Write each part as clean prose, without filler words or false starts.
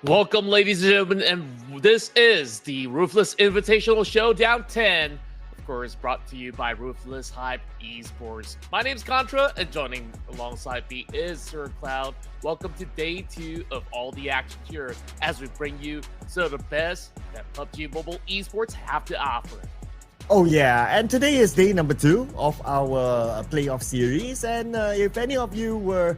Welcome, ladies and gentlemen, and this is the Ruthless Invitational Showdown 10. Of course, brought to you by Ruthless Hype Esports. My name is Contra, and joining alongside me is Sir Cloud. Welcome to day 2 of all the action here as we bring you some of the best that PUBG Mobile Esports have to offer. Oh yeah, and today is day number 2 of our playoff series, and if any of you were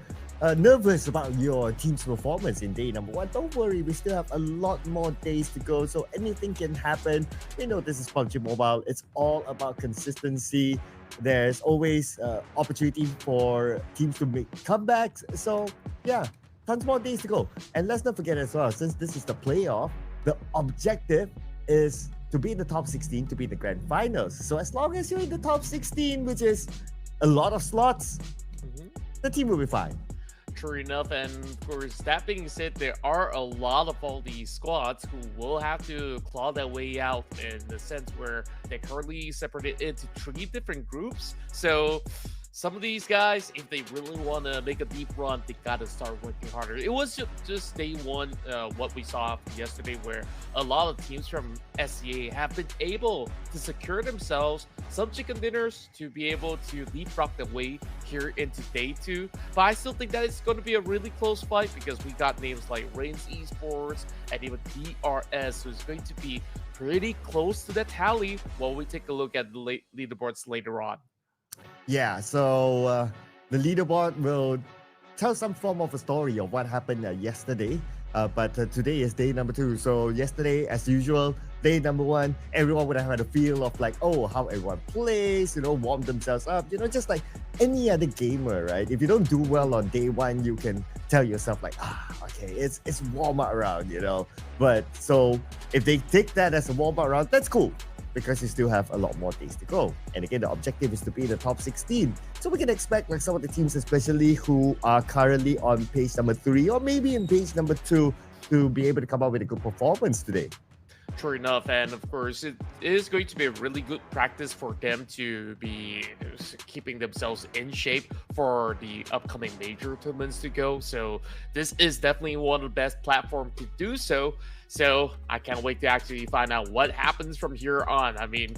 nervous about your team's performance in day number 1, don't worry, we still have a lot more days to go, so anything can happen. You know, this is PUBG Mobile, it's all about consistency. There's always opportunity for teams to make comebacks, so yeah, tons more days to go. And let's not forget as well, since this is the playoff, the objective is to be in the top 16 to be in the grand finals. So as long as you're in the top 16, which is a lot of slots, the team will be fine. True enough, and of course, that being said, there are a lot of all these squads who will have to claw their way out in the sense where they're currently separated into 3 different groups. So some of these guys, if they really want to make a deep run, they got to start working harder. It was just day 1, what we saw yesterday, where a lot of teams from SCA have been able to secure themselves some chicken dinners to be able to leapfrog their way here into day 2. But I still think that it's going to be a really close fight because we got names like Reigns Esports and even DRS, so it's going to be pretty close to the tally while we take a look at the leaderboards later on. Yeah, so the leaderboard will tell some form of a story of what happened yesterday. But today is day number 2. So yesterday, as usual, day number 1, everyone would have had a feel of like, oh, how everyone plays, you know, warm themselves up, you know, just like any other gamer, right? If you don't do well on day 1, you can tell yourself like, okay, it's warm up round, you know. But so if they take that as a warm up round, that's cool, because you still have a lot more days to go. And again, the objective is to be in the top 16. So we can expect like some of the teams, especially who are currently on page number 3 or maybe in page number 2, to be able to come up with a good performance today. True enough, and of course, it is going to be a really good practice for them to be keeping themselves in shape for the upcoming major tournaments to go. So this is definitely one of the best platforms to do so. So I can't wait to actually find out what happens from here on. I mean,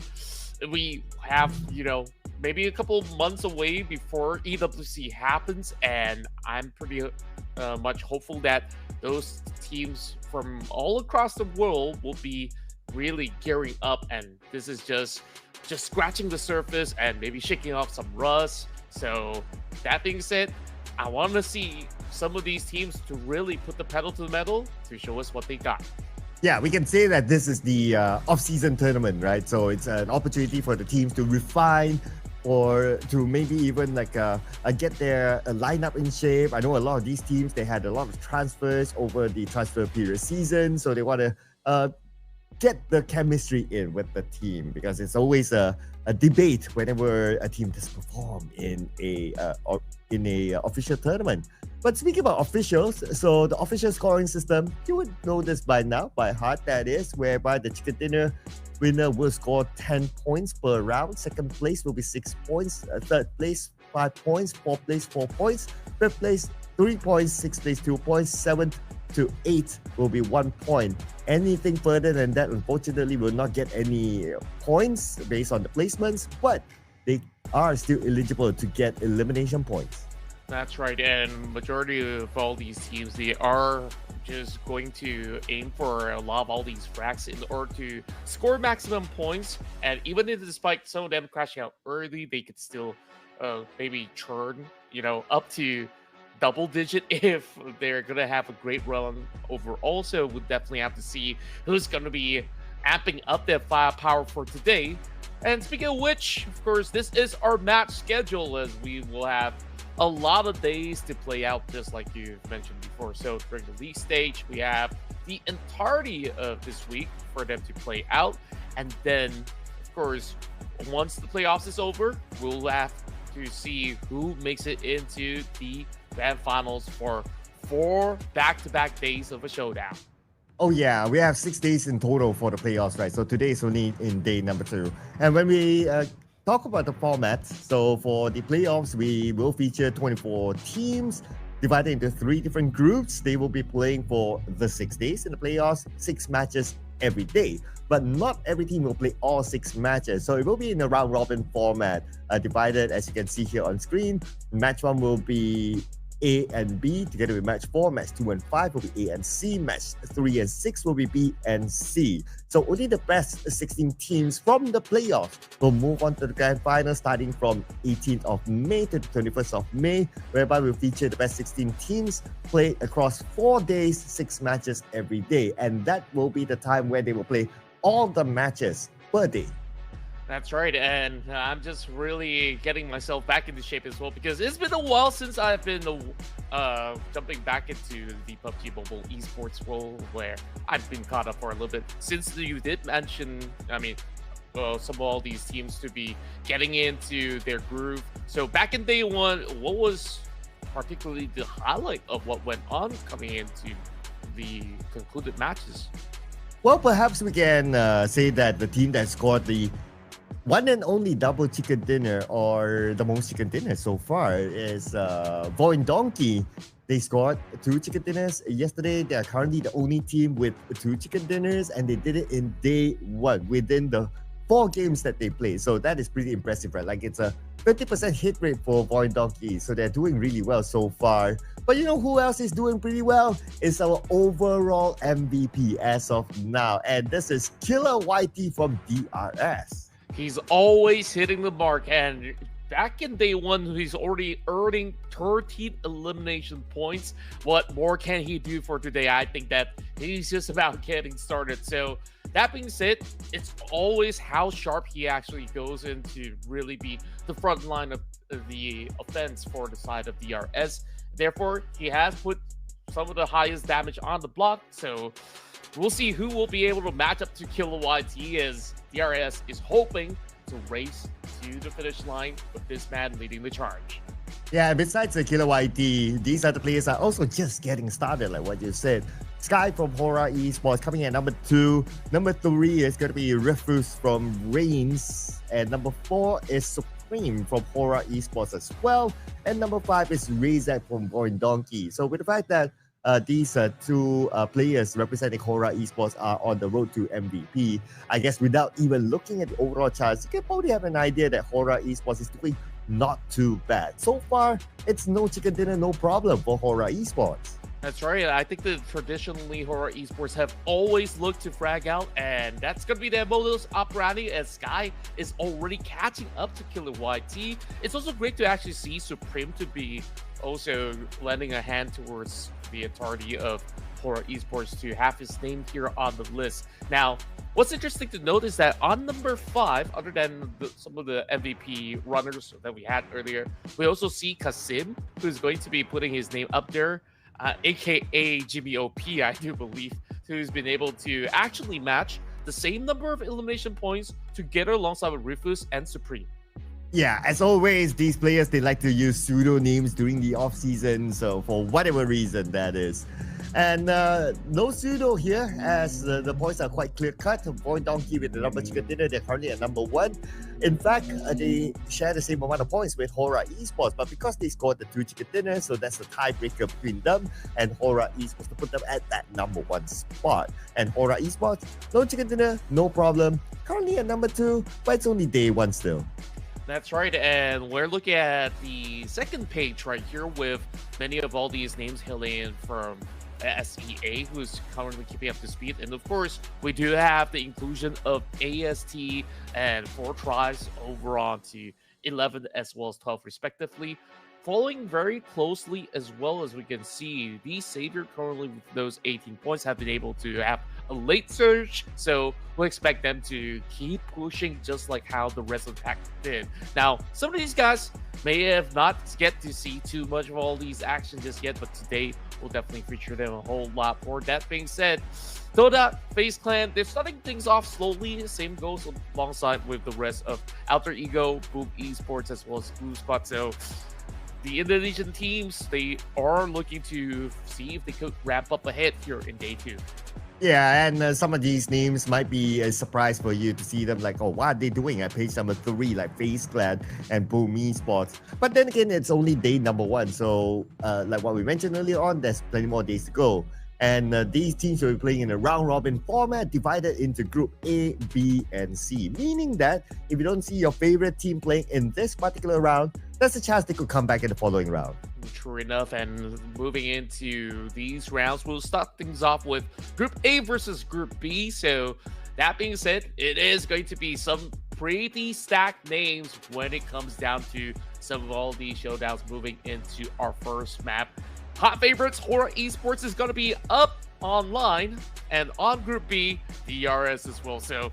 we have, you know, maybe a couple of months away before EWC happens, and I'm pretty much hopeful that those teams from all across the world will be really gearing up, and this is just scratching the surface and maybe shaking off some rust. So that being said, I want to see some of these teams to really put the pedal to the metal to show us what they got. Yeah, we can say that this is the off-season tournament, right? So it's an opportunity for the teams to refine or to maybe even like get their lineup in shape. I know a lot of these teams, they had a lot of transfers over the transfer period season, so they want to get the chemistry in with the team, because it's always a debate whenever a team does perform in a official tournament. But speaking about officials, so the official scoring system, you would know this by now, by heart that is, whereby the chicken dinner winner will score 10 points per round. Second place will be 6 points. Third place, 5 points. Fourth place, 4 points. Fifth place, 3 points. Sixth place, 2 points. 7th to 8th will be 1 point. Anything further than that, unfortunately, will not get any points based on the placements, but they are still eligible to get elimination points. That's right, and majority of all these teams, they are just going to aim for a lot of all these frags in order to score maximum points. And even if despite some of them crashing out early, they could still maybe churn, you know, up to double digit if they're gonna have a great run overall. So we'll definitely have to see who's gonna be amping up their firepower for today. And speaking of which, of course, this is our match schedule, as we will have a lot of days to play out, just like you mentioned before. So during the league stage, we have the entirety of this week for them to play out. And then, of course, once the playoffs is over, we'll have to see who makes it into the grand finals for 4 back-to-back days of a showdown. Oh yeah, we have 6 days in total for the playoffs, right? So today is only in day number 2. And when we talk about the format, so for the playoffs, we will feature 24 teams. divided into 3 different groups. They will be playing for the 6 days in the playoffs, 6 matches every day. But not every team will play all 6 matches. So it will be in a round robin format, divided as you can see here on screen. Match 1 will be A and B together with match 4. Match 2 and 5 will be A and C. Match 3 and 6 will be B and C. So only the best 16 teams from the playoffs will move on to the grand final starting from 18th of May to the 21st of May, whereby we'll feature the best 16 teams play across 4 days, 6 matches every day. And that will be the time where they will play all the matches per day. That's right, and I'm just really getting myself back into shape as well, because it's been a while since I've been jumping back into the PUBG Mobile Esports world, where I've been caught up for a little bit. Since you did mention, some of all these teams to be getting into their groove. So back in day 1, what was particularly the highlight of what went on coming into the concluded matches? Well, perhaps we can say that the team that scored the one and only double chicken dinner, or the most chicken dinners so far, is Voin Donkey. They scored 2 chicken dinners yesterday. They are currently the only team with 2 chicken dinners, and they did it in day 1 within the 4 games that they played. So that is pretty impressive, right? Like, it's a 50% hit rate for Voin Donkey. So they're doing really well so far. But you know who else is doing pretty well? It's our overall MVP as of now. And this is Killer YT from DRS. He's always hitting the mark, and back in day 1, he's already earning 13 elimination points. What more can he do for today? I think that he's just about getting started. So that being said, it's always how sharp he actually goes in to really be the front line of the offense for the side of DRS. Therefore, he has put some of the highest damage on the block. So we'll see who will be able to match up to Killer YT, as DRS is hoping to race to the finish line with this man leading the charge. Yeah, besides the Killer YT, these other players are also just getting started, like what you said. Sky from Hora Esports coming in at number 2. Number 3 is going to be Ruthless from Reigns. And number 4 is Supreme from Hora Esports as well. And number 5 is Razak from Voin Donkey. So with the fact that these 2 players representing Hora Esports are on the road to MVP, I guess without even looking at the overall charts, you can probably have an idea that Hora Esports is doing not too bad. So far, it's no chicken dinner, no problem for Hora Esports. That's right. I think that traditionally Hora Esports have always looked to frag out, and that's going to be their modus operandi, as Sky is already catching up to Killer YT. It's also great to actually see Supreme to be also lending a hand towards the entirety of Hora Esports to have his name here on the list. Now, what's interesting to note is that on number 5, other than some of the MVP runners that we had earlier, we also see Kasim, who's going to be putting his name up there, aka Jimmy OP, I do believe, who's been able to actually match the same number of elimination points together alongside with Ruthless and Supreme. Yeah, as always, these players, they like to use pseudonyms during the off-season, so for whatever reason that is. And no pseudo here, as the points are quite clear-cut. Voin Donkey with the number chicken dinner, they're currently at number 1. In fact, they share the same amount of points with Hora Esports, but because they scored the 2 chicken dinners, so that's the tiebreaker between them and Hora Esports to put them at that number 1 spot. And Hora Esports, no chicken dinner, no problem. Currently at number 2, but it's only day 1 still. That's right, and we're looking at the second page right here with many of all these names hailing from SEA, who's currently keeping up to speed. And of course, we do have the inclusion of AST and 4 tries over on to 11 as well as 12 respectively. Following very closely, as well as we can see, the Savior currently with those 18 points have been able to have a late surge, so we'll expect them to keep pushing just like how the rest of the pack did. Now, some of these guys may have not get to see too much of all these actions just yet, but today we'll definitely feature them a whole lot more. That being said, Dota, FaZe Clan, they're starting things off slowly. Same goes alongside with the rest of Alter Ego, Pubg Esports, as well as Blue Spot. So the Indonesian teams, they are looking to see if they could ramp up ahead here in day 2. Yeah, and some of these names might be a surprise for you to see them like, oh, what are they doing at page number 3, like Face Clan and Boom Esports. But then again, it's only day number 1. So, like what we mentioned earlier on, there's plenty more days to go. And these teams will be playing in a round-robin format divided into Group A, B, and C. Meaning that if you don't see your favorite team playing in this particular round, there's a chance they could come back in the following round. True enough, and moving into these rounds, we'll start things off with Group A versus Group B. So that being said, it is going to be some pretty stacked names when it comes down to some of all these showdowns moving into our first map. Hot favorites, Hora Esports is going to be up online, and on Group B, DRS as well. So,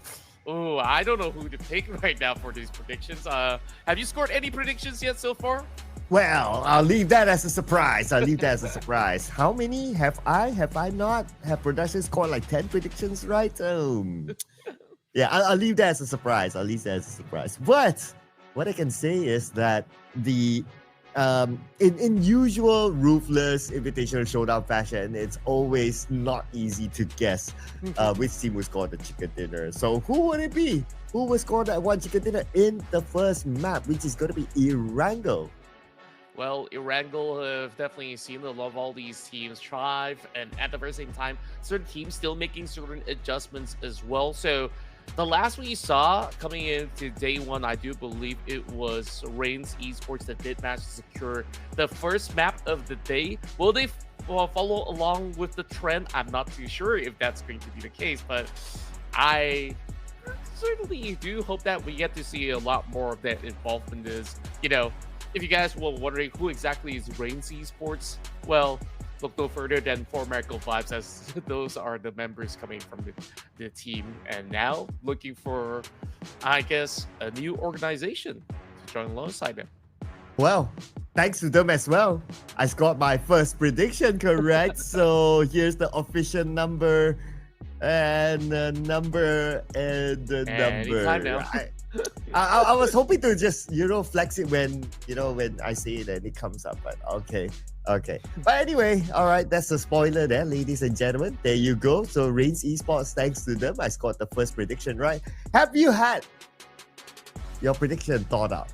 I don't know who to pick right now for these predictions. Have you scored any predictions yet so far? Well, I'll leave that as a surprise. How many have I? Have I not? Have production scored like 10 predictions, right? Yeah, I'll leave that as a surprise. But what I can say is that the in usual Ruthless Invitational Showdown fashion, it's always not easy to guess which team will score the chicken dinner. So who would it be? Who will score that one chicken dinner in the first map, which is going to be Erangel? Well, Erangel have definitely seen the love all these teams thrive, and at the very same time, certain teams still making certain adjustments as well. So the last we saw coming into day 1, I do believe it was Reigns Esports that did manage to secure the first map of the day. Will they follow along with the trend? I'm not too sure if that's going to be the case, but I certainly do hope that we get to see a lot more of that involvement. If you guys were wondering who exactly is Reigns Esports, well, look no further than 4 Miracle Vibes, as those are the members coming from the team. And now looking for, I guess, a new organization to join alongside them. Well, thanks to them as well. I scored my first prediction correct. So here's the official number and the number. I was hoping to just flex it when I say it and it comes up, but okay. But anyway, all right, that's a spoiler there, ladies and gentlemen. There you go. So Reigns Esports, thanks to them, I scored the first prediction right. Have you had your prediction thought out?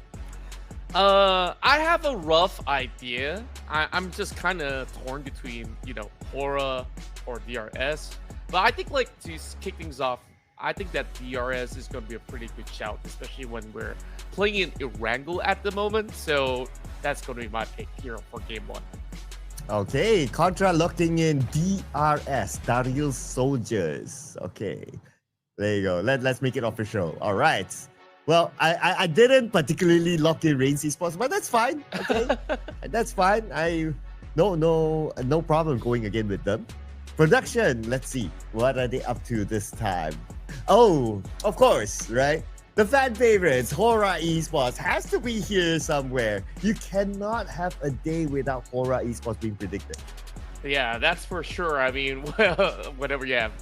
I have a rough idea. I'm just kind of torn between Hora or DRS, but I think to kick things off, I think that DRS is going to be a pretty good shout, especially when we're playing in Erangel at the moment. So that's going to be my pick here for game 1. Okay, Contra locking in DRS, Daryl Soldiers. Okay, there you go. Let's make it official. All right. Well, I didn't particularly lock in Reigns Esports, but that's fine. Okay, that's fine. No problem going again with them. Production, let's see. What are they up to this time? Oh, of course, right? The fan favorites, Hora Esports, has to be here somewhere. You cannot have a day without Hora Esports being predicted. Yeah, that's for sure. I mean, whenever you have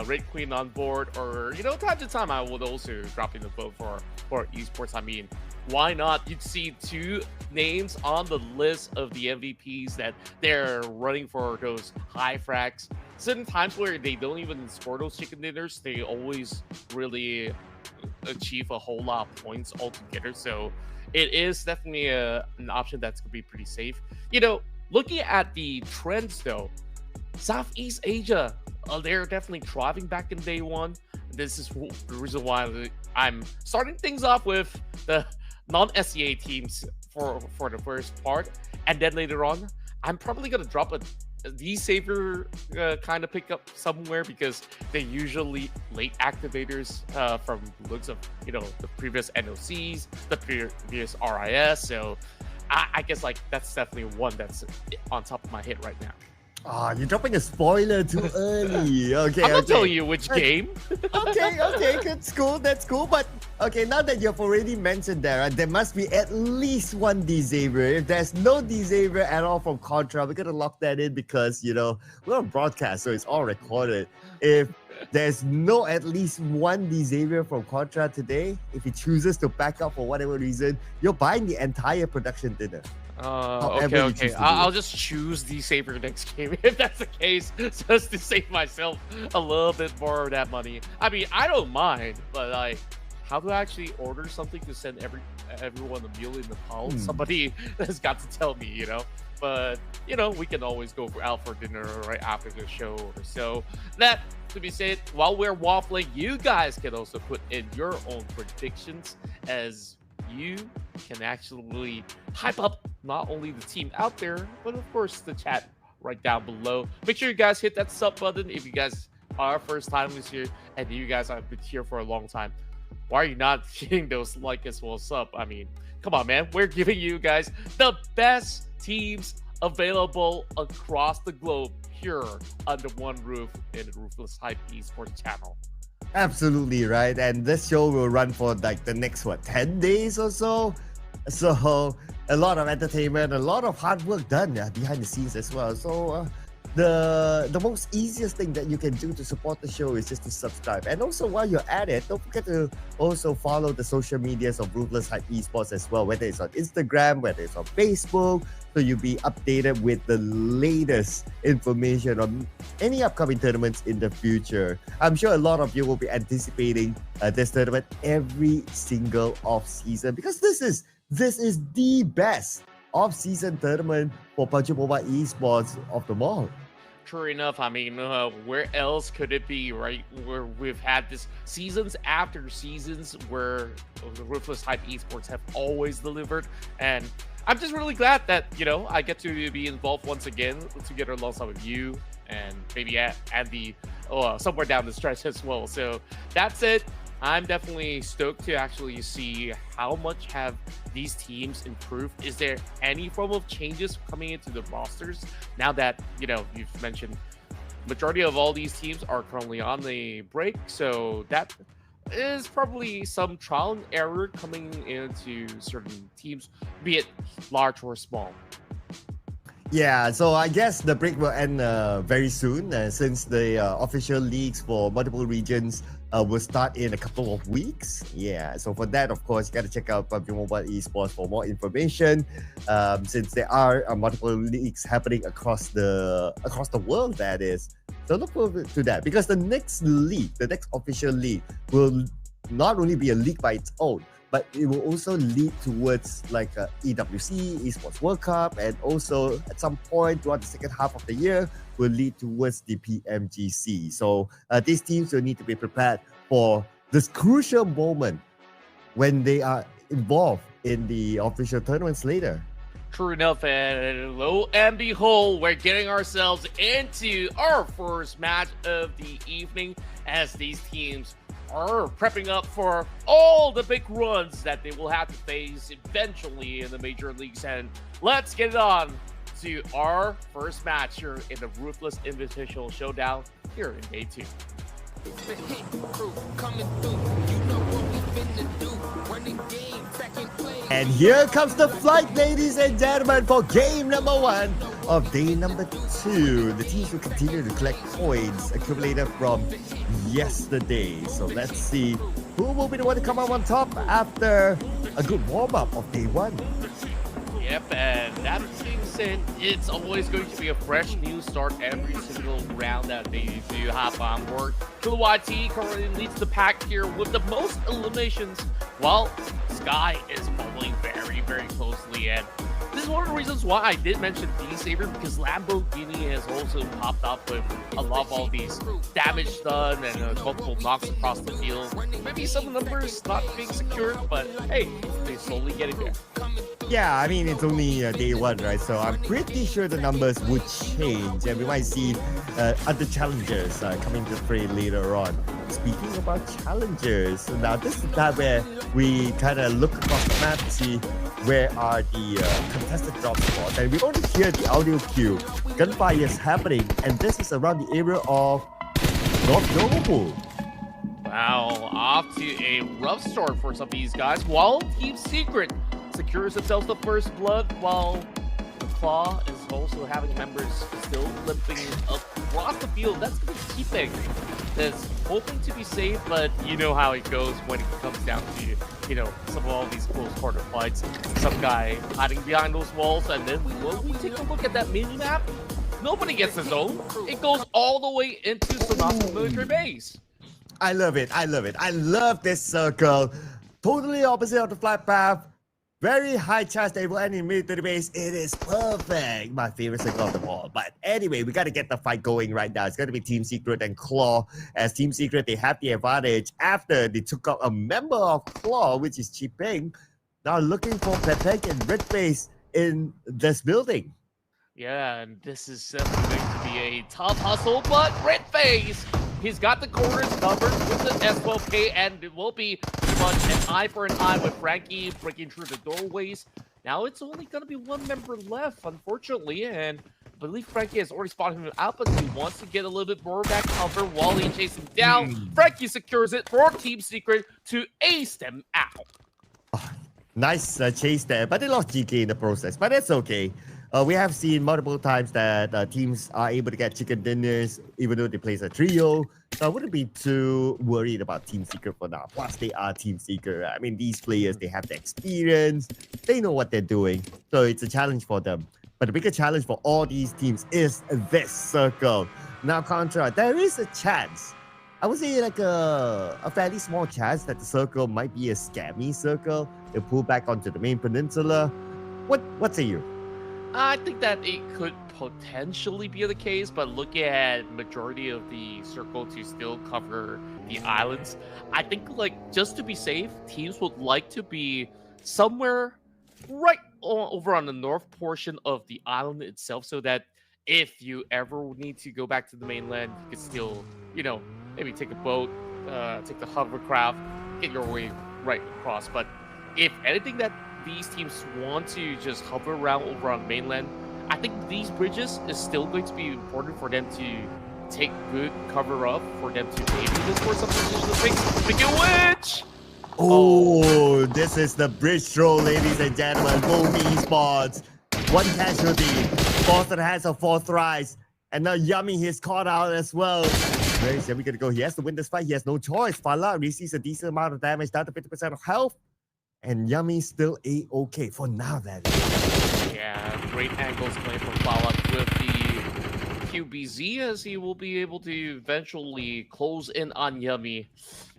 Red Queen on board, or time to time, I would also drop in the vote for Esports. I mean, why not? You'd see 2 names on the list of the MVPs that they're running for those high frags. Certain times where they don't even score those chicken dinners, they always really achieve a whole lot of points altogether. So it is definitely an option that's gonna be pretty safe. Looking at the trends though, Southeast Asia, they're definitely thriving back in day 1. This is the reason why I'm starting things off with the non-SEA teams for the first part, and then later on I'm probably gonna drop a D-Saver kind of pick up somewhere, because they're usually late activators from the looks of the previous NOCs, the previous RIS. So I guess that's definitely one that's on top of my head right now. Oh, you're dropping a spoiler too early. Okay, I'm not telling you which game. okay, that's cool. But okay, now that you've already mentioned that, there must be at least one D-Saver. If there's no D-Saver at all from Contra, we're gonna lock that in, because we're on broadcast, so it's all recorded. If there's no at least one D-Saver from Contra today, if he chooses to back up for whatever reason, you're buying the entire production dinner. However Okay, you choose okay. to do I'll it. just choose the safer next game if that's the case, just to save myself a little bit more of that money. I mean, I don't mind, but like, how do I actually order something to send everyone a meal in Nepal? Hmm. Somebody has got to tell me, you know. But we can always go out for dinner right after the show or so. That to be said, while we're waffling, you guys can also put in your own predictions as you can actually hype up not only the team out there, but of course the chat right down below. Make sure you guys hit that sub button if you guys are first timers here and you guys have been here for a long time. Why are you not hitting those like as well as sub? I mean, come on, man. We're giving you guys the best teams available across the globe here under one roof in the Ruthless Hype Esports channel. Absolutely right. And this show will run for like the next 10 days or so. So a lot of entertainment, a lot of hard work done behind the scenes as well. So the most easiest thing that you can do to support the show is just to subscribe. And also while you're at it, don't forget to also follow the social medias of Ruthless Hype Esports as well, whether it's on Instagram, whether it's on Facebook, so you'll be updated with the latest information on any upcoming tournaments in the future. I'm sure a lot of you will be anticipating this tournament every single off season because this is the best off-season tournament for Pubg Mobile Esports of them all. True enough. I mean, where else could it be, right? Where we've had this seasons after seasons where the Ruthless Hype Esports have always delivered. And I'm just really glad that, I get to be involved once again together alongside with you and maybe Andy somewhere down the stretch as well. So that's it. I'm definitely stoked to actually see how much have these teams improved. Is there any form of changes coming into the rosters now that, you've mentioned majority of all these teams are currently on the break. So that is probably some trial and error coming into certain teams, be it large or small. Yeah, so I guess the break will end very soon since the official leagues for multiple regions will start in a couple of weeks. Yeah, so for that, of course, you got to check out Pubg Mobile Esports for more information since there are multiple leagues happening across the world, that is. So look forward to that because the next official league will not only be a league by its own, but it will also lead towards like EWC, Esports World Cup, and also at some point throughout the second half of the year will lead towards the PMGC. So these teams will need to be prepared for this crucial moment when they are involved in the official tournaments later. True enough, and lo and behold, we're getting ourselves into our first match of the evening as these teams are prepping up for all the big runs that they will have to face eventually in the major leagues. And let's get it on to our first match here in the Ruthless Invitational Showdown here in Day 2. It's the hit crew coming through. You know what we finna do. Running game, tracking plays. And here comes the flight, ladies and gentlemen, for game number 1 of day number 2. The teams will continue to collect points accumulated from yesterday. So let's see who will be the one to come out on top after a good warm-up of day 1. Yep, and that being said, it's always going to be a fresh new start every single round that they do hop on board. The YT currently leads the pack here with the most eliminations, while Sky is following very, very closely. And this is one of the reasons why I did mention D-Saber, because Lamborghini has also popped up with a lot of all these damage done and multiple knocks across the field. Maybe some numbers not being secured, but hey, they slowly getting there. Yeah, I mean, it's only day 1, right? So I'm pretty sure the numbers would change and we might see other challengers coming to play later on. Speaking about challengers, now this is the time where we kind of look across the map to see where are the contested drop spots. And we only hear the audio cue. Gunfire is happening, and this is around the area of North Noble. Wow, off to a rough start for some of these guys, while Team Secret secures themselves the first blood, while the Claw is also having members still limping across the field. That's going to keep it. That's hoping to be safe, but you know how it goes when it comes down to some of all these close quarter fights. Some guy hiding behind those walls, and then when we take a look at that mini map, nobody gets the zone. It goes all the way into Sonata military base. I love it. I love it. I love this circle. Totally opposite of the flat path. Very high chance they will end in military base. It is perfect. My favorite circle of them all. But anyway, we got to get the fight going right now. It's going to be Team Secret and Claw. As Team Secret, they have the advantage after they took out a member of Claw, which is Chipeng. Now looking for Pepeg and Red Face in this building. Yeah, and this is definitely going to be a tough hustle, but Red Face, he's got the corners covered with the S12K, and it will be pretty much an eye for an eye with Frankie breaking through the doorways. Now it's only going to be one member left, unfortunately, and I believe Frankie has already spotted him out, but he wants to get a little bit more of that cover while he chases him down. Frankie secures it for Team Secret to ace them out. Oh, nice chase there, but they lost GK in the process, but that's okay. We have seen multiple times that teams are able to get chicken dinners even though they play as a trio. So I wouldn't be too worried about Team Secret for now. Plus, they are Team Secret. I mean, these players, they have the experience. They know what they're doing. So it's a challenge for them. But the bigger challenge for all these teams is this circle. Now, Contra, there is a chance. I would say like a fairly small chance that the circle might be a scammy circle. They'll pull back onto the main peninsula. What say you? I think that it could potentially be the case, but looking at majority of the circle to still cover the islands, I think just to be safe, teams would like to be somewhere right over on the north portion of the island itself, so that if you ever need to go back to the mainland, you could still, maybe take a boat, take the hovercraft, get your way right across. But if anything that these teams want to just hover around over on mainland, I think these bridges is still going to be important for them to take good cover of, for them to maybe just for some positional picks. Speaking of which, oh, this is the bridge throw, ladies and gentlemen. Boom Esports. One casualty. Boston has a fourth rise. And now Yummy is caught out as well. Where is Yummy going to go? He has to win this fight. He has no choice. Fala receives a decent amount of damage, down to 50% of health. And Yummy still A-okay for now, that is. Yeah, great angles playing from Fallout with the QBZ, as he will be able to eventually close in on Yummy.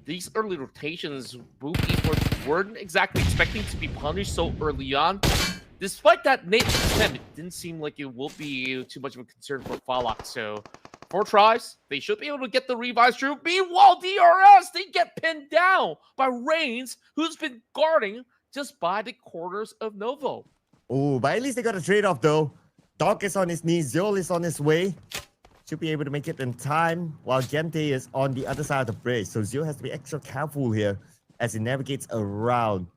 These early rotations, Boom Esports weren't exactly expecting to be punished so early on. Despite that Nate attempt, it didn't seem like it will be too much of a concern for Fallout. So 4 tries, they should be able to get the revives through. Meanwhile, DRS, they get pinned down by Reigns, who's been guarding just by the corners of Novo. Oh, but at least they got a trade-off though. Doc is on his knees, Zol is on his way. Should be able to make it in time, while Gente is on the other side of the bridge. So Zio has to be extra careful here as he navigates around.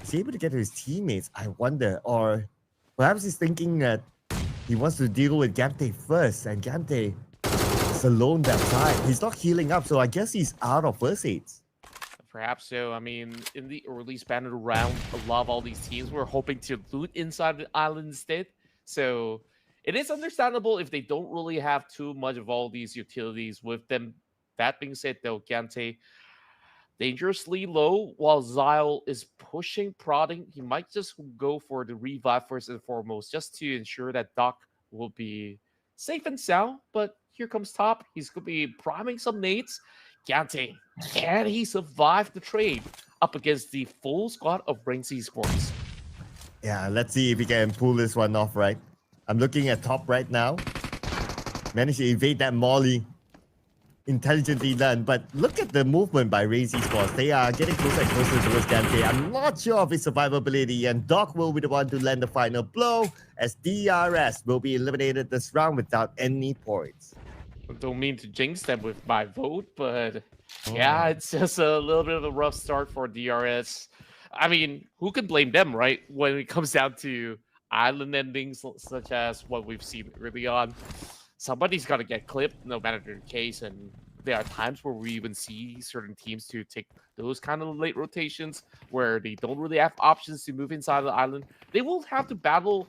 Is he able to get to his teammates? I wonder. Or perhaps he's thinking that he wants to deal with Gante first, and Gante is alone that side. He's not healing up, so I guess he's out of first aids. Perhaps so. I mean, in the early span of the round, a lot of all these teams were hoping to loot inside the island instead. So it is understandable if they don't really have too much of all these utilities with them. That being said, though, Gante dangerously low while Zyle is pushing, prodding. He might just go for the revive first and foremost, just to ensure that Doc will be safe and sound. But here comes Top. He's going to be priming some nades. Gante, can he survive the trade up against the full squad of Reigns Esports? Yeah, let's see if he can pull this one off, right? I'm looking at Top right now. Managed to evade that Molly. Intelligently done, but look at the movement by Reigns Esports. They are getting closer and closer towards Gante. I'm not sure of his survivability, and Doc will be the one to land the final blow as DRS will be eliminated this round without any points. I don't mean to jinx them with my vote, but yeah, it's just a little bit of a rough start for DRS. I mean, who can blame them, right? When it comes down to island endings such as what we've seen early on. Somebody's got to get clipped, no matter the case, and there are times where we even see certain teams to take those kind of late rotations where they don't really have options to move inside the island. They will have to battle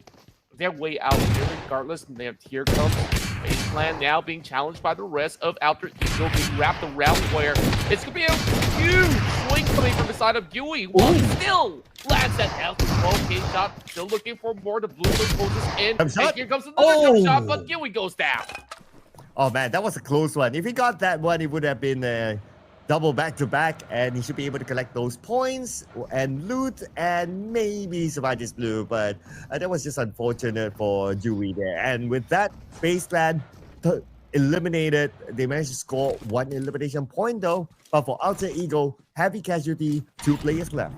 their way out here regardless, and here comes Base Plan now being challenged by the rest of Outer Eagle being wrapped around where it's going to be a huge swing coming from the side of Yui. Well, he still lands that L12K shot. Still looking for more. The blue closes in. And here comes another jump shot, but Yui goes down. Oh man, that was a close one. If he got that one, it would have been a double back-to-back, and he should be able to collect those points and loot and maybe survive this blue. But that was just unfortunate for Yui there. And with that, Baseland eliminated. They managed to score 1 elimination point though. But for Alter Ego, heavy casualty, 2 players left.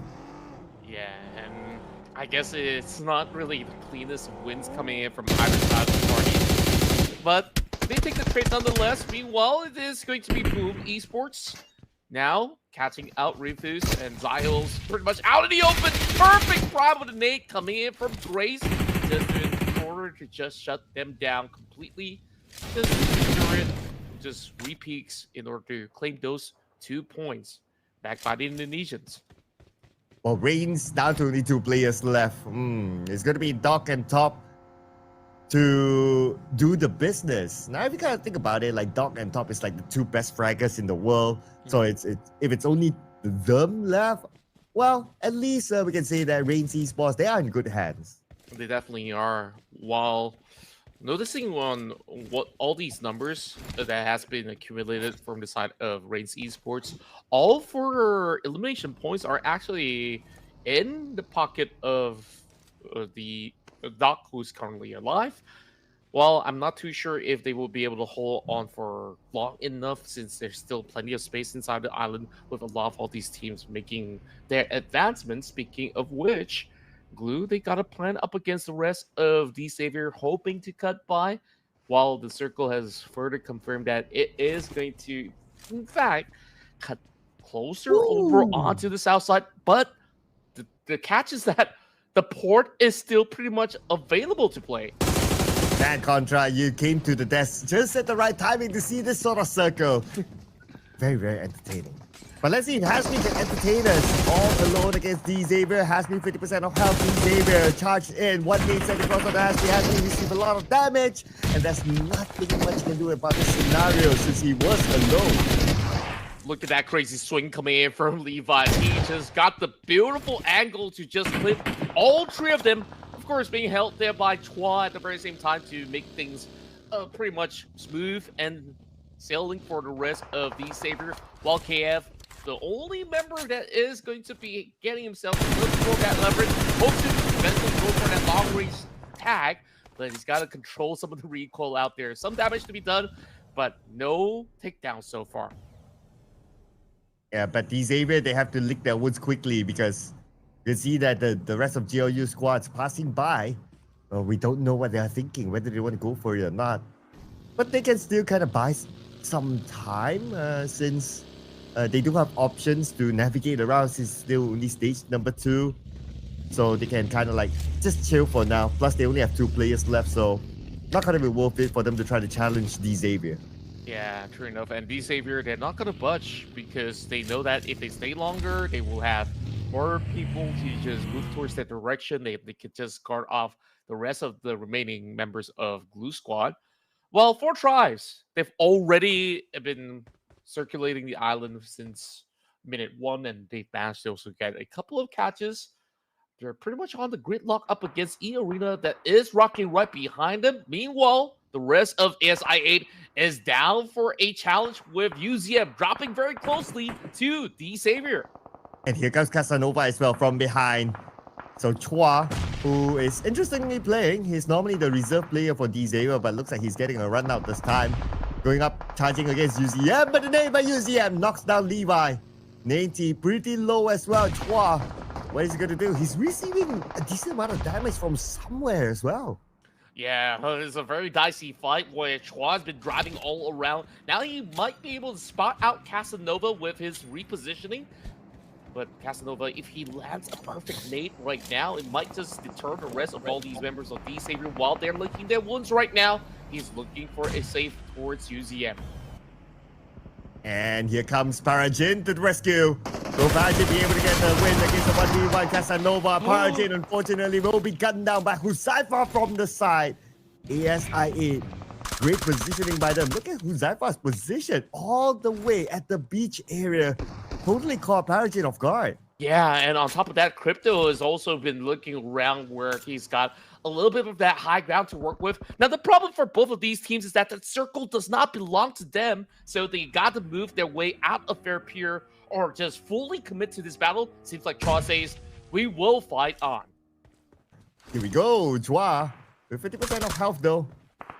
Yeah, and I guess it's not really the cleanest wins coming in from either side of the party. But they take the trade nonetheless. Meanwhile, it is going to be Boom Esports now catching out Ruthless, and Zyle's pretty much out in the open. Perfect prime with a nade coming in from Grace, just in order to just shut them down completely. Just secure it, just repeaks in order to claim those 2 points back by the Indonesians. Well, Reigns down to only 2 players left. It's going to be Doc and Top to do the business. Now, if you kind of think about it, like Doc and Top is like the 2 best fraggers in the world. So it's if it's only them left, well, at least we can say that Reigns Esports, they are in good hands. They definitely are. While noticing on what all these numbers that has been accumulated from the side of Reigns Esports, all for elimination points are actually in the pocket of the Doc, who's currently alive. Well, I'm not too sure if they will be able to hold on for long enough, since there's still plenty of space inside the island with a lot of all these teams making their advancements. Speaking of which, Glue, they got a plan up against the rest of the Savior, hoping to cut by, while the Circle has further confirmed that it is going to, in fact, cut closer over onto the south side. But the catch is that the port is still pretty much available to play. Man, Contra, you came to the desk just at the right timing to see this sort of circle. Very, very entertaining. But let's see if Hasmi can entertain us all alone against D Xavier. Hasmi 50% of health. D Xavier charged in. 1 main second cross on the Hasmi. Hasmi received a lot of damage, and there's nothing much he can do about this scenario since he was alone. Look at that crazy swing coming in from Levi. He just got the beautiful angle to just clip all 3 of them. Of course, being held there by Chua at the very same time to make things pretty much smooth and sailing for the rest of the Savior. While KF, the only member that is going to be getting himself to look for that leverage, hopes to eventually go for that long range tag, but he's got to control some of the recoil out there. Some damage to be done, but no takedown so far. Yeah, but D Xavier, they have to lick their wounds quickly, because you see that the rest of GLU squads passing by. We don't know what they are thinking, whether they want to go for it or not. But they can still kind of buy some time, since they do have options to navigate around, since still only stage number 2. So they can kind of like just chill for now. Plus they only have 2 players left, so not going to be worth it for them to try to challenge D Xavier. Yeah, true enough. And D Xavier, they're not going to budge, because they know that if they stay longer, they will have more people to just move towards that direction. They could just guard off the rest of the remaining members of Glue Squad. Well, 4 tribes, they've already been circulating the island since minute 1, and they've managed to also get a couple of catches. They're pretty much on the gridlock up against E Arena that is rocking right behind them. Meanwhile, the rest of ASI8 is down for a challenge, with UZM dropping very closely to D Xavier. And here comes Casanova as well from behind. So Chua, who is interestingly playing, he's normally the reserve player for D Xavier, but looks like he's getting a run out this time. Going up, charging against UZM, but the name by UZM knocks down Levi. Nanty pretty low as well. Chua, what is he going to do? He's receiving a decent amount of damage from somewhere as well. Yeah, it's a very dicey fight where Chua's been driving all around. Now he might be able to spot out Casanova with his repositioning. But Casanova, if he lands a perfect nade right now, it might just deter the rest of all these members of D Xavier while they're licking their wounds right now. He's looking for a save towards UZM. And here comes Parajin to the rescue. Will Parajin be able to get the win against the 1v1 Casanova? Parajin, unfortunately, will be gunned down by Huzaifa from the side. ASI8. Great positioning by them. Look at Huzaifa's position all the way at the beach area. totally caught Paragon off guard. Yeah, and on top of that, Crypto has also been looking around where he's got a little bit of that high ground to work with. Now, the problem for both of these teams is that the circle does not belong to them, so they got to move their way out of their pier or just fully commit to this battle. Seems like Chua says, we will fight on. Here we go, Chua. With 50% of health though.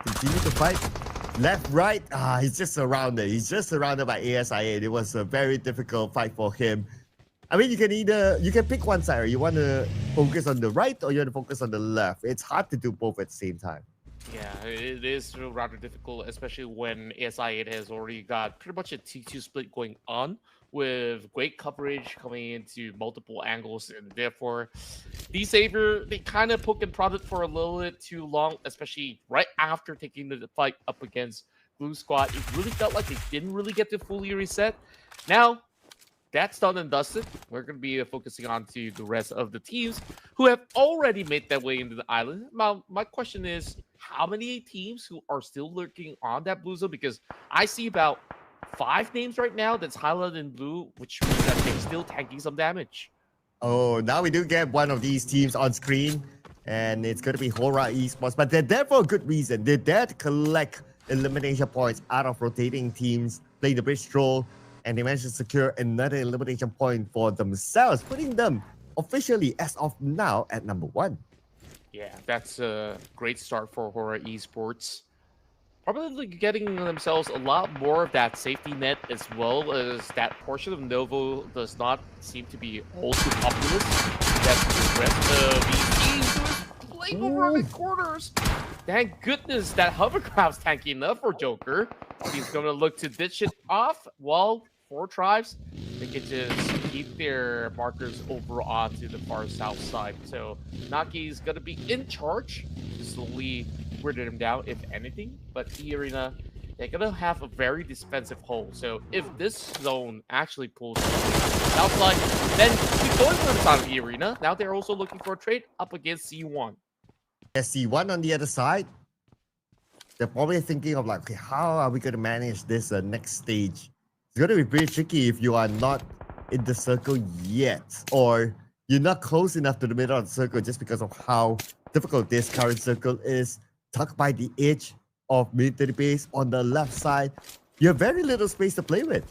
Continue to fight. Left, right. He's just surrounded. He's just surrounded by ASIA. It was a very difficult fight for him. I mean, you can pick one side. Or you want to focus on the right or you want to focus on the left. It's hard to do both at the same time. Yeah, it is rather difficult, especially when ASI has already got pretty much a T2 split going on with great coverage coming into multiple angles, and therefore D-Savior, they kind of poke and prod it for a little bit too long, especially right after taking the fight up against Blue Squad. It really felt like they didn't really get to fully reset. Now, that's done and dusted. We're going to be focusing on to the rest of the teams who have already made their way into the island. Now, my question is, how many teams who are still lurking on that blue zone? Because I see about 5 names right now that's highlighted in blue, which means that they're still tanking some damage. Oh, now we do get one of these teams on screen, and it's going to be Hora Esports, but they're there for a good reason. They're there to collect elimination points out of rotating teams, playing the bridge troll, and they managed to secure another elimination point for themselves, putting them officially, as of now, at number 1. Yeah, that's a great start for Hora Esports. Probably getting themselves a lot more of that safety net, as well as that portion of Novo does not seem to be all too populous. That's the rest of these teams playing over the corners. Thank goodness that hovercraft's tanky enough for Joker. He's going to look to ditch it off while 4 tribes, they can just keep their markers over onto the far south side. So Naki's going to be in charge to slowly weird him down, if anything. But E-Arena, they're going to have a very defensive hole. So if this zone actually pulls south side, then keep going for the side of E-Arena. Now they're also looking for a trade up against C1. C1 on the other side, they're probably thinking of like, okay, how are we going to manage this next stage? It's going to be pretty tricky if you are not in the circle yet, or you're not close enough to the middle of the circle just because of how difficult this current circle is. Tucked by the edge of military base on the left side, you have very little space to play with.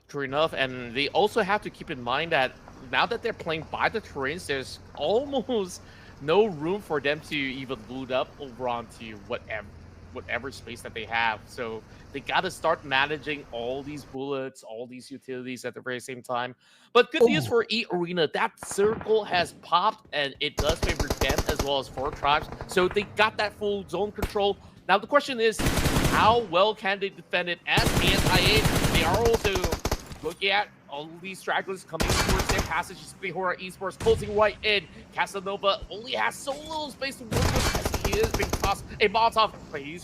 True enough, and they also have to keep in mind that now that they're playing by the terrains, there's almost no room for them to even loot up over onto whatever space that they have. So they got to start managing all these bullets, all these utilities at the very same time. But good news for E-Arena, that circle has popped, and it does favor them as well as 4 tribes. So they got that full zone control. Now the question is, how well can they defend it? As ASIA, they are also looking at all these stragglers coming towards their passage. Hora Esports closing right in. Casanova only has so little space to work with as he is being tossed a Molotov, but he's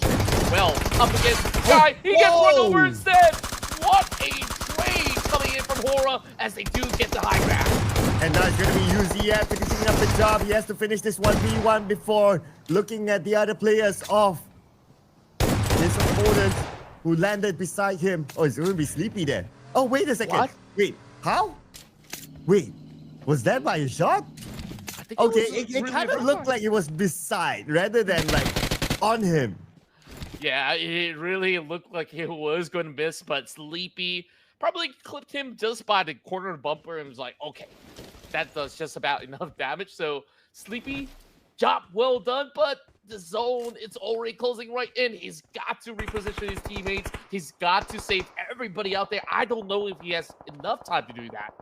well up against the guy. He gets run over instead. What a trade coming in from Hora as they do get the high ground. And now it's going to be UZF finishing up the job. He has to finish this 1v1 before looking at the other players of his opponent who landed beside him. Oh, it's going to be Sleepy there. Oh, wait a second. What? Wait, how? Wait, was that by a shot? Okay, it kind of looked like it was beside rather than like on him. Yeah, it really looked like it was going to miss, but Sleepy probably clipped him just by the corner of the bumper and was like, okay, that does just about enough damage. So Sleepy, job well done, but the zone, it's already closing right in. He's got to reposition his teammates. He's got to save everybody out there. I don't know if he has enough time to do that.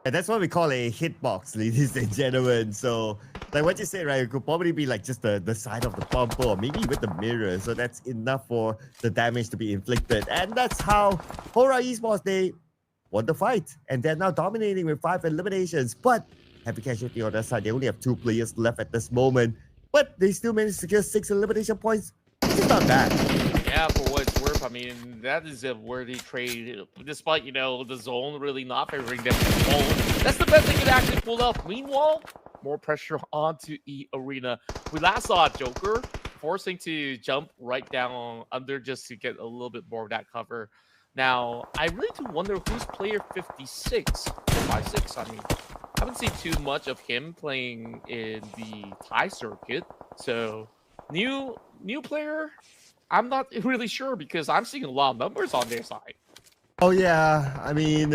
And that's what we call a hitbox, ladies and gentlemen. So, like what you said, right, it could probably be like just the side of the bumper or maybe even the mirror. So that's enough for the damage to be inflicted. And that's how Hora Esports, they won the fight. And they're now dominating with 5 eliminations. But heavy casualty on their side, they only have 2 players left at this moment. But they still managed to secure 6 elimination points, which is not bad. Yeah, for what it's worth, I mean, that is a worthy trade, despite, you know, the zone really not favoring them at all. That's the best they could actually pull off. Meanwhile, more pressure onto E-Arena. We last saw Joker forcing to jump right down under just to get a little bit more of that cover. Now, I really do wonder who's player 56 or 56. I mean, I haven't seen too much of him playing in the Thai circuit. So, new player, I'm not really sure because I'm seeing a lot of numbers on their side. Oh yeah, I mean,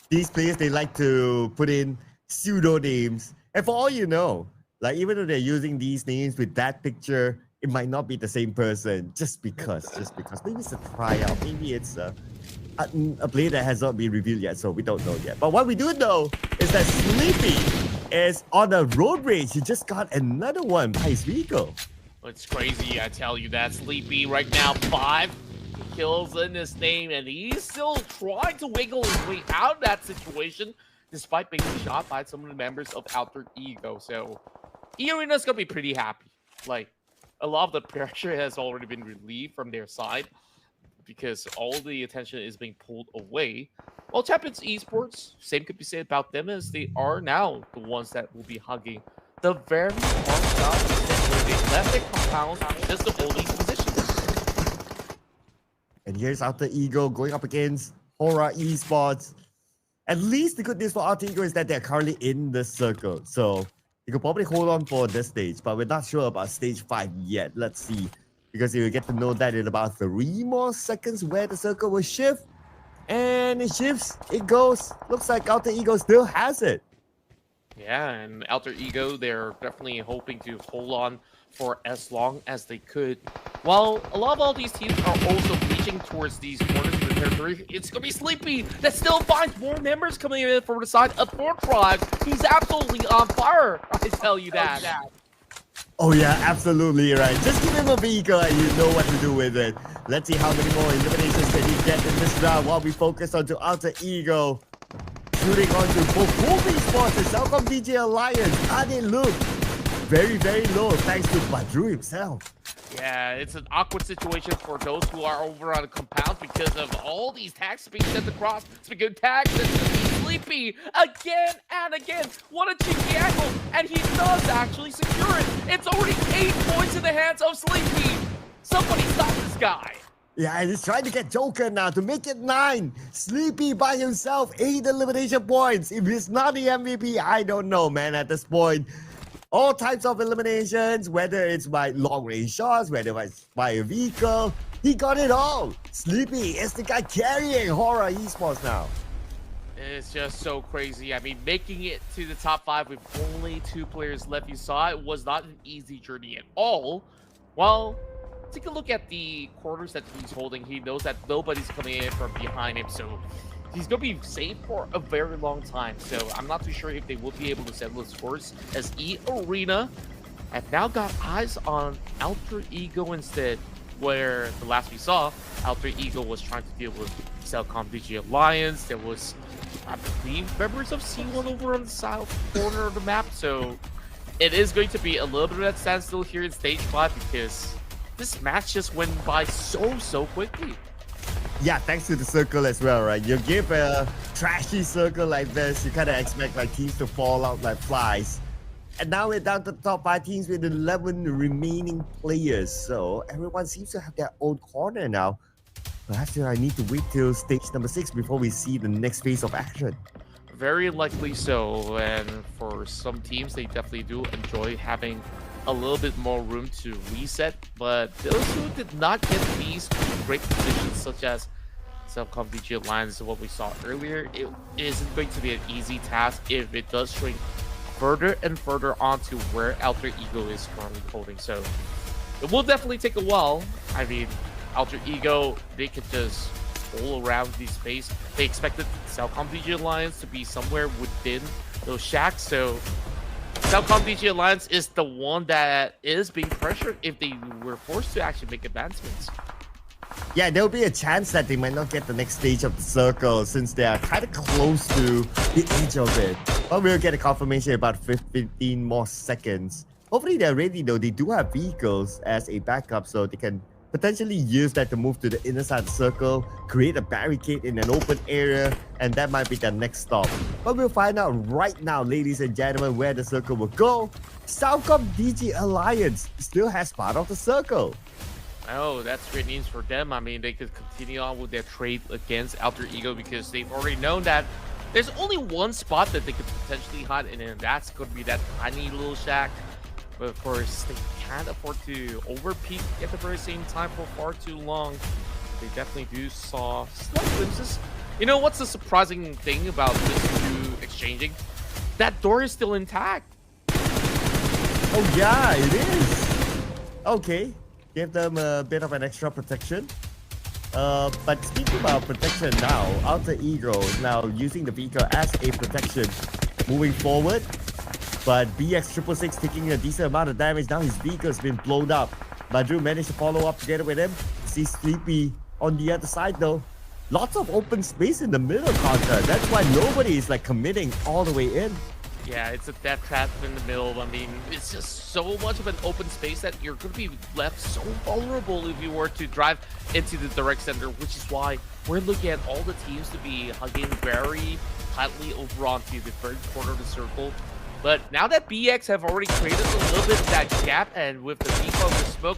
these players they like to put in pseudo and for all you know, like even though they're using these names with that picture, it might not be the same person. Just because, maybe it's a tryout, maybe it's a player that has not been revealed yet, so we don't know yet. But what we do know is that Sleepy is on a road rage. He just got another one by his vehicle. It's crazy, I tell you that. Sleepy right now, 5 kills in his name, and he's still trying to wiggle his way out of that situation, despite being shot by some of the members of Alter Ego. So, E-Arena's gonna be pretty happy. Like, a lot of the pressure has already been relieved from their side, because all the attention is being pulled away. Well, Champions Esports, same could be said about them, as they are now the ones that will be hugging the very hard job where they left their compounds just to hold these positions. And here's Alter Ego going up against Hora Esports. At least the good news for Alter Ego is that they're currently in the circle. So you could probably hold on for this stage, but we're not sure about stage 5 yet. Let's see. Because you will get to know that in about 3 more seconds where the circle will shift. And it shifts, it goes. Looks like Alter Ego still has it. Yeah, and Alter Ego, they're definitely hoping to hold on for as long as they could. While a lot of all these teams are also reaching towards these corners of the territory, it's going to be Sleepy that still finds more members coming in from the side of 4 tribes. He's absolutely on fire, I tell you that. Oh yeah, absolutely right. Just give him a vehicle and you know what to do with it. Let's see how many more eliminations can he get in this round while we focus onto Alter Ego. Shooting onto both Esports and Celcom DJ Alliance. And it look very, very low thanks to Badru himself. Yeah, it's an awkward situation for those who are over on the compounds because of all these tags being sent across. Speaking of tags, it's Sleepy again and again. What a cheeky angle, and he does actually secure it. It's already 8 points in the hands of Sleepy. Somebody stop this guy. Yeah, and he's trying to get Joker now to make it 9. Sleepy by himself, 8 elimination points. If he's not the MVP, I don't know, man, at this point. All types of eliminations, whether it's by long-range shots, whether it's by a vehicle, he got it all. Sleepy is the guy carrying Hora Esports now. It's just so crazy. I mean, making it to the top 5 with only 2 players left, you saw it was not an easy journey at all. Well, take a look at the corners that he's holding. He knows that nobody's coming in from behind him, so he's going to be safe for a very long time. So I'm not too sure if they will be able to settle the scores, as E-Arena have now got eyes on Alter Ego instead, where the last we saw, Alter Ego was trying to deal with Celcom DG Alliance. There was, I believe, members of C1 over on the south corner of the map. So it is going to be a little bit of that standstill here in stage 5 because this match just went by so quickly. Yeah, thanks to the circle as well, right? You give a trashy circle like this, you kind of expect like teams to fall out like flies. And now we're down to the top 5 teams with 11 remaining players. So everyone seems to have their own corner now. Perhaps I need to wait till stage number 6 before we see the next phase of action. Very likely so, and for some teams, they definitely do enjoy having a little bit more room to reset, but those who did not get these great positions, such as Celcom DG Alliance, what we saw earlier, it isn't going to be an easy task if it does shrink further and further onto where Alter Ego is currently holding. So it will definitely take a while. I mean, Alter Ego, they could just roll around the space. They expected Celcom DG Alliance to be somewhere within those shacks, so Celcom DG Alliance is the one that is being pressured if they were forced to actually make advancements. Yeah, there'll be a chance that they might not get the next stage of the circle since they are kind of close to the edge of it. But we'll get a confirmation in about 15 more seconds. Hopefully they're ready though. They do have vehicles as a backup, so they can potentially use that to move to the inner side of the circle, create a barricade in an open area, and that might be their next stop. But we'll find out right now, ladies and gentlemen, where the circle will go. Celcom DG Alliance still has part of the circle. Oh, that's great news for them. I mean, they could continue on with their trade against Alter Ego because they've already known that there's only one spot that they could potentially hide in, and that's going to be that tiny little shack. But of course, they can't afford to overpeak at the very same time for far too long. They definitely do saw slight glimpses. You know what's the surprising thing about this two exchanging? That door is still intact. Oh yeah, it is. Okay, give them a bit of an extra protection. But speaking about protection now, Alter Ego now using the vehicle as a protection moving forward. But BX666 taking a decent amount of damage. Now his vehicle's been blown up. Badru managed to follow up together with him. See Sleepy on the other side though. Lots of open space in the middle counter. That's why nobody is like committing all the way in. Yeah, it's a death trap in the middle. I mean, it's just so much of an open space that you're going to be left so vulnerable if you were to drive into the direct center, which is why we're looking at all the teams to be hugging very tightly over onto the third corner of the circle. But now that BX have already created a little bit of that gap, and with the default of the smoke,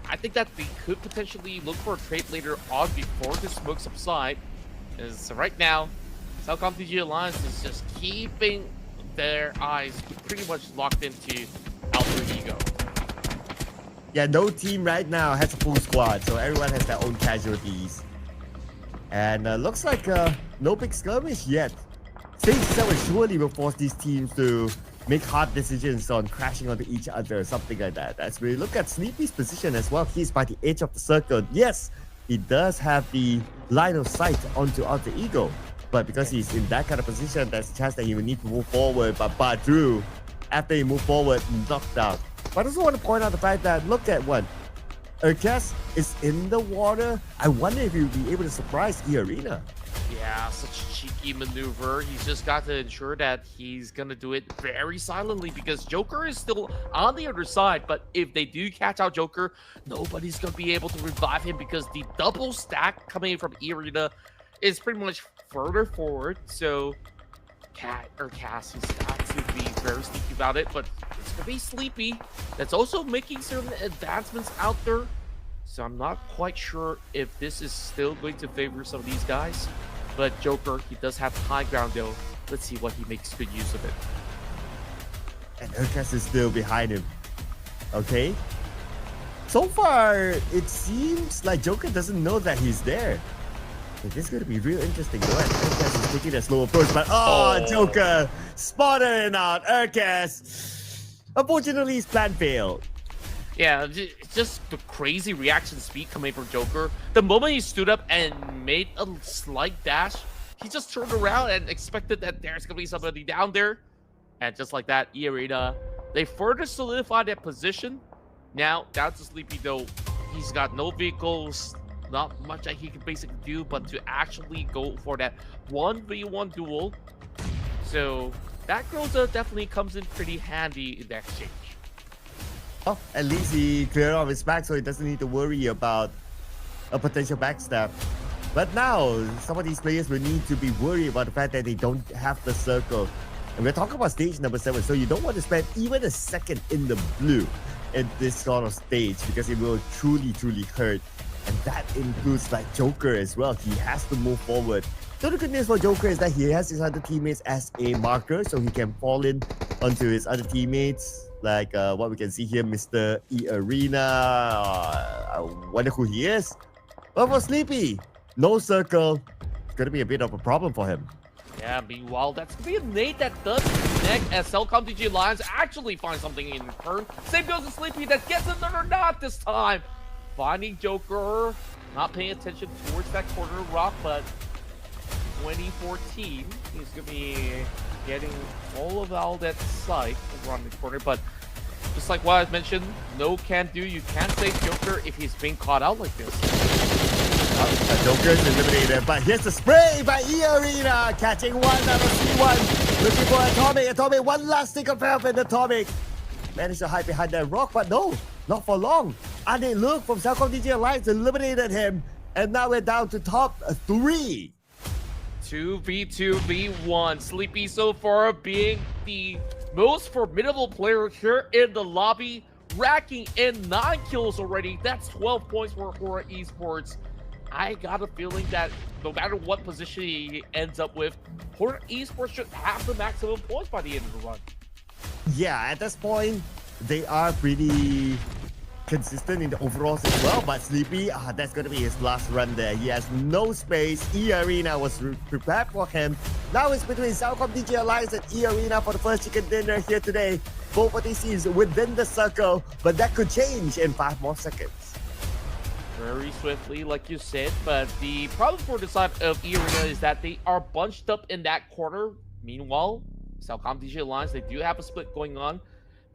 I think that they could potentially look for a trade later on before the smoke subside. As right now, Telkom TG Alliance is just keeping their eyes pretty much locked into Alter Ego. Yeah, no team right now has a full squad, so everyone has their own casualties. And looks like no big skirmish yet. Stage 7 surely will force these teams to make hard decisions on crashing onto each other, something like that. As we look at Sleepy's position as well, he's by the edge of the circle. Yes, he does have the line of sight onto Alter Ego, but because he's in that kind of position, there's a chance that he will need to move forward. But Badru, after he moved forward, knocked out. But I also want to point out the fact that, look at what, Urkes is in the water. I wonder if he'll be able to surprise E-Arena. Yeah, such a cheeky maneuver. He's just got to ensure that he's going to do it very silently because Joker is still on the other side. But if they do catch out Joker, nobody's going to be able to revive him because the double stack coming from E-Arena is pretty much further forward. So Cass has got to be very sneaky about it, but it's going to be Sleepy that's also making certain advancements out there. So I'm not quite sure if this is still going to favor some of these guys. But Joker, he does have high ground though. Let's see what he makes good use of it. And Urkes is still behind him. Okay. So far, it seems like Joker doesn't know that he's there. This is going to be real interesting. Urkes is taking a slow approach, but Joker spotted it out. Urkes. Unfortunately, his plan failed. Yeah, it's just the crazy reaction speed coming from Joker. The moment he stood up and made a slight dash, he just turned around and expected that there's going to be somebody down there. And just like that, E-Arena, they further solidified their position. Now, down to Sleepy though, he's got no vehicles, not much that he can basically do, but to actually go for that 1v1 duel. So, that Groza definitely comes in pretty handy in that exchange. Oh, at least he cleared off his back so he doesn't need to worry about a potential backstab. But now, some of these players will need to be worried about the fact that they don't have the circle. And we're talking about stage number 7, so you don't want to spend even a second in the blue in this sort of stage because it will truly, truly hurt. And that includes like Joker as well. He has to move forward. So the good news for Joker is that he has his other teammates as a marker, so he can fall in onto his other teammates. Like what we can see here, Mr. E-Arena. I wonder who he is. But for Sleepy, no circle. It's going to be a bit of a problem for him. Yeah, meanwhile, that's going to be a nade that does connect as Telkom TG Alliance actually finds something in return. Same goes to Sleepy that gets another knot this time. Finding Joker, not paying attention towards that corner rock, but 2014, he's going to be getting all that sight around the corner, but just like what I mentioned, no can do. You can't save Joker if he's being caught out like this. Joker's eliminated, but here's the spray by E-Arena, catching one out of C1, looking for Atomic. Atomic, one last thing of health, and Atomic managed to hide behind that rock, but no, not for long. Ade Luke from Telkom TG Alliance eliminated him, and now we're down to top 3. 2v2v1. Sleepy so far being the most formidable player here in the lobby. racking in 9 kills already. That's 12 points for Horror Esports. I got a feeling that no matter what position he ends up with, Horror Esports should have the maximum points by the end of the run. Yeah, at this point, they are pretty consistent in the overalls as well, but Sleepy, that's going to be his last run there. He has no space. E-Arena was prepared for him. Now it's between Salcom DJ Alliance and E-Arena for the first chicken dinner here today. Both of these teams within the circle, but that could change in 5 more seconds. Very swiftly, like you said, but the problem for the side of E-Arena is that they are bunched up in that corner. Meanwhile, Salcom DJ Alliance, they do have a split going on.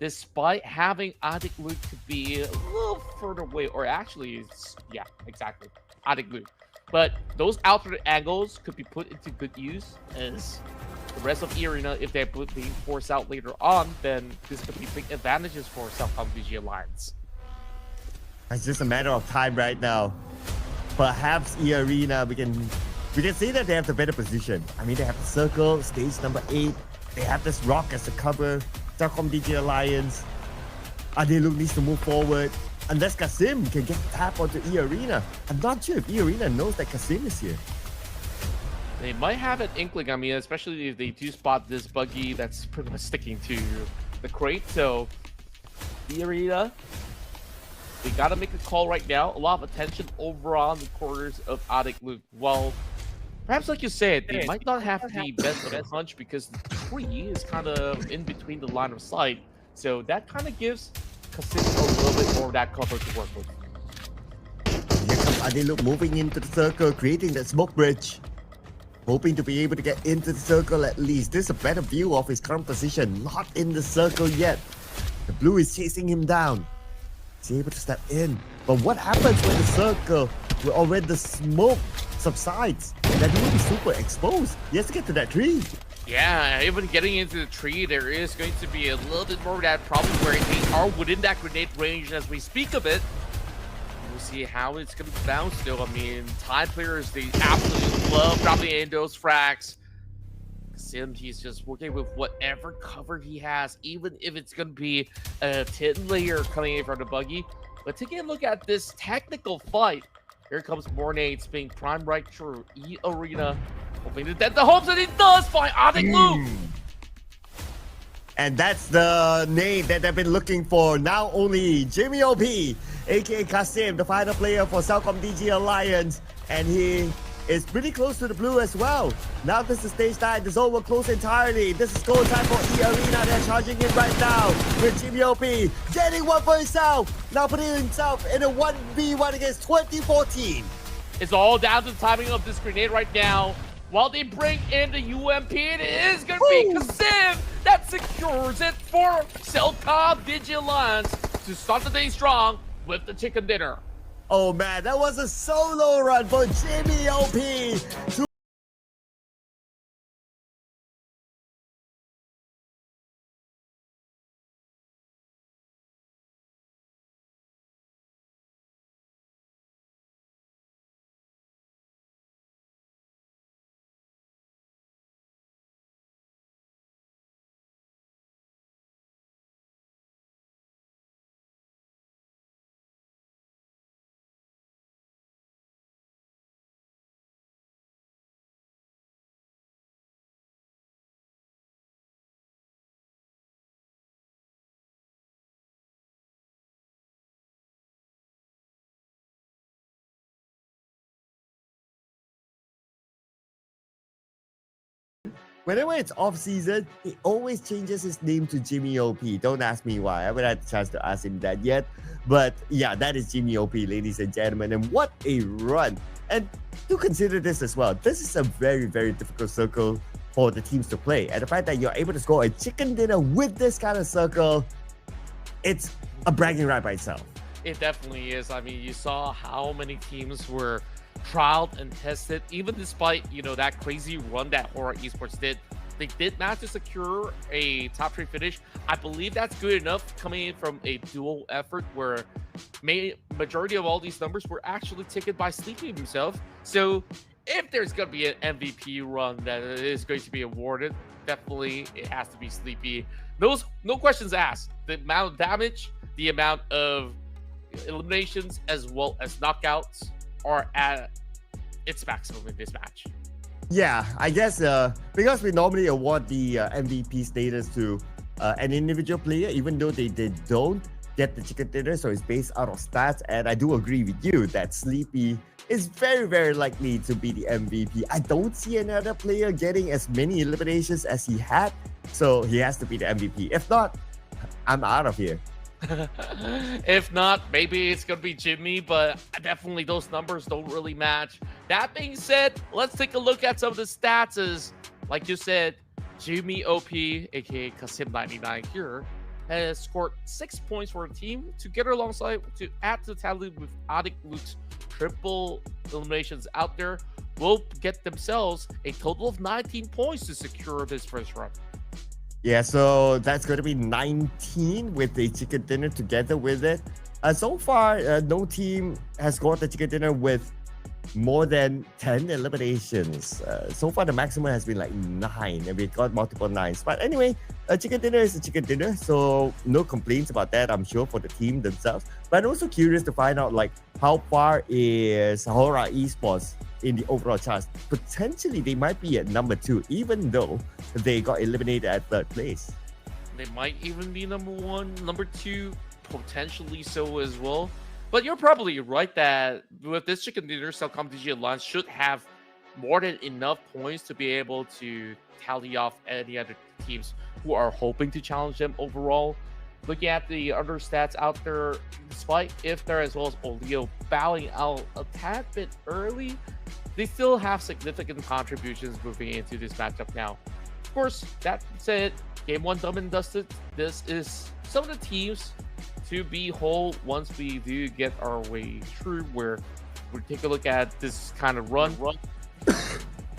Despite having Adik Luke to be a little further away, or actually, yeah, exactly, Adik Luke. But those alternate angles could be put into good use as the rest of E-Arena, if they're being forced out later on, then this could be big advantages for Salcom DJ Alliance. It's just a matter of time right now. Perhaps E-Arena, we can see that they have the better position. I mean, they have the circle, stage number 8. They have this rock as the cover. Salcom DJ Alliance. Adeluk needs to move forward. Unless Kasim can get tap onto E-Arena. I'm not sure if E-Arena knows that Kasim is here. They might have an inkling, I mean, especially if they do spot this buggy that's pretty much sticking to the crate. So, E-Arena, they gotta make a call right now. A lot of attention over on the corners of Adik Luke. Well, perhaps like you said, they might not have the best of a hunch because the tree is kind of in between the line of sight. So that kind of gives Kasim a little bit more of that cover to work with. Here comes Adeluk moving into the circle, creating that smoke bridge. Hoping to be able to get into the circle at least. This is a better view of his current position. Not in the circle yet. The blue is chasing him down. He's able to step in. But what happens when the circle, or when the smoke subsides? That will be super exposed. He has to get to that tree. Yeah, even getting into the tree, there is going to be a little bit more of that problem where they are within that grenade range as we speak of it. We'll see how it's going to bounce still. I mean, time players, they absolutely love dropping in those frags. Sim, he's just working with whatever cover he has, even if it's going to be a 10 layer coming in from the buggy. But taking a look at this technical fight, here comes more nades being primed right through E-Arena, hoping to dent the hopes, and he does find Adik Luke. And that's the nade that they've been looking for. Now only Jimmy OP, aka Kasim, the final player for Salcom DG Alliance. And he is pretty close to the blue as well. Now this is stage 9. The zone will close entirely. This is goal time for E-Arena. They're charging in right now with Jimmy OP getting one for himself. Now putting himself in a 1v1 against 2014. It's all down to the timing of this grenade right now. While they bring in the UMP, it is going to be Kasim that secures it for Salcom DJ Alliance to start the day strong with the chicken dinner. Oh man, that was a solo run for Jimmy OP. Whenever it's off season, he always changes his name to Jimmy OP. Don't ask me why. I haven't had a chance to ask him that yet. But yeah, that is Jimmy OP, ladies and gentlemen. And what a run. And do consider this as well. This is a very, very difficult circle for the teams to play. And the fact that you're able to score a chicken dinner with this kind of circle, it's a bragging right by itself. It definitely is. I mean, you saw how many teams were trialed and tested, even despite, you know, that crazy run that Horror Esports did. They did manage to secure a top 3 finish. I believe that's good enough coming in from a dual effort where majority of all these numbers were actually taken by Sleepy himself. So if there's going to be an MVP run that is going to be awarded, definitely it has to be Sleepy. No questions asked. The amount of damage, the amount of eliminations as well as knockouts are at its maximum in this match. Yeah, I guess because we normally award the MVP status to an individual player, even though they don't get the chicken dinner, so it's based out of stats. And I do agree with you that Sleepy is very, very likely to be the MVP. I don't see another player getting as many eliminations as he had, so he has to be the MVP. If not, I'm out of here. If not, maybe it's going to be Jimmy, but definitely those numbers don't really match. That being said, let's take a look at some of the stats. As, like you said, Jimmy OP, aka Kasim99 here, has scored 6 points for the team, together alongside to add to the tally with Adik Luke's triple eliminations out there, will get themselves a total of 19 points to secure this first run. Yeah, so that's going to be 19 with the chicken dinner together with it. So far, no team has got the chicken dinner with more than 10 eliminations. So far, the maximum has been like 9, and we got multiple 9s. But anyway, a chicken dinner is a chicken dinner, so no complaints about that, I'm sure, for the team themselves. But I'm also curious to find out like how far is Hora Esports in the overall charts. Potentially, they might be at number 2, even though they got eliminated at 3rd place. They might even be number 1, number 2, potentially so as well. But you're probably right that with this chicken dinner, Cellcom DG Alliance should have more than enough points to be able to tally off any other teams who are hoping to challenge them overall. Looking at the other stats out there, despite if they're as well as Olio bowing out a tad bit early, they still have significant contributions moving into this matchup now. Of course, that said, game 1 done and dusted. This is some of the teams to be whole once we do get our way through, where we take a look at this kind of run.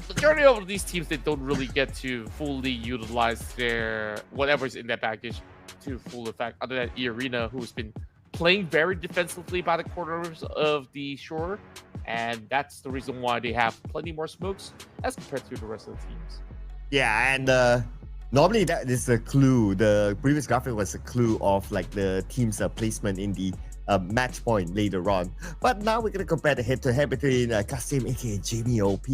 Majority of these teams, they don't really get to fully utilize their whatever's in their package to full effect, other than E-Arena, who's been playing very defensively by the corners of the shore, and that's the reason why they have plenty more smokes as compared to the rest of the teams. Yeah, and normally that is a clue. The previous graphic was a clue of like the team's placement in the match point later on. But now we're going to compare the head-to-head between Kasim, aka Jamie OP,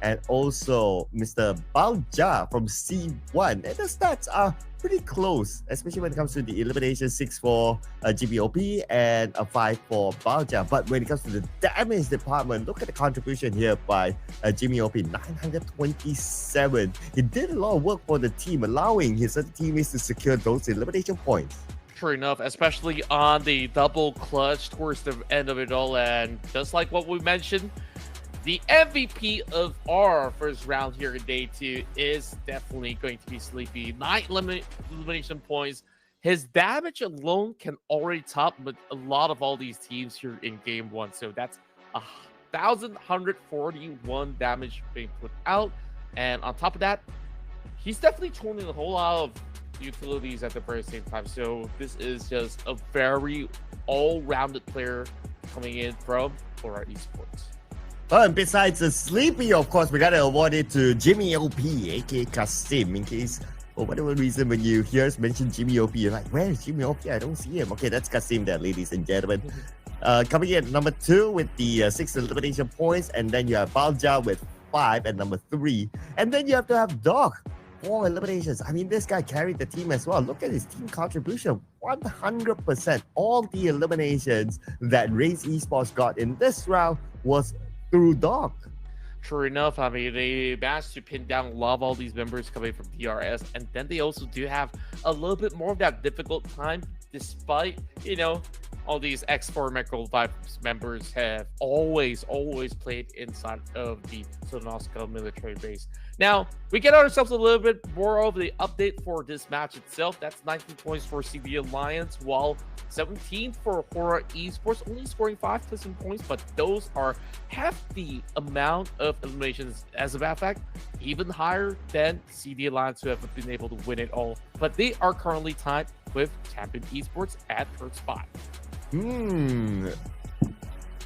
and also Mr. Balja from C1. And the stats are pretty close, especially when it comes to the elimination. 6 for GBOP and a 5 for Balja. But when it comes to the damage department, look at the contribution here by Jimmy OP, 927. He did a lot of work for the team, allowing his other teammates to secure those elimination points. Sure enough, especially on the double clutch towards the end of it all. And just like what we mentioned, the MVP of our first round here in day 2 is definitely going to be Sleepy. 9 elimination points. His damage alone can already top but a lot of all these teams here in game 1. So that's 1,141 damage being put out. And on top of that, he's definitely throwing a whole lot of utilities at the very same time. So this is just a very all-rounded player coming in from Aura Esports. And besides the Sleepy, of course, we gotta award it to Jimmy OP, aka Kasim, in case for whatever reason when you hear us mention Jimmy OP, you're like, where is Jimmy OP? I don't see him. Okay, that's Kasim there, ladies and gentlemen. Coming in at number 2 with the 6 elimination points, and then you have Balja with 5 at number 3, and then you have to have Dog. 4 eliminations. I mean, this guy carried the team as well. Look at his team contribution. 100%. All the eliminations that Raze Esports got in this round was through Dog. Sure enough, I mean, they managed to pin down a lot of all these members coming from DRS, and then they also do have a little bit more of that difficult time, despite, you know, all these X4 Macro Vibes members have always played inside of the Sonoska military base. Now, we get ourselves a little bit more of the update for this match itself. That's 19 points for CD Alliance, while 17 for Hora Esports, only scoring 5 plus points, but those are half the amount of eliminations. As a matter of fact, even higher than CD Alliance, who have been able to win it all. But they are currently tied with Champion Esports at 3rd spot.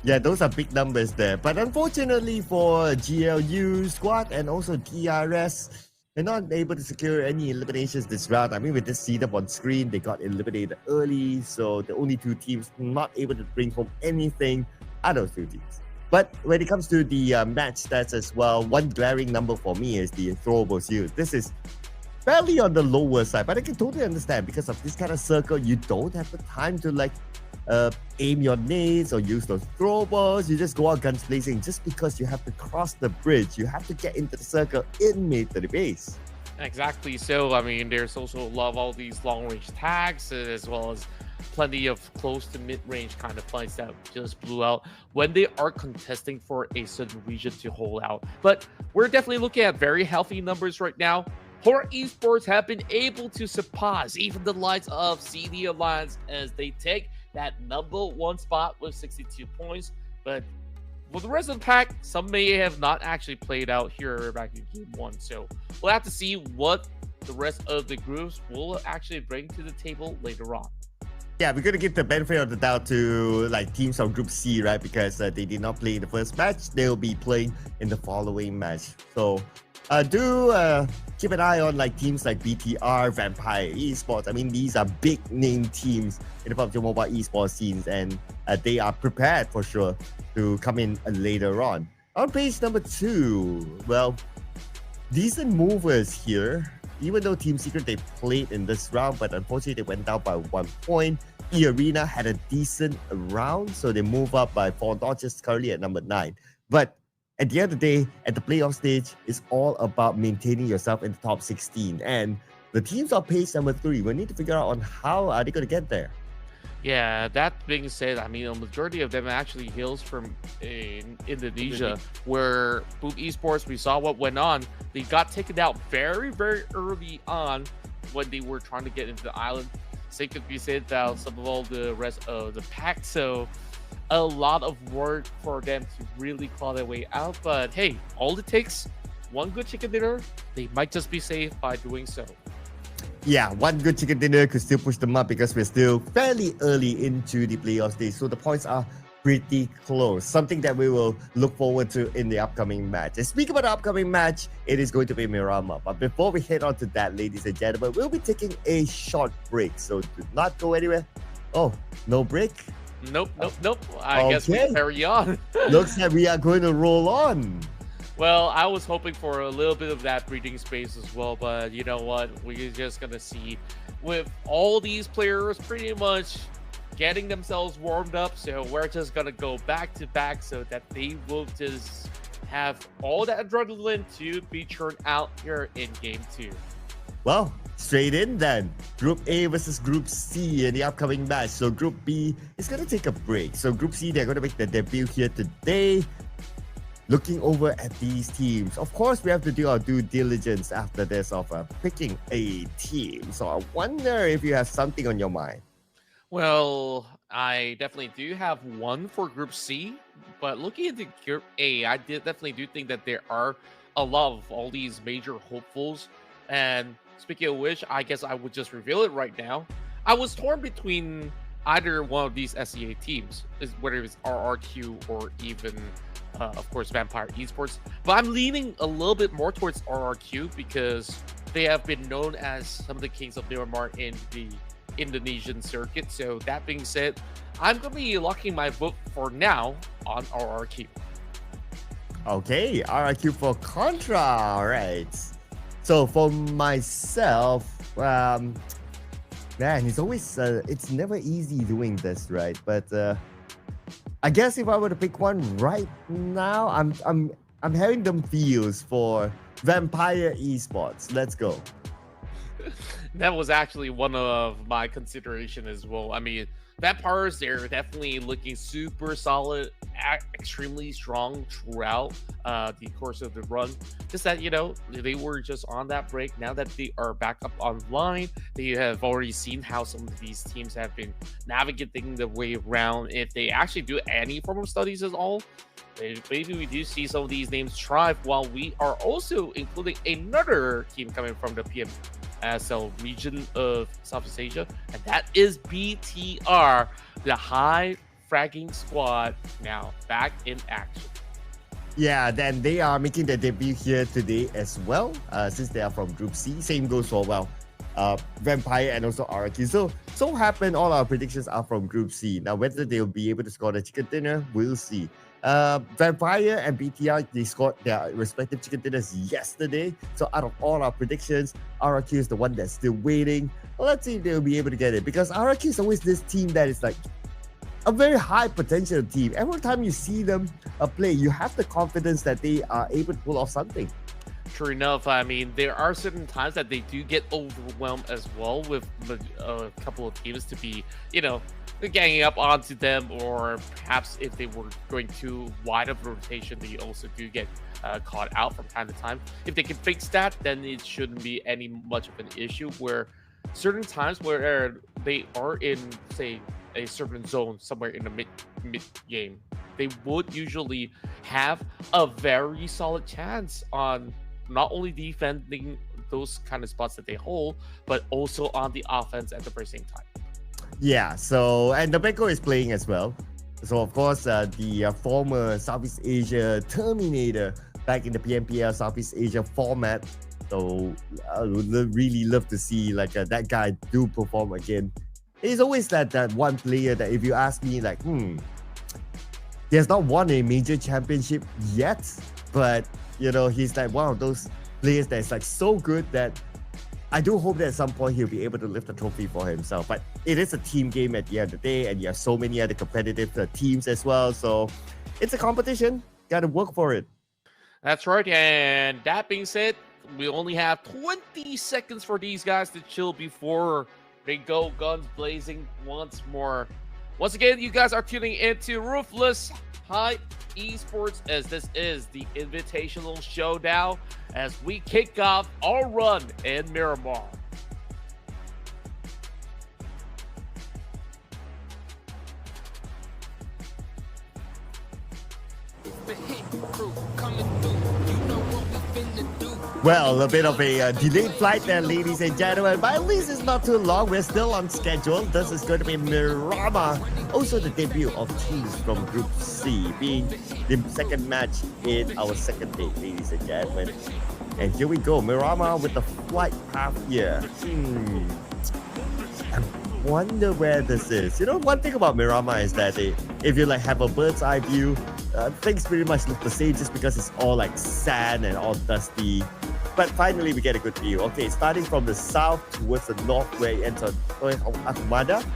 Yeah, those are big numbers there. But unfortunately for GLU squad and also DRS, They're not able to secure any eliminations this round. I mean, with this setup on screen, they got eliminated early, so the only two teams not able to bring home anything are those two teams. But when it comes to the match stats as well, one glaring number for me is the throwables used. This is fairly on the lower side, but I can totally understand because of this kind of circle, you don't have the time to aim your nades or use those throwables. You just go out guns blazing just because you have to cross the bridge. You have to get into the circle in mid to the base. Exactly. So, I mean, there's also a lot of all these long-range tags, as well as plenty of close to mid-range kind of fights that just blew out when they are contesting for a certain region to hold out. But we're definitely looking at very healthy numbers right now. Horror Esports have been able to surpass even the likes of CD Alliance as they take that #1 spot with 62 points. But for the rest of the pack, some may have not actually played out here back in Game 1. So we'll have to see what the rest of the groups will actually bring to the table later on. Yeah, we're going to give the benefit of the doubt to teams from Group C, right? Because they did not play in the first match. They'll be playing in the following match. So do keep an eye on teams like BTR, Vampire Esports. I mean, these are big name teams in the PUBG Mobile esports scenes, and they are prepared for sure to come in later on. On page number 2, well, decent movers here. Even though Team Secret, they played in this round, but unfortunately they went down by 1 point. E-Arena had a decent round, so they move up by 4 notches, currently at number 9. But at the end of the day, at the playoff stage, it's all about maintaining yourself in the top 16. And the teams on page number 3, we need to figure out on how are they going to get there. Yeah, that being said, I mean, a majority of them actually hails from in Indonesia, where Pubg Esports, we saw what went on. They got taken out very, very early on when they were trying to get into the island. Same could be said about some of all the rest of the pack. So a lot of work for them to really claw their way out. But hey, all it takes, one good chicken dinner, they might just be safe by doing so. Yeah, one good chicken dinner could still push them up because we're still fairly early into the playoff stage. So the points are pretty close. Something that we will look forward to in the upcoming match. And speaking about the upcoming match, it is going to be Miramar. But before we head on to that, ladies and gentlemen, we'll be taking a short break. So do not go anywhere. Oh, no break? Nope. I guess we carry on. Looks like we are going to roll on. Well, I was hoping for a little bit of that breathing space as well, but you know what? We're just going to see with all these players pretty much getting themselves warmed up. So we're just going to go back to back so that they will just have all that adrenaline to be churned out here in Game 2. Well, straight in then. Group A versus Group C in the upcoming match. So Group B is going to take a break. So Group C, they're going to make their debut here today. Looking over at these teams, of course, we have to do our due diligence after this of picking a team. So I wonder if you have something on your mind. Well, I definitely do have one for Group C, but looking at the Group A, I definitely do think that there are a lot of all these major hopefuls. And speaking of which, I guess I would just reveal it right now. I was torn between either one of these SEA teams, whether it's RRQ or even of course, Vampire Esports. But I'm leaning a little bit more towards RRQ because they have been known as some of the kings of Miramar in the Indonesian circuit. So that being said, I'm going to be locking my vote for now on RRQ. Okay, RRQ for Contra. All right. So for myself, man, it's always, it's never easy doing this, right? But I guess if I were to pick one right now, I'm having them feels for Vampire Esports. Let's go. That was actually one of my consideration as well. I mean, Vampires, they're definitely looking super solid, extremely strong throughout the course of the run. Just that, you know, they were just on that break. Now that they are back up online, they have already seen how some of these teams have been navigating the way around. If they actually do any form of studies at all, maybe we do see some of these names thrive, while we are also including another team coming from the PMSL region of Southeast Asia, and that is BTR, the high fragging squad, now back in action. Yeah, then they are making their debut here today as well, since they are from Group C. Same goes for, well, Vampire and also RRQ. So happen all our predictions are from Group C. Now, whether they'll be able to score the chicken dinner, we'll see. Vampire and BTR, they scored their respective chicken dinners yesterday. So out of all our predictions, RRQ is the one that's still waiting. Well, let's see if they'll be able to get it, because RRQ is always this team that is like a very high potential team. Every time you see them play, you have the confidence that they are able to pull off something. True enough. I mean, there are certain times that they do get overwhelmed as well with a couple of teams to be, ganging up onto them, or perhaps if they were going too wide of a rotation, they also do get caught out from time to time. If they can fix that, then it shouldn't be any much of an issue. Where certain times where they are in, say, a certain zone somewhere in the mid game, they would usually have a very solid chance on not only defending those kind of spots that they hold, but also on the offense at the very same time. Yeah, so, and the Beko is playing as well. So, of course, the former Southeast Asia Terminator back in the PMPL Southeast Asia format. So, I would really love to see that guy do perform again. He's always that one player that, if you ask me, he has not won a major championship yet, but he's like one of those players that's so good that I do hope that at some point he'll be able to lift a trophy for himself. But it is a team game at the end of the day, and you have so many other competitive teams as well. So it's a competition. Got to work for it. That's right. And that being said, we only have 20 seconds for these guys to chill before they go guns blazing once more. Once again, you guys are tuning into Ruthless Hype Esports, as this is the Invitational Showdown, as we kick off our run in Miramar. The hit crew coming through. You know what we finna do. Well, a bit of a delayed flight there, ladies and gentlemen, but at least it's not too long. We're still on schedule. This is going to be Miramar. Also, the debut of teams from Group C, being the second match in our second day, ladies and gentlemen. And here we go, Miramar with the flight path here. I wonder where this is. One thing about Miramar is that if you have a bird's eye view, things pretty much look the same, just because it's all sand and all dusty. But finally, we get a good view. Okay, starting from the south towards the north, where it ends on Akumada,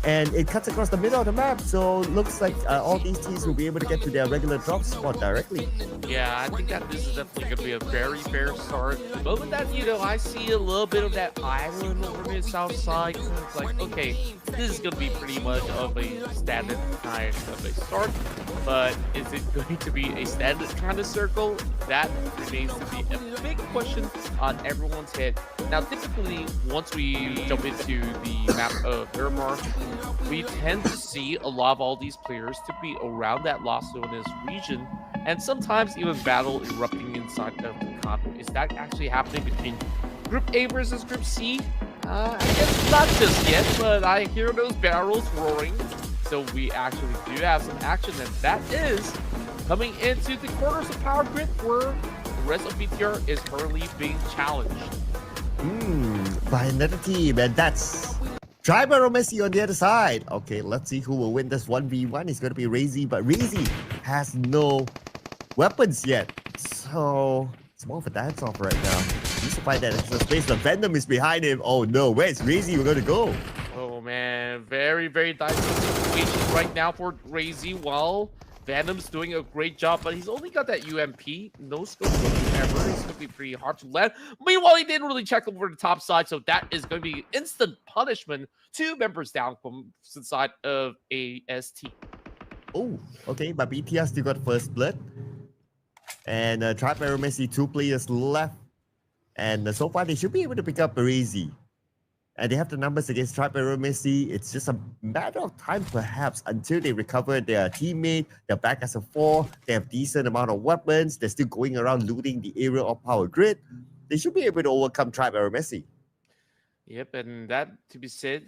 and it cuts across the middle of the map. So looks like all these teams will be able to get to their regular drop spot directly. Yeah, I think that this is definitely going to be a very fair start. But with that, I see a little bit of that island over the south side. It's like, okay, this is going to be pretty much of a standard kind of a start. But is it going to be a standard kind of circle? That remains to be a big question on everyone's head. Now, typically, once we jump into the map of Miramar, we tend to see a lot of all these players to be around that Las Zonas region, and sometimes even battle erupting inside of the continent. Is that actually happening between Group A versus Group C? I guess not just yet, but I hear those barrels roaring. So we actually do have some action, and that is coming into the quarters of Power Grid, where the rest of BTR is currently being challenged. By another team, and that's Driver Messi on the other side. Okay, let's see who will win this 1v1. It's going to be Razy, but Razy has no weapons yet. So it's more of a dance-off right now. He needs to find that extra space. The Venom is behind him. Oh no, where's Razy? We're going to go. Oh man, very, very dicey situation right now for Razy, while Venom's doing a great job, but he's only got that UMP. No scope whatsoever. It's going to be pretty hard to land. Meanwhile, he didn't really check over the top side, so that is going to be instant punishment. 2 members down from the side of AST. Oh, okay, but BTR still got first blood. And Trapero Messi, 2 players left. And so far, they should be able to pick up Razy. And they have the numbers against Trapero Messi. It's just a matter of time, perhaps, until they recover their teammate. They're back as a 4. They have decent amount of weapons. They're still going around looting the area of Power Grid. They should be able to overcome Trapero Messi. Yep, and that to be said,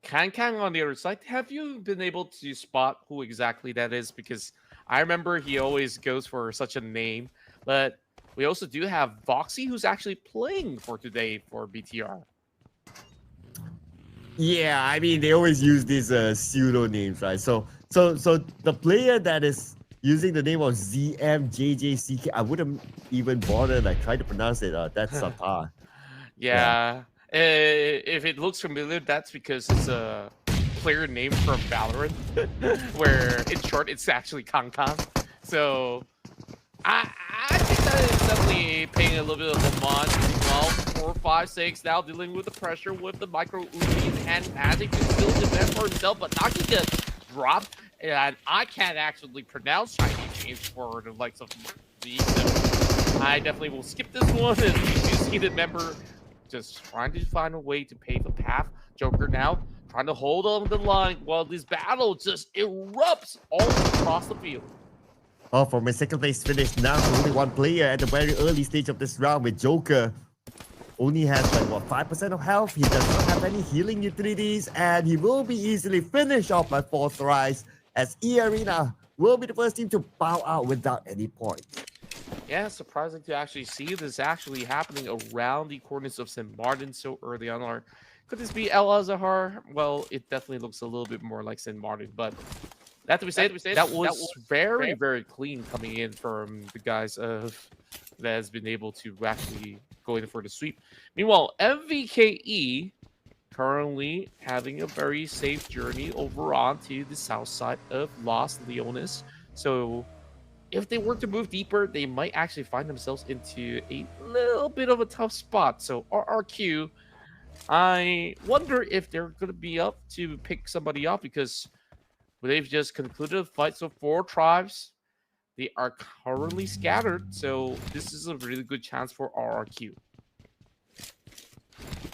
Kang on the other side, have you been able to spot who exactly that is? Because I remember he always goes for such a name, but we also do have Voxy, who's actually playing for today for BTR. Yeah, I mean they always use these pseudo names, right? So the player that is using the name of ZMJJCK, I wouldn't even bother like trying to pronounce it. That's Satar. Yeah. If it looks familiar, that's because it's a player name from Valorant, where in short, it's actually Kankan. So I think that is definitely paying a little bit of homage as well. 4, 5, 6 now dealing with the pressure with the micro Uzi in hand. Magic can still defend for himself, but not gonna get dropped. And I can't actually pronounce Chinese names for the likes of Uzi, so I definitely will skip this one. And you see the member just trying to find a way to pave a path. Joker now trying to hold on the line while this battle just erupts all across the field. Oh, for my second place finish now, only one player at the very early stage of this round with Joker. Only has like what 5% of health. He does not have any healing utilities, and he will be easily finished off by 4th rise as E-Arena will be the first team to bow out without any points. Yeah, surprising to actually see this actually happening around the corners of St. Martin so early on. Or could this be El Azahar? Well, it definitely looks a little bit more like St. Martin, but that to be said, that was very, very clean coming in from the guys of that has been able to actually go in for the sweep. Meanwhile, MVKE currently having a very safe journey over onto the south side of Los Leones. So if they were to move deeper, they might actually find themselves into a little bit of a tough spot. So RRQ, I wonder if they're going to be up to pick somebody up, because they've just concluded a fight. So 4 tribes, they are currently scattered. So this is a really good chance for RRQ.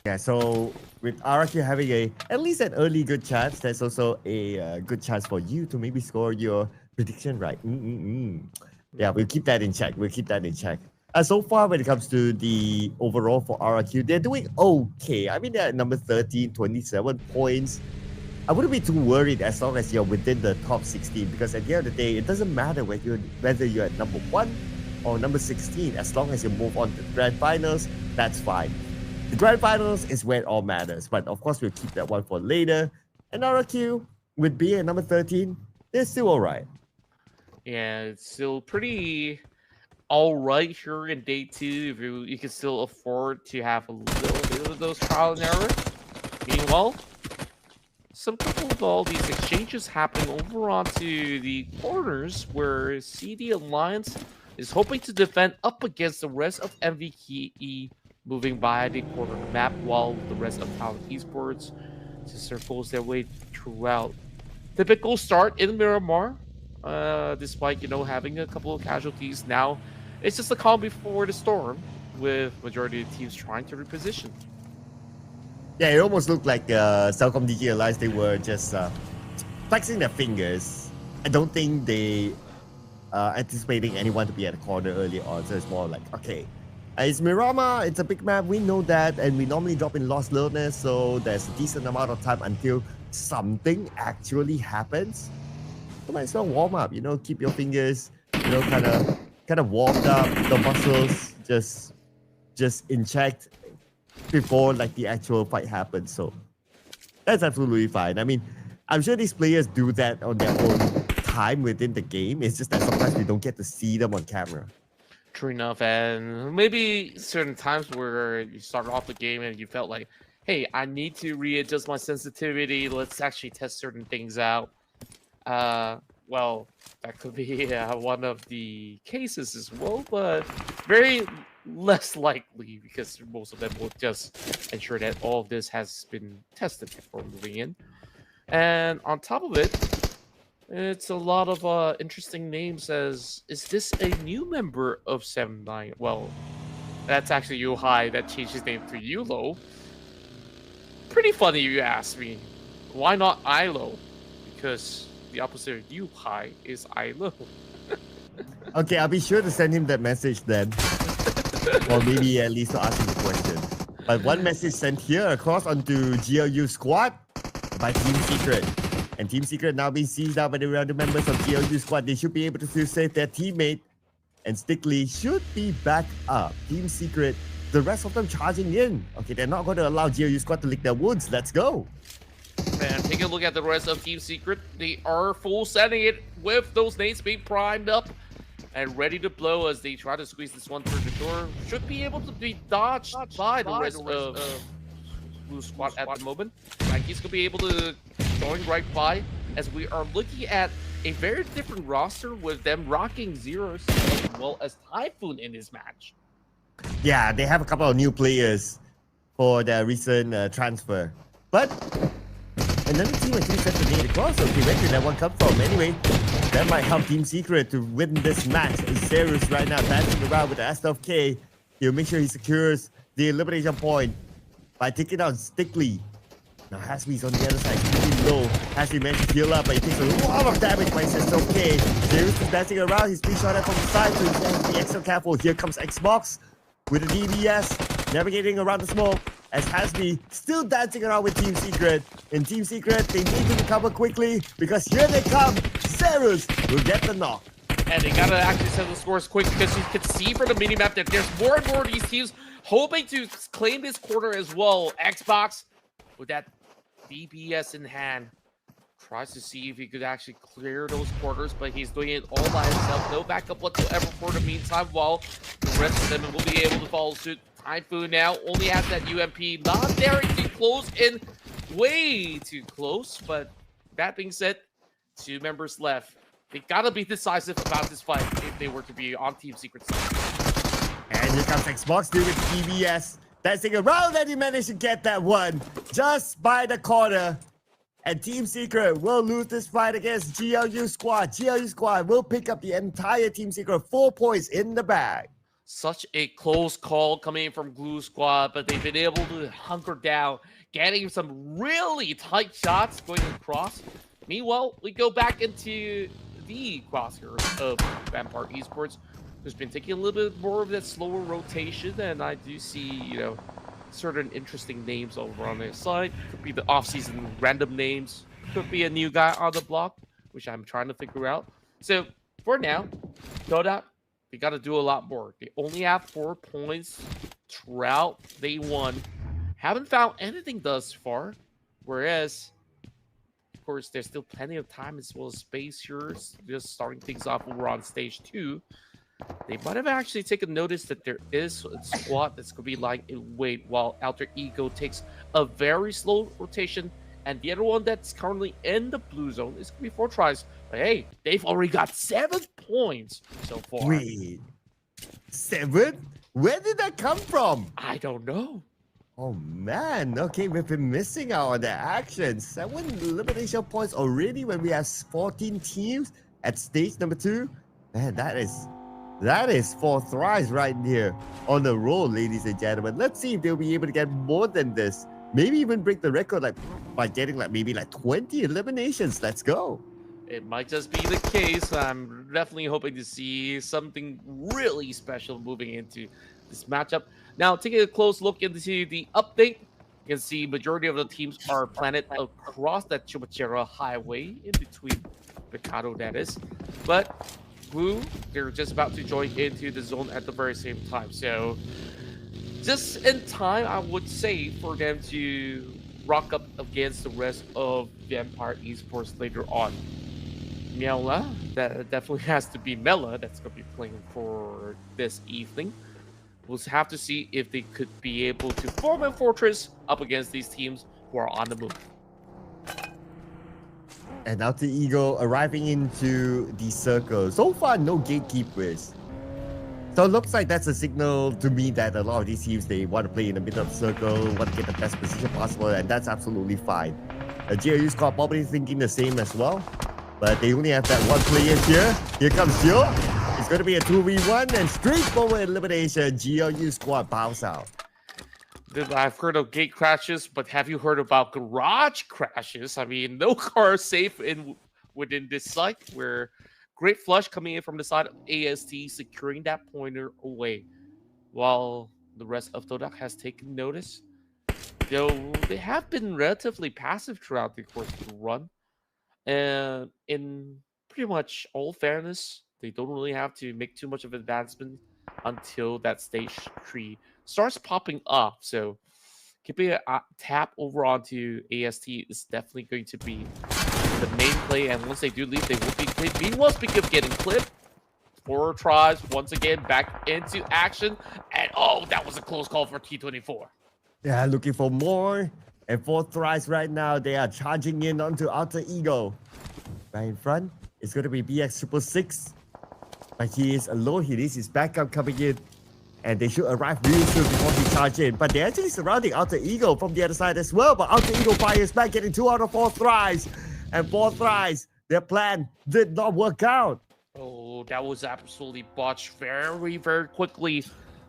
Yeah, so with RRQ having at least an early good chance, there's also a good chance for you to maybe score your prediction right. Yeah, we'll keep that in check. So far, when it comes to the overall for RRQ, they're doing okay. I mean, they're at number 13, 27 points. I wouldn't be too worried as long as you're within the top 16, because at the end of the day, it doesn't matter whether you're at number 1 or number 16. As long as you move on to the grand finals, that's fine. The grand finals is where it all matters, but of course, we'll keep that one for later. And RRQ, with being at number 13, they're still alright. Yeah, it's still pretty alright here in day 2. If you can still afford to have a little bit of those trial and error. Meanwhile, some couple of all these exchanges happening over onto the corners, where CD Alliance is hoping to defend up against the rest of MVKE, moving by the corner map, while the rest of Talent Esports just circles their way throughout. Typical start in Miramar, despite having a couple of casualties. Now it's just a calm before the storm, with majority of the teams trying to reposition. Yeah, it almost looked like Cellcom DG Alliance, they were just flexing their fingers. I don't think they anticipating anyone to be at the corner early on, so it's more like, okay, it's Miramar, it's a big map, we know that, and we normally drop in Los Leones, so there's a decent amount of time until something actually happens. So might as well warm up, keep your fingers, kind of warmed up, the muscles just in check before like the actual fight happens. So that's absolutely fine. I mean, I'm sure these players do that on their own time within the game. It's just that sometimes we don't get to see them on camera. True enough, and maybe certain times where you start off the game and you felt like, hey, I need to readjust my sensitivity. Let's actually test certain things out. Well, that could be one of the cases as well, but very less likely, because most of them will just ensure that all of this has been tested before moving in. And on top of it, it's a lot of interesting names. As is this a new member of 7-9? Well, that's actually Yuhai that changed his name to Yulo. Pretty funny if you ask me. Why not Ilo? Because the opposite of Yuhai is Ilo. Okay, I'll be sure to send him that message then. Or maybe at least to ask him the question. But one message sent here across onto GLU squad by Team Secret. And Team Secret now being seized out by the other members of GLU squad. They should be able to still save their teammate. And Stickley should be back up. Team Secret, the rest of them charging in. Okay, they're not going to allow GLU squad to lick their wounds. Let's go. And take a look at the rest of Team Secret. They are full sending it with those nades being primed up and ready to blow as they try to squeeze this one through the door. Should be able to be dodged by the rest of Blue Squad at the moment. Frankie's going to be able to join right by as we are looking at a very different roster with them rocking Zeros as well as Typhoon in this match. Yeah, they have a couple of new players for their recent transfer. But another team actually sent the nade across. Okay, where did that one come from? Anyway, that might help Team Secret to win this match. Zerus right now dancing around with the S10K. He'll make sure he secures the elimination point by taking out Stickley. Now Hasby's on the other side, pretty low. Hasby managed to heal up, but he takes a lot of damage by S10K. Zerus is dancing around, he's being shot at from the side, so he has to be extra careful. Here comes Xbox with the DBS, navigating around the smoke. As Hasby still dancing around with Team Secret. In Team Secret, they need to recover quickly because here they come. Zerus will get the knock. And they gotta actually set the scores quick because you can see from the minimap that there's more and more of these teams hoping to claim this quarter as well. Xbox, with that DBS in hand, tries to see if he could actually clear those quarters, but he's doing it all by himself. No backup whatsoever for the meantime, while the rest of them will be able to follow suit. Typhoon now only has that UMP, not daring to close in, way too close. But that being said, 2 members left. They gotta be decisive about this fight if they were to be on Team Secret's side. And here comes Xbox doing with DBS. Dancing around, and he managed to get that one just by the corner. And Team Secret will lose this fight against GLU Squad. GLU Squad will pick up the entire Team Secret 4 points in the bag. Such a close call coming in from Glue Squad, but they've been able to hunker down, getting some really tight shots going across. Meanwhile, we go back into the crosshairs of Vampire Esports, who's been taking a little bit more of that slower rotation, and I do see, certain interesting names over on their side. Could be the off-season random names, could be a new guy on the block, which I'm trying to figure out. So, for now, Doda, they got to do a lot more. They only have 4 points throughout day 1. Haven't found anything thus far. Whereas, of course, there's still plenty of time as well as space here. Just starting things off over on stage 2. They might have actually taken notice that there is a squad that's going to be lying in wait while Alter Ego takes a very slow rotation. And the other one that's currently in the blue zone is going to be 4 tries. But hey, they've already got 7 points so far. Wait, 7? Where did that come from? I don't know. Oh man, okay, we've been missing out on the action. 7 elimination points already when we have 14 teams at stage number 2. Man, that is 4 thrives right here on the roll, ladies and gentlemen. Let's see if they'll be able to get more than this. Maybe even break the record by getting maybe 20 eliminations. Let's go. It might just be the case. I'm definitely hoping to see something really special moving into this matchup. Now, taking a close look into the update, you can see majority of the teams are planted across that Chumachera highway, in between Picado, that is. But Blue, they're just about to join into the zone at the very same time. So, just in time, I would say, for them to rock up against the rest of Vampire Esports later on. Mela, that definitely has to be Mela that's going to be playing for this evening. We'll have to see if they could be able to form a fortress up against these teams who are on the move. And Alter Ego arriving into the circle. So far, no gatekeepers. So it looks like that's a signal to me that a lot of these teams, they want to play in the middle of the circle, want to get the best position possible, and that's absolutely fine. The GLU squad probably thinking the same as well, but they only have that one player here. Here comes Joe. It's going to be a 2v1 and straightforward elimination. GLU squad bows out. I've heard of gate crashes, but have you heard about garage crashes? I mean, no car is safe within this site, where Great Flush coming in from the side of AST, securing that pointer away, while the rest of Dodak has taken notice. Though they have been relatively passive throughout the course of the run. And in pretty much all fairness, they don't really have to make too much of advancement until that stage 3 starts popping up. So keeping a tap over onto AST is definitely going to be the main play. And once they do leave, they will be clipped. Meanwhile, speaking of getting clipped, 4 tries once again back into action. And oh, that was a close call for T24. Yeah, looking for more. And 4 tries right now. They are charging in onto Alter Ego. Right in front, it's going to be BX Triple Six. But he is alone. He needs his backup coming in. And they should arrive really soon before he charge in. But they're actually surrounding Alter Ego from the other side as well. But Alter Ego fires back, getting 2 out of 4 tries. And 4 tries. Their plan did not work out. Oh, that was absolutely botched very, very quickly.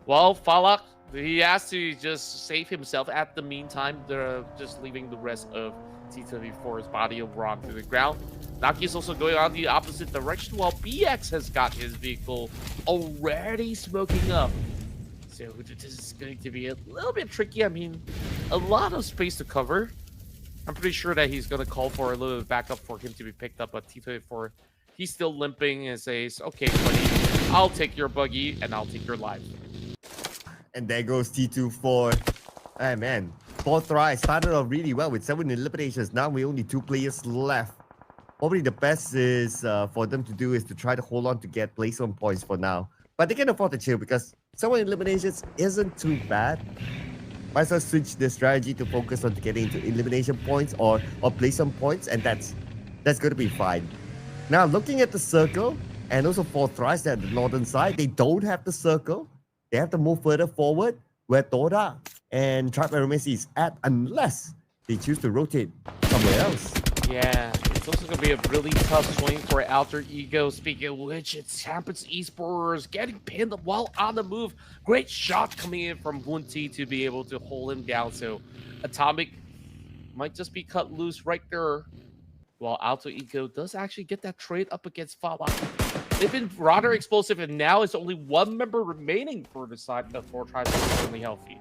Well, Falak, he has to just save himself at the meantime. They're just leaving the rest of T24's body over onto the ground. Naki's also going on the opposite direction, while BX has got his vehicle already smoking up. So this is going to be a little bit tricky. I mean, a lot of space to cover. I'm pretty sure that he's going to call for a little bit of backup for him to be picked up, but T24, he's still limping and says, okay, buddy, I'll take your buggy and I'll take your life. And there goes T24. Hey, man. 4 tries. Started off really well with 7 eliminations. Now we only 2 players left. Probably the best is for them to do is to try to hold on to get placement points for now. But they can afford to chill because 7 eliminations isn't too bad. Might as well switch the strategy to focus on getting into elimination points or placement points, and that's going to be fine. Now, looking at the circle, and also 4 tries at the northern side, they don't have the circle. They have to move further forward where Toda and Trap Messi is at, unless they choose to rotate somewhere else. Yeah, it's also going to be a really tough swing for Alter Ego. Speaking of which, it's Hampens Esports getting pinned while on the move. Great shot coming in from Hunti to be able to hold him down. So Atomic might just be cut loose right there. While Alter Ego does actually get that trade up against Fala. They've been rather explosive, and now it's only 1 member remaining for the side that 4 tries are currently healthy.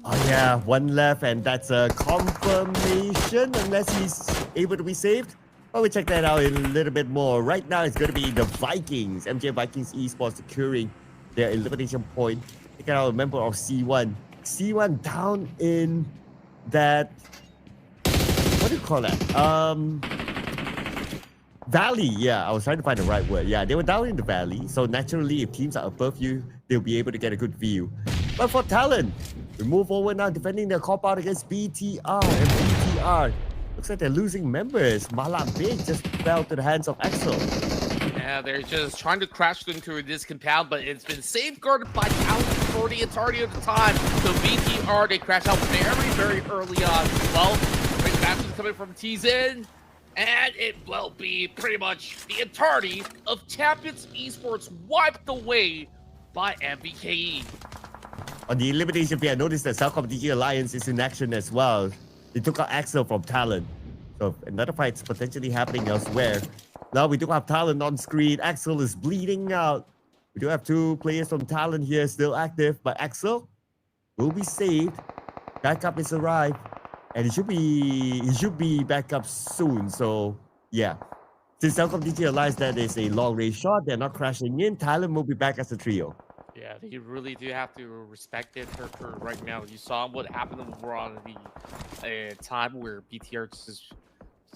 Oh yeah, 1 left, and that's a confirmation unless he's able to be saved. But we'll check that out in a little bit more. Right now, it's going to be the Vikings. MJ Vikings Esports securing their elimination point. Taking out a member of C1. C1 down in that... What do you call that? Valley. Yeah, I was trying to find the right word. Yeah, they were down in the valley. So naturally, if teams are above you, they'll be able to get a good view. But for Talon, we move forward now, defending their cop out against BTR. And BTR, looks like they're losing members. Mala Big just fell to the hands of Axel. Yeah, they're just trying to crash into this compound, but it's been safeguarded by Talon for the entirety of the time. So BTR, they crash out very, very early on. Well, great advantage coming from T-Zen. And it will be pretty much the entirety of Champions Esports wiped away by MVKE. On the elimination field, I noticed that South DG Alliance is in action as well. They took out Axel from Talon. So another fight's potentially happening elsewhere. Now we do have Talon on screen. Axel is bleeding out. We do have 2 players from Talon here still active, but Axel will be saved. Backup is arrived. And he should be back up soon. So yeah. Since Telkom DG realized that is a long range shot, they're not crashing in. Talon will be back as a trio. Yeah, they really do have to respect it for right now. You saw what happened over on the time where BTR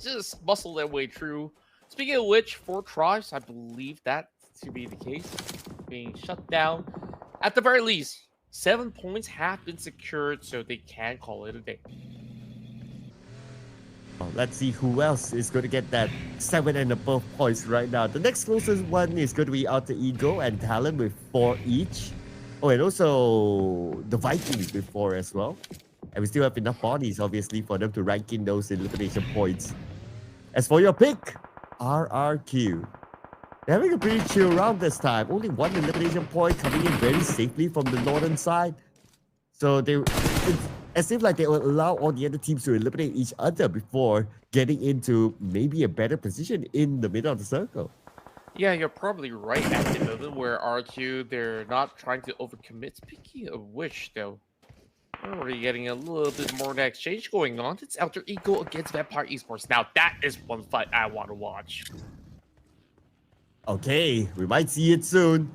just muscled their way through. Speaking of which, 4 tries, I believe that to be the case. Being shut down. At the very least, 7 points have been secured, so they can call it a day. Let's see who else is going to get that 7 and above points right now. The next closest one is going to be Alter Ego and Talon with 4 each. Oh, and also the Vikings with 4 as well. And we still have enough bodies, obviously, for them to rank in those elimination points. As for your pick, RRQ. They're having a pretty chill round this time. Only 1 elimination point coming in very safely from the northern side. So it's as if like they will allow all the other teams to eliminate each other before getting into maybe a better position in the middle of the circle. Yeah, you're probably right at the moment where RQ, they're not trying to overcommit. Speaking of which, though, We're already getting a little bit more of that exchange going on. It's Alter Ego against Vampire Esports. Now that is one fight I want to watch. Okay, we might see it soon.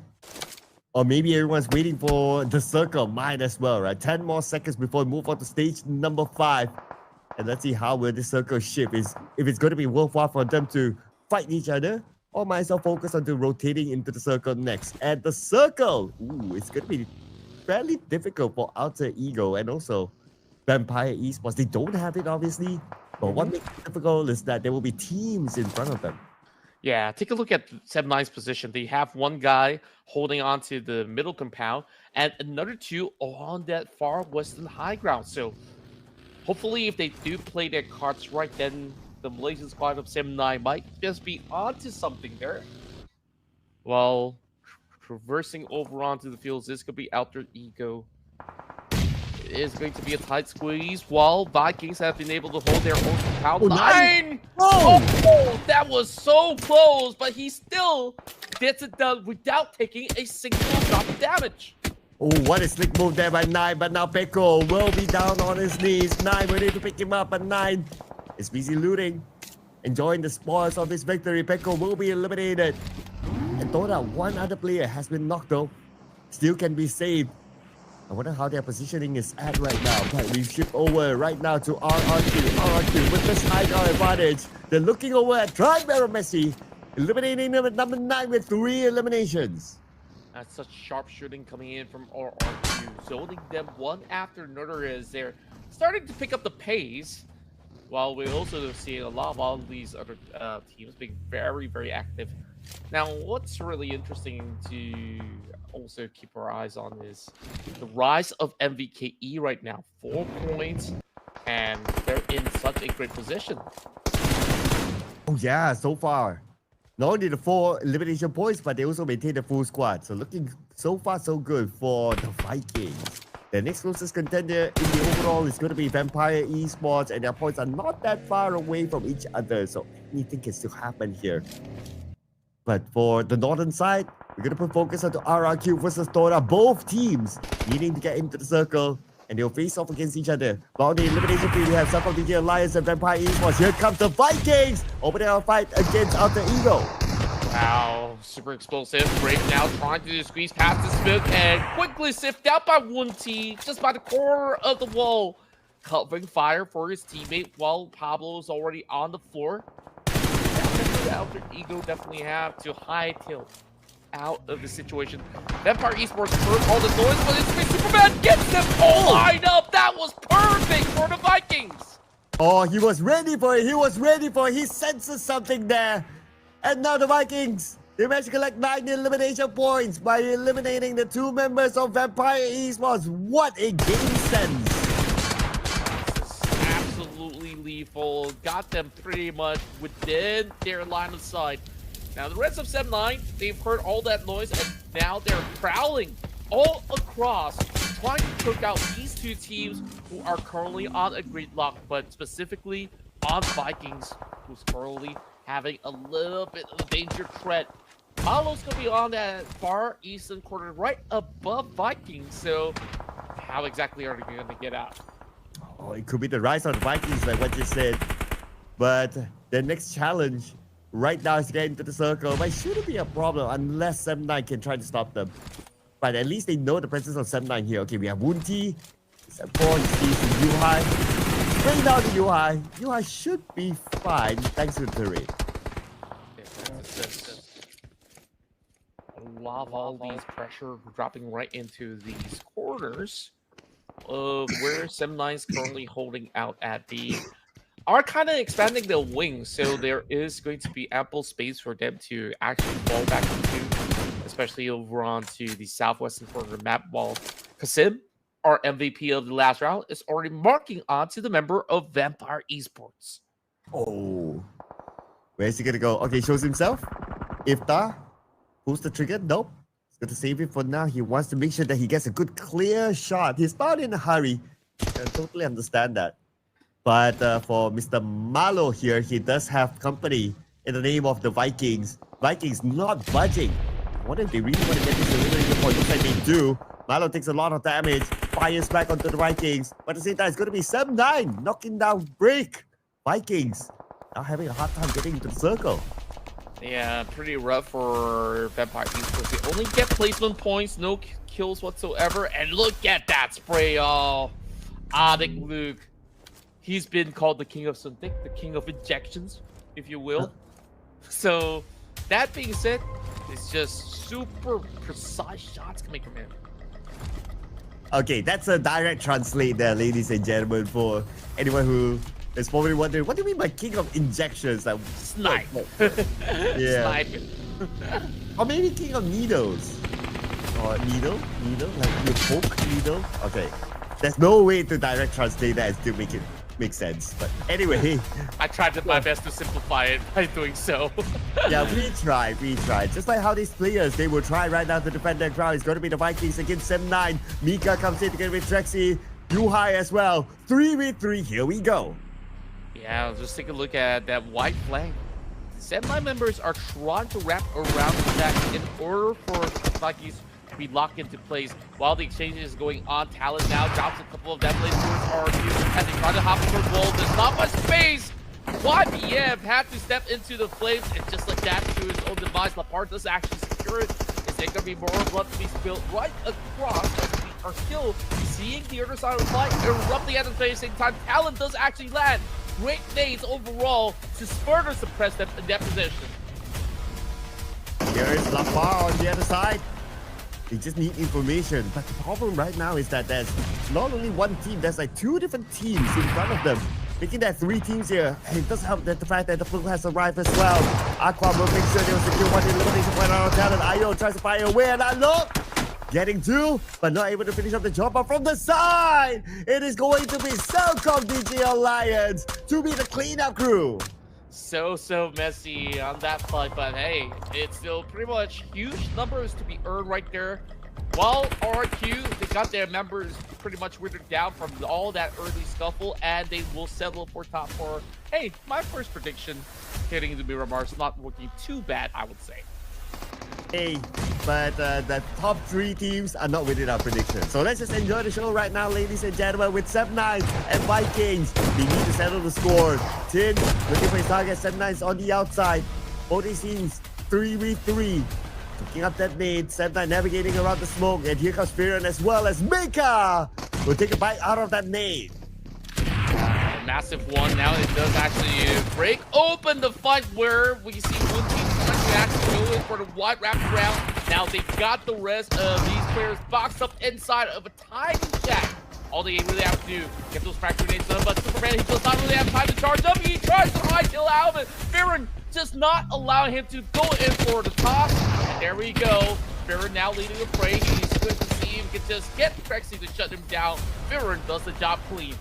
Or maybe everyone's waiting for the circle. Might as well, right? 10 more seconds before we move on to stage number 5. And let's see how will this circle shift. If it's going to be worthwhile for them to fight each other, or might as well focus on rotating into the circle next. And the circle, ooh, it's going to be fairly difficult for Alter Ego and also Vampire Esports. They don't have it, obviously. But what makes it difficult is that there will be teams in front of them. Yeah, take a look at 7-9's position. They have one guy holding on to the middle compound and another two on that far western high ground. So hopefully if they do play their cards right, then the Malaysian squad of 7-9 might just be onto something there. While traversing over onto the fields, this could be Alter Ego. It is going to be a tight squeeze while Vikings have been able to hold their own compound. Oh, 9! Oh! Oh, that was so close, but he still gets it done without taking a single drop of damage. Oh, what a slick move there by 9, but now Peko will be down on his knees. 9 ready to pick him up, but 9 is busy looting. Enjoying the spoils of this victory, Peko will be eliminated. And Dota, one other player has been knocked out. Still can be saved. I wonder how their positioning is at right now. But we shift over right now to RRQ with this high ground advantage. They're looking over at Tri-Barrel Messi, eliminating them at number 9 with 3 eliminations. That's such sharp shooting coming in from RRQ, zoning them one after another as they're starting to pick up the pace. While we also see a lot of all these other teams being very, very active. Now, what's really interesting to also keep our eyes on is the rise of MVKE right now. 4 points, and they're in such a great position. Oh yeah, so far. Not only the 4 elimination points, but they also maintain the full squad. So looking so far so good for the Vikings. The next closest contender in the overall is going to be Vampire Esports, and their points are not that far away from each other, so anything can still happen here. But for the northern side, we're going to put focus on the RRQ versus Dota. Both teams needing to get into the circle, and they'll face off against each other. But on the elimination field, we have some of the Alliance and Vampire Esports. Here comes the Vikings! Opening our fight against Alter Ego. Wow, super explosive. Brave now trying to squeeze past the smoke and quickly sift out by 1T just by the corner of the wall. Covering fire for his teammate while Pablo is already on the floor. Alter Ego definitely have to hightail out of the situation. Vampire Esports heard all the noise, but it's Superman gets them all lined up. That was perfect for the Vikings. Oh, he was ready for it. He was ready for it. He senses something there. And now the Vikings, they managed to collect 9 elimination points by eliminating the 2 members of Vampire Esports. What a game sense. Absolutely lethal. Got them pretty much within their line of sight. Now the rest of 7-9, they've heard all that noise and now they're prowling all across, trying to choke out these 2 teams who are currently on a gridlock, but specifically on Vikings, who's currently having a little bit of a danger threat. Paulo's gonna be on that far eastern corner right above Vikings, so how exactly are they gonna get out? Oh, it could be the rise of the Vikings, like what you said. But the next challenge right now is to get into the circle. But it shouldn't be a problem unless 7-9 can try to stop them. But at least they know the presence of 7-9 here. Okay, we have Wunti, 7-4, he's in U-High. Straight down to U-High. U-High should be fine thanks to the terrain. A lot of all these pressure dropping right into these corners of where 7-9 is currently holding out at the are kind of expanding their wings, so there is going to be ample space for them to actually fall back into, especially over onto the southwestern corner of the map, while Kasim, our MVP of the last round, is already marking onto the member of Vampire Esports. Oh. Where's he gonna go? Okay, shows himself. Iftar. Pulls the trigger. Nope. He's gonna save it for now. He wants to make sure that he gets a good clear shot. He's not in a hurry. I totally understand that. But for Mr. Malo here, he does have company in the name of the Vikings. Vikings not budging. I wonder if they really want to get this elimination point. Looks like they do. Malo takes a lot of damage. fires back onto the Vikings. But at the same time, it's going to be 7-9 knocking down Break. Vikings now having a hard time getting into the circle. Yeah, pretty rough for Vampire Esports. They only get placement points, no kills whatsoever. And look at that spray. Oh, Adik Luke. He's been called the king of something, the king of injections, if you will. So, that being said, it's just super precise shots coming from him. Okay, that's a direct translate there, ladies and gentlemen, for anyone who is probably wondering, what do you mean by king of injections? Like, Snipe. Yeah. Snipe. Or maybe king of needles. Or needle? Like you poke needle? Okay. There's no way to direct translate that and still make sense. But anyway. I tried my best to simplify it by doing so. Yeah, we tried. Just like how these players, they will try right now to defend their ground. It's going to be the Vikings against 7-9. Mika comes in together with Trexie. Yuhai as well. 3v3, here we go. Yeah, just take a look at that white flag. The 7-9 members are trying to wrap around that in order for Vikings to be locked into place while the exchange is going on. Talon now drops a couple of them towards RQ as they try to hop over the wall. There's not much space. YBM had to step into the flames, and just like that, to his own device, Lapart does actually secure it. Is there going to be more blood to be spilled right across? As we are still seeing the other side of the fight erupting at the same time. Talon does actually land. Great nades overall to further suppress them in that position. Here is Lapar on the other side. They just need information. But the problem right now is that there's not only one team, there's like two different teams in front of them. Making that three teams here. It does help that the fact that the flu has arrived as well. Aqua will make sure they will secure one elimination point on Talon. Io tries to fire away and look! Getting two, but not able to finish up the job. But from the side, it is going to be Cellcom DJ Alliance to be the cleanup crew. So messy on that fight, but hey, it's still pretty much huge numbers to be earned right there. While RQ, they got their members pretty much withered down from all that early scuffle, and they will settle for top four. Hey, my first prediction hitting the Miramar's not looking too bad, I would say. Hey, but the top three teams are not within our prediction. So let's just enjoy the show right now, ladies and gentlemen, with 7-9 and Vikings. They need to settle the score. Tin looking for his target. 7-9 is on the outside. Both these teams 3v3. Picking up that nade. 7-9 navigating around the smoke. And here comes Spirit as well as Mika. Will take a bite out of that nade. A massive one. Now it does actually break open the fight where we see one team actually go in for the wide wraparound. Now they got the rest of these players boxed up inside of a tiny shack. All they really have to do, get those fracture grenades done, but Superman, he does not really have time to charge up. He tries to high kill Alvin. Farron just not allowing him to go in for the toss. And there we go. Farron now leading the fray. He's good to see if he can just get Trexie to shut him down. Farron does the job clean.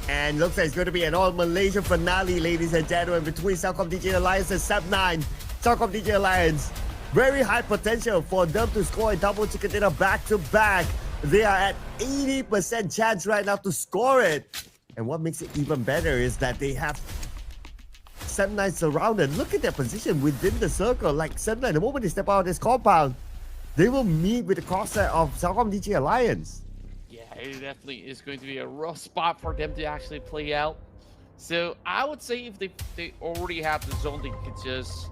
And looks like it's going to be an all-Malaysia finale, ladies and gentlemen, between Cellcom DJ Alliance and 7-9. Cellcom DJ Alliance, very high potential for them to score a double chicken dinner back-to-back. They are at 80% chance right now to score it. And what makes it even better is that they have 7-9 surrounded. Look at their position within the circle. Like 7-9, the moment they step out of this compound, they will meet with the crosshair of Cellcom DJ Alliance. Yeah, it definitely is going to be a rough spot for them to actually play out. So I would say if they already have the zone, they could just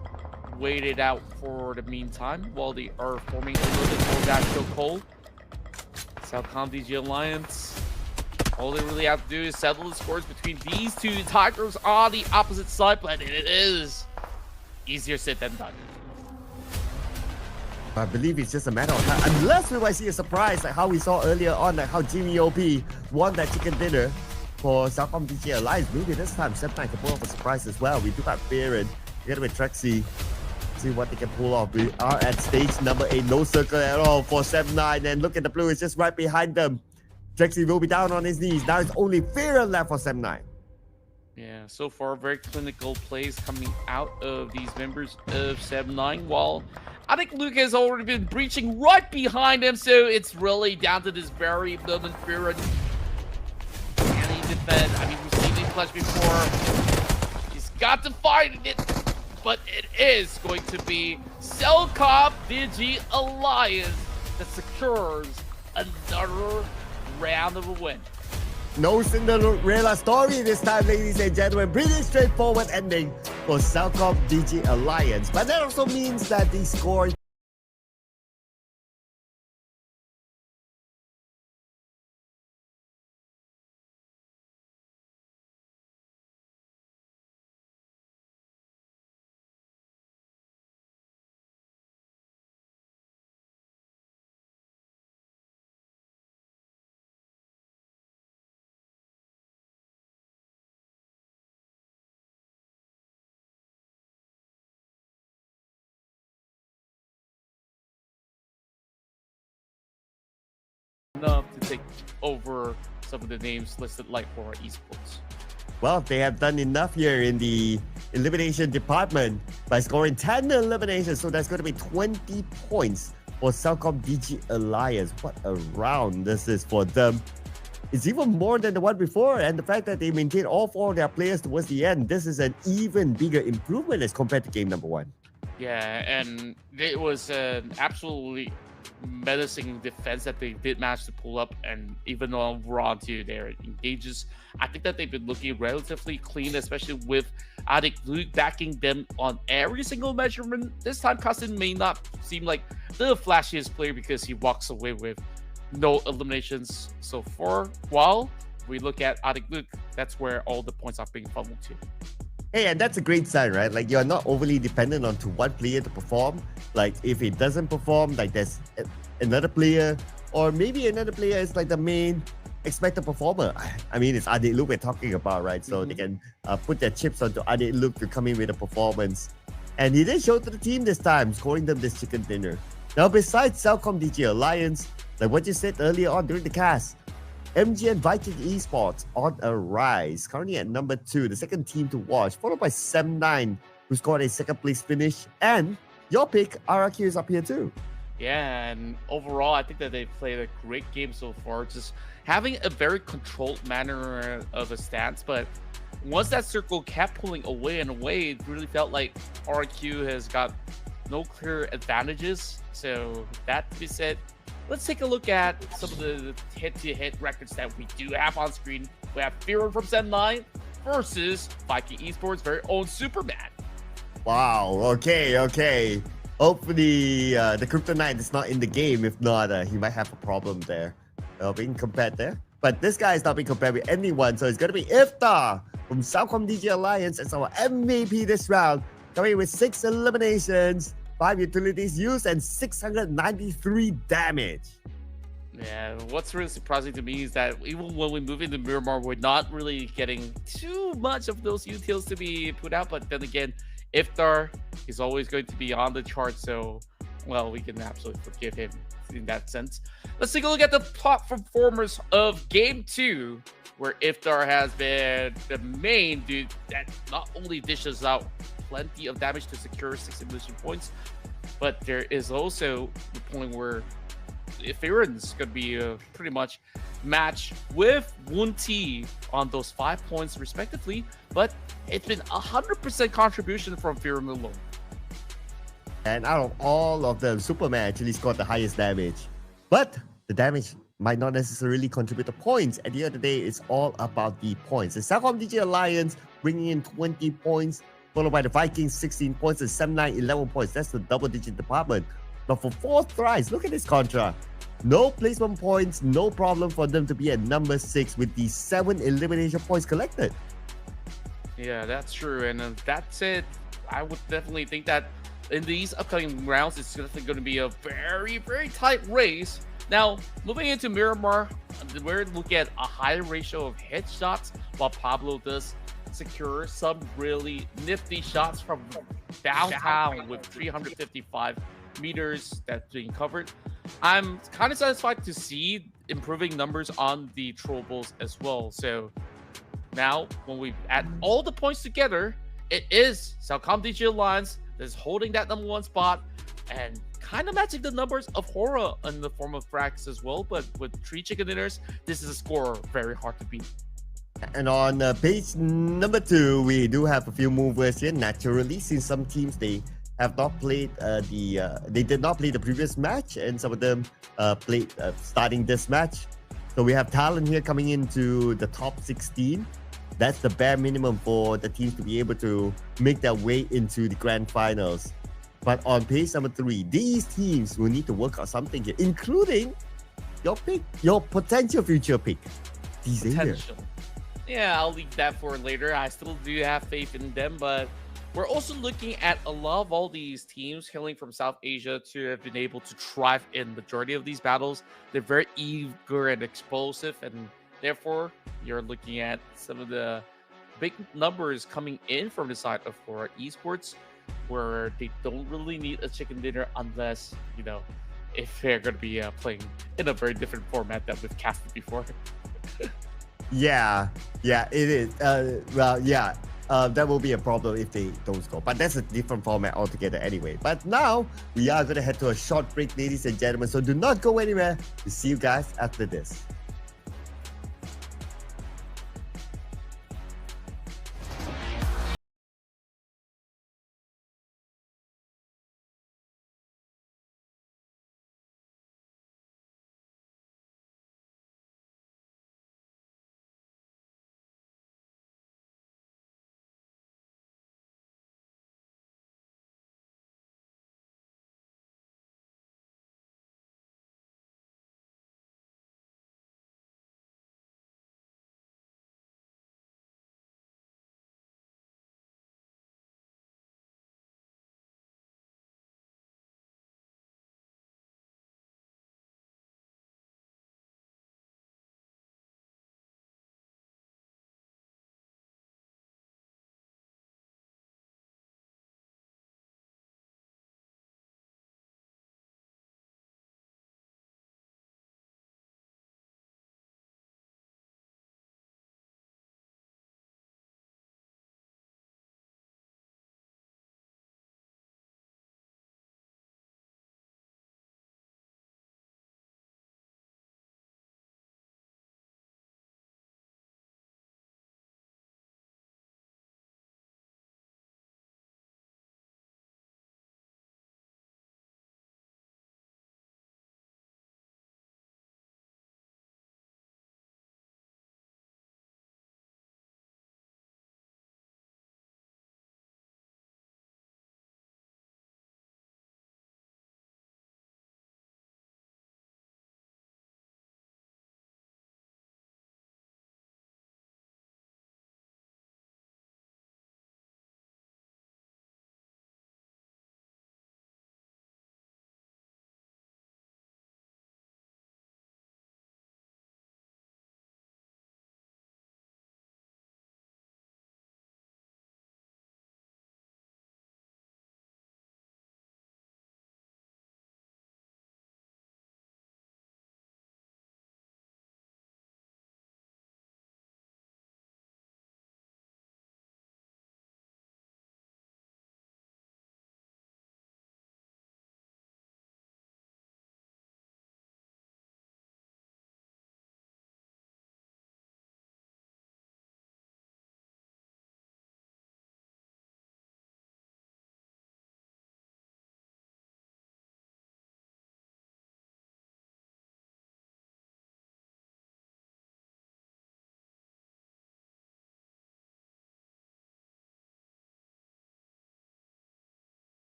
wait it out for the meantime while they are forming a little bit more that kill cold. Cellcom DJ Alliance, all they really have to do is settle the scores between these two Tigers on the opposite side, but it is easier said than done. I believe it's just a matter of time, unless we might see a surprise like how we saw earlier on, like how Jimmy OP won that chicken dinner for Cellcom DJ Alliance. Maybe this time 7-9 can pull off a surprise as well. We do have Baron together with Trexie. See what they can pull off. We are at stage number 8. No circle at all for 7-9. And look at the blue, it's just right behind them. Trexie will be down on his knees. Now it's only Fear left for 7-9. Yeah, so far very clinical plays coming out of these members of 7-9, while I think Luke has already been breaching right behind him, so it's really down to this very moment. Fear can he defend? I mean, we've seen him clutch before. He's got to fight it. But it is going to be Cellcom Digi Alliance that secures another round of a win. No Cinderella story this time, ladies and gentlemen. Pretty straightforward ending for Cellcom DG Alliance. But that also means that the score Enough to take over some of the names listed like for Esports. well, they have done enough here in the elimination department by scoring 10 eliminations. So that's going to be 20 points for Cellcom DG Alliance. What a round this is for them. It's even more than the one before. And the fact that they maintain all 4 of their players towards the end, this is an even bigger improvement as compared to game number 1. Yeah, and it was an absolutely menacing defense that they did manage to pull up, and even though we're on to their engages, I think that they've been looking relatively clean, especially with Addict Luke backing them on every single measurement. This time Cousin may not seem like the flashiest player because he walks away with no eliminations so far, while we look at Addict Luke, that's where all the points are being funneled to. Hey, and that's a great sign, right? Like, you're not overly dependent on to one player to perform. Like, if it doesn't perform, like there's another player, or maybe another player is like the main expected performer. I mean, it's Adit Luke we're talking about, right? So they can put their chips onto Adit Luke to come in with a performance. And he did show to the team this time, scoring them this chicken dinner. Now, besides Cellcom DG Alliance, like what you said earlier on during the cast, MG and Viking Esports on a rise, currently at number 2, the second team to watch, followed by Sem9, who scored a second place finish, and your pick, RRQ, is up here too. Yeah, and overall, I think that they've played a great game so far, just having a very controlled manner of a stance, but once that circle kept pulling away and away, it really felt like RRQ has got no clear advantages. So that to be said, let's take a look at some of the hit-to-hit records that we do have on screen. We have Fearon from Sem9 versus Viking Esports' very own Superman. Wow, okay. Hopefully, the Kryptonite is not in the game. If not, he might have a problem there. Being compared there. But this guy is not being compared with anyone, so it's going to be Iftar from Cellcom DG Alliance as our MVP this round, coming with 6 eliminations, 5 utilities used, and 693 damage. Yeah, what's really surprising to me is that even when we move into Miramar, we're not really getting too much of those utils to be put out. But then again, Iftar is always going to be on the chart, so, well, we can absolutely forgive him in that sense. Let's take a look at the top performers of Game 2, where Iftar has been the main dude that not only dishes out plenty of damage to secure 6 elimination points, but there is also the point where Fearon's going to be pretty much matched with Wunti on those 5 points respectively, but it's been 100% contribution from Fearon alone. And out of all of them, Superman actually scored the highest damage. But the damage might not necessarily contribute to points. At the end of the day, it's all about the points. The Cellcom DG Alliance bringing in 20 points, followed by the Vikings 16 points and Sem9 11 points. That's the double-digit department. But for 4th thrice, look at this contra. No placement points, no problem for them to be at number 6 with the 7 elimination points collected. Yeah, that's true. And that's it. I would definitely think that in these upcoming rounds, it's definitely going to be a very, very tight race. Now, moving into Miramar, we're looking at a high ratio of headshots, while Pablo does secure some really nifty shots from downtown with 355 meters that's being covered. I'm kind of satisfied to see improving numbers on the Trobles as well. So now, when we add all the points together, it is Cellcom DG Alliance that's holding that number 1 spot and kind of matching the numbers of Hora in the form of frags as well. But with 3 chicken dinners, this is a score very hard to beat. And on page number 2, we do have a few movers here. Naturally, since some teams they have not played they did not play the previous match, and some of them played starting this match. So we have talent here coming into the top 16. That's the bare minimum for the teams to be able to make their way into the grand finals. But on page number 3, these teams will need to work out something here, including your pick, your potential future pick. These areas. Potential. Yeah, I'll leave that for later. I still do have faith in them, but we're also looking at a lot of all these teams hailing from South Asia to have been able to thrive in majority of these battles. They're very eager and explosive, and therefore you're looking at some of the big numbers coming in from the side of for esports, where they don't really need a chicken dinner unless if they're going to be playing in a very different format that we've casted before. Yeah, it is. Well, yeah, that will be a problem if they don't score. But that's a different format altogether anyway. But now we are going to head to a short break, ladies and gentlemen. So do not go anywhere. We'll see you guys after this.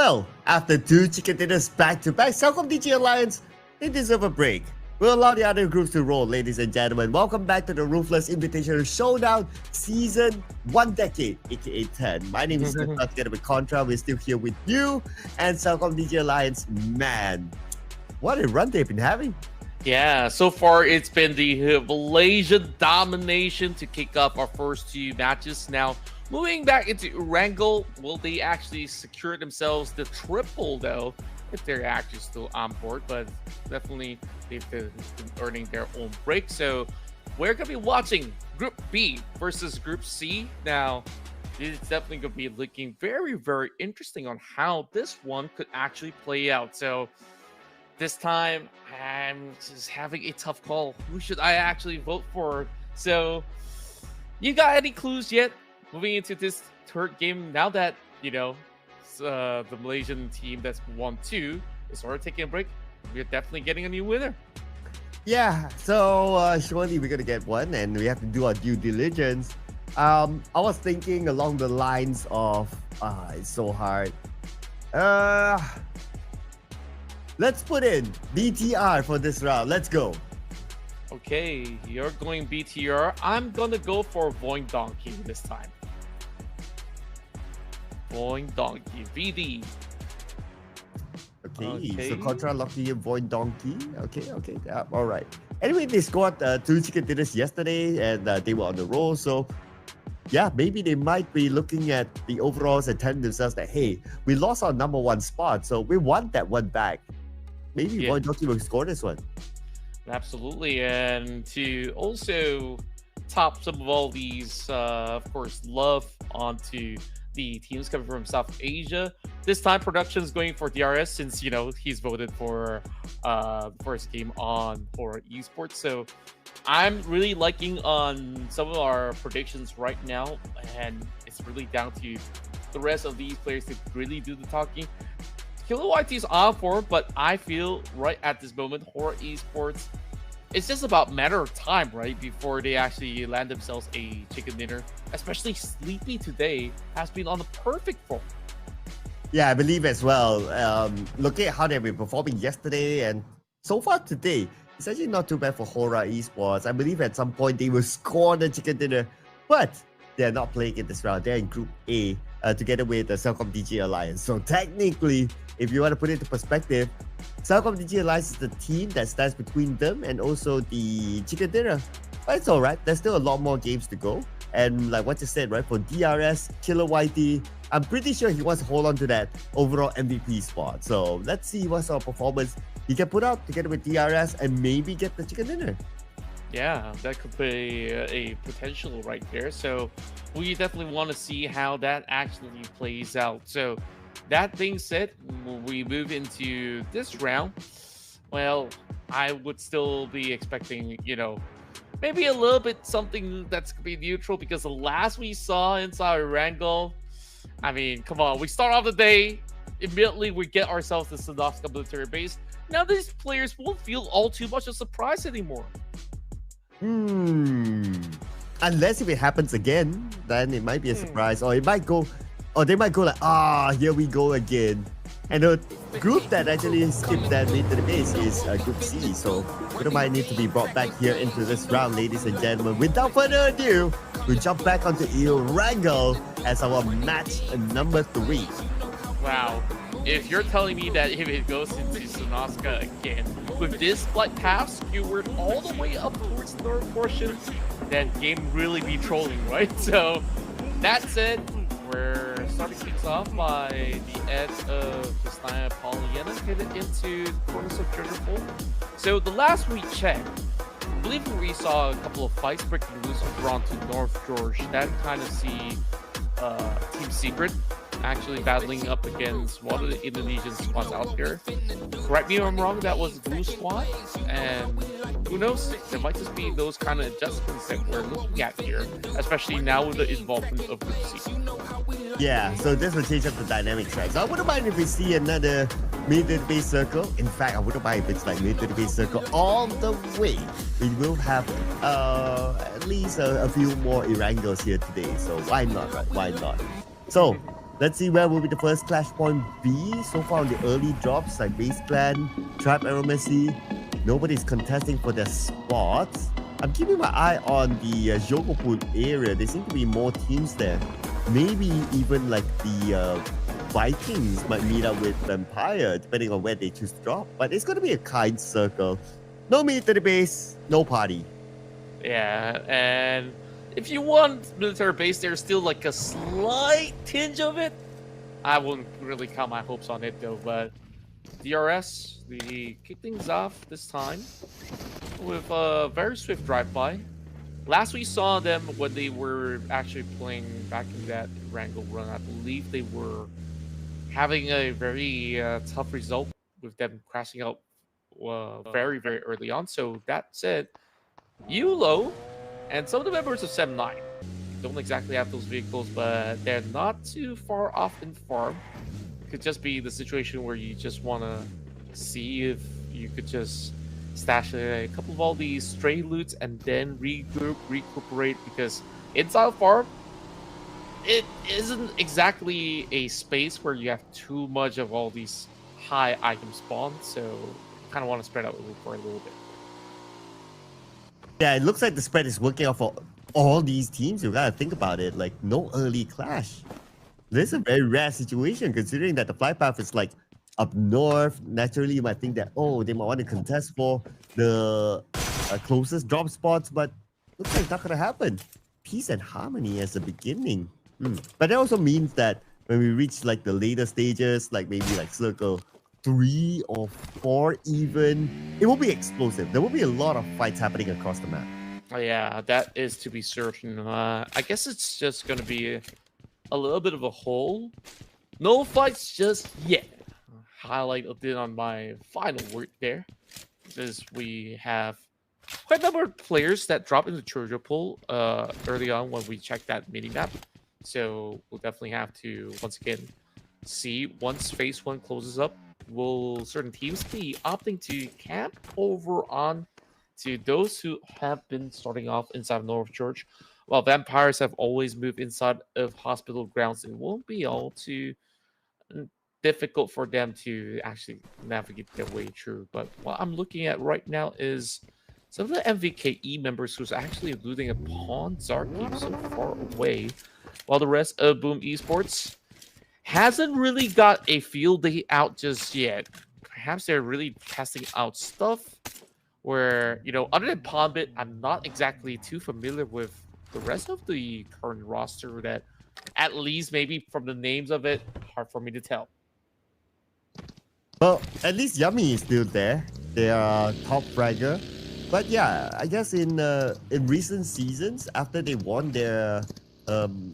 Well, after 2 chicken dinners back-to-back, Celcom DG Alliance, they deserve a break. We'll allow the other groups to roll, ladies and gentlemen. Welcome back to the Ruthless Invitational Showdown Season 1 Decade, aka 10. My name is Stefan, together with Contra. We're still here with you and Celcom DG Alliance. Man, what a run they've been having. Yeah, so far it's been the Malaysian domination to kick off our first 2 matches. Now, moving back into Erangel, will they actually secure themselves the triple, though, if they're actually still on board? But definitely they've been earning their own break. So we're going to be watching Group B versus Group C. Now, it's definitely going to be looking very, very interesting on how this one could actually play out. So this time, I'm just having a tough call. Who should I actually vote for? So, you got any clues yet? Moving into this third game, now that, the Malaysian team that's won 2 is sort of taking a break, we're definitely getting a new winner. Yeah, so surely we're going to get one, and we have to do our due diligence. I was thinking along the lines of, it's so hard. Let's put in BTR for this round. Let's go. Okay, you're going BTR. I'm going to go for Voing Donkey this time. Voing Donkey, VD. Okay, so Contra locking in Void Donkey. Okay, all right. Anyway, they scored 2 chicken dinners yesterday, and they were on the roll. So, yeah, maybe they might be looking at the overalls and telling themselves that, hey, we lost our number 1 spot, so we want that one back. Maybe Void Donkey will score this one. Absolutely, and to also top some of all these, of course, love onto the teams coming from South Asia. This time, production is going for DRS since, he's voted for the first game on for Esports. So I'm really liking on some of our predictions right now, and it's really down to the rest of these players to really do the talking. Killer YT is on for, but I feel right at this moment, Horror Esports, it's just about matter of time, right, before they actually land themselves a chicken dinner. Especially Sleepy today has been on the perfect form. Yeah, I believe as well. Look at how they've been performing yesterday, and so far today, it's actually not too bad for Horror Esports. I believe at some point they will score the chicken dinner, but they're not playing in this round. They're in Group A together with the Celcom DG Alliance. So technically, if you want to put it into perspective, Celcom DG Alliance is the team that stands between them and also the chicken dinner. But it's alright, there's still a lot more games to go. And like what you said, right, for DRS, Killer YT, I'm pretty sure he wants to hold on to that overall MVP spot. So let's see what sort of performance he can put out together with DRS and maybe get the chicken dinner. Yeah, that could be a potential right there. So we definitely want to see how that actually plays out. So that being said, when we move into this round, well, I would still be expecting, maybe a little bit something that's going to be neutral, because the last we saw inside Erangel, I mean, come on, we start off the day, immediately we get ourselves the Sadovska military base. Now these players won't feel all too much of a surprise anymore. Unless if it happens again, then it might be a surprise, or it might go, or they might go like, here we go again. And the group that actually skipped that made to the base is Group C. So Group might need to be brought back here into this round, ladies and gentlemen. Without further ado, we jump back onto Erangel as our match number 3. Wow. If you're telling me that if it goes into Sonoska again, with this like half skewered all the way up towards the third portion, then game really be trolling, right? So that said, we're starting things off by the edge of Justine Pollyanna, headed into the corners of Triggerful. So the last we checked, I believe we saw a couple of fights breaking loose around to North George. That kind of see Team Secret actually battling up against one of the Indonesian squads out there. Correct me if I'm wrong, that was Blue Squad, and who knows, there might just be those kind of adjustments that we're looking at here, especially now with the involvement of Group C. Yeah, so this will change up the dynamics, right? So I wouldn't mind if we see another mid-to-the-base circle. In fact, I wouldn't mind if it's like mid-to-the-base circle all the way. We will have at least a few more Erangels here today, so why not, right? Why not? So Let's see where will be the first clash point be. So far on the early drops like Base Clan, Trap Arrow Messi, nobody's contesting for their spots. I'm keeping my eye on the Jogopul area. There seem to be more teams there. Maybe even like the Vikings might meet up with Vampire, depending on where they choose to drop. But it's going to be a kind circle. No military base, no party. Yeah, and if you want military base, there's still like a slight tinge of it. I wouldn't really count my hopes on it though, but DRS, we kick things off this time with a very swift drive-by. Last we saw them when they were actually playing back in that Wrangle run, I believe they were having a very tough result with them crashing out very, very early on. So that said, Yulo and some of the members of Sem9 don't exactly have those vehicles, but they're not too far off in farm. Could just be the situation where you just want to see if you could just stash a couple of all these stray loots and then regroup, recuperate, because inside farm, it isn't exactly a space where you have too much of all these high item spawns, so you kind of want to spread out for a little bit. Yeah, it looks like the spread is working out for all these teams. You gotta think about it, like no early clash. This is a very rare situation considering that the flight path is like up north. Naturally, you might think that, oh, they might want to contest for the closest drop spots, but looks like it's not gonna happen. Peace and harmony as a beginning. But that also means that when we reach like the later stages, like maybe like circle 3 or 4 even, it will be explosive. There will be a lot of fights happening across the map. Oh, yeah, that is to be certain. I guess it's just going to be a little bit of a hole. No fights just yet. Highlight of it on my final word there is we have quite a number of players that drop into Chojo pool early on when we check that mini map. So we'll definitely have to once again see once phase 1 closes up, will certain teams be opting to camp over on to those who have been starting off inside of North Church, while vampires have always moved inside of hospital grounds. It won't be all too difficult for them to actually navigate their way through. But what I'm looking at right now is some of the MVKE members who's actually looting a pawn Zarky so far away, while the rest of Boom Esports hasn't really got a field day out just yet. Perhaps they're really testing out stuff where, you know, other than Pubg, I'm not exactly too familiar with the rest of the current roster that, at least maybe from the names of it, hard for me to tell. Well, at least Yummy is still there. They are top fragger. But yeah, I guess in recent seasons, after they won their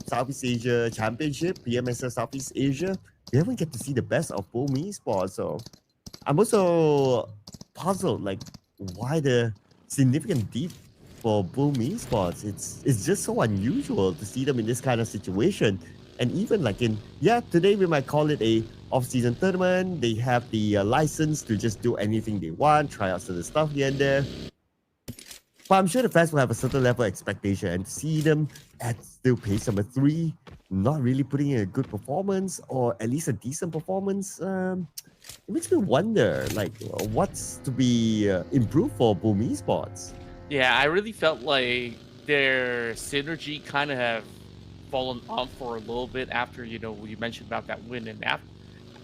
Southeast Asia Championship, PMSL Southeast Asia, we haven't get to see the best of Boom Esports. So I'm also puzzled, like, why the significant dip for Boom Esports? It's just so unusual to see them in this kind of situation. And even like today we might call it a off-season tournament. They have the license to just do anything they want, try out certain stuff here and there. But I'm sure the fans will have a certain level of expectation, and to see them at still pace number 3, not really putting in a good performance or at least a decent performance, it makes me wonder, like, what's to be improved for Boom Esports? Yeah, I really felt like their synergy kind of have fallen off for a little bit after, you know, you mentioned about that win, and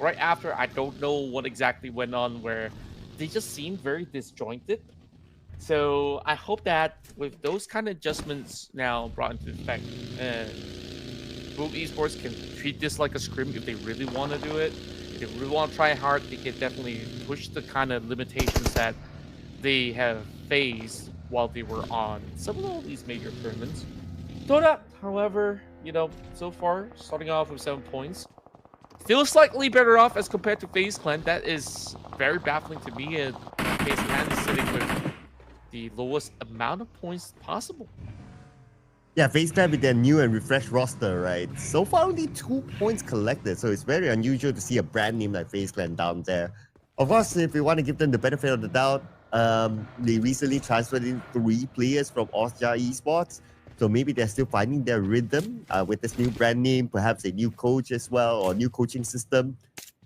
right after, I don't know what exactly went on where they just seemed very disjointed. So I hope that with those kind of adjustments now brought into effect, Boom Esports can treat this like a scrim if they really want to do it. If they really want to try hard, they can definitely push the kind of limitations that they have faced while they were on some of all these major tournaments. Dota, however, you know, so far, starting off with 7 points, still slightly better off as compared to FaZe Clan. That is very baffling to me, and FaZe Clan is sitting with the lowest amount of points possible. Yeah, FaZe Clan with their new and refreshed roster, right? So far, only 2 points collected, so it's very unusual to see a brand name like FaZe Clan down there. Of course, if we want to give them the benefit of the doubt, they recently transferred in 3 players from Austria Esports. So maybe they're still finding their rhythm with this new brand name, perhaps a new coach as well, or new coaching system,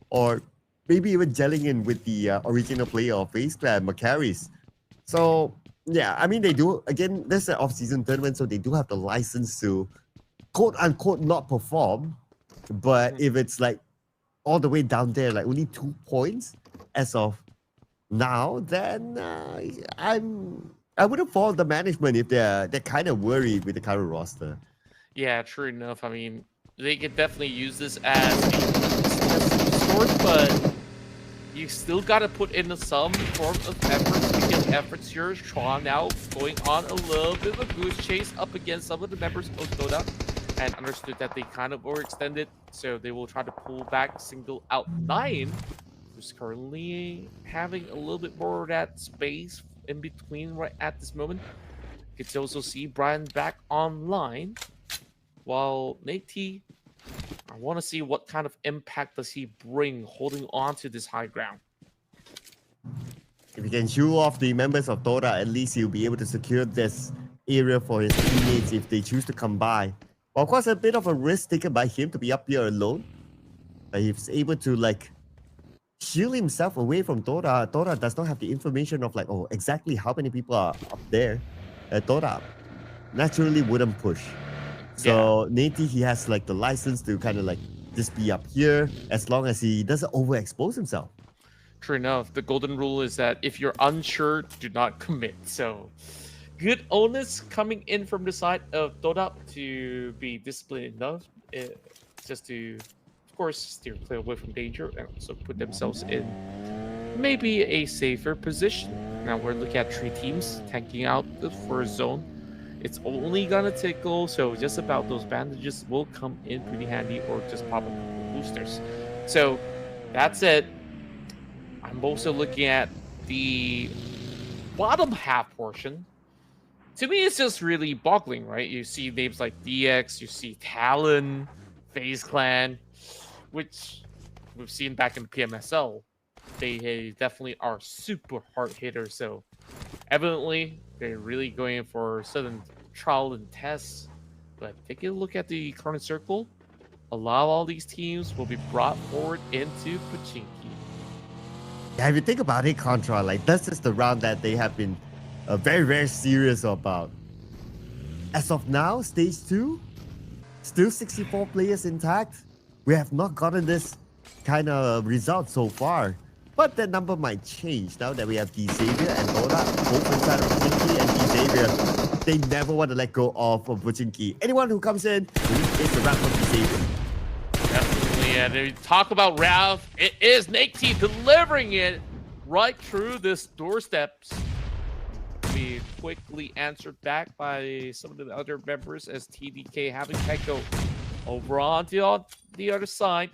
or maybe even gelling in with the original player of FaZe Clan, Macaris. So yeah, I mean they do again. This is an off-season tournament, so they do have the license to quote unquote not perform. But if it's like all the way down there, like only 2 points as of now, then I wouldn't fault the management if they're kind of worried with the current roster. Yeah, true enough. I mean, they could definitely use this as a test of sorts, but you still got to put in some form of efforts, because efforts here is Tron now going on a little bit of a goose chase up against some of the members of Dota, and understood that they kind of overextended, so they will try to pull back, single out 9, who's currently having a little bit more of that space in between right at this moment. You can also see Brian back online, while Nate T, I want to see what kind of impact does he bring holding on to this high ground. If he can shoo off the members of Dota, at least he'll be able to secure this area for his teammates if they choose to come by. Well, of course, a bit of a risk taken by him to be up here alone. But he's able to like shield himself away from Dota. Dota does not have the information of like, oh, exactly how many people are up there. Dota naturally wouldn't push. So Nate, he has like the license to kind of like just be up here as long as he doesn't overexpose himself. True enough, the golden rule is that if you're unsure, do not commit. So good onus coming in from the side of Dota to be disciplined enough just to, of course, steer clear away from danger and also put themselves in maybe a safer position. Now we're looking at 3 teams tanking out the first zone. It's only gonna tickle, so just about those bandages will come in pretty handy, or just pop up boosters. So that's it. I'm also looking at the bottom half portion. To me, it's just really boggling, right? You see names like DX, you see Talon, FaZe Clan, which we've seen back in the PMSL. They definitely are super hard hitters, so evidently they're really going for certain trial and tests. But take a look at the current circle. A lot of all these teams will be brought forward into Pubg. Yeah, if you think about it, Contra, like this is the round that they have been very, very serious about. As of now, stage 2, still 64 players intact. We have not gotten this kind of result so far. But that number might change now that we have Xavier and Dota both inside of Pubg, and Xavier, they never want to let go of Pubg. Anyone who comes in, it's the wrap of Xavier. Definitely, and if you talk about Ralph, it is Nate T delivering it right through this doorsteps. Be quickly answered back by some of the other members as TDK having Peko over on the other side.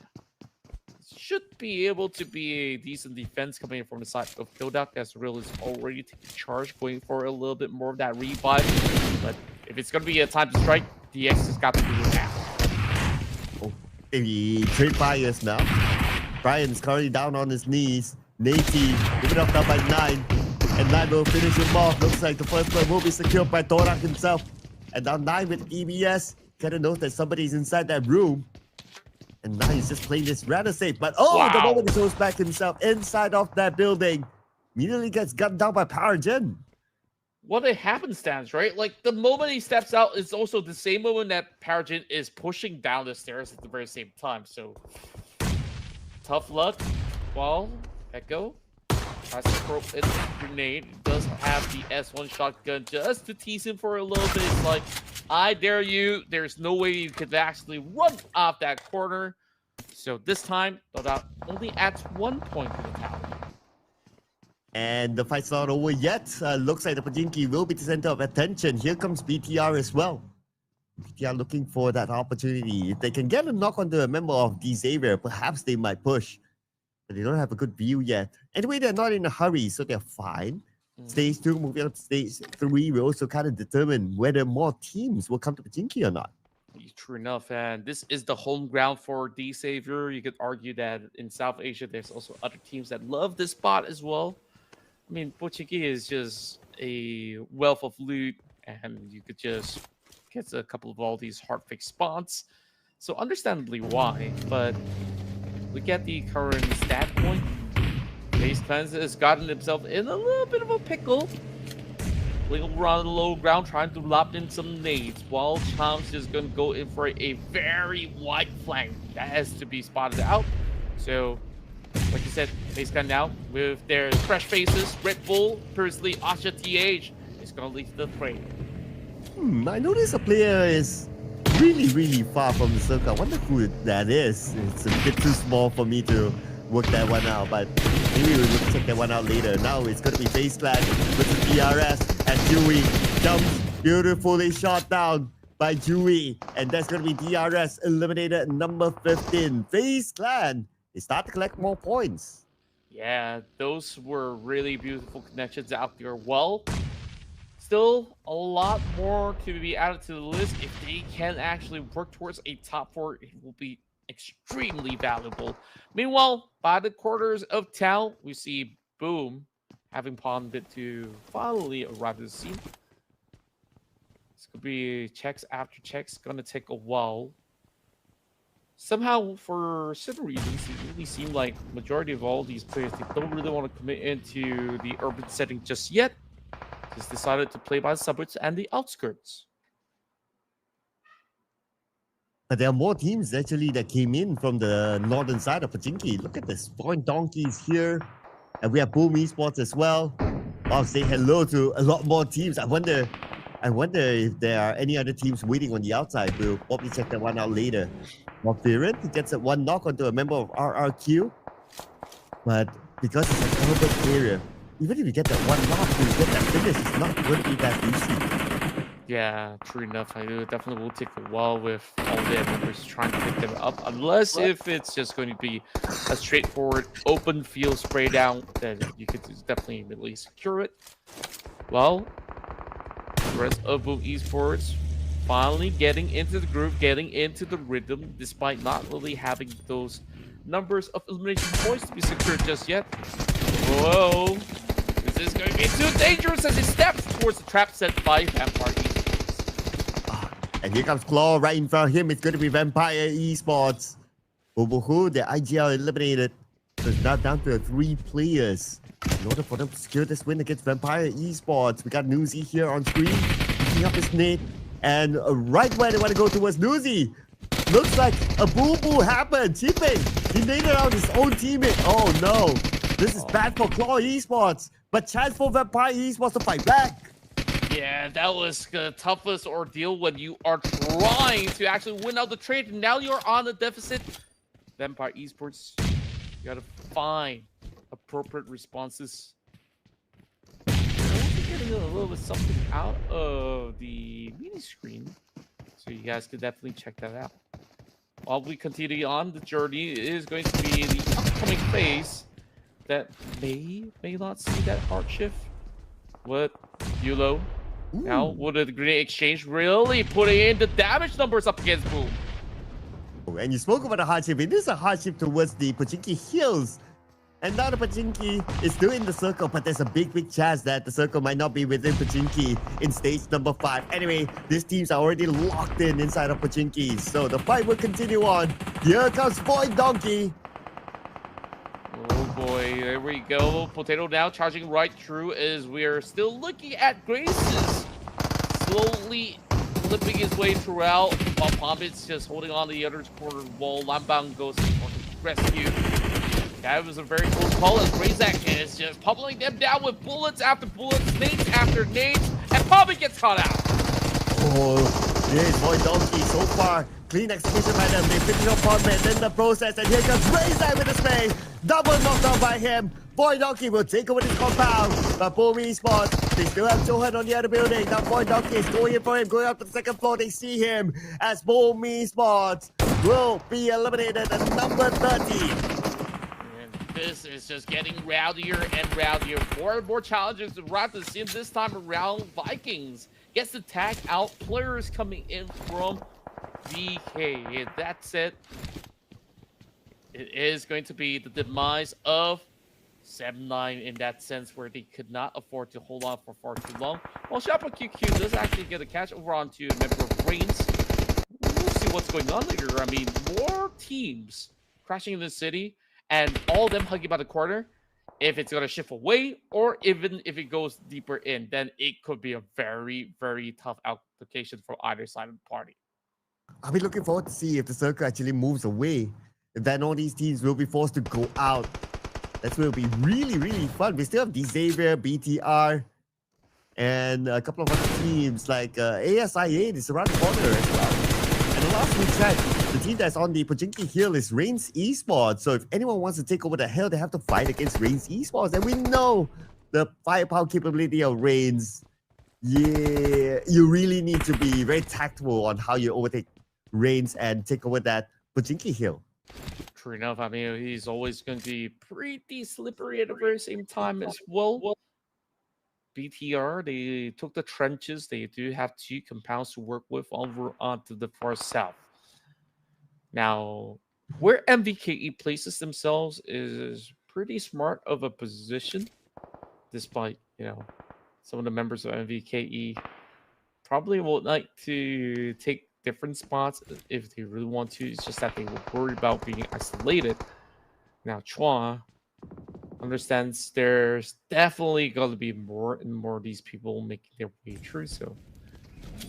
Should be able to be a decent defense coming in from the side of Kodak, as Real is already taking charge, going for a little bit more of that revive. But if it's going to be a time to strike, DX has got to do it now. Oh, the trade fires now. Brian's currently down on his knees. Nate, giving up down by 9. And 9 will finish him off. Looks like the first one will be secured by Dorak himself. And now 9 with EBS. Kind of knows that somebody's inside that room. And now he's just playing this rather safe. But Wow. The moment he shows back himself inside of that building, immediately gets gunned down by Powergen. What a happenstance, right? Like, the moment he steps out is also the same moment that Powergen is pushing down the stairs at the very same time. So, tough luck. Well, Echo tries to throw in the grenade. He does have the S1 shotgun just to tease him for a little bit. It's like, I dare you. There's no way you could actually run off that corner. So this time, Dota only adds 1 point to the tower. And the fight's not over yet. Looks like the Pubg will be the center of attention. Here comes BTR as well. BTR looking for that opportunity. If they can get a knock onto a member of Xavier, perhaps they might push. But they don't have a good view yet. Anyway, they're not in a hurry, so they're fine. Stage 2, moving up to stage 3 will also kind of determine whether more teams will come to Pubg or not. True enough, and this is the home ground for Xavier. You could argue that in South Asia, there's also other teams that love this spot as well. I mean, Pubg is just a wealth of loot, and you could just gets a couple of all these hard fake spots. So understandably why, but look at the current stat point. FaZe Clan has gotten himself in a little bit of a pickle. Wiggle around the low ground, trying to lob in some nades, while Chomps is going to go in for a very wide flank. That has to be spotted out. So, like you said, FaZe Clan now, with their fresh faces, Red Bull, Persley, Asha TH, is going to lead the fray. I noticed a player is really far from the circle. I wonder who that is. It's a bit too small for me to work that one out, but maybe we will check that one out later. Now it's going to be FaZe Clan versus DRS, and Dewey jumps beautifully shot down by Dewey, and that's going to be DRS eliminated number 15. FaZe Clan, they start to collect more points. Yeah, those were really beautiful connections out there. Well, still a lot more to be added to the list. If they can actually work towards a top 4, it will be extremely valuable. Meanwhile, by the quarters of town, we see Boom having pawned it to finally arrive at the scene. This could be checks after checks, gonna take a while. Somehow, for certain reasons, it really seemed like majority of all these players, they don't really want to commit into the urban setting just yet. Just decided to play by the suburbs and the outskirts. But there are more teams actually that came in from the northern side of Pachinki. Look at this, Point Donkeys here. And we have Boom Esports as well. I'll say hello to a lot more teams. I wonder if there are any other teams waiting on the outside. We'll probably check that one out later. Morphirin gets a one knock onto a member of RRQ. But because it's an urban area, even if you get that one knock, you get that finish, it's not going to be that easy. Yeah, true enough. I definitely will take a while with all their members trying to pick them up, unless if it's just going to be a straightforward open field spray down, then you could definitely immediately secure it. Well, the rest of Boom Esports finally getting into the groove, getting into the rhythm, despite not really having those numbers of elimination points to be secured just yet. Whoa. This is going to be too dangerous as he steps towards the trap set by Vampire Esports. And here comes Claw right in front of him. It's going to be Vampire Esports. Woohoo, the IGL eliminated. So it's now down to 3 players. In order for them to secure this win against Vampire Esports, we got Newsy here on screen, picking up his nade. And right where they want to go towards Newsy, looks like a boo-boo happened. Chipping. He naded out his own teammate. Oh no. This is bad for Claw Esports, but chance for Vampire Esports to fight back. Yeah, that was the toughest ordeal when you are trying to actually win out the trade. And now you're on the deficit. Vampire Esports, you gotta find appropriate responses. I'm also getting a little bit something out of the mini screen, so you guys can definitely check that out. While we continue on, the journey is going to be the upcoming phase that may not see that hard shift. What, Yulo? Now, would the grenade exchange really putting in the damage numbers up against Boom? And you spoke about a hardship. It is a hardship towards the Pachinki Hills. And now the Pachinki is still in the circle, but there's a big chance that the circle might not be within Pachinki in stage number 5. Anyway, these teams are already locked in inside of Pachinki, so the fight will continue on. Here comes Boy Donkey. Oh boy, there we go. Potato now charging right through as we are still looking at Graces slowly flipping his way throughout, while Pombit's just holding on to the other corner wall. Lambang goes for the rescue. That was a very close call as Razak is just pummeling them down with bullets after bullets, nades after nades, and Pubg gets caught out. Oh, yes, Boy Donkey so far. Clean execution by them. They finish off Pombit in the process, and here comes Razak with a spray. Double knockdown by him. Boy Donkey will take over this compound. But Boom Esports, they still have Johan on the other building. Now Boy Donkey is going in for him, going up to the second floor. They see him as Boom Esports will be eliminated at number 30. And this is just getting rowdier and rowdier. More and more challenges to Ruthless in this time around. Vikings gets the tag out. Players coming in from VK. And that's it. It is going to be the demise of 7-9 in that sense where they could not afford to hold on for far too long. Well, Shopper QQ does actually get a catch over onto a member of Reigns. We'll see what's going on later. I mean, more teams crashing in the city and all of them hugging by the corner. If it's going to shift away or even if it goes deeper in, then it could be a very, very tough application for either side of the party. I'll be looking forward to see if the circle actually moves away. Then all these teams will be forced to go out. That will be really, really fun. We still have Xavier, BTR, and a couple of other teams like ASIA is around the corner as well. And the last we checked, the team that's on the Pubg hill is Reigns Esports. So if anyone wants to take over the hill, they have to fight against Reigns Esports. And we know the firepower capability of Reigns. Yeah, you really need to be very tactful on how you overtake Reigns and take over that Pubg hill. True enough. I mean, he's always going to be pretty slippery at the very same time as well. BTR, they took the trenches. They do have 2 compounds to work with over onto the far south. Now, where MVKE places themselves is pretty smart of a position, despite, some of the members of MVKE probably would like to take different spots if they really want to. It's just that they were worried about being isolated. Now, Chua understands there's definitely going to be more and more of these people making their way through, so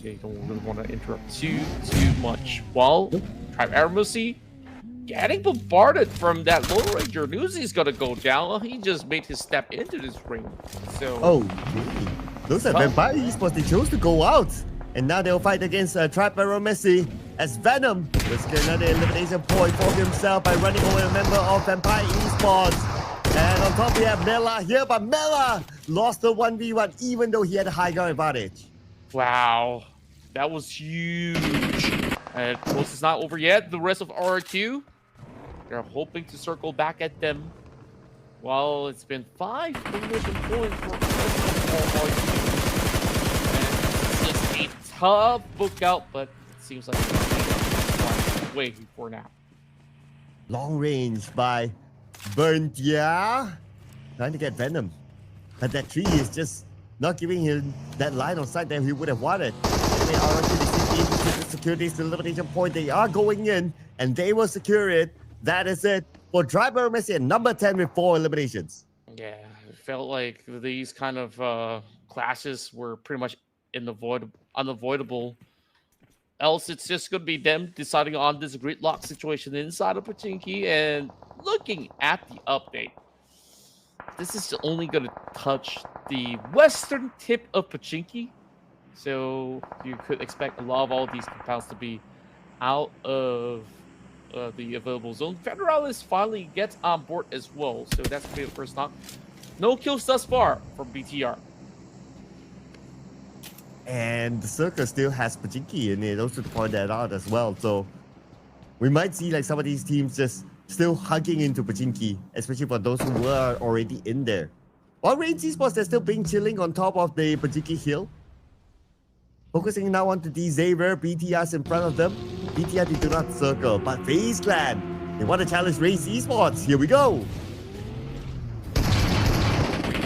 they don't really want to interrupt too much. Well, Tribe Aramusi getting bombarded from that low ranger. Newsy's going to go down. Well, he just made his step into this ring. So, oh, those are Vampire Esports. They chose to go out. And now they'll fight against Tribe Messi as Venom was getting another elimination point for himself by running over a member of Vampire Esports. And on top we have Mela here, but Mela lost the 1v1 even though he had a high ground advantage. Wow, that was huge. And close is not over yet. The rest of RQ, they're hoping to circle back at them. Well, it's been 5 elimination points for RQ. Tough book out, but it seems like it's way for now. Long range by Berntia, trying to get Venom, but that tree is just not giving him that line of sight that he would have wanted. They are to secure this elimination point. They are going in, and they will secure it. That is it for Driver Messi at number 10 with 4 eliminations. Yeah, it felt like these kind of clashes were pretty much unavoidable. Else, it's just going to be them deciding on this gridlock situation inside of Pubg. And looking at the update, this is only going to touch the western tip of Pubg. So you could expect a lot of all these compounds to be out of the available zone. Federalis finally gets on board as well. So that's going to be the first knock. No kills thus far from BTR. And the circle still has Pubg in it, also to point that out as well. So we might see like some of these teams just still hugging into Pubg, especially for those who were already in there. While Reigns Esports, they're still being chilling on top of the Pubg hill. Focusing now on the Xavier, BTR's in front of them. BTR, they do not circle, but FaZe Clan, they want to challenge Reigns Esports. Here we go.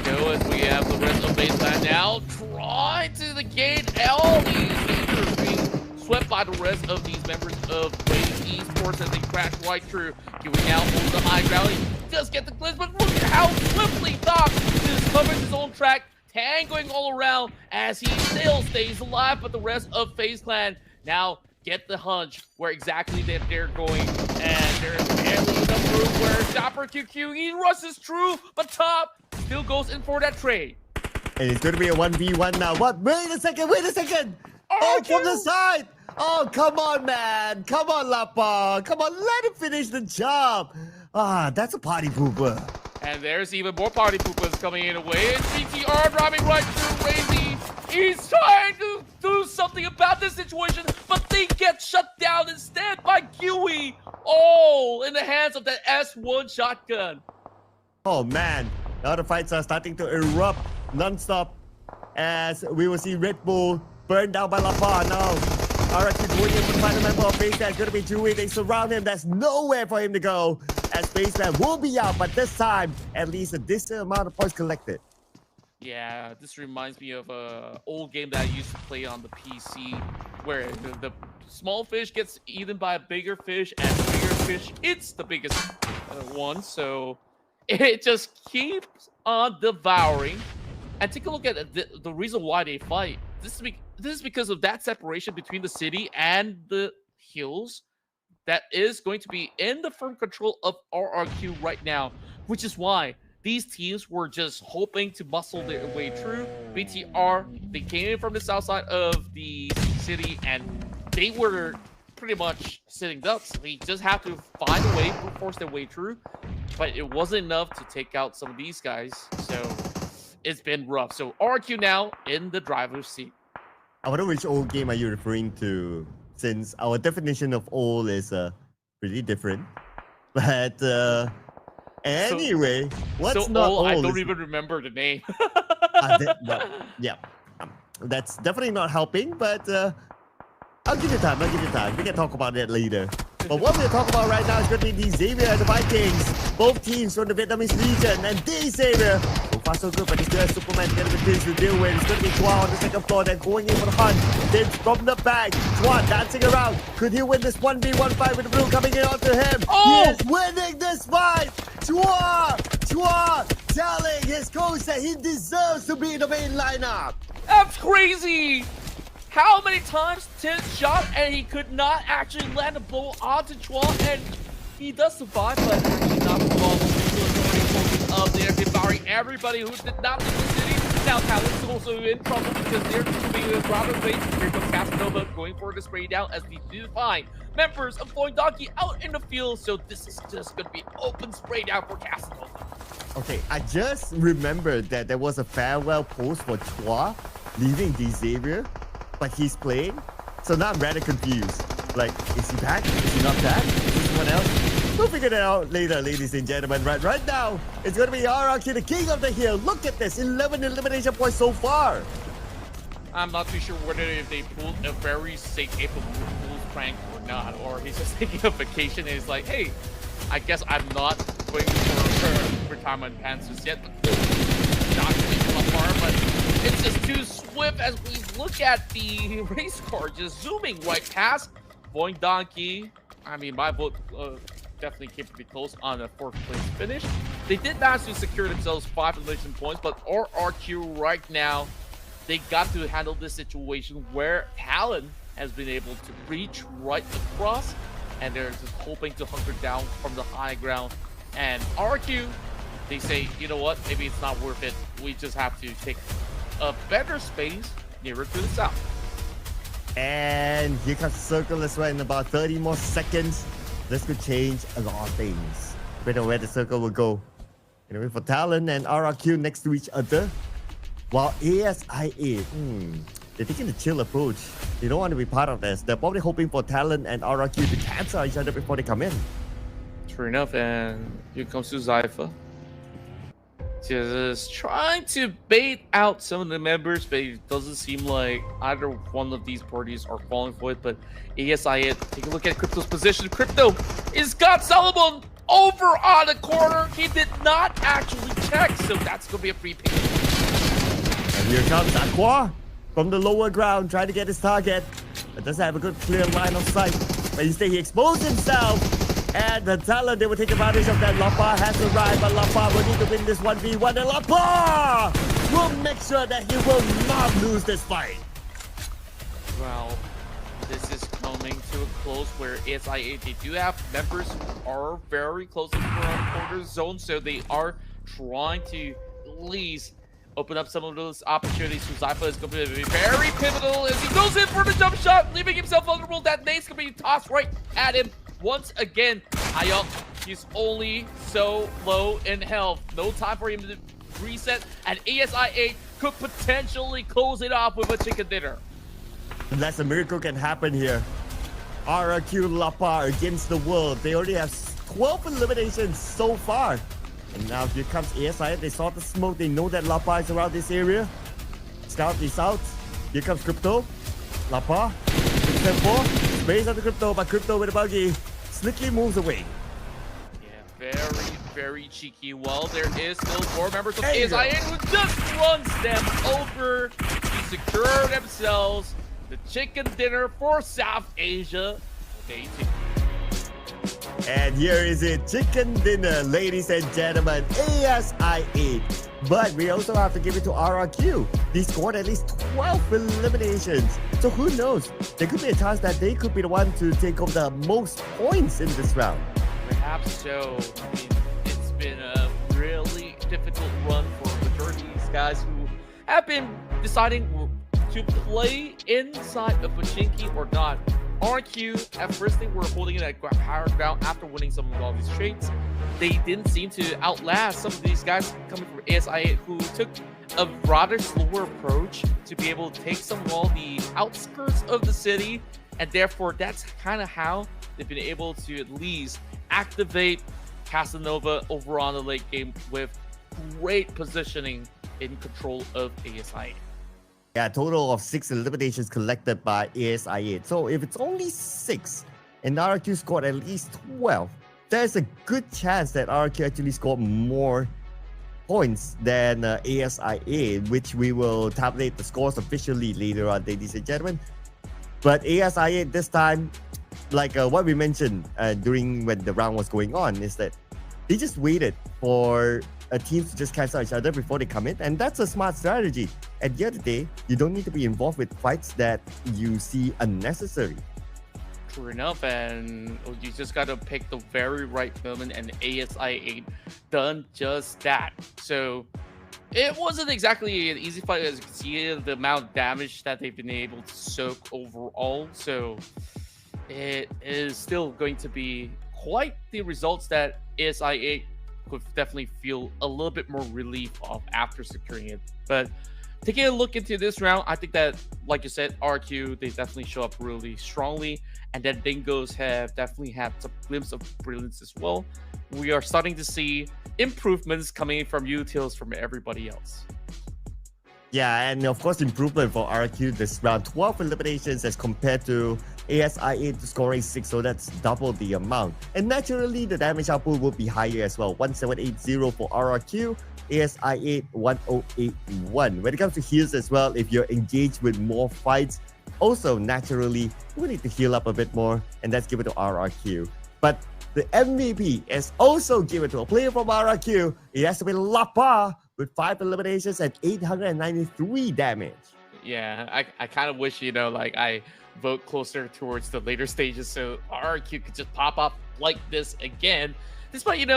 As we have the rest of FaZe Clan now trying to negate all these dangers being swept by the rest of these members of FaZe Esports as they crash right through. Queuing out over the high ground. He does get the glitch, but look at how swiftly Doc just covers his own track, tangoing all around as he still stays alive. But the rest of FaZe Clan now get the hunch where exactly they're going, and there's barely enough room where Shopper QQ, he rushes through, but Top still goes in for that trade. And it's going to be a 1v1 now. What? Wait a second. Oh, from the side. Oh, come on, man. Come on, Lapa. Come on, let him finish the job. Ah, that's a party pooper. And there's even more party poopers coming in away. And GTR driving right through Razy. He's trying to do something about this situation, but they get shut down instead by Kiwi. All in the hands of that S1 shotgun. Oh, man. Now the fights are starting to erupt non-stop as we will see Red Bull burned down by Lapa now. RX going in to find a member of FaZe. That's going to be Chewy. They surround him. There's nowhere for him to go. as Spaceman will be out, but this time, at least a decent amount of points collected. Yeah, this reminds me of a old game that I used to play on the PC, where the small fish gets eaten by a bigger fish, and the bigger fish eats the biggest one. So it just keeps on devouring. And take a look at the reason why they fight. This is because of that separation between the city and the hills that is going to be in the firm control of RRQ right now, which is why these teams were just hoping to muscle their way through. BTR, they came in from the south side of the city, and they were pretty much sitting ducks. They just have to find a way to force their way through, but it wasn't enough to take out some of these guys. So it's been rough. So RQ now in the driver's seat. I wonder which old game are you referring to, since our definition of old is pretty different. But anyway, what's so not old, I old don't is- even remember the name. yeah, that's definitely not helping, but I'll give you time. We can talk about that later. But what we're talking about right now is going to be the Xavier and the Vikings. Both teams from the Vietnamese region. And the Xavier, so far so good, but he still has Superman together with things to deal with. It's going to be Chua on the second floor, then going in for the hunt. Then from the back, Chua dancing around. Could he win this 1v1 fight with the blue coming in onto him? Oh! He is winning this fight! Chua telling his coach that he deserves to be in the main lineup. That's crazy! How many times Tin shot and he could not actually land a blow onto Chua, and he does survive, but actually not for long. Of there, devouring everybody who did not leave the city. Now Talon's also in trouble because they're being a rather late. Here comes Casanova going for the spray down as we do find members of Void Donkey out in the field. So this is just going to be an open spray down for Casanova. Okay, I just remembered that there was a farewell post for Chua leaving the Xavier, but he's playing. So now I'm rather confused. Like, is he back? Is he not back? Is he someone else? We'll figure that out later, ladies and gentlemen. Right now, it's going to be RRQ, the king of the hill. Look at this, 11 elimination points so far. I'm not too sure whether if they pulled a very safe April Fool's prank or not, or he's just taking a vacation and he's like, hey, I guess I'm not going for retirement pants just yet. Not really far, but it's just too swift as we look at the race car just zooming right past Void Donkey. I mean, my vote definitely came pretty close on a 4th place finish. They did manage to secure themselves 5 elimination points, but RRQ right now, they got to handle this situation where Talon has been able to reach right across, and they're just hoping to hunker down from the high ground. And RRQ, they say, you know what, maybe it's not worth it. We just have to take a better space nearer to the south. And here comes Circle as well in about 30 more seconds. This could change a lot of things. Depending on where the Circle will go. Anyway, for Talon and RRQ next to each other. While ASIA, they're taking the chill approach. They don't want to be part of this. They're probably hoping for Talon and RRQ to cancel each other before they come in. True enough, and here comes Zypha. Just trying to bait out some of the members, but it doesn't seem like either one of these parties are falling for it. But ASIA, take a look at Crypto's position. Crypto is got Solomon over on the corner. He did not actually check, so that's going to be a free pick. And here comes Aqua from the lower ground trying to get his target. But doesn't have a good clear line of sight. But instead he exposed himself. And the Talon, they will take advantage of that. Lapa has arrived, but Lapa will need to win this 1v1. And Lapa will make sure that he will not lose this fight. Well, this is coming to a close where ASIA, they do have members who are very close to the corner zone, so they are trying to at least open up some of those opportunities. Zypha is going to be very pivotal as he goes in for the jump shot, leaving himself vulnerable. That nade's going to be tossed right at him. Once again, Ayok, he's only so low in health. No time for him to reset, and ASIA could potentially close it off with a chicken dinner. Unless a miracle can happen here. RRQ Lapa against the world. They already have 12 eliminations so far. And now here comes ASI. They saw the smoke. They know that Lapa is around this area. Scout is out. Here comes Crypto. Lapa. Step 4. Sprays on the Crypto, but Crypto with a buggy slickly moves away. Yeah, very cheeky. Well, there is still 4 members of There you go. ASIA who just runs them over to secure themselves the chicken dinner for South Asia. Day 2. And here is it, chicken dinner, ladies and gentlemen, ASI8. But we also have to give it to RRQ. They scored at least 12 eliminations. So who knows? There could be a chance that they could be the one to take home the most points in this round. Perhaps so. I mean, it's been a really difficult run for majority of these guys who have been deciding to play inside of Pachinki or not. RQ, at first they were holding it at higher ground after winning some of all these trades. They didn't seem to outlast some of these guys coming from ASI who took a rather slower approach to be able to take some of all the outskirts of the city, and therefore that's kind of how they've been able to at least activate Casanova over on the late game with great positioning in control of ASI. Yeah, a total of 6 eliminations collected by ASI8. So if it's only 6 and RRQ scored at least 12, there's a good chance that RRQ actually scored more points than ASI8, which we will tabulate the scores officially later on, ladies and gentlemen. But ASI8 this time, like what we mentioned during when the round was going on, is that they just waited for teams to just cancel each other before they come in, and that's a smart strategy. At the end of the day, you don't need to be involved with fights that you see unnecessary. True enough, and you just got to pick the very right moment, and ASI8 done just that. So it wasn't exactly an easy fight, as you can see the amount of damage that they've been able to soak overall. So it is still going to be quite the results that ASI8 could definitely feel a little bit more relief of after securing it. But taking a look into this round, I think that, like you said, RQ, they definitely show up really strongly, and then Dingos have definitely had some glimpse of brilliance as well. We are starting to see improvements coming from utils from everybody else. Yeah, and of course, improvement for RQ this round. 12 eliminations as compared to ASI8 scoring 6, so that's double the amount. And naturally, the damage output will be higher as well. 1780 for RRQ, ASI8 1081. When it comes to heals as well, if you're engaged with more fights, also naturally, you will need to heal up a bit more, and that's given to RRQ. But the MVP is also given to a player from RRQ. It has to be Lapa with 5 eliminations and 893 damage. Yeah, I kind of wish, like I vote closer towards the later stages so RQ could just pop up like this again. Despite,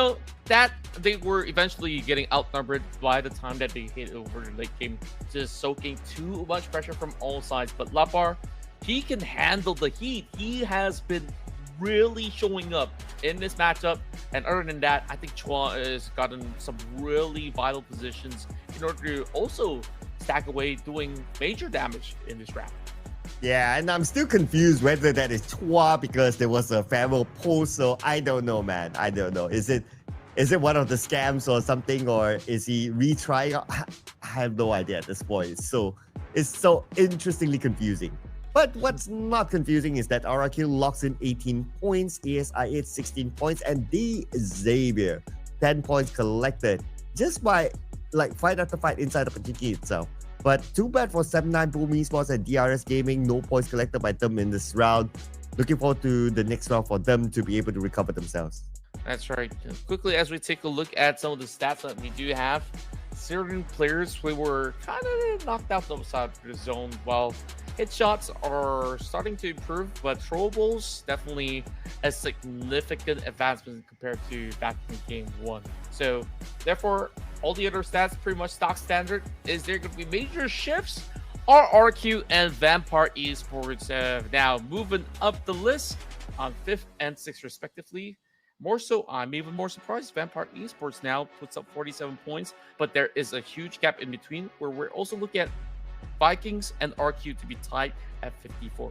that they were eventually getting outnumbered by the time that they hit over the late game, just soaking too much pressure from all sides. But Lapar, he can handle the heat. He has been really showing up in this matchup, and other than that, I think Chua has gotten some really vital positions in order to also stack away doing major damage in this round. Yeah, and I'm still confused whether that is Chua because there was a farewell post, so I don't know, man. I don't know. Is it one of the scams or something, or is he retrying? I have no idea at this point. It's so interestingly confusing. But what's not confusing is that RRQ locks in 18 points, ASI8 16 points, and D Xavier 10 points collected just by fight after fight inside the Pachinki itself. But too bad for 79 Boom Esports and DRS Gaming, no points collected by them in this round. Looking forward to the next round for them to be able to recover themselves. That's right. Quickly, as we take a look at some of the stats that we do have, certain players we were kind of knocked out outside the zone, while headshots are starting to improve, but throwables definitely a significant advancement compared to back in game 1. So therefore, all the other stats pretty much stock standard. Is there going to be major shifts? Are RQ and Vampire Esports now moving up the list on 5th and 6th respectively? More so, I'm even more surprised. Vampire Esports now puts up 47 points, but there is a huge gap in between where we're also looking at Vikings and RQ to be tied at 54.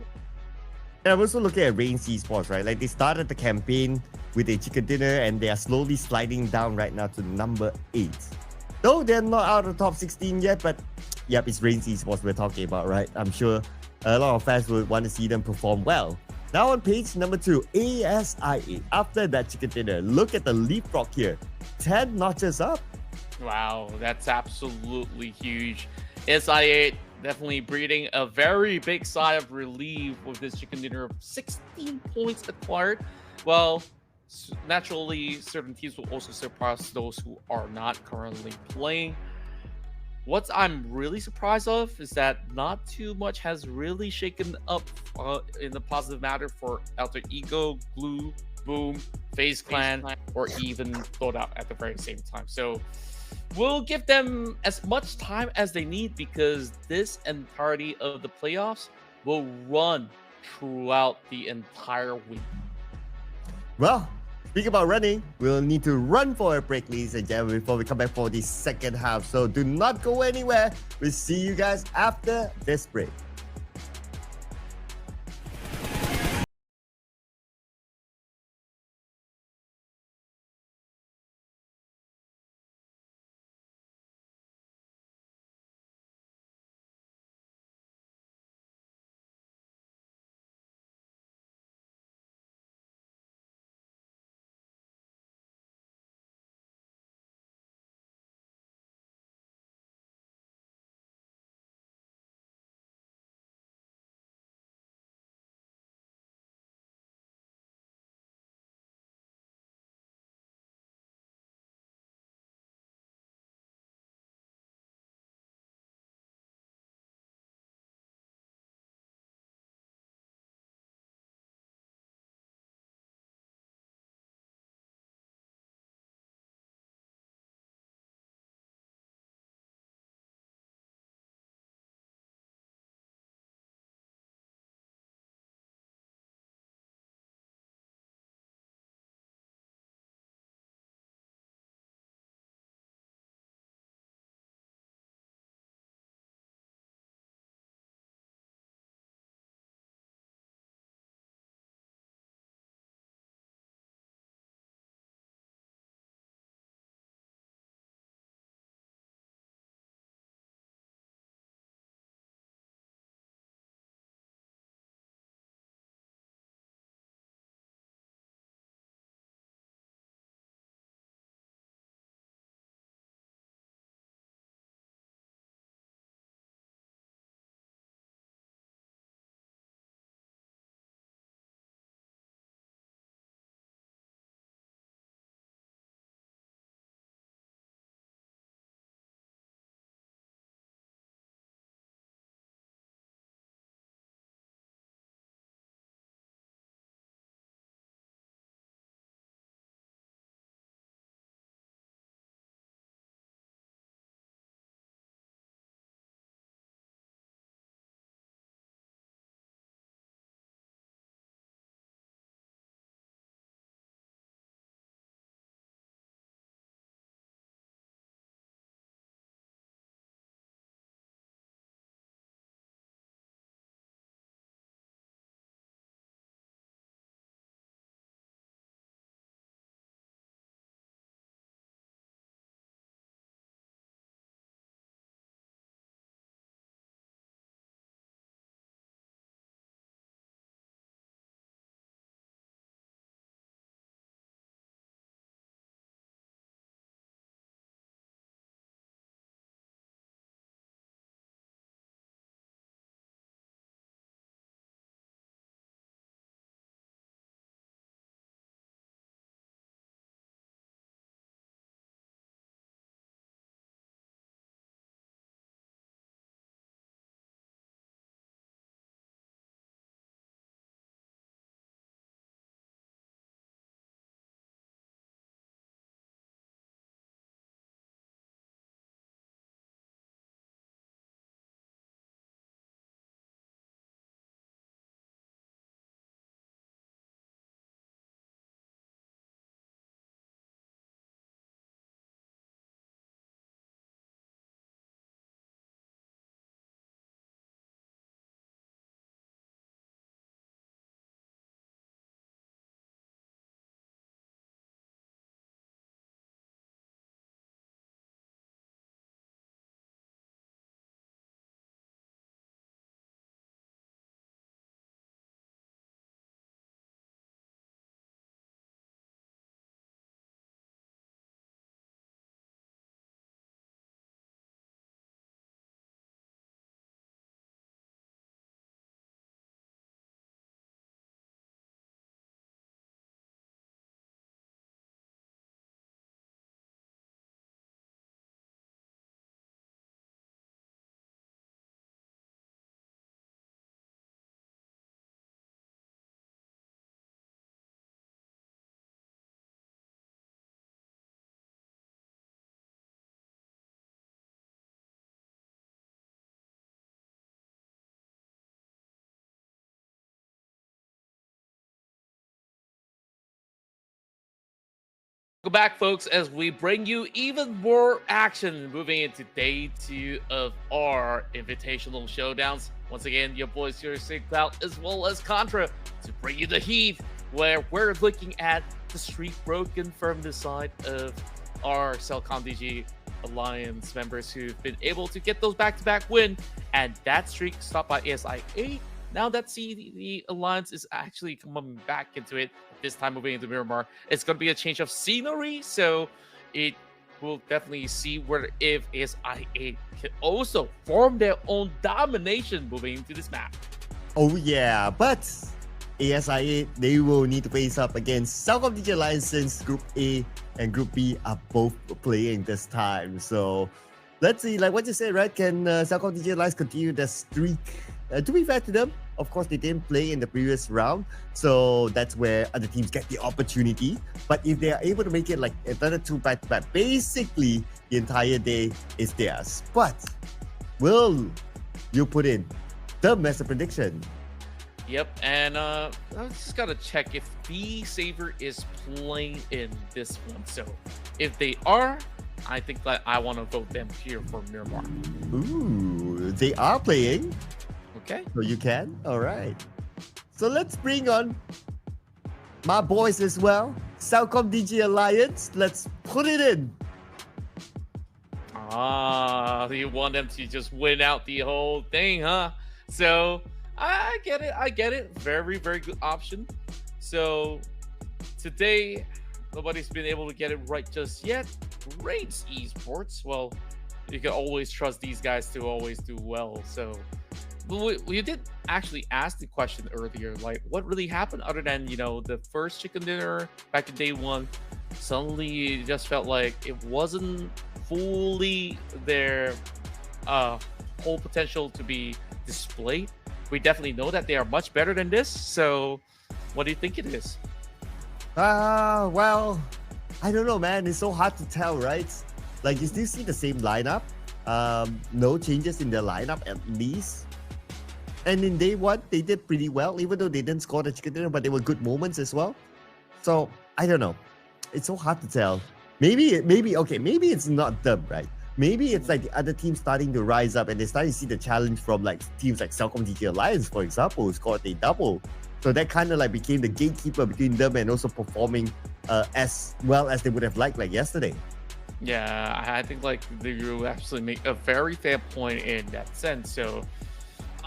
And I'm also looking at Reigns Esports, right? Like, they started the campaign with a chicken dinner, and they are slowly sliding down right now to number 8. Though they're not out of the top 16 yet, but yep, it's Reigns Esports we're talking about, right? I'm sure a lot of fans would want to see them perform well. Now on page number 2, ASIA. After that chicken dinner, look at the leapfrog here. 10 notches up. Wow, that's absolutely huge. SIA definitely breathing a very big sigh of relief with this chicken dinner of 16 points acquired. Well, naturally, certain teams will also surpass those who are not currently playing. What I'm really surprised of is that not too much has really shaken up in the positive matter for Alter Ego, Glue, Boom, FaZe Clan, or even Thought Out at the very same time. So we'll give them as much time as they need because this entirety of the playoffs will run throughout the entire week. Well, speaking about running, we'll need to run for a break, ladies and gentlemen, before we come back for the second half. So do not go anywhere. We'll see you guys after this break. Welcome back, folks, as we bring you even more action moving into day 2 of our Invitational Showdowns. Once again, your boys here, Cloud, as well as Contra, to bring you the heat, where we're looking at the streak broken from the side of our Cellcom DG Alliance members who've been able to get those back-to-back win, and that streak stopped by ASIA. Now that the Alliance is actually coming back into it, this time moving into Miramar, it's going to be a change of scenery, so it will definitely see where if ASIA can also form their own domination moving into this map. Oh yeah, but ASIA, they will need to face up against Cellcom DG Alliance since Group A and Group B are both playing this time. So let's see, like what you said, right? Can Cellcom DG Alliance continue the streak? To be fair to them, of course, they didn't play in the previous round, so that's where other teams get the opportunity. But if they are able to make it like another 2 back-to-back, basically the entire day is theirs. But will you put in the master prediction? Yep, and I just gotta check if B Saver is playing in this one. So if they are, I think that I want to vote them here for Miramar. Ooh, they are playing. Okay. So you can? All right. So let's bring on my boys as well. Cellcom DG Alliance. Let's put it in. You want them to just win out the whole thing, huh? So I get it. Very, very good option. So today, nobody's been able to get it right just yet. Great Esports. Well, you can always trust these guys to always do well. So we did actually ask the question earlier, like what really happened other than, the first chicken dinner back in day 1. Suddenly it just felt like it wasn't fully their whole potential to be displayed. We definitely know that they are much better than this. So what do you think it is? Well, I don't know, man. It's so hard to tell, right? Like, you still see the same lineup. No changes in their lineup at least. And in day 1, they did pretty well, even though they didn't score the chicken dinner, but they were good moments as well. So I don't know. It's so hard to tell. Maybe it's not them, right? Maybe it's like the other teams starting to rise up and they start to see the challenge from like teams like Cellcom DG Alliance, for example, who scored a double. So that kind of like became the gatekeeper between them and also performing as well as they would have liked like yesterday. Yeah, I think like you actually make a very fair point in that sense. So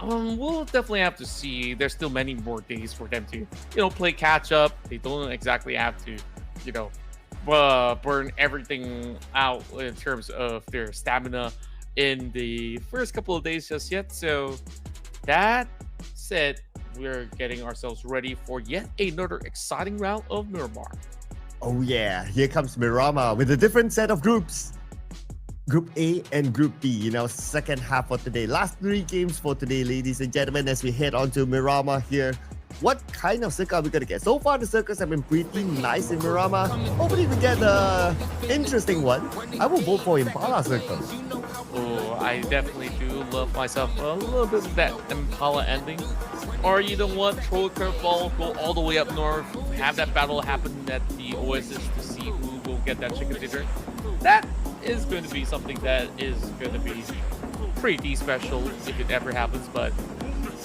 we'll definitely have to see. There's still many more days for them to, play catch up. They don't exactly have to, burn everything out in terms of their stamina in the first couple of days just yet. So that said, we're getting ourselves ready for yet another exciting round of Miramar. Oh yeah, here comes Miramar with a different set of groups. Group A and Group B, second half for today. Last 3 games for today, ladies and gentlemen, as we head on to Miramar here. What kind of circle are we going to get? So far, the circles have been pretty nice in Miramar. Hopefully, we get an interesting one. I will vote for Impala circle. Oh, I definitely do love myself a little bit of that Impala ending. Or you don't want throw a curveball, go all the way up north, have that battle happen at the Oasis to see who will get that chicken dinner. That is going to be something that is going to be pretty special if it ever happens, but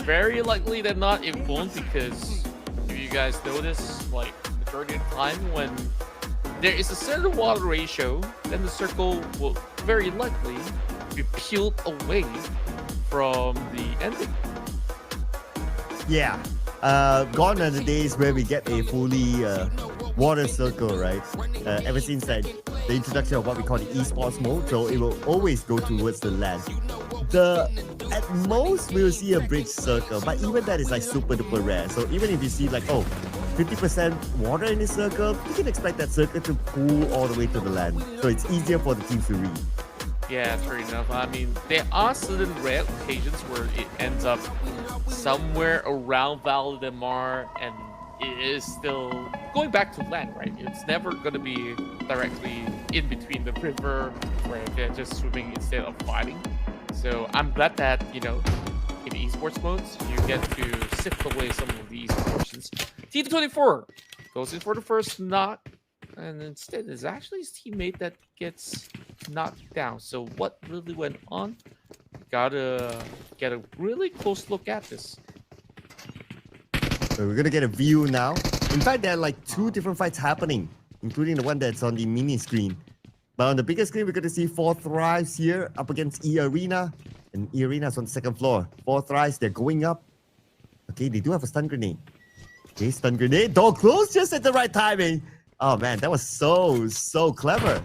very likely that not it won't, because if you guys notice, like majority of the time when there is a center water ratio, then the circle will very likely be peeled away from the ending. Yeah, gone are the days where we get a fully water circle, right? Ever since the introduction of what we call the Esports mode, so it will always go towards the land. At most, we will see a bridge circle, but even that is like super duper rare. So even if you see like, 50% water in this circle, you can expect that circle to pool all the way to the land. So it's easier for the teams to read. Yeah, fair enough. I mean, there are certain rare occasions where it ends up somewhere around Val de Mar and it is still going back to land, right? It's never going to be directly in between the river where they're just swimming instead of fighting. So I'm glad that, in esports modes, you get to sift away some of these portions. Team 24 goes in for the first knock. And instead, it's actually his teammate that gets knocked down. So what really went on? Gotta get a really close look at this. So we're gonna get a view now. In fact, there are like 2 different fights happening, including the one that's on the mini screen. But on the bigger screen, we're gonna see 4 Thrives here up against E Arena. And E Arena's on the 2nd floor. 4 Thrives, they're going up. Okay, they do have a stun grenade. Okay, stun grenade. Door closed just at the right timing. Oh man, that was so clever.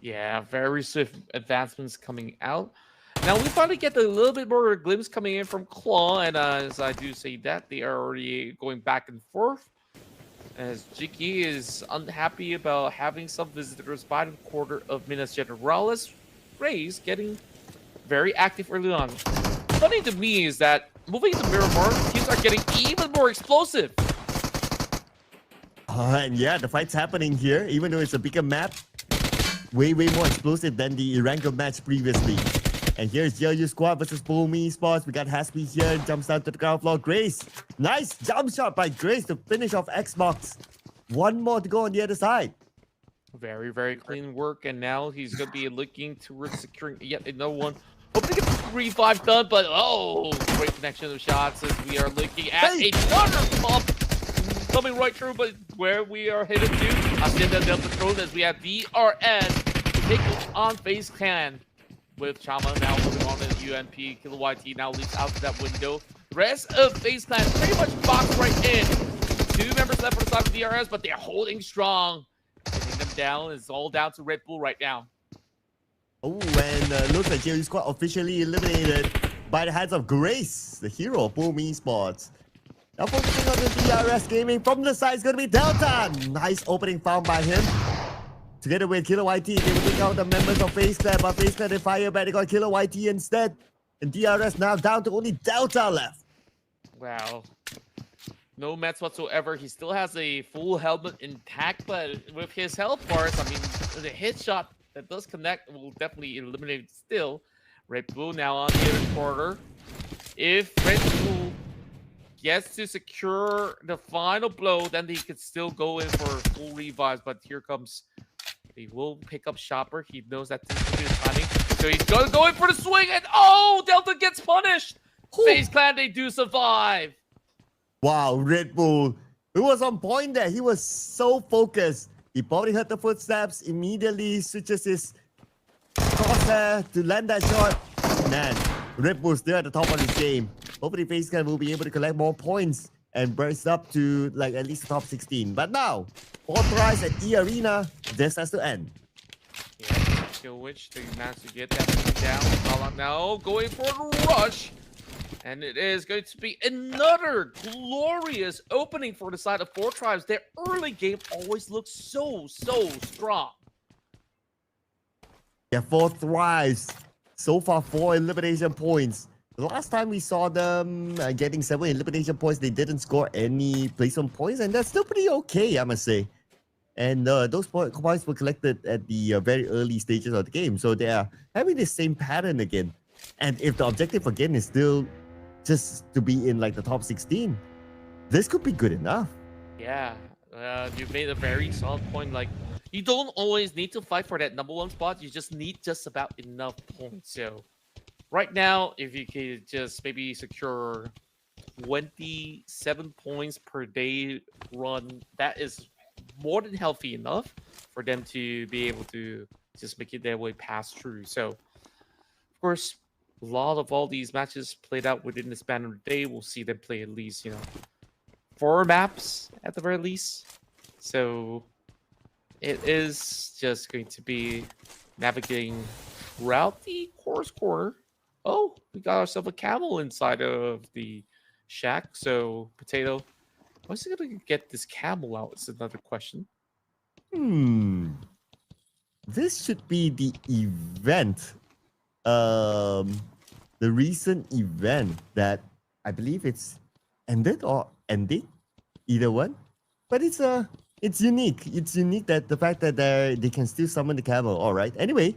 Yeah, very swift advancements coming out. Now we finally get a little bit more glimpse coming in from Claw, and as I do say that, they are already going back and forth. As Jiki is unhappy about having some visitors by the quarter of Minas Generalis, Ray's getting very active early on. Funny to me is that moving to Miramar, teams are getting even more explosive. And yeah, the fight's happening here, even though it's a bigger map. Way more explosive than the Irango match previously. And here's JLU Squad versus Pubg Esports. We got Haspy here, jumps down to the ground floor. Grace, nice jump shot by Grace to finish off Xbox. 1 more to go on the other side. Very clean work, and now he's going to be looking towards securing yet another one. Hoping to get 3-5 done, but oh, great connection of shots as we are looking at another pump coming right through, but where we are headed to, Hacienda del Patron as we have DRS take on FaZe Clan. With Chama now moving on to the UNP, Killer YT now leaps out to that window. The rest of FaZe Clan pretty much boxed right in. 2 members left for the side of DRS, but they're holding strong. Getting them down is all down to Red Bull right now. Oh, and looks like JLU Squad officially eliminated by the hands of Grace, the hero of Pubg Esports. Now focusing on the DRS gaming from the side is going to be Delta. Nice opening found by him. Together with Killer YT, they will take out the members of FaZe Clan, but FaZe Clan they fire back. They got Killer YT instead. And DRS now down to only Delta left. Wow. No mets whatsoever. He still has a full helmet intact, but with his health bars, I mean, the hit shot that does connect will definitely eliminate it still. Red Bull now on the other quarter. If Red Bull gets to secure the final blow, then he could still go in for full revives, but here comes... He will pick up Shopper. He knows that this is his timing. So he's going to go in for the swing. And oh, Delta gets punished. FaZe Clan, they do survive. Wow, Red Bull. He was on point there. He was so focused. He probably heard the footsteps. Immediately switches his crosshair to land that shot. Man, Red Bull's still at the top of his game. Hopefully FaZe Clan will be able to collect more points and burst up to like at least the top 16. But now, 4 tries at E Arena, this has to end. Yeah, Kill Witch, they managed to get that one down. Kalak now going for the rush. And it is going to be another glorious opening for the side of 4 Tribes. Their early game always looks so strong. Yeah, 4 thrives. So far, 4 elimination points. The last time we saw them getting 7 elimination points, they didn't score any placement points, and that's still pretty okay, I must say. And those points were collected at the very early stages of the game, so they are having the same pattern again. And if the objective again is still just to be in like the top 16, this could be good enough. Yeah, you made a very solid point. Like, you don't always need to fight for that #1 spot. You just need just about enough points. So right now, if you could just maybe secure 27 points per day run, that is more than healthy enough for them to be able to just make it their way past through. So, of course, a lot of all these matches played out within the span of the day. We'll see them play at least, 4 maps at the very least. So it is just going to be navigating throughout the course corner. Oh, we got ourselves a camel inside of the shack. So, Potato, what's he going to get this camel out is another question. This should be the event. The recent event that I believe it's ended or ending. Either one. But it's unique. It's unique that the fact that they can still summon the camel. Alright. Anyway,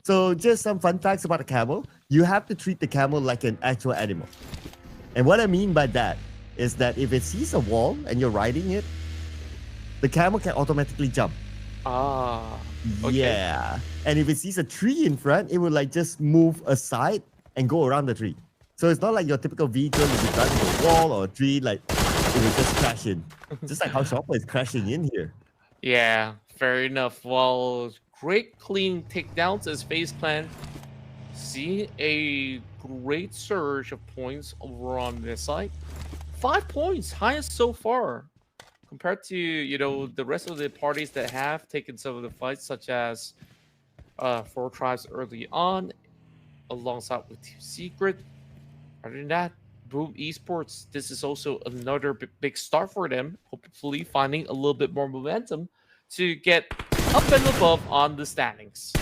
so just some fun facts about the camel. You have to treat the camel like an actual animal. And what I mean by that is that if it sees a wall and you're riding it, the camel can automatically jump. Ah, okay. Yeah. And if it sees a tree in front, it will like just move aside and go around the tree. So it's not like your typical vehicle will be driving a wall or a tree, like it will just crash in. Just like how Shopper is crashing in here. Yeah, fair enough. Well, great clean takedowns as FaZe Clan see a great surge of points over on this side. 5 points, highest so far, compared to the rest of the parties that have taken some of the fights, such as Four Tribes early on, alongside with Team Secret. Other than that, Boom Esports, this is also another big start for them, hopefully finding a little bit more momentum to get up and above on the standings.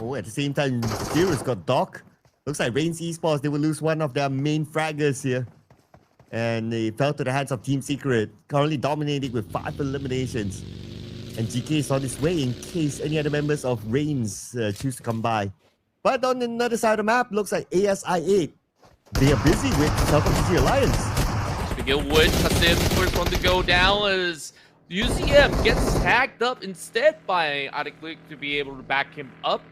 Oh, at the same time, Zero's got Doc. Looks like Reigns Esports, they will lose one of their main fraggers here. And they fell to the hands of Team Secret, currently dominating with 5 eliminations. And GK is on his way in case any other members of Reigns choose to come by. But on another side of the map, looks like ASI8. They are busy with Pubg Alliance. Speaking of which, Hassim, first one to go down is UCM gets tagged up instead by Adequate to be able to back him up.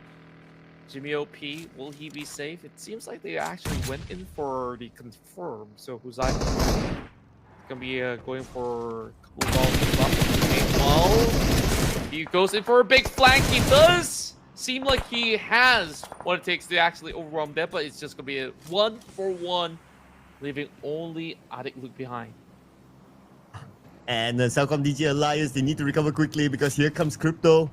Jimmy OP, will he be safe? It seems like they actually went in for the confirm. So Huzai gonna be going for a couple of balls. He goes in for a big flank. He does seem like he has what it takes to actually overwhelm them, but it's just gonna be a 1-for-1, leaving only Adik Luke behind. And the Cellcom DJ Alliance, they need to recover quickly because here comes Crypto.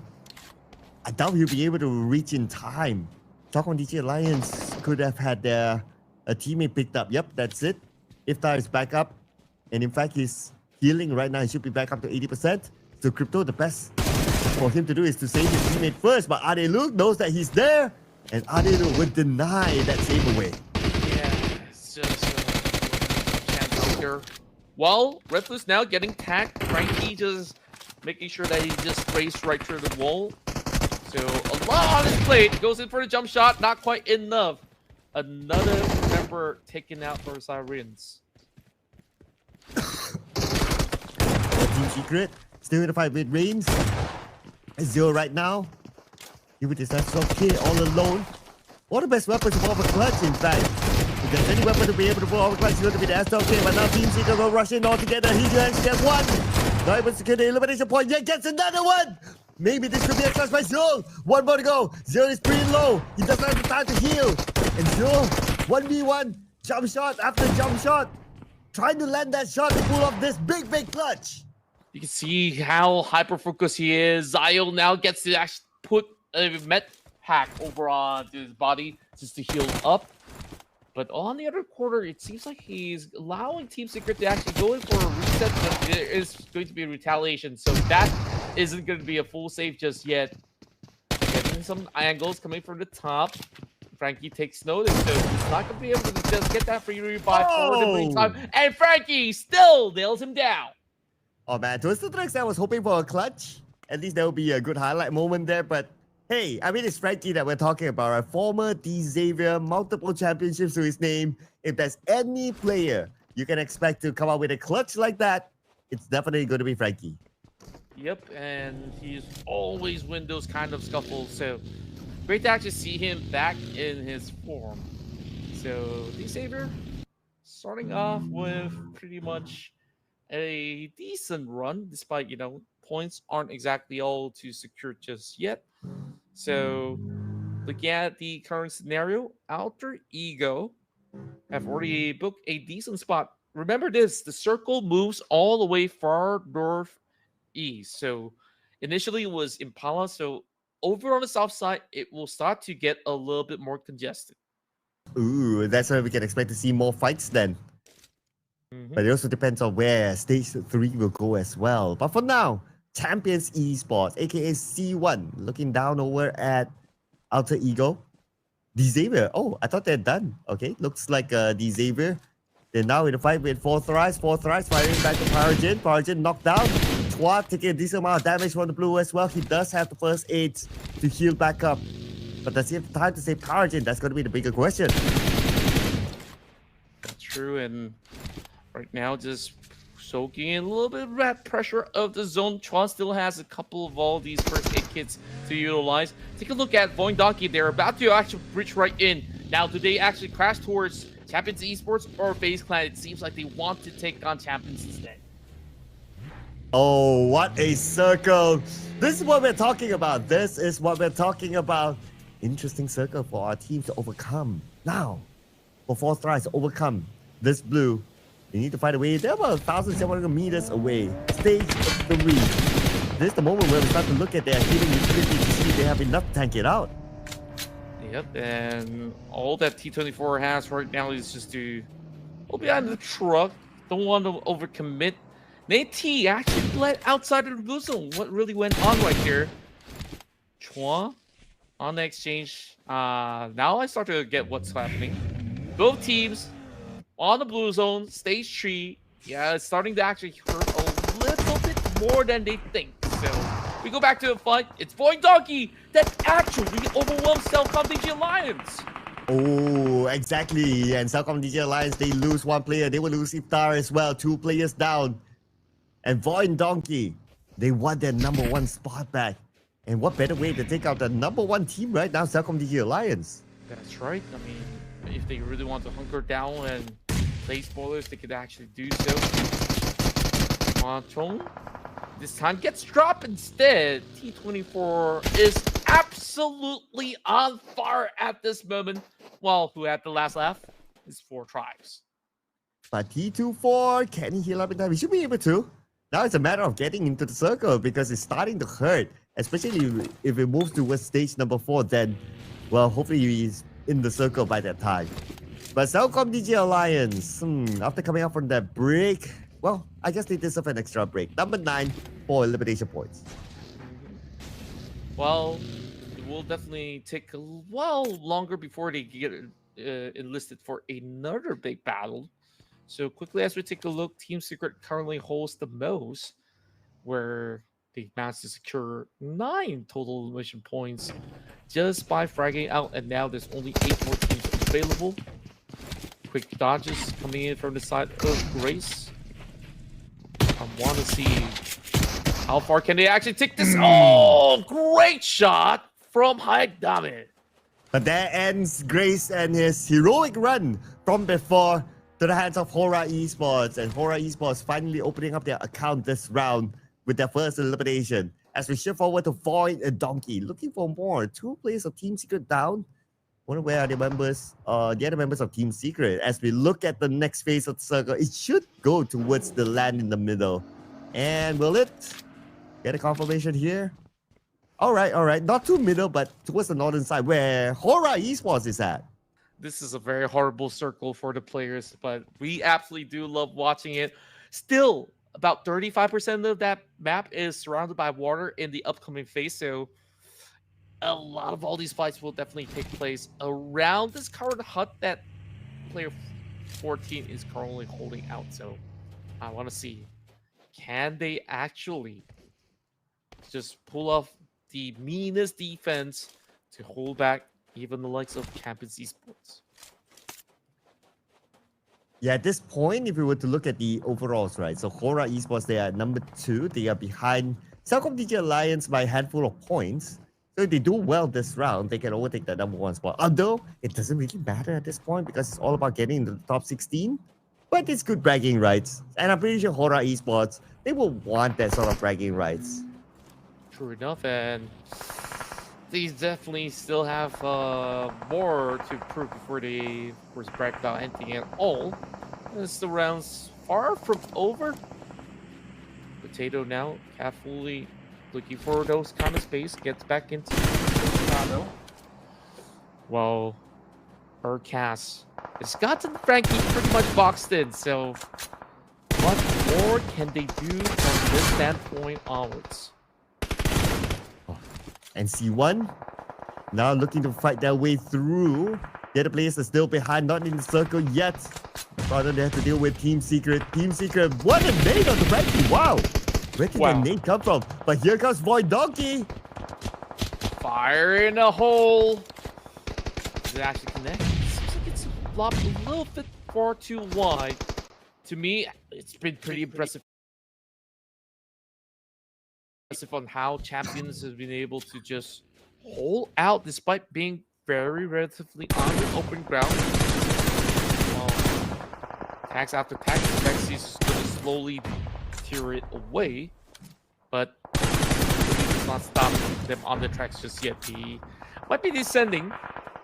I doubt he'll be able to reach in time. Cellcom DJ Alliance could have had a teammate picked up. Yep, that's it. Iftar is back up. And in fact, he's healing right now. He should be back up to 80%. So Crypto, the best for him to do is to save his teammate first. But Adeluk knows that he's there. And Adeluk would deny that save away. Yeah, it's just a chance out here. Well, Ruthless now getting tagged. Frankie just making sure that he just raced right through the wall. So a lot on his plate. Goes in for the jump shot. Not quite enough. Another member taken out for Sirens. Team Secret still in the fight with Reigns. Zero right now. He with his okay all alone. One of the best weapons to pull off a clutch, in fact. If there's any weapon to be able to pull off a clutch, it's going to be the S10, but now Team Secret will rush in all together. He just gets one. Not able to secure the elimination point, yet gets another one. Maybe this could be a clutch by Zero. One more to go. Zero is pretty low. He doesn't have the time to heal. And Zero, 1v1, jump shot after jump shot. Trying to land that shot to pull off this big clutch. You can see how hyper-focused he is. Zio now gets to actually put a med pack over onto his body just to heal up. But on the other quarter, it seems like he's allowing Team Secret to actually go in for a reset, but there is going to be a retaliation. So that isn't going to be a full save just yet. Getting some angles coming from the top. Frankie takes notice, so he's not going to be able to just get that free revive for the meantime. And Frankie still nails him down. Oh man, to the next, I was hoping for a clutch. At least there will be a good highlight moment there, but hey, I mean, it's Frankie that we're talking about, right? Former D-Xavier, multiple championships to his name. If there's any player you can expect to come out with a clutch like that, it's definitely going to be Frankie. Yep, and he's always win those kind of scuffles, so great to actually see him back in his form. So, D-Xavier starting off with pretty much a decent run, despite, points aren't exactly all too secure just yet. So, looking at the current scenario, Alter Ego have already booked a decent spot. Remember this, the circle moves all the way far northeast. So, initially it was Impala. So, over on the south side, it will start to get a little bit more congested. Ooh, that's where we can expect to see more fights then. But it also depends on where stage 3 will go as well. But for now, Champions Esports, aka C1, looking down over at Alter Ego. D-Xavier. Oh, I thought they're done. Okay, looks like D-Xavier. They're now in the fight with Fourth Rise firing back to Paragen. Paragen knocked down. Chua taking a decent amount of damage from the blue as well. He does have the first aids to heal back up. But does he have time to save Paragen? That's going to be the bigger question. That's true, and right now just soaking in a little bit of that pressure of the zone. Chuan still has a couple of all these first aid kits to utilize. Take a look at Void Donkey. They're about to actually reach right in. Now, do they actually crash towards Champions Esports or FaZe Clan? It seems like they want to take on Champions instead. Oh, what a circle. This is what we're talking about. This is what we're talking about. Interesting circle for our team to overcome. Now, for 4 tries to overcome this blue, they need to find a way. They're about 1,700 meters away. Stage 3. This is the moment where we start to look at their healing utility to see if they have enough to tank it out. Yep, and all that T24 has right now is just to go behind the truck. Don't want to overcommit. Nate T actually bled outside of the blue zone. What really went on right here? Chua on the exchange. Now I start to get what's happening. Both teams on the blue zone, stage 3. Yeah, it's starting to actually hurt a little bit more than they think. So we go back to the fight. It's Void Donkey that actually overwhelms Cellcom DG Alliance. Oh, exactly. And Cellcom DG Alliance, they lose 1 player. They will lose Iftar as well. 2 players down. And Void Donkey, they want their #1 spot back. And what better way to take out the #1 team right now, Cellcom DG Alliance? That's right. I mean, if they really want to hunker down and play spoilers, they could actually do so. Chong this time gets dropped instead. T24 is absolutely on fire at this moment. Well, who had the last laugh is 4 Tribes. But T24, can he heal up in time? He should be able to. Now it's a matter of getting into the circle because it's starting to hurt. Especially if it moves towards stage number 4, then, well, hopefully he's in the circle by that time. But Cellcom DG Alliance, after coming out from that break, well, I guess they deserve an extra break. Number 9 for elimination points. Well, it will definitely take a while longer before they get enlisted for another big battle. So quickly as we take a look, Team Secret currently holds the most, where they managed to secure 9 total elimination points just by fragging out, and now there's only 8 more teams available. Quick dodges coming in from the side of Grace. I want to see how far can they actually take this. Oh, great shot from Haidame. But there ends Grace and his heroic run from before to the hands of Hora Esports. And Hora Esports finally opening up their account this round with their first elimination. As we shift forward to Void and Donkey, looking for more. 2 players of Team Secret down. Wonder where are the members, the other members of Team Secret. As we look at the next phase of the circle, it should go towards the land in the middle. And will it get a confirmation here? All right. Not too middle, but towards the northern side where Hora Esports is at. This is a very horrible circle for the players, but we absolutely do love watching it. Still, about 35% of that map is surrounded by water in the upcoming phase, so a lot of all these fights will definitely take place around this current hut that player 14 is currently holding out. So I want to see, can they actually just pull off the meanest defense to hold back even the likes of Champions Esports? Yeah, at this point, if we were to look at the overalls, right? So Hora Esports, they are number 2. They are behind Cellcom DG Alliance by a handful of points. So if they do well this round, they can overtake that #1 spot. Although, it doesn't really matter at this point because it's all about getting into the top 16. But it's good bragging rights. And I'm pretty sure Hora Esports, they will want that sort of bragging rights. True enough, and these definitely still have more to prove before they, of course, brag about anything at all. As the round's far from over. Potato now carefully looking for those kind of space, gets back into Chicago. Well, Urcas has gotten Frankie pretty much boxed in, so what more can they do from this standpoint onwards? And C1 now looking to fight their way through. The other players are still behind, not in the circle yet. Rather, they have to deal with Team Secret. Team Secret, what a nade on the Frankie! Wow! Where did that nade come from? But here comes Void Donkey. Fire in a hole. Does it actually connect? Seems like it's lobbed a little bit far too wide. to me, it's been pretty impressive on how Champions has been able to just hold out despite being very relatively on the open ground. Tags after tags, Mexi's going to slowly tear it away, but it does not stop them on the tracks just yet. He might be descending,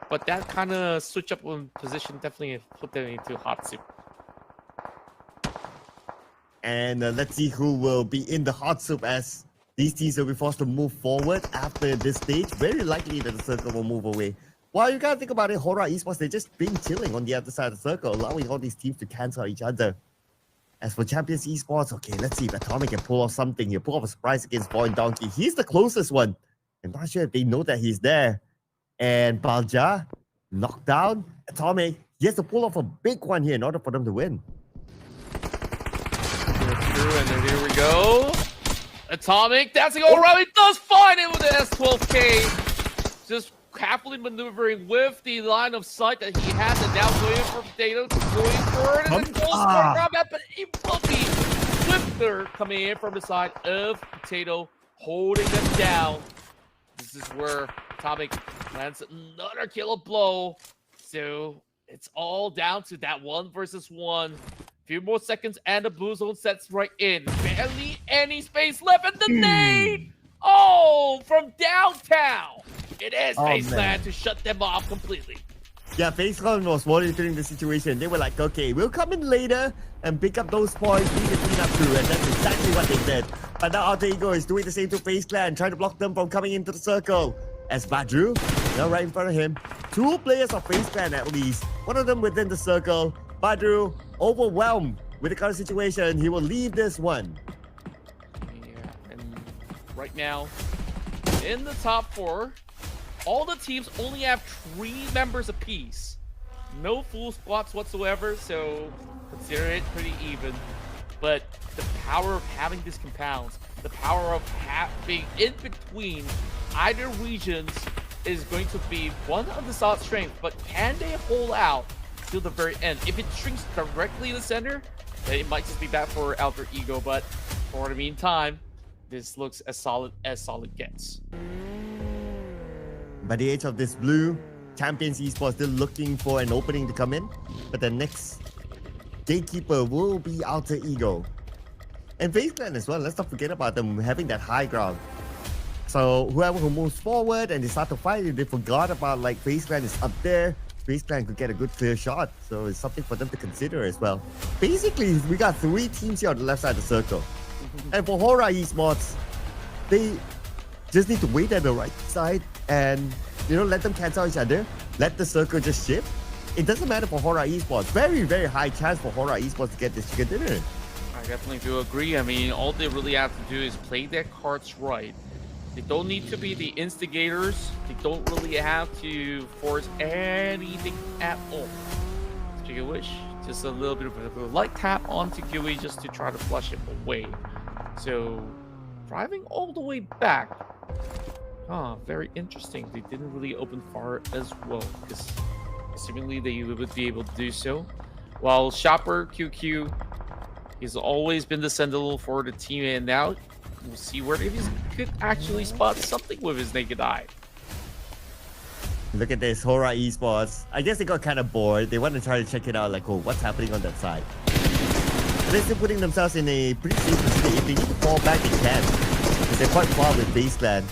but that kind of switch up on position definitely put them into hot soup. And let's see who will be in the hot soup as these teams will be forced to move forward after this stage. Very likely that the circle will move away. Well, you gotta think about it, Hora Esports, they're just been chilling on the other side of the circle, allowing all these teams to cancel each other. As for Champions Esports, okay, let's see if Atomic can pull off something here. Pull off a surprise against Boy and Donkey. He's the closest one. I'm not sure if they know that he's there. And Balja, knocked down. Atomic, he has to pull off a big one here in order for them to win. And then here we go. Atomic dancing all around. He does find it with the S12K. Just happily maneuvering with the line of sight that he has, and now going for Potato, going for it, and then goes for combat, but it will be Swifter coming in from the side of Potato, holding them down. This is where Atomic lands another killer blow. So it's all down to that 1 versus 1. Few more seconds and the blue zone sets right in. Barely any space left at the nade. Oh, from downtown. It is Faceland to shut them off completely. Yeah, Faceland was monitoring the situation. They were like, okay, we'll come in later and pick up those points, lead the clean up through, and that's exactly what they did. But now Alter Ego is doing the same to FaceClan, trying to block them from coming into the circle. As Badru, now right in front of him, 2 players of FaceClan at least, one of them within the circle. Badru, overwhelmed with the current situation, he will leave this one. Yeah, and right now, in the top 4, all the teams only have 3 members apiece. No full squads whatsoever, so consider it pretty even. But the power of having these compounds, the power of being in between either regions is going to be one of the solid strength, but can they hold out till the very end? If it shrinks directly in the center, then it might just be bad for Alter Ego, but for the meantime, this looks as solid gets. By the age of this blue, Champions Esports still looking for an opening to come in, but the next gatekeeper will be Alter Ego. And FaceClan as well, let's not forget about them having that high ground. So whoever who moves forward and they start to fight, they forgot about like FaceClan is up there, FaceClan could get a good clear shot, so it's something for them to consider as well. Basically, we got 3 teams here on the left side of the circle. And for Hora Esports, they just need to wait at the right side and, you know, let them cancel each other. Let the circle just shift. It doesn't matter for Hora Esports. Very, very high chance for Hora Esports to get this chicken dinner. I definitely do agree. I mean, all they really have to do is play their cards right. They don't need to be the instigators. They don't really have to force anything at all. Giga Wish, just a little bit of a light tap onto Gui just to try to flush him away. So, driving all the way back. Very interesting. They didn't really open far as well, because seemingly they would be able to do so. While Shopper QQ, he's always been the sentinel for the team, and now we'll see where he could actually spot something with his naked eye. Look at this, Hora Esports. I guess they got kind of bored. They want to try to check it out, like, oh, what's happening on that side. But they're still putting themselves in a pretty safe position. If they need to fall back, they can, because they're quite far with Baseland.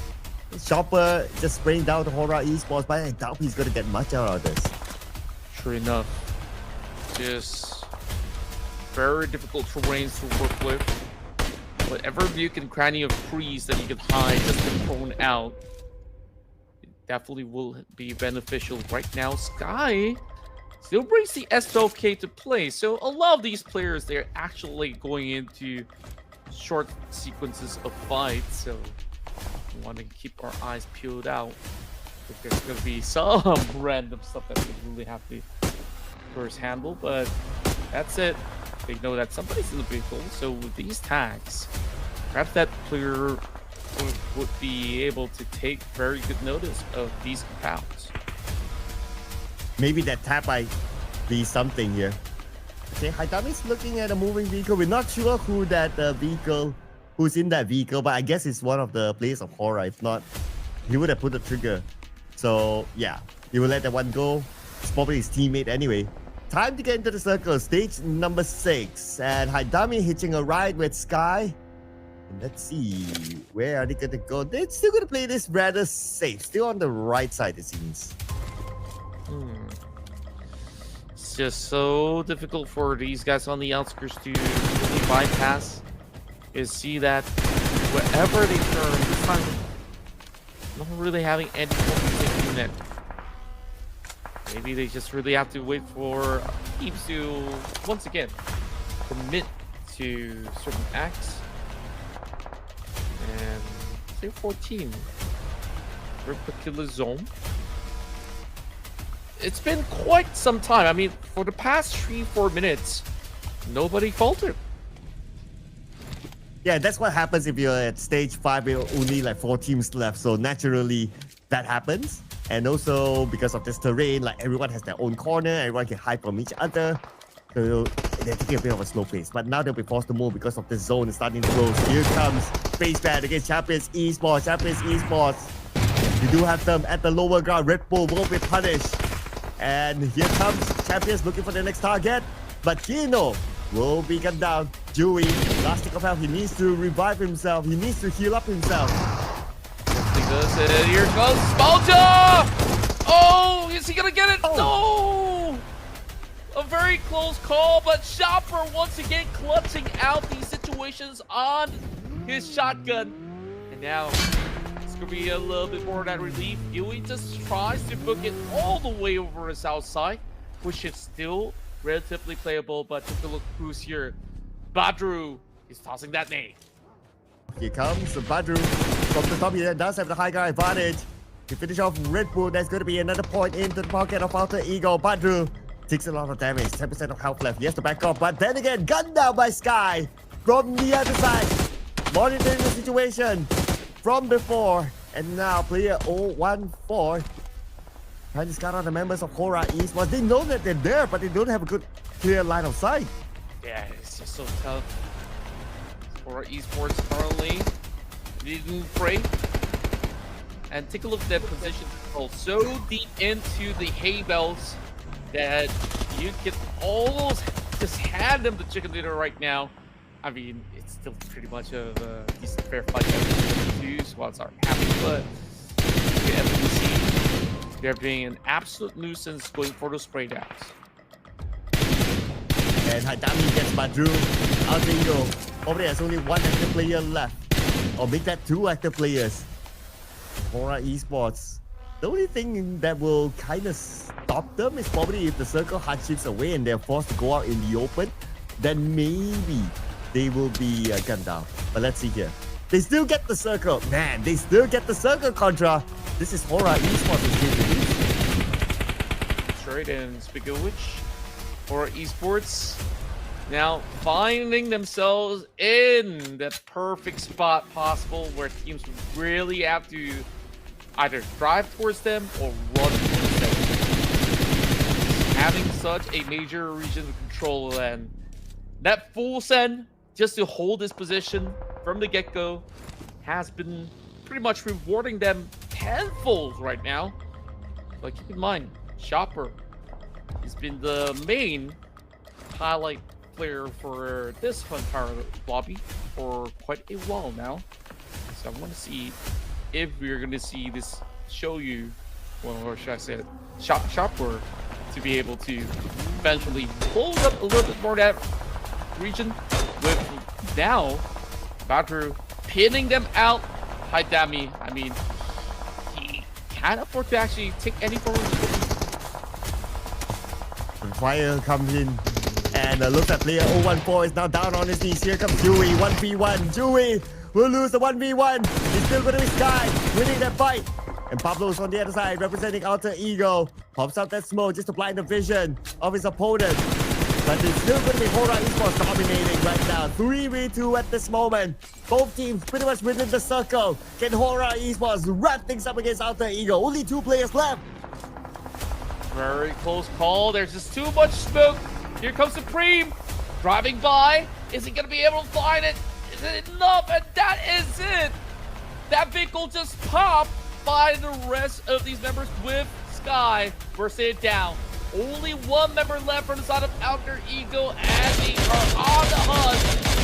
Chopper just spraying down to Hora Esports, but I doubt he's going to get much out of this. True enough. Just very difficult terrains to work with. Whatever nook and cranny of trees that you can hide just to thrown out, it definitely will be beneficial. Right now, Sky still brings the S12K to play, so a lot of these players, they're actually going into short sequences of fights, so we want to keep our eyes peeled out. If there's going to be some random stuff that we really have to first handle, but that's it. They know that somebody's in the vehicle, so with these tags, perhaps that player would be able to take very good notice of these compounds. Maybe that tap might be something here. Okay, Haitami's looking at a moving vehicle. We're not sure who that who's in that vehicle, but I guess it's one of the players of Horror. If not, he would have put the trigger. So yeah, he will let that one go. It's probably his teammate anyway. Time to get into the circle. Stage number 6. And Haitami hitching a ride with Sky. And let's see, where are they going to go? They're still going to play this rather safe. Still on the right side, it seems. It's just so difficult for these guys on the outskirts to really bypass. You see that wherever they turn, this time not really having any focusing unit. Maybe they just really have to wait for teams to once again commit to certain acts. And say 14. Particular zone. It's been quite some time. I mean, for the past 3-4 minutes, nobody faltered. Yeah, that's what happens if you're at stage 5 with only like 4 teams left. So naturally, that happens. And also because of this terrain, like everyone has their own corner, everyone can hide from each other. So they're taking a bit of a slow pace. But now they'll be forced to move because of this zone is starting to close. Here comes Space Bad against Champions Esports. Champions Esports. You do have them at the lower ground. Red Bull will be punished. And here comes Champions looking for the next target. But Kino will be gunned down. Dewey, last stick of health. He needs to revive himself. He needs to heal up himself. Here goes Spalja! Oh, is he gonna get it? No! A very close call, but Shopper once again clutching out these situations on his shotgun. And now it's gonna be a little bit more of that relief. Yui just tries to book it all the way over his outside, which is still relatively playable, but take a look who's here. Badru is tossing that nade. Here comes Badru from the top. He does have the high ground advantage. To finish off Red Bull, there's going to be another point into the pocket of Alter Ego. Badru takes a lot of damage, 10% of health left. He has to back off, but then again, gunned down by Sky from the other side. Monitoring the situation from before. And now player 014 trying to scout out the members of Hora Esports. They know that they're there, but they don't have a good clear line of sight. Yeah, it's just so tough. For Esports currently needing prey. And take a look at that position control. So deep into the hay bales that you can almost just hand them the chicken dinner right now. I mean, it's still pretty much a decent fair fight. The two squads are happy, but as you see, they're being an absolute nuisance going for those spray downs. And Haitami gets Badru. Alter Ego probably has only one active player left. Or make that 2 active players. Hora Esports. The only thing that will kind of stop them is probably if the circle hard shifts away and they're forced to go out in the open. Then maybe they will be gunned down. But let's see here. They still get the circle. Man, they still get the circle, Contra. This is Hora Esports' Straight, and speaking of which, Hora Esports now finding themselves in the perfect spot possible where teams really have to either drive towards them or run towards them. Having such a major region of control, and that full send just to hold this position from the get-go has been pretty much rewarding them tenfold right now. But keep in mind, Chopper has been the main highlight player for this entire lobby for quite a while now. So I want to see if we're going to see this show you, well, or should I say it, Chopper to be able to eventually close up a little bit more of that region with now Badru pinning them out. Haitami, I mean, he can't afford to actually take any form of Fire comes in. And looks at player 014 is now down on his knees. Here comes Dewey, 1v1. Dewey will lose the 1v1. He's still going to be Sky, winning that fight. And Pablo's on the other side, representing Alter Ego. Pops out that smoke just to blind the vision of his opponent. But it's still going to be Hora Esports dominating right now. 3v2 at this moment. Both teams pretty much within the circle. Can Hora Esports wrap things up against Alter Ego? Only 2 players left. very close call. There's just too much smoke Here comes Supreme. Driving by. Is he going to be able to find it? Is it enough? And that is it. That vehicle just popped by the rest of these members with Sky. Bursting it down. Only one member left from the side of Alter Ego as they are on the hunt.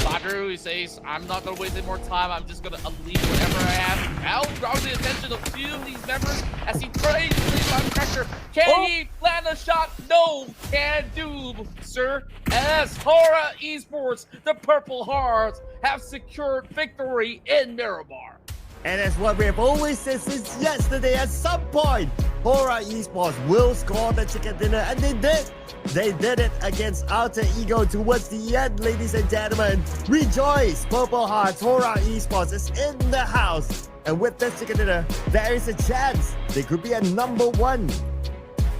Badru, he says, I'm not going to waste any more time. I'm just going to unleash whatever I have. Now drawing the attention of two of these members as he tries to leave on pressure. Can he land a shot? No, can do, sir. As Hora Esports, the Purple Hearts, have secured victory in Miramar. And that's what we have always said since yesterday. At some point, Hora Esports will score the chicken dinner, and they did. They did it against Alter Ego towards the end, ladies and gentlemen. Rejoice, Purple Hearts. Hora Esports is in the house. And with this chicken dinner, there is a chance they could be at number one.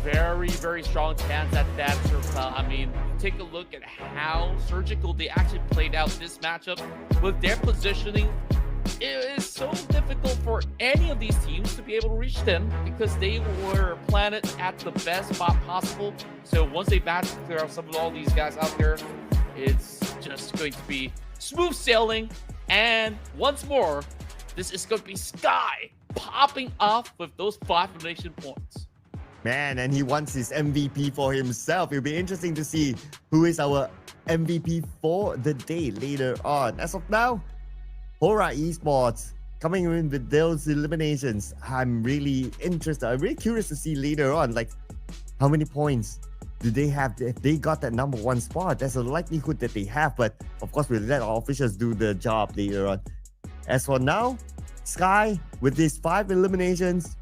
Very, very strong chance at that, Surpa. I mean, take a look at how surgical they actually played out this matchup with their positioning. It is so difficult for any of these teams to be able to reach them because they were planted at the best spot possible. So once they match clear out some of all these guys out there, it's just going to be smooth sailing. And once more, this is going to be Sky popping off with those 5 elimination points. Man, and he wants his MVP for himself. It'll be interesting to see who is our MVP for the day later on. As of now, Hora Esports coming in with those eliminations. I'm really interested. I'm really curious to see later on, like, how many points do they have if they got that number one spot? There's a likelihood that they have, but of course we'll let our officials do the job later on. As for now, Sky, with these 5 eliminations,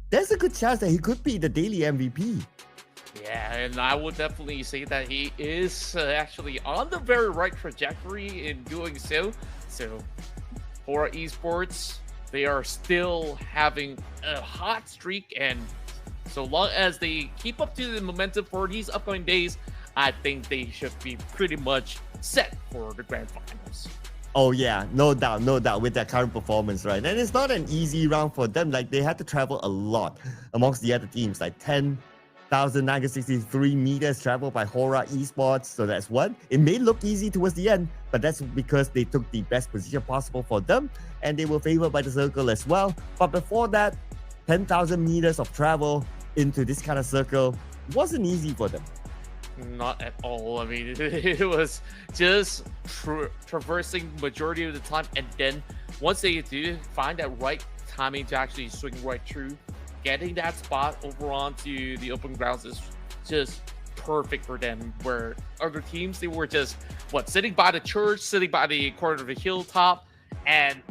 there's a good chance that he could be the daily MVP. Yeah, and I would definitely say that he is actually on the very right trajectory in doing so. So, Hora Esports, they are still having a hot streak, and so long as they keep up to the momentum for these upcoming days, I think they should be pretty much set for the grand finals. Oh yeah, no doubt with their current performance, right? And it's not an easy round for them. Like, they had to travel a lot amongst the other teams, like 10,963 meters traveled by Hora Esports. So that's one. It may look easy towards the end, but that's because they took the best position possible for them, and they were favored by the circle as well. But before that, 10,000 meters of travel into this kind of circle wasn't easy for them. Not at all. I mean, it was just traversing majority of the time, and then once they do find that right timing to actually swing right through, getting that spot over onto the open grounds is just perfect for them. Where other teams, they were just sitting by the church, sitting by the corner of the hilltop, and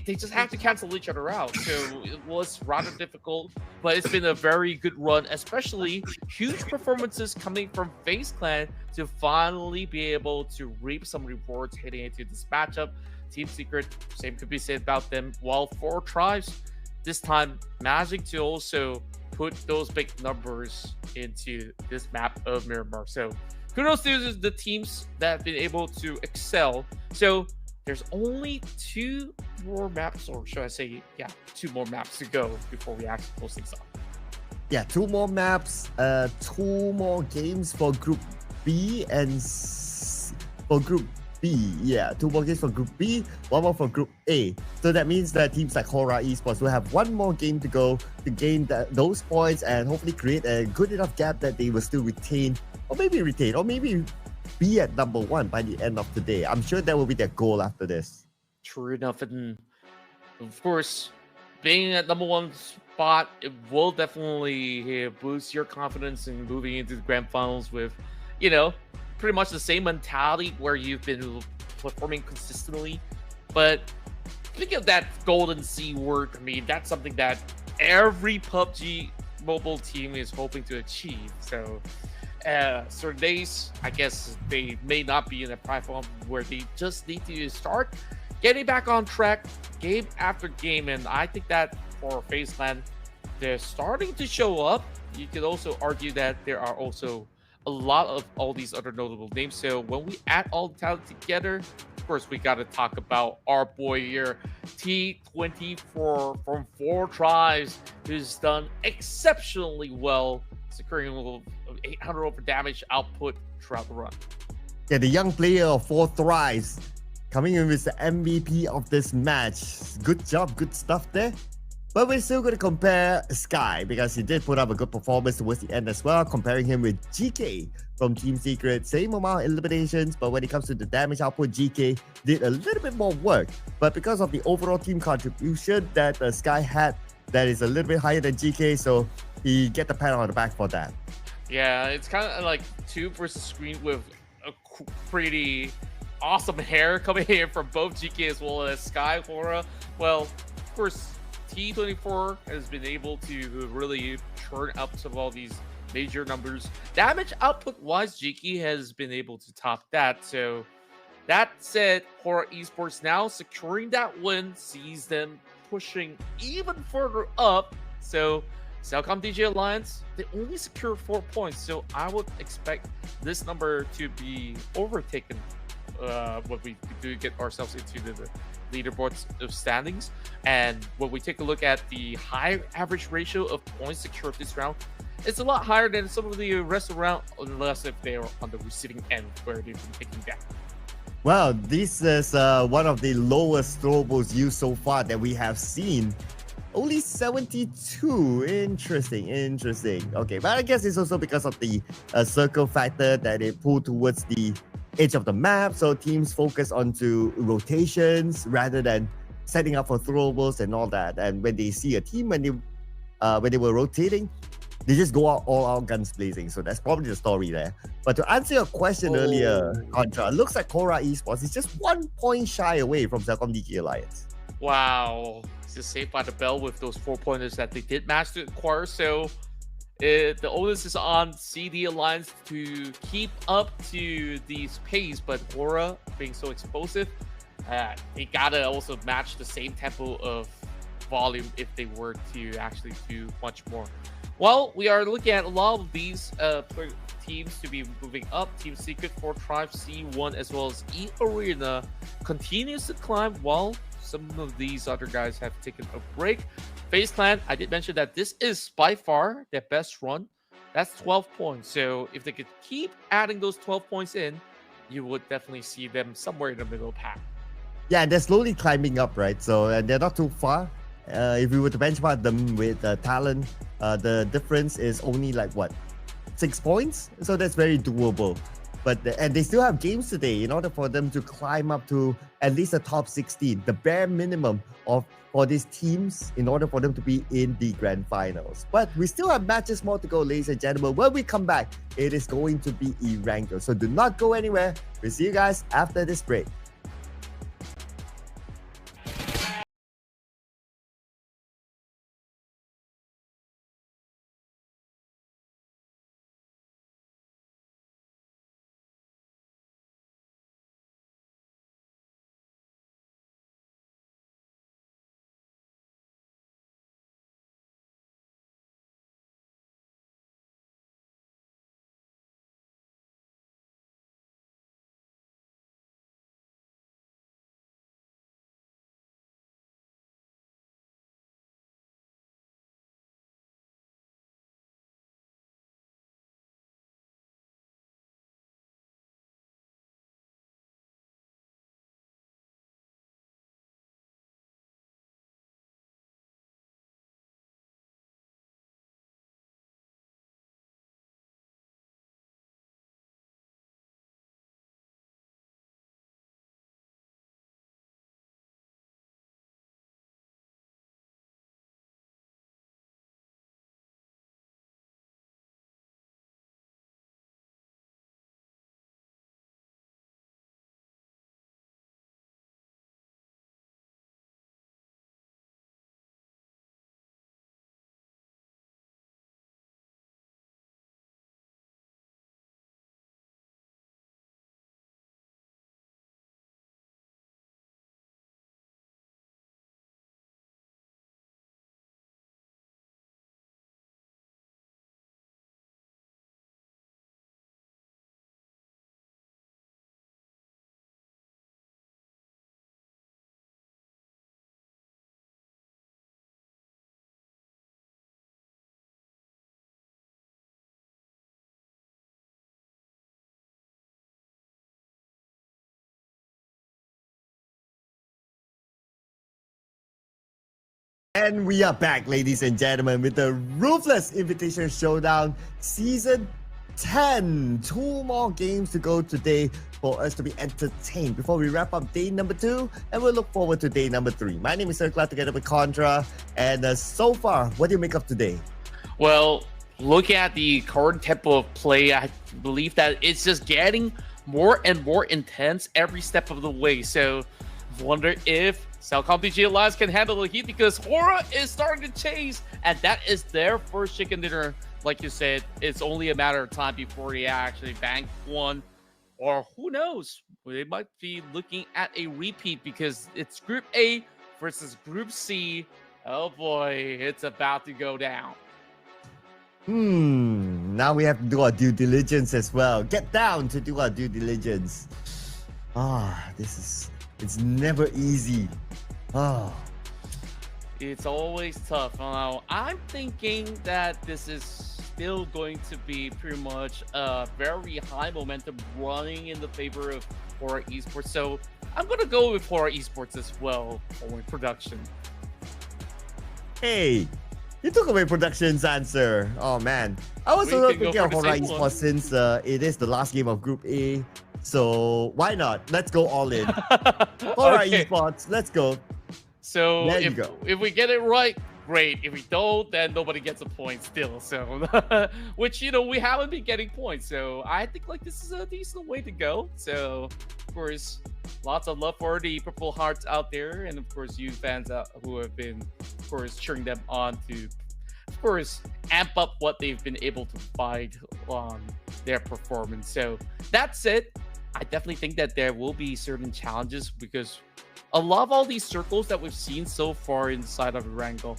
they just have to cancel each other out. So it was rather difficult, but it's been a very good run, especially huge performances coming from FaZe Clan to finally be able to reap some rewards heading into this matchup. Team Secret, same could be said about them, while 4 Tribes this time managing to also put those big numbers into this map of Miramar. So kudos to the teams that have been able to excel. So there's only 2 more maps, or should I say, 2 more maps to go before we actually close things off. Yeah, 2 more maps, 2 more games for Group B and for Group B. Yeah, 2 more games for Group B, 1 more for Group A. So that means that teams like Hora Esports will have 1 more game to go to gain those points and hopefully create a good enough gap that they will still retain, or maybe be at number 1 by the end of the day. I'm sure that will be their goal after this. True enough, and of course, being at number 1 spot, it will definitely boost your confidence in moving into the grand finals with, pretty much the same mentality where you've been performing consistently. But speaking of that golden C word, I mean, that's something that every PUBG mobile team is hoping to achieve. So certain days, I guess they may not be in a platform where they just need to start getting back on track game after game. And I think that for FaZe Clan, they're starting to show up. You could also argue that there are also a lot of all these other notable names. So when we add all the talent together, of course, we got to talk about our boy here, T24 from 4 Tribes, who's done exceptionally well, securing 800 over damage output throughout the run. Yeah, the young player of 4 thrives coming in with the MVP of this match. Good job, good stuff there. But we're still going to compare Sky because he did put up a good performance towards the end as well, comparing him with GK from Team Secret. Same amount of eliminations, but when it comes to the damage output, GK did a little bit more work. But because of the overall team contribution that Sky had, that is a little bit higher than GK, so he get the pat on the back for that. Yeah, it's kind of like two versus screen with a pretty awesome hair coming in from both GK as well as Sky Hora. Well, of course, T24 has been able to really churn up some of all these major numbers. Damage output wise, GK has been able to top that. So that said, Hora Esports now securing that win sees them pushing even further up. So Cellcom DJ Alliance, they only secured 4 points. So I would expect this number to be overtaken when we do get ourselves into the leaderboards of standings. And when we take a look at the high average ratio of points secured this round, it's a lot higher than some of the rest of the round, unless if they are on the receiving end where they've been taking down. Well, this is one of the lowest throwables used so far that we have seen. Only 72. Interesting. Okay, but I guess it's also because of the circle factor that it pulled towards the edge of the map. So teams focus onto rotations rather than setting up for throwables and all that. And when they see a team when they were rotating, they just go out all out guns blazing. So that's probably the story there. But to answer your question earlier, Contra, looks like Hora Esports is just 1 point shy away from Cellcom DG Alliance. Wow. Just saved by the bell with those 4 pointers that they did manage to acquire. So the onus is on CD Alliance to keep up to these pace, but Hora being so explosive, they gotta also match the same tempo of volume if they were to actually do much more. Well, we are looking at a lot of these teams to be moving up. Team Secret, 4 Tribes, C1, as well as E Arena continues to climb while some of these other guys have taken a break. FaZe Clan, I did mention that this is by far their best run. That's 12 points. So if they could keep adding those 12 points in, you would definitely see them somewhere in the middle pack. Yeah, they're slowly climbing up, right? So they're not too far. If we were to benchmark them with talent, the difference is only like what, 6 points? So that's very doable. But and they still have games today in order for them to climb up to at least the top 16, the bare minimum for these teams in order for them to be in the grand finals. But we still have matches more to go, ladies and gentlemen. When we come back, it is going to be E-Ranked. So do not go anywhere. We'll see you guys after this break. And we are back, ladies and gentlemen, with the Ruthless Invitational Showdown Season 10. 2 more games to go today for us to be entertained before we wrap up day number 2, and we'll look forward to day number 3. My name is Circla together with Contra, and so far, what do you make of today? Well, looking at the current tempo of play, I believe that it's just getting more and more intense every step of the way. So, I wonder if Cellcom DG Alliance can handle the heat, because Hora is starting to chase, and that is their first chicken dinner. Like you said, it's only a matter of time before they actually bank one, or who knows, they might be looking at a repeat, because it's Group A versus Group C. Oh boy, it's about to go down. Now we have to do our due diligence as well. Get down to do our due diligence. It's never easy. It's always tough. Now, I'm thinking that this is still going to be pretty much a very high momentum running in the favor of Hora Esports. So I'm going to go with Hora Esports as well for production. Hey, you took away production's answer. Oh man. I was also thinking of Hora Esports since it is the last game of Group A. So why not? Let's go all in. Hora Esports, let's go. So if we get it right, great. If we don't, then nobody gets a point still. So, which, we haven't been getting points. So I think this is a decent way to go. So, of course, lots of love for the Purple Hearts out there. And of course, you fans who have been, of course, cheering them on to, of course, amp up what they've been able to provide on their performance. So that said, I definitely think that there will be certain challenges, because a lot of all these circles that we've seen so far inside of Erangel,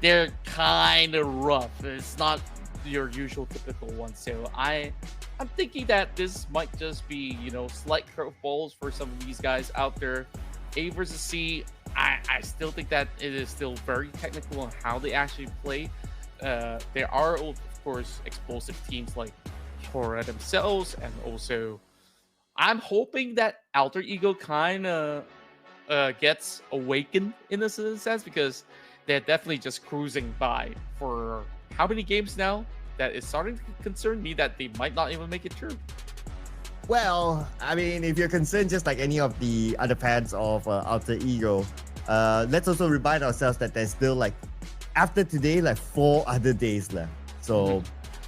they're kind of rough. It's not your usual typical one. So I'm thinking that this might just be, slight curveballs for some of these guys out there. A versus C, I still think that it is still very technical on how they actually play. There are, of course, explosive teams like Hora themselves, and also I'm hoping that Alter Ego kind of gets awakened in a sense, because they're definitely just cruising by for how many games now that is starting to concern me that they might not even make it through. Well, I mean, if you're concerned just like any of the other fans of Alter Ego, let's also remind ourselves that there's still after today 4 other days left. So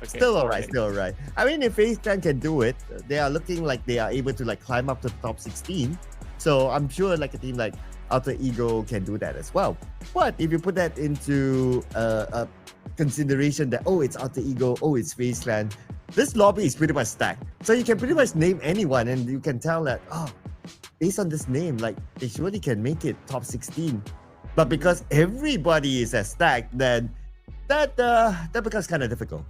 still alright. I mean, if FaZe Clan can do it, they are looking like they are able to climb up to the top 16. So I'm sure a team like Alter Ego can do that as well. But if you put that into a consideration that, it's Alter Ego, it's FaZe Clan, this lobby is pretty much stacked. So you can pretty much name anyone, and you can tell that, based on this name, they surely can make it top 16. But because everybody is as stacked, then that becomes kind of difficult.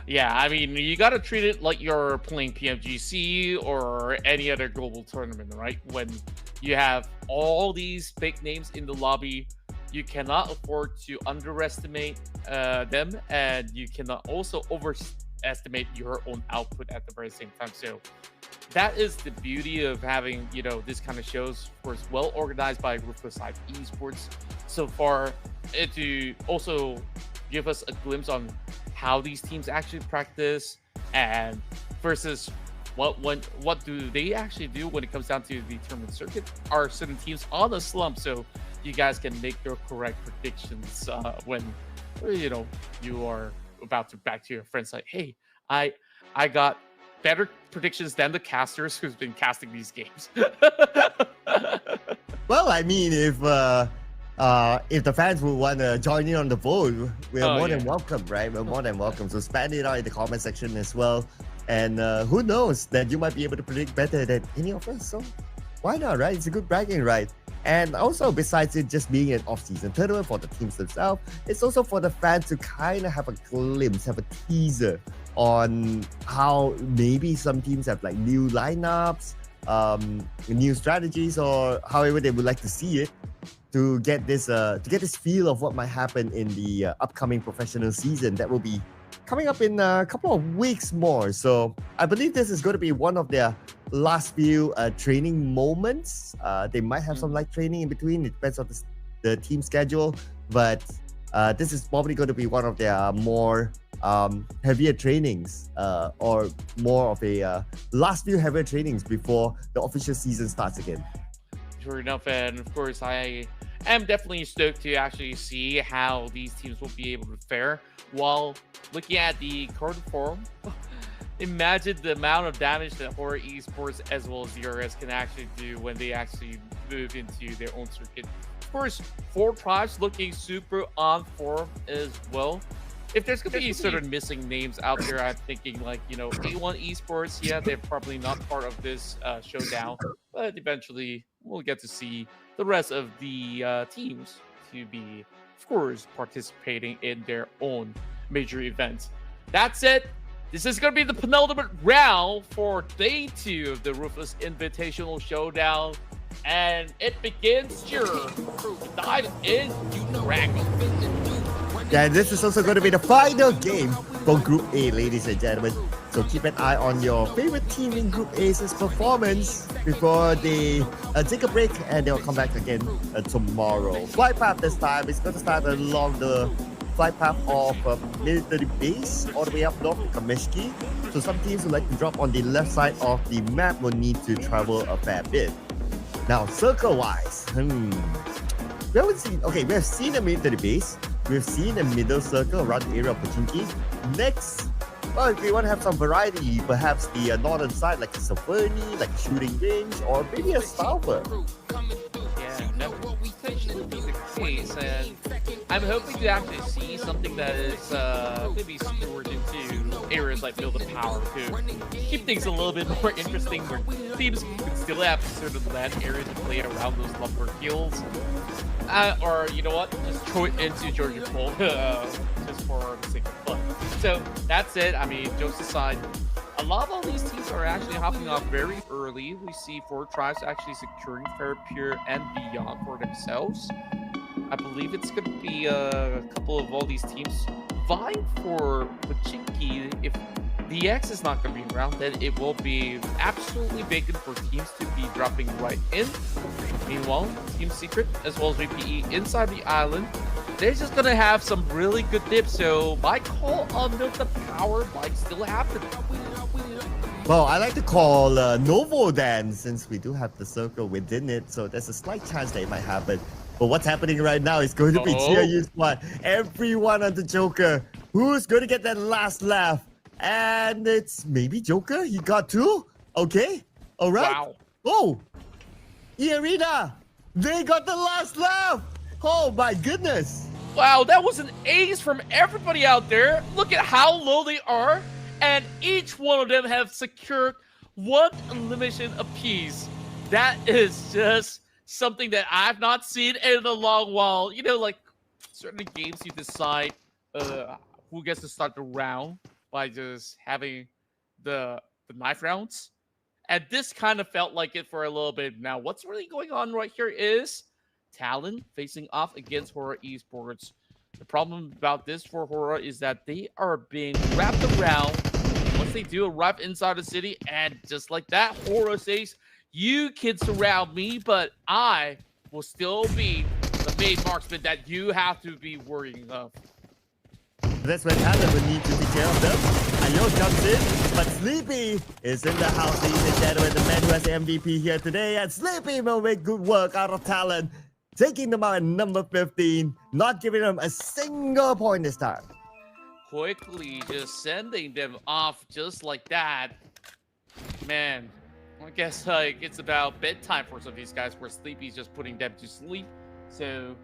Yeah, I mean, you got to treat it like you're playing PMGC or any other global tournament, right? When you have all these big names in the lobby, you cannot afford to underestimate them, and you cannot also overestimate your own output at the very same time. So that is the beauty of having, this kind of shows, of course, well organized by Ruthless Esports so far, to also give us a glimpse on how these teams actually practice, and versus what do they actually do when it comes down to the tournament circuit. Are certain teams on a slump, so you guys can make their correct predictions when you are about to back to your friends like, hey, I got better predictions than the casters who's been casting these games. Well, I mean, if the fans would want to join in on the vote, we're more than welcome, right? We're more than welcome. So spam it out in the comment section as well. And who knows that you might be able to predict better than any of us. So why not, right? It's a good bragging right. And also, besides it just being an off-season tournament for the teams themselves, it's also for the fans to kind of have a glimpse, have a teaser on how maybe some teams have new lineups, new strategies, or however they would like to see it, to get this feel of what might happen in the upcoming professional season that will be coming up in a couple of weeks more. So I believe this is going to be one of their last few training moments. They might have some light training in between. It depends on the team schedule, but this is probably going to be one of their more heavier trainings or more of a last few heavier trainings before the official season starts again. Sure enough, and of course, I am definitely stoked to actually see how these teams will be able to fare while looking at the current form. Imagine the amount of damage that Horror Esports as well as DRS can actually do when they actually move into their own circuit. Of course, 4 Tribes looking super on form as well. If there's going to be certain missing names out there, I'm thinking like, A1 Esports, yeah, they're probably not part of this showdown, but eventually we'll get to see the rest of the teams to be, of course, participating in their own major events. That's it. This is going to be the penultimate round for day 2 of the Ruthless Invitational Showdown. And it begins here. Dive in, Dragon. Yeah, this is also going to be the final game for Group A, ladies and gentlemen. So keep an eye on your favorite team in Group A's performance before they take a break, and they'll come back again tomorrow. Flight path this time is going to start along the flight path of military base all the way up north to Kameshki. So some teams who like to drop on the left side of the map will need to travel a fair bit. Now, circle-wise, we haven't seen. Okay, we have seen a military base. We've seen a middle circle around the area of Pubg. Next, well, if we want to have some variety, perhaps the northern side, like a Saverni, like a shooting range, or maybe a salver. Yeah, that would potentially be the case, and I'm hoping to actually see something that is maybe stored into areas like Build a Power to keep things a little bit more interesting, where teams can still have certain land areas to play around those lumber fields. Or, you know what, just throw it into Georgia Pole just for the sake of fun. So that's it. I mean, jokes aside, a lot of all these teams are actually hopping off very early. We see 4 Tribes actually securing Fair Pure and Beyond for themselves. I believe it's going to be a couple of all these teams vying for Pachinki. If the X is not going to be around, then it will be absolutely vacant for teams to be dropping right in. Meanwhile, Team Secret as well as VPE inside the island, they're just going to have some really good dips. So my call on Build the Power might still happen. Well, I like to call Novo then, since we do have the circle within it. So there's a slight chance that it might happen. But what's happening right now is going to be GRU squad. Everyone on the Joker. Who's going to get that last laugh? And it's maybe Joker. He got 2. Okay. All right. Wow. Oh, E-Arena. They got the last laugh. Oh my goodness. Wow, that was an ace from everybody out there. Look at how low they are. And each one of them have secured 1 elimination apiece. That is just something that I've not seen in a long while. You know, like certain games you decide who gets to start the round by just having the knife rounds. And this kind of felt like it for a little bit. Now, what's really going on right here is Talon facing off against Horror Esports. The problem about this for Horror is that they are being wrapped around once they do arrive inside the city. And just like that, Horror says, you can surround me, but I will still be the main marksman that you have to be worrying of. That's when Talon will need to take care of them. Ayo comes in, but Sleepy is in the house, ladies and gentlemen. The man who has the MVP here today, and Sleepy will make good work out of Talon, taking them out at number 15, not giving them a single point this time. Quickly just sending them off just like that. Man, I guess like it's about bedtime for some of these guys, where Sleepy's just putting them to sleep. So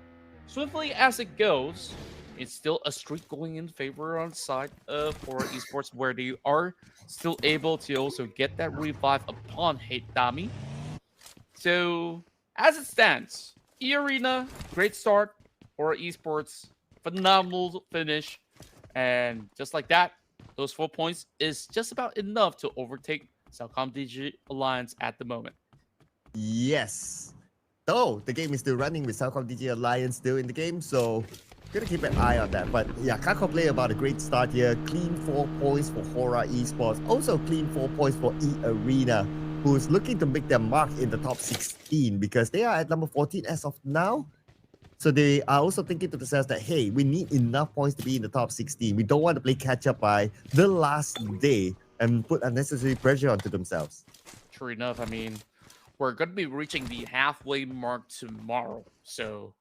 swiftly as it goes, it's still a streak going in favor on the side of Horror Esports, where they are still able to also get that revive upon Hate Dami. So as it stands, E-Arena, great start. Horror Esports, phenomenal finish. And just like that, those 4 points is just about enough to overtake Cellcom DG Alliance at the moment. Yes. Oh, the game is still running with Cellcom DG Alliance still in the game, so gonna keep an eye on that. But yeah, can't complain about a great start here. Clean 4 points for Horror Esports. Also clean 4 points for E-Arena, who's looking to make their mark in the top 16 because they are at number 14 as of now. So they are also thinking to themselves that, hey, we need enough points to be in the top 16. We don't want to play catch up by the last day and put unnecessary pressure onto themselves. True enough. I mean, we're going to be reaching the halfway mark tomorrow. So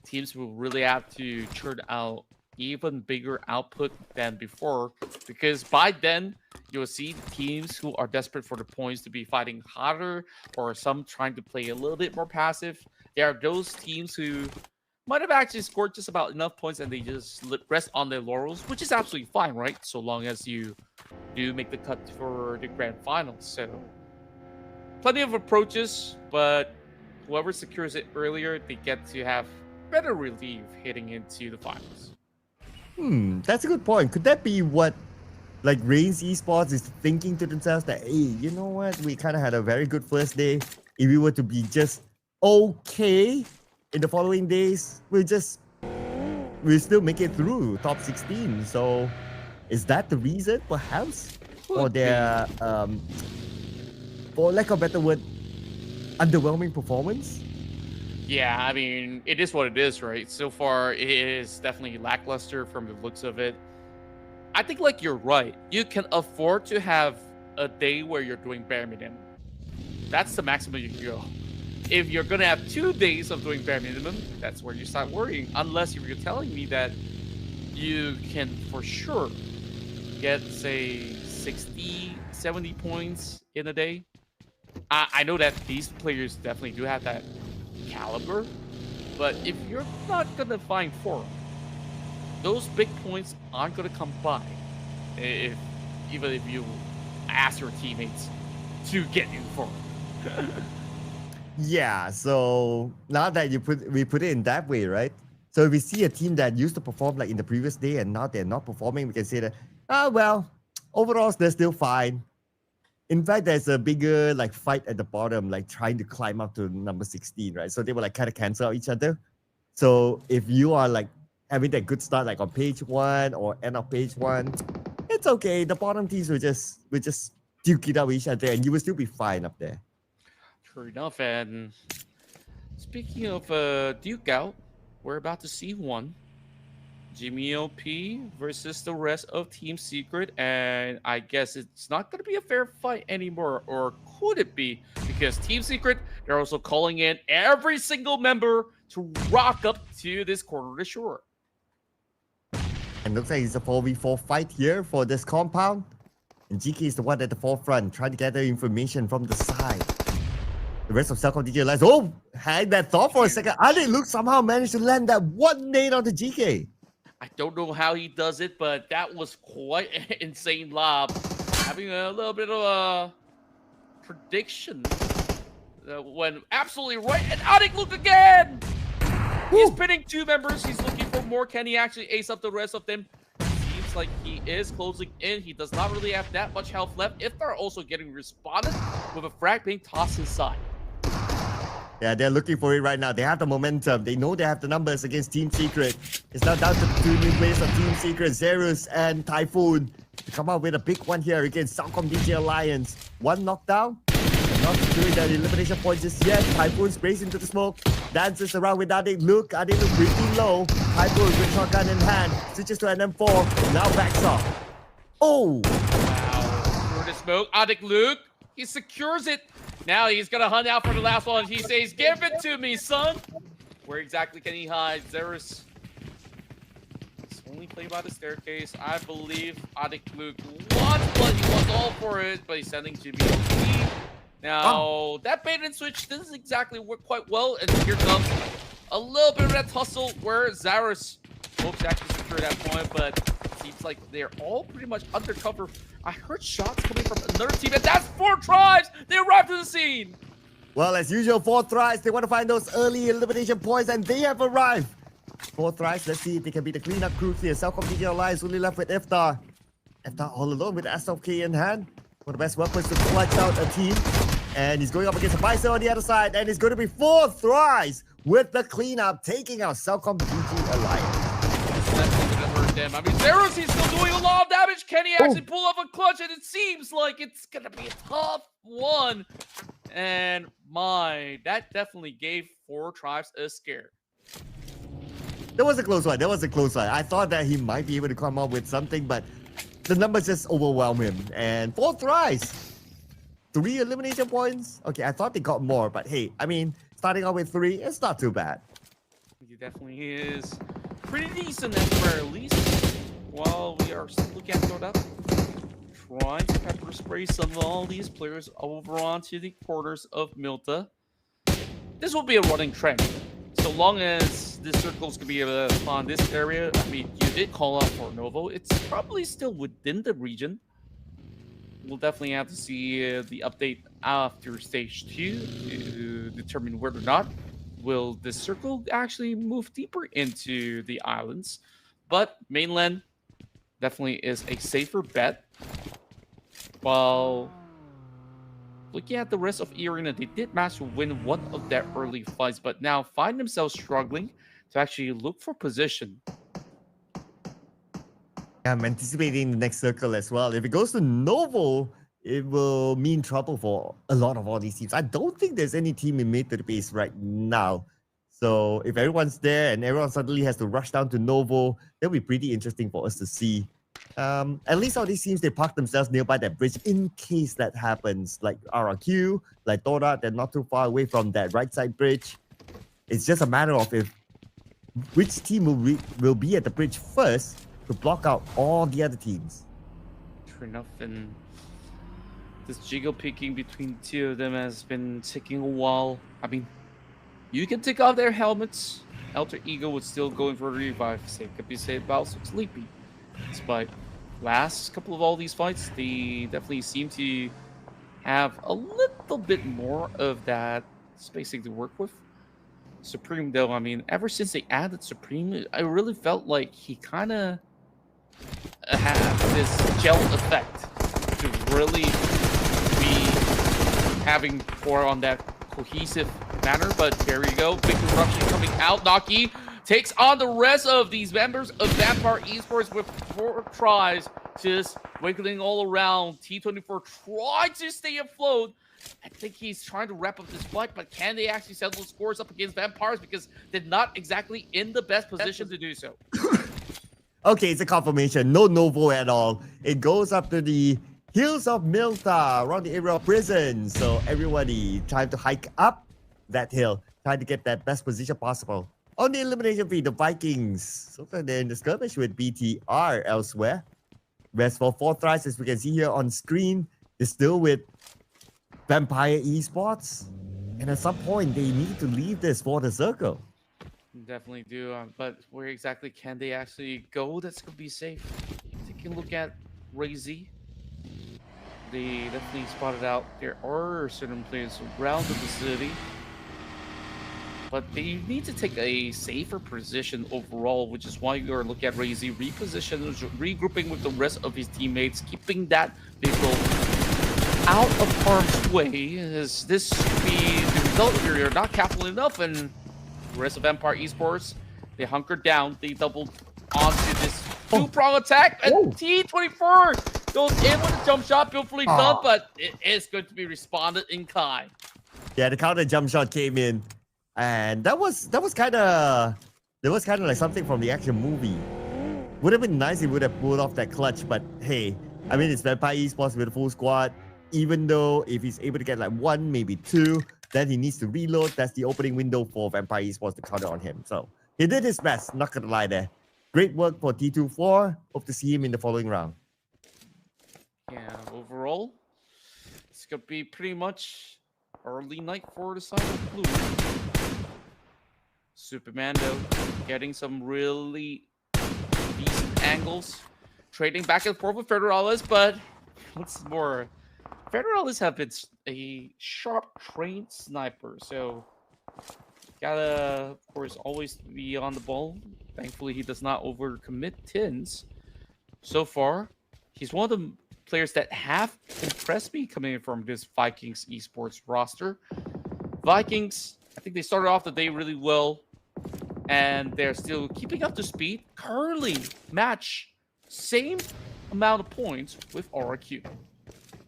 teams will really have to churn out even bigger output than before, because by then you'll see teams who are desperate for the points to be fighting harder, or some trying to play a little bit more passive. There are those teams who might have actually scored just about enough points and they just rest on their laurels, which is absolutely fine, right? So long as you do make the cut for the grand finals. So plenty of approaches, but whoever secures it earlier, they get to have better relief heading into the finals. That's a good point. Could that be what like Reigns Esports is thinking to themselves that, hey, you know what? We kind of had a very good first day. If we were to be just okay in the following days, we'll still make it through top 16. So is that the reason perhaps for their for lack of a better word, underwhelming performance? Yeah, I mean, it is what it is, right? So far, it is definitely lackluster from the looks of it. I think, like, you're right. You can afford to have a day where you're doing bare minimum. That's the maximum you can go. If you're going to have 2 days of doing bare minimum, that's where you start worrying. Unless you're telling me that you can for sure get, say, 60, 70 points in a day. I know that these players definitely do have that caliber, but if you're not gonna find form, those big points aren't gonna come by. Even if you ask your teammates to get in form. Yeah, so now that we put it in that way, right? So if we see a team that used to perform like in the previous day and now they're not performing, we can say that, well, overall they're still fine. In fact, there's a bigger like fight at the bottom, like trying to climb up to number 16, right? So they will like kind of cancel out each other. So if you are like having that good start, like on page 1 or end of page 1, it's okay. The bottom teams will just duke it out with each other, and you will still be fine up there. True enough. And speaking of Duke out, we're about to see one. Jimmy OP versus the rest of Team Secret, and I guess it's not going to be a fair fight anymore, or could it be? Because Team Secret, they're also calling in every single member to rock up to this corner of the shore. And looks like it's a 4v4 fight here for this compound. And GK is the one at the forefront, trying to gather information from the side. The rest of Celcom DJ realized, oh, had that thought for a second. Ade Luke somehow managed to land that one nade onto GK. I don't know how he does it, but that was quite an insane lob. Having a little bit of a prediction. When absolutely right, and Adik Luke again! He's pinning 2 members. He's looking for more. Can he actually ace up the rest of them? Seems like he is closing in. He does not really have that much health left. If they're also getting responded with a frag being tossed inside. Yeah, they're looking for it right now. They have the momentum. They know they have the numbers against Team Secret. It's now down to the 2 new players of Team Secret, Zerus and Typhoon, to come out with a big one here against Celcom DJ Alliance. 1 knockdown. Not securing the elimination point just yet. Typhoon sprays into the smoke. Dances around with Adik Luke. Adik Luke breathing low. Typhoon with shotgun in hand. Switches to an M4. Now backs off. Oh! Wow. Through the smoke. Adik Luke. He secures it. Now he's going to hunt out for the last one. He says, give it to me, son. Where exactly can he hide? Zerus is only playing by the staircase. I believe Adik Luke wants, but he wants all for it. But he's sending Jimmy OP. Now, that bait and switch doesn't exactly work quite well. And here comes a little bit of that tussle where Zerus hopes to actually secure that point. But it seems like they're all pretty much undercover. I heard shots coming from another team, and that's 4 tries. They arrived to the scene. Well, as usual, 4 tries. They want to find those early elimination points, and they have arrived. 4 tries. Let's see if they can be the cleanup crew here. Celcom DJ Alliance only left with Iftar. Iftar all alone with SLK in hand. One of the best weapons to clutch out a team. And he's going up against a Bison on the other side, and it's going to be 4 tries with the cleanup, taking out Celcom DJ Alliance. Them. I mean, Zerus, he's still doing a lot of damage. Can he actually pull off a clutch? And it seems like it's going to be a tough one. And that definitely gave 4 tribes a scare. That was a close one. That was a close one. I thought that he might be able to come up with something, but the numbers just overwhelm him. And 4 tries, 3 elimination points. Okay, I thought they got more, but hey, I mean, starting out with 3, it's not too bad. He definitely is pretty decent at the very least. While we are looking at Showdown, trying to pepper spray some of all these players over onto the quarters of Milta. This will be a running trend. So long as this circle's gonna be on this area, I mean, you did call out for Novo. It's probably still within the region. We'll definitely have to see the update after stage 2 to determine whether or not will this circle actually move deeper into the islands. But mainland definitely is a safer bet. While looking at the rest of Arena, they did manage to win one of their early fights, but now find themselves struggling to actually look for position. I'm anticipating the next circle as well. If it goes to Novo, it will mean trouble for a lot of all these teams. I don't think there's any team in mid to the base right now. So if everyone's there and everyone suddenly has to rush down to Novo, that'll be pretty interesting for us to see. At least all these teams, they park themselves nearby that bridge in case that happens. Like RRQ, like Dora, they're not too far away from that right side bridge. It's just a matter of which team will be at the bridge first to block out all the other teams. True enough, and this jiggle picking between two of them has been taking a while. I mean, you can take off their helmets. Alter Ego would still go in for a revive. Same could be said about Sleepy. Despite last couple of all these fights, they definitely seem to have a little bit more of that spacing to work with. Supreme, though, I mean, ever since they added Supreme, I really felt like he kind of had this gel effect to really be having more on that cohesive manner. But there you go, big eruption coming out. Naki takes on the rest of these members of Vampire Esports with 4 tries, just wiggling all around. T24 tried to stay afloat. I think he's trying to wrap up this fight, but can they actually settle scores up against Vampires? Because they're not exactly in the best position to do so. Okay, it's a confirmation. No Novo at all. It goes up to the hills of Milta, around the area of prison. So everybody trying to hike up that hill, trying to get that best position possible. On the elimination feed, the Vikings. So they're in the skirmish with BTR elsewhere. Whereas for 4 tries, as we can see here on screen, is still with Vampire Esports. And at some point, they need to leave this for the circle. Definitely do, but where exactly can they actually go that's going to be safe? Taking a look at Razy. They definitely spotted out there are certain players around the vicinity, but they need to take a safer position overall, which is why you're looking at Razy reposition, regrouping with the rest of his teammates, keeping that vehicle out of harm's way. As this could be the result if you're not careful enough, and the rest of Empire Esports, they hunkered down, they doubled onto this 2-prong attack, and T24 goes in with a jump shot, beautifully done, but it is going to be responded in kind. Yeah, the counter jump shot came in. And that was kind of like something from the action movie. Would have been nice if he would have pulled off that clutch, but hey, I mean, it's Vampire Esports with a full squad. Even though if he's able to get like 1, maybe 2, then he needs to reload. That's the opening window for Vampire Esports to counter on him. So he did his best, not gonna lie there. Great work for T24. Hope to see him in the following round. Yeah, overall, it's gonna be pretty much early night for the side of blue. Supermando getting some really decent angles, trading back and forth with Federalis, but what's more, Federalis have been a sharp trained sniper, so gotta, of course, always be on the ball. Thankfully, he does not overcommit tins. So far, he's one of the players that have impressed me coming in from this Vikings esports roster. Vikings, I think they started off the day really well, and they're still keeping up to speed. Currently match same amount of points with RRQ.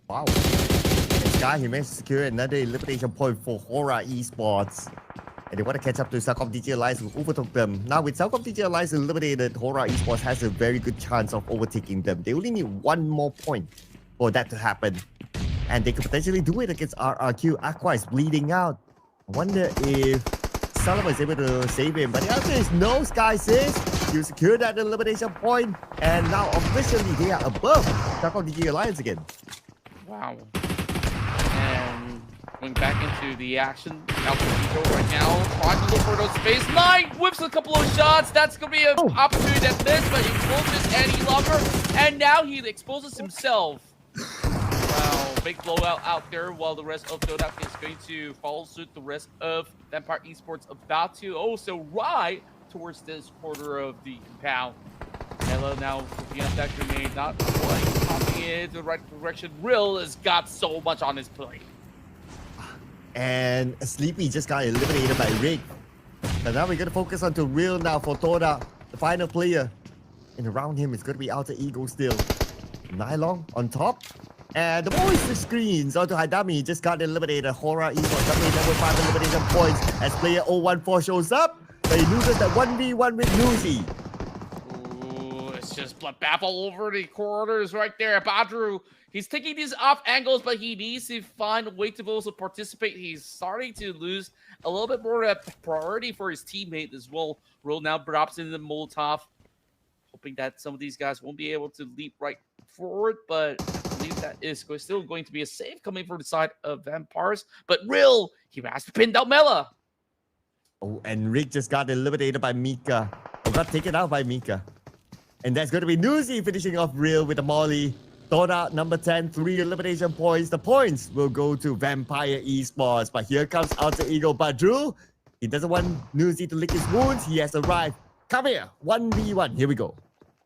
Wow. This guy, he managed to secure another elimination point for Hora Esports. And they want to catch up to Celcom DJ Alliance, who overtook them. Now with Celcom DJ Alliance eliminated, Hora Esports has a very good chance of overtaking them. They only need one more point for that to happen. And they could potentially do it against RRQ. Aqua is bleeding out. I wonder if Solomon is able to save him. But the answer is no, Sky says. You secure that elimination point. And now officially they are above Celcom DJ Alliance again. Wow. And going back into the action. Alpha right now, trying to look for those space. 9 whips a couple of shots. That's going to be an opportunity that missed, but he won't miss any longer. And now he exposes himself. Wow, big blowout out there while the rest of Showdown is going to follow suit. The rest of Vampire Esports about to also ride towards this quarter of the compound. Hello now looking at that grenade, not quite popping in the right direction. Rill has got so much on his plate. And Sleepy just got eliminated by Rick. But now we're going to focus on to Real now for Toda, the final player. And around him is going to be Alter Ego still. Nylon on top. And the boys switch screens onto Haidami. Just got eliminated. Hora Esports dominating number 5 elimination points as player 014 shows up. But he loses that 1v1 with Nuzi. Ooh, it's just bloodbath all over the corners right there. Badru, he's taking these off angles, but he needs to find a way to also participate. He's starting to lose a little bit more of priority for his teammate as well. Roll now drops in the Molotov, hoping that some of these guys won't be able to leap right forward, but I believe that is still going to be a save coming from the side of Vampires. But Rill, he has to pin down Mela. Oh, and Rick just got eliminated by Mika. Or got taken out by Mika. And that's going to be Nuzi finishing off Real with a Molly. Toda, number 10, 3 elimination points. The points will go to Vampire Esports. But here comes Alter Ego Badru. He doesn't want Nuzi to lick his wounds. He has arrived. Come here, 1v1. Here we go.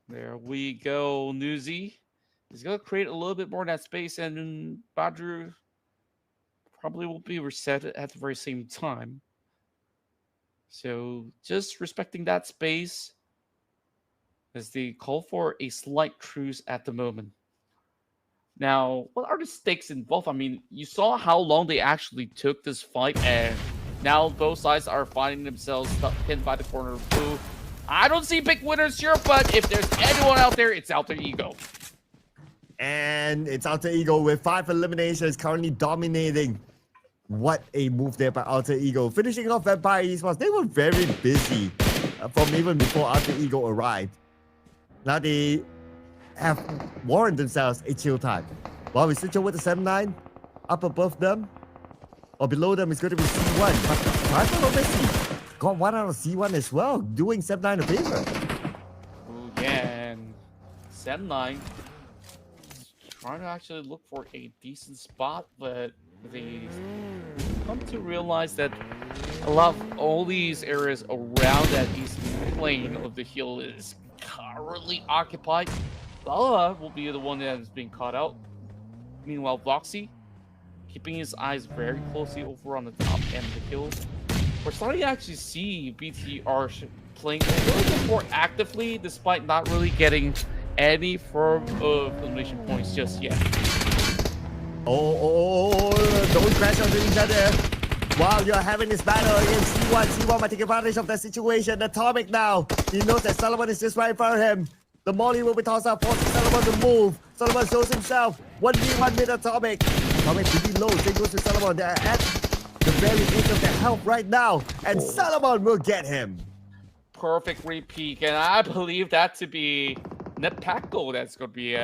There we go, Nuzi. He's going to create a little bit more of that space, and Badru probably will be reset at the very same time. So just respecting that space as they call for a slight truce at the moment. Now, what are the stakes involved? I mean, you saw how long they actually took this fight, and now both sides are finding themselves stuck pinned by the corner of blue. I don't see big winners here, but if there's anyone out there, it's Alter Ego. And it's Alter Ego with 5 eliminations, currently dominating. What a move there by Alter Ego. Finishing off Vampire Esports. They were very busy from even before Alter Ego arrived. Now they have warranted themselves a chill time. While we switch over to 7-9, up above them, or below them is going to be C1. But Trifle Messi got 1 out of C1 as well, doing 7-9 a favor. Oh, yeah, and 7-9 trying to actually look for a decent spot, but they come to realize that a lot of all these areas around that eastern plane of the hill is currently occupied. Bala will be the one that is being caught out. Meanwhile, Voxy keeping his eyes very closely over on the top end of the hill. We're starting to actually see BTR playing a little bit more actively, despite not really getting any form of elimination points just yet. Don't crash onto each other while you're having this battle against C1. C1 might take advantage of that situation. Atomic now. He knows that Solomon is just right in front of him. The Molly will be tossed out, forcing Solomon to move. Solomon shows himself. 1v1 with Atomic. Atomic pretty low. Same goes to Solomon. They're at the very edge of their health right now. And Solomon will get him. Perfect repeat. And I believe that to be Netpacko that's going to be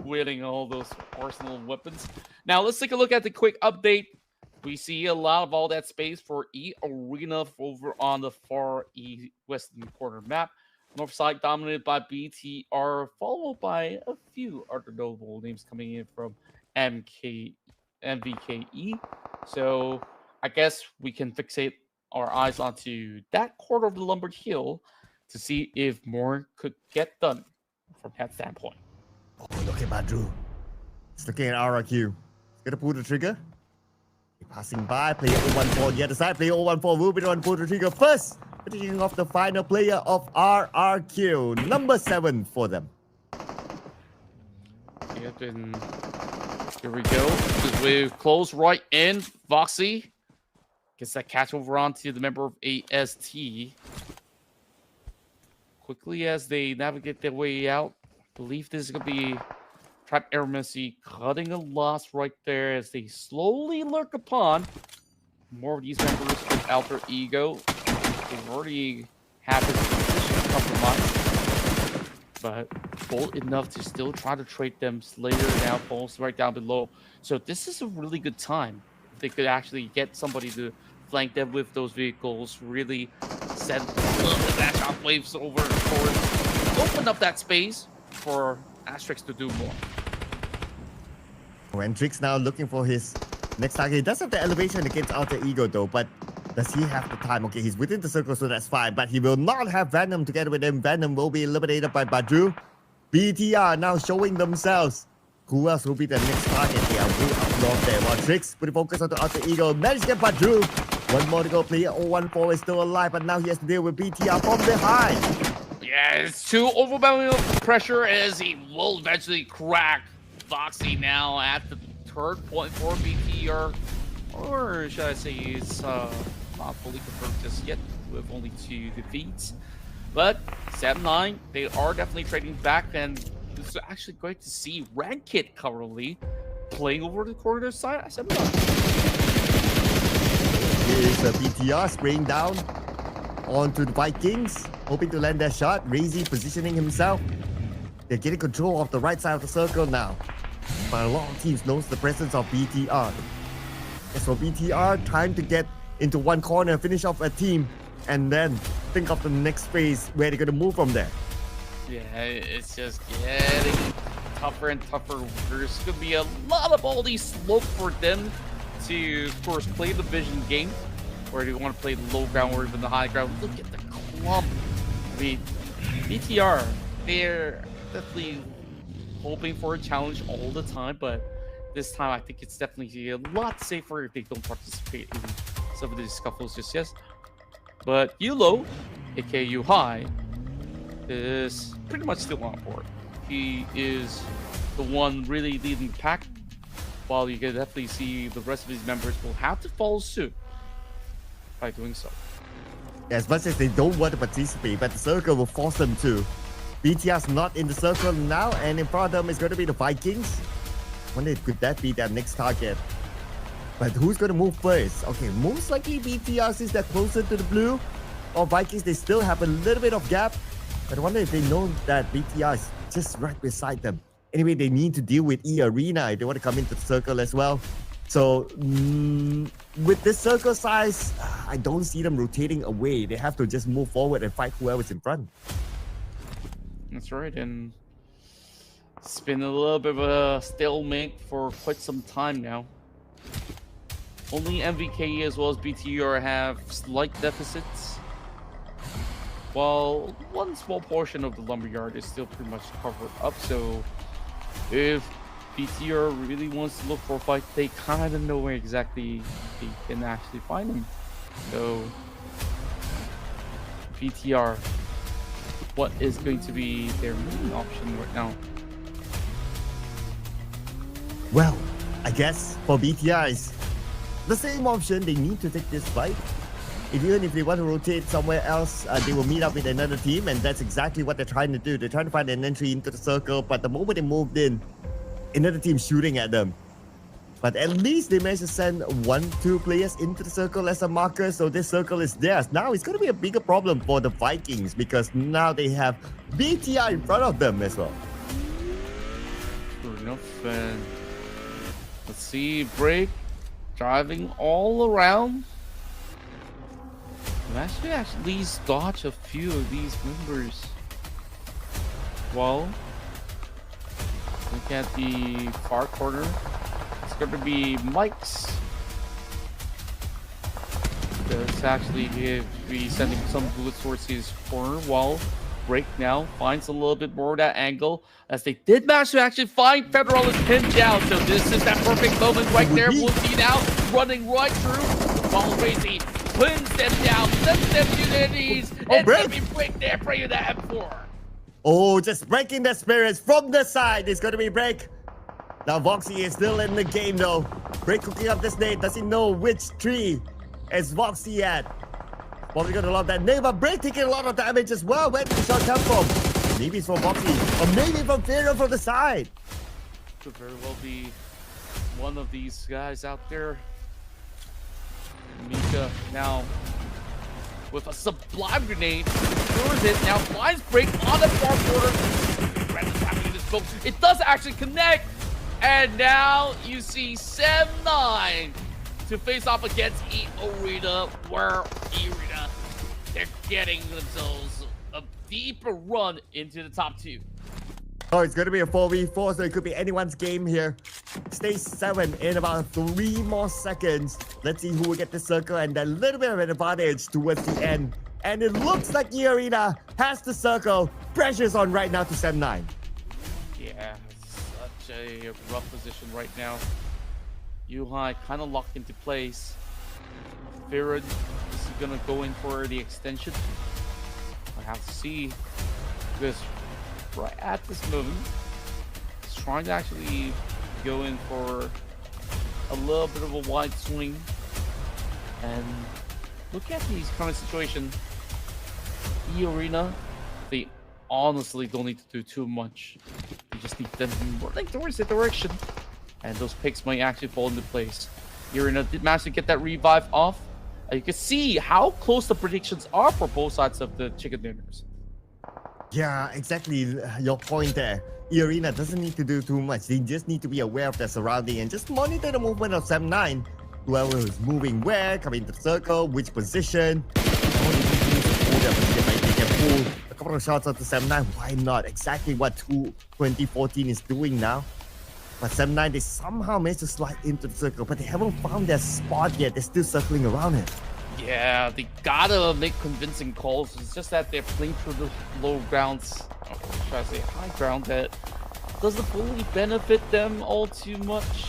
wielding all those arsenal weapons. Now, let's take a look at the quick update. We see a lot of all that space for E Arena over on the far western corner map. North side dominated by BTR, followed by a few other notable names coming in from MVKE. So I guess we can fixate our eyes onto that quarter of the Lumbered Hill to see if more could get done from that standpoint. Oh, look at Badru. He's looking at RRQ. He's going to pull the trigger. Passing by, player 014 the other side. Player 014 will be the one pull the trigger first. Finishing off the final player of RRQ. Number 7 for them. Yep, and here we go. We close right in. Voxy Gets that catch over onto the member of AST. Quickly as they navigate their way out, I believe this is going to be Trap Air Messi cutting a loss right there as they slowly lurk upon more of these members with Alter Ego. They've already had this position compromised, but bold enough to still try to trade them. Slayer now falls right down below. So this is a really good time. If they could actually get somebody to flank them with those vehicles, really send a little bit of that shockwaves over towards, open up that space for Asterix to do more. And Trix now looking for his next target. He does have the elevation against Alter Ego though, but does he have the time? Okay, he's within the circle, so that's fine. But he will not have Venom together with him. Venom will be eliminated by Badru. BTR now showing themselves. Who else will be the next target here? Way up north there. While Trix putting focus on the Alter Ego. Managed to get Badru. One more to go. Player 014 is still alive, but now he has to deal with BTR from behind. Yeah, it's too overwhelming of pressure as he will eventually crack Foxy now at the third point for BTR. Or should I say it's not fully confirmed just yet with only 2 defeats. But 7-9, they are definitely trading back, and this is actually great to see Rankit currently playing over the corner side at 7-9. Here's BTR spraying down onto the Vikings, hoping to land their shot. Razy positioning himself. They're getting control of the right side of the circle now. But a lot of teams knows the presence of BTR. As for BTR, time to get into one corner, finish off a team, and then think of the next phase where they're going to move from there. Yeah, it's just getting tougher and tougher. There's going to be a lot of all these slope for them to, of course, play the vision game, or do you want to play the low ground or even the high ground? Look at the clump. I mean, BTR, they're definitely hoping for a challenge all the time, but this time I think it's definitely a lot safer if they don't participate in some of these scuffles just yet. But Yulo, aka Yu High, is pretty much still on board. He is the one really leading the pack, while you can definitely see the rest of his members will have to follow suit by doing so. As much as they don't want to participate, but the circle will force them to. BTR's not in the circle now, and in front of them is going to be the Vikings. Wonder if could that be their next target. But who's going to move first? Okay, most likely BTR since they're closer to the blue. Or Vikings, they still have a little bit of gap. But I wonder if they know that BTR is just right beside them. Anyway, they need to deal with E Arena if they want to come into the circle as well. So, with this circle size, I don't see them rotating away. They have to just move forward and fight whoever's in front. That's right, and it's been a little bit of a stalemate for quite some time now. Only MVKE as well as BTR have slight deficits, while one small portion of the lumberyard is still pretty much covered up. So if BTR really wants to look for a fight, they kind of know where exactly they can actually find them. So BTR, what is going to be their main option right now? Well, I guess for BTR is the same option. They need to take this fight. Even if they want to rotate somewhere else, they will meet up with another team, and that's exactly what they're trying to do. They're trying to find an entry into the circle, but the moment they moved in, another team shooting at them. But at least they managed to send 1-2 players into the circle as a marker, so this circle is theirs. Now it's going to be a bigger problem for the Vikings because now they have BTR in front of them as well. True enough, and let's see, Break driving all around. Actually at least dodge a few of these members. Well, look at the far corner. It's going to be Mike's. Does actually be sending some bullets towards his corner, while Break now finds a little bit more of that angle, as they did manage to actually find Federal is pinned down. So this is that perfect moment right there. We'll see now running right through. While Razy pins them down, sends them to their knees, and Break! let me Break there, bringing the M4. Oh, just breaking the spirits from the side. It's going to be Break. Now Voxy is still in the game though. Break cooking up this nade. Does he know which tree It's Voxy at. Probably gonna love that name, but Break taking a lot of damage as well. Where did the shot come from? Maybe it's from Voxy, or maybe from Fero from the side. Could very well be one of these guys out there. Mika now with a sublime grenade. Secures it. Now blinds break on the far border. It does actually connect. And now you see 7-9 to face off against E-Arena, where E-Arena, they're getting themselves a deeper run into the top 2. Oh, it's going to be a 4v4, so it could be anyone's game here. Stage 7 in about 3 more seconds. Let's see who will get the circle and a little bit of an advantage towards the end. And it looks like E-Arena has the circle. Pressure's on right now to 7-9. Yeah, such a rough position right now. Yuhai kind of locked into place. Farad is going to go in for the extension. I have to see, because right at this moment, he's trying to actually go in for a little bit of a wide swing. And look at these kind of situation. E-Arena, they honestly don't need to do too much. They just need them running towards the direction. And those picks might actually fall into place. E-Arena did manage to get that revive off. You can see how close the predictions are for both sides of the chicken dinners. Yeah, exactly your point there. E-Arena doesn't need to do too much. They just need to be aware of their surrounding and just monitor the movement of 7-9. Whoever is moving where, coming into the circle, which position. All they need to do is pull them. They can pull a couple of shots out to 7-9. Why not? Exactly what 2014 is doing now. But 7-9, they somehow managed to slide into the circle, but they haven't found their spot yet. They're still circling around it. Yeah, they gotta make convincing calls. It's just that they're playing through the low grounds, or should I say high ground, that doesn't fully benefit them all too much.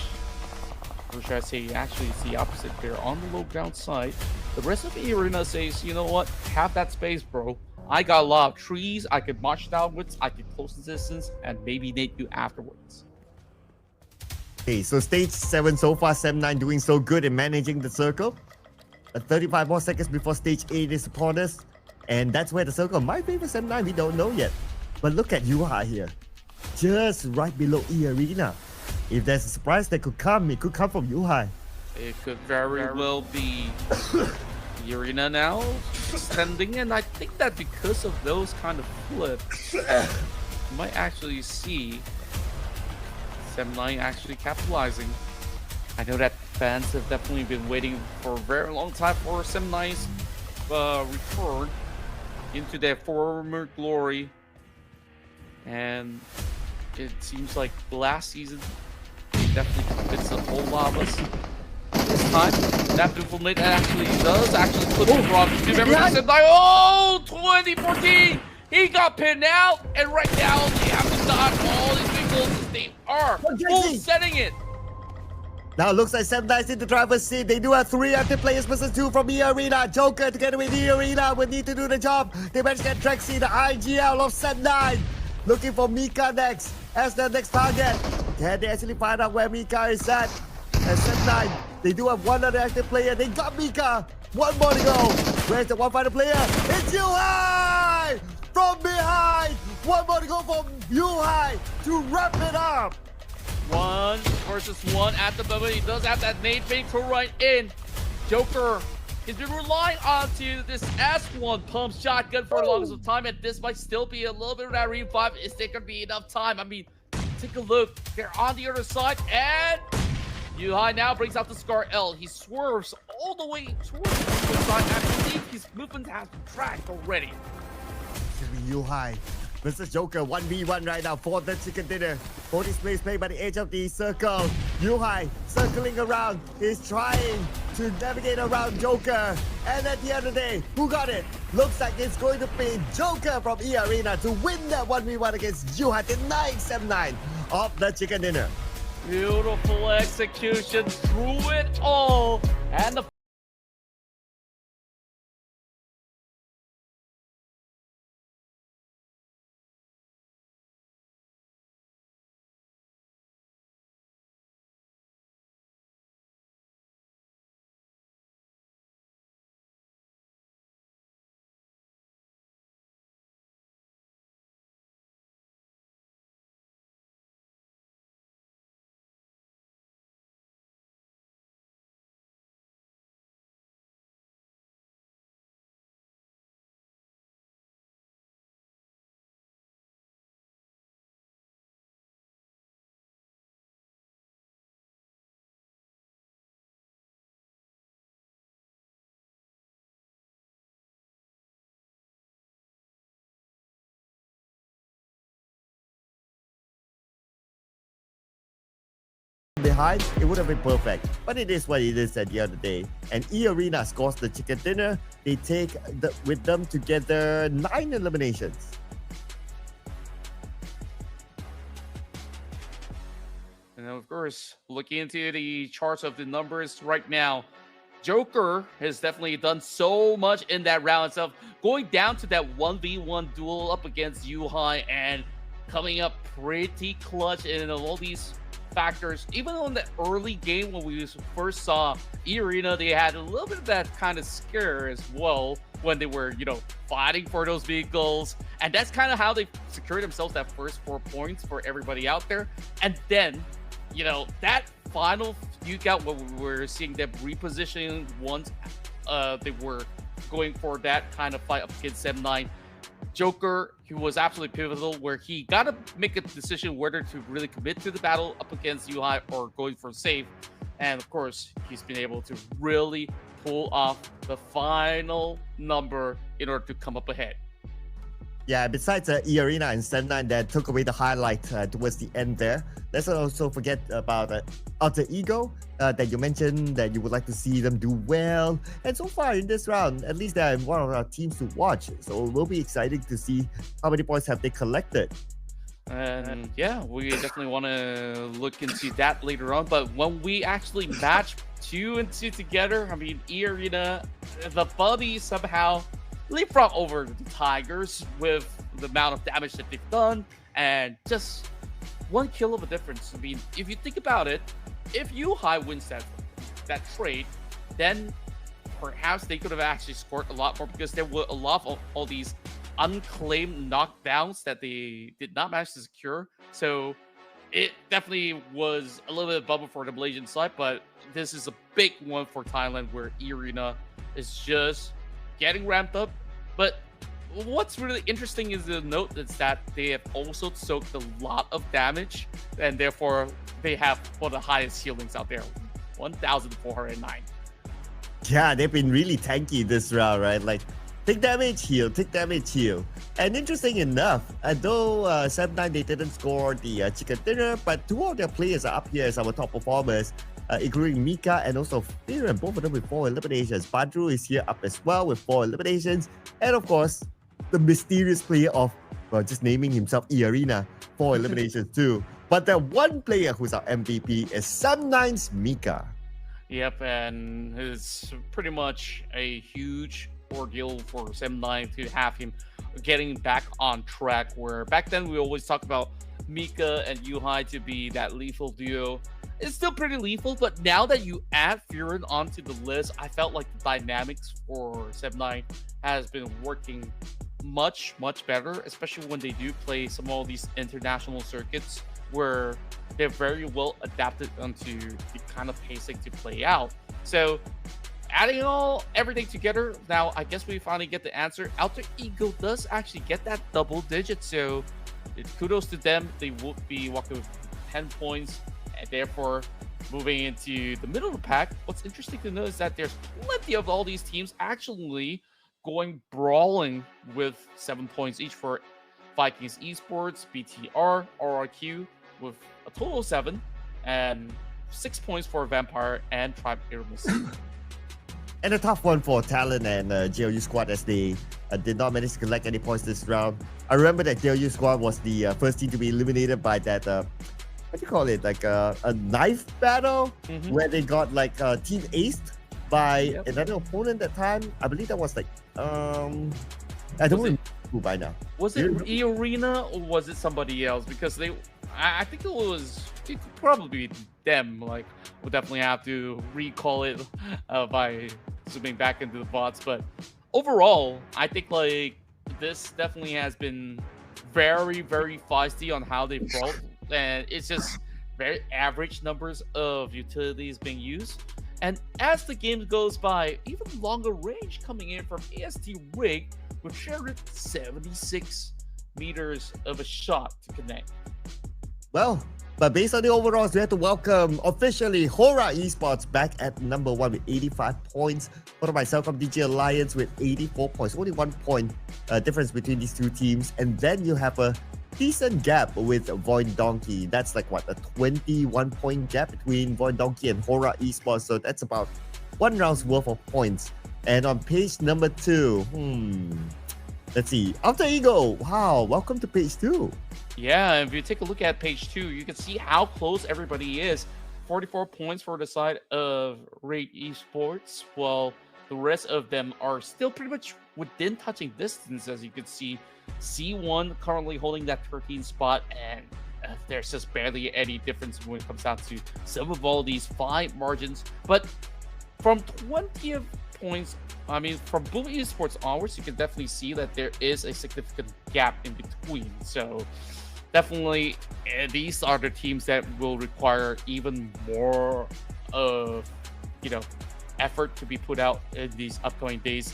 Or should I say, actually, it's the opposite. They're on the low ground side. The rest of the arena says, you know what, have that space, bro. I got a lot of trees, I could march downwards, I could close the distance, and maybe nade you afterwards. Okay, so stage 7 so far, 7-9 doing so good in managing the circle. 35 more seconds before stage 8 is upon us. And that's where the circle might favor 7-9, we don't know yet. But look at Yuha here. Just right below E-Arena. If there's a surprise that could come, it could come from Yuha. It could very well be the arena now extending, and I think that because of those kind of flips, you might actually see 7-9 actually capitalizing. I know that fans have definitely been waiting for a very long time for 7-9's return into their former glory, and it seems like last season definitely convinced a whole lot of us. This time, that beautiful nade actually does clip it wrong. Remember that 7-9? Oh, 2014! He got pinned out, and right now they have to dodge all these vehicles. They are full setting it. Now it looks like 7-9's in the driver's seat. They do have 3 active players versus 2 from E-Arena. Joker together with E-Arena will need to do the job. They managed to get Trexie, the IGL of 7-9. Looking for Mika next as their next target. Can they actually find out where Mika is at? And 7-9, they do have 1 other active player. They got Mika. 1 more to go. Where's the 1 final player? It's Yuhai! From behind. 1 more to go from Yuhai to wrap it up. 1 versus 1 at the moment. He does have that nade fake to right in. Joker has been relying onto this S1 pump shotgun for the longest of time, and this might still be a little bit of that revive. Is there gonna be enough time? I mean, take a look. They're on the other side, and Yuhai now brings out the Scar L. He swerves all the way towards the side. I believe his movement has been tracked already. Yuhai versus Joker 1v1 right now for the chicken dinner. For this place played by the edge of the circle. Yuhai circling around. He's trying to navigate around Joker. And at the end of the day, who got it? Looks like it's going to be Joker from E-Arena to win that 1v1 against Yuhai, denying 7-9 of the chicken dinner. Beautiful execution through it all. And the behind, it would have been perfect. But it is what it is at the end of the day. And E-Arena scores the chicken dinner. They take with them together 9 eliminations. And then, of course, looking into the charts of the numbers right now, Joker has definitely done so much in that round itself, going down to that 1v1 duel up against Yuhai and coming up pretty clutch in all these factors. Even on the early game when we first saw E-Arena, they had a little bit of that kind of scare as well when they were, fighting for those vehicles. And that's kind of how they secured themselves that first 4 points for everybody out there. And then, that final feud out when we were seeing them repositioning once they were going for that kind of fight up against 7-9. Joker, he was absolutely pivotal where he got to make a decision whether to really commit to the battle up against Yuhai or going for save. And of course, he's been able to really pull off the final number in order to come up ahead. Yeah, besides E-Arena and 7-9 that took away the highlight towards the end there, let's not also forget about Alter Ego that you mentioned that you would like to see them do well. And so far in this round, at least they're one of our teams to watch. So it will be exciting to see how many points have they collected. And yeah, we definitely want to look into that later on. But when we actually match 2 and 2 together, I mean, E-Arena, the Buddy somehow leapfrog over the Tigers with the amount of damage that they've done, and just 1 kill of a difference. I mean, if you think about it, if Yuhai wins that trade, then perhaps they could have actually scored a lot more because there were a lot of all these unclaimed knockdowns that they did not manage to secure. So it definitely was a little bit of a bubble for the Malaysian side, but this is a big one for Thailand where E-Arena is just getting ramped up. But what's really interesting is the note is that they have also soaked a lot of damage, and therefore they have one of the highest healings out there, 1,409. Yeah, they've been really tanky this round, right? Like, take damage, heal, take damage, heal. And interesting enough, though 7-9 they didn't score the chicken dinner, but 2 of their players are up here as our top performers, including Mika and also Firen, both of them with 4 eliminations. Badru is here up as well with 4 eliminations. And of course, the mysterious player of, just naming himself E-Arena, 4 eliminations too. But the one player who's our MVP is 7-9's Mika. Yep, and it's pretty much a huge ordeal for 7-9 to have him getting back on track, where back then we always talk about Mika and Yuhai to be that lethal duo. It's still pretty lethal, but now that you add Firen onto the list, I felt like the dynamics for 7-9 has been working much better, especially when they do play some of these international circuits where they're very well adapted onto the kind of pacing to play out. So adding everything together, now I guess we finally get the answer. Alter Ego does actually get that double digit, so kudos to them. They will be walking with 10 points and therefore moving into the middle of the pack. What's interesting to note is that there's plenty of all these teams actually going brawling with 7 points each for Vikings Esports, BTR, RRQ with a total of 7, and 6 points for Vampire and Tribe Aramis. And a tough one for Talon and JLU Squad as they did not manage to collect any points this round. I remember that JLU Squad was the first team to be eliminated by that, what do you call it, like a knife battle, where they got like team aced by another opponent that time. I believe that was like, I don't remember who by now. Was it E-Arena or was it somebody else? Because I think it could probably be them. Like, we'll definitely have to recall it by zooming back into the bots. But overall, I think like this definitely has been very feisty on how they brought, and it's just very average numbers of utilities being used. And as the game goes by, even longer range coming in from AST Rig with 76 meters of a shot to connect. Well, but based on the overalls, we have to welcome officially Hora Esports back at number 1 with 85 points. Followed by Cellcom DJ Alliance with 84 points. Only 1 point difference between these two teams. And then you have a decent gap with Void Donkey. That's like what, a 21-point gap between Void Donkey and Hora Esports. So that's about 1 round's worth of points. And on page number 2, let's see. Alter Ego, wow, welcome to page 2. Yeah, if you take a look at page 2, you can see how close everybody is. 44 points for the side of Raid Esports, while the rest of them are still pretty much within touching distance, as you can see. C1 currently holding that 13th spot, and there's just barely any difference when it comes down to some of all these 5 margins. But from 20th points, I mean, from Boom Esports onwards, you can definitely see that there is a significant gap in between. So definitely, these are the teams that will require even more of, effort to be put out in these upcoming days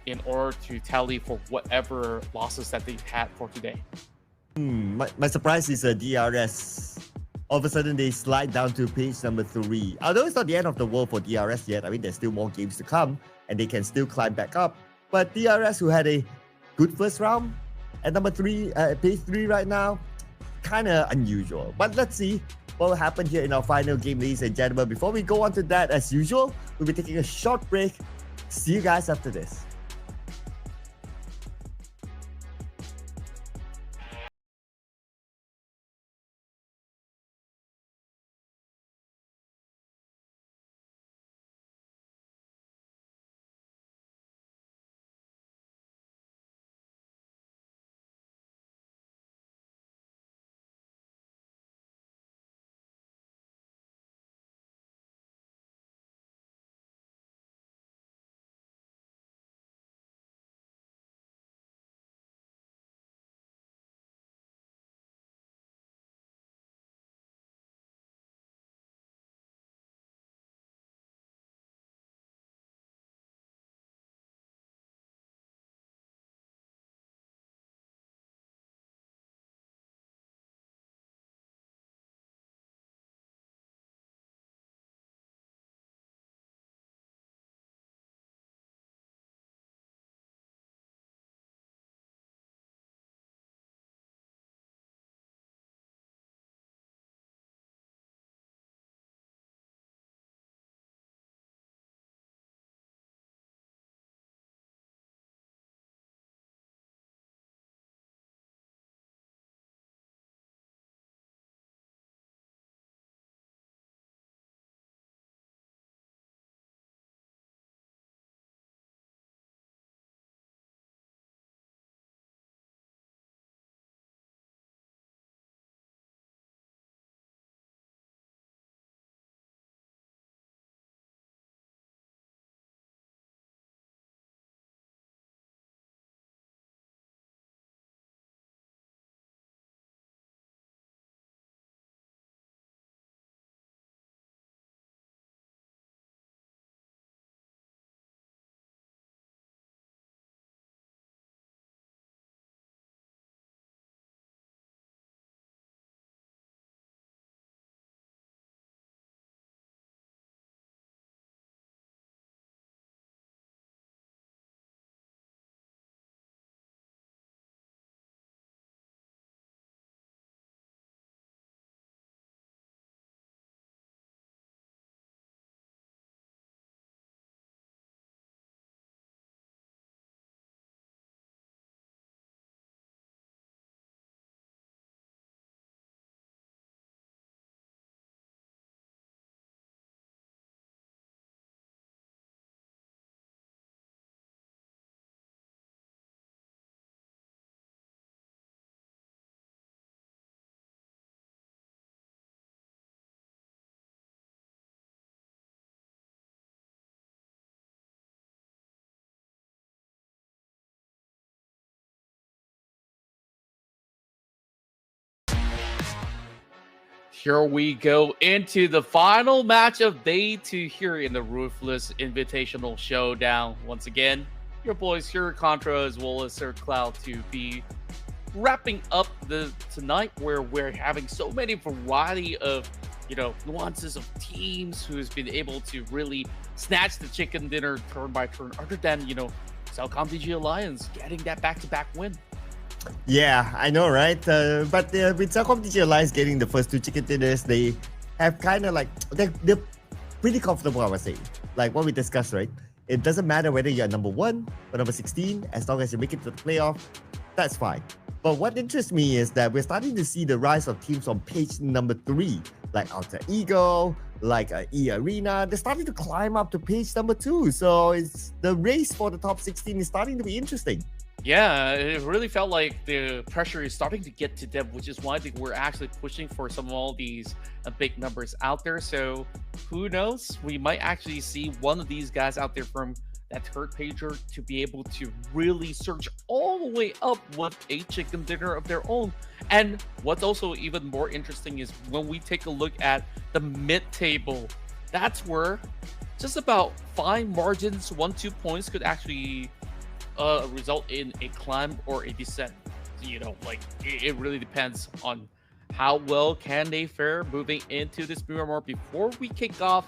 in order to tally for whatever losses that they've had for today. My surprise is DRS. All of a sudden, they slide down to page number 3. Although it's not the end of the world for DRS yet. I mean, there's still more games to come, and they can still climb back up. But DRS, who had a good first round, at number 3, page 3 right now, kind of unusual. But let's see what will happen here in our final game, ladies and gentlemen. Before we go on to that, as usual, we'll be taking a short break. See you guys after this. Here we go into the final match of day 2 here in the Ruthless Invitational Showdown. Once again, your boys here, Contra, as well as Sir Cloud, to be wrapping up the tonight, where we're having so many variety of nuances of teams who has been able to really snatch the chicken dinner turn by turn, other than Celcom DG Alliance getting that back-to-back win. Yeah, I know, right? But with Celcom DJ Alliance getting the first two chicken dinners, they have kind of like they're pretty comfortable, I would say. Like what we discussed, right? It doesn't matter whether you're number 1 or number 16, as long as you make it to the playoff, that's fine. But what interests me is that we're starting to see the rise of teams on page number 3, like Alter Ego, like E Arena. They're starting to climb up to page number 2. So it's the race for the top 16 is starting to be interesting. Yeah, it really felt like the pressure is starting to get to them, which is why they were actually pushing for some of all these big numbers out there. So who knows? We might actually see one of these guys out there from that third pager to be able to really surge all the way up with a chicken dinner of their own. And what's also even more interesting is when we take a look at the mid table, that's where just about fine margins, 1-2 points could actually result in a climb or a descent. You know, like it really depends on how well can they fare moving into this Miramar before we kick off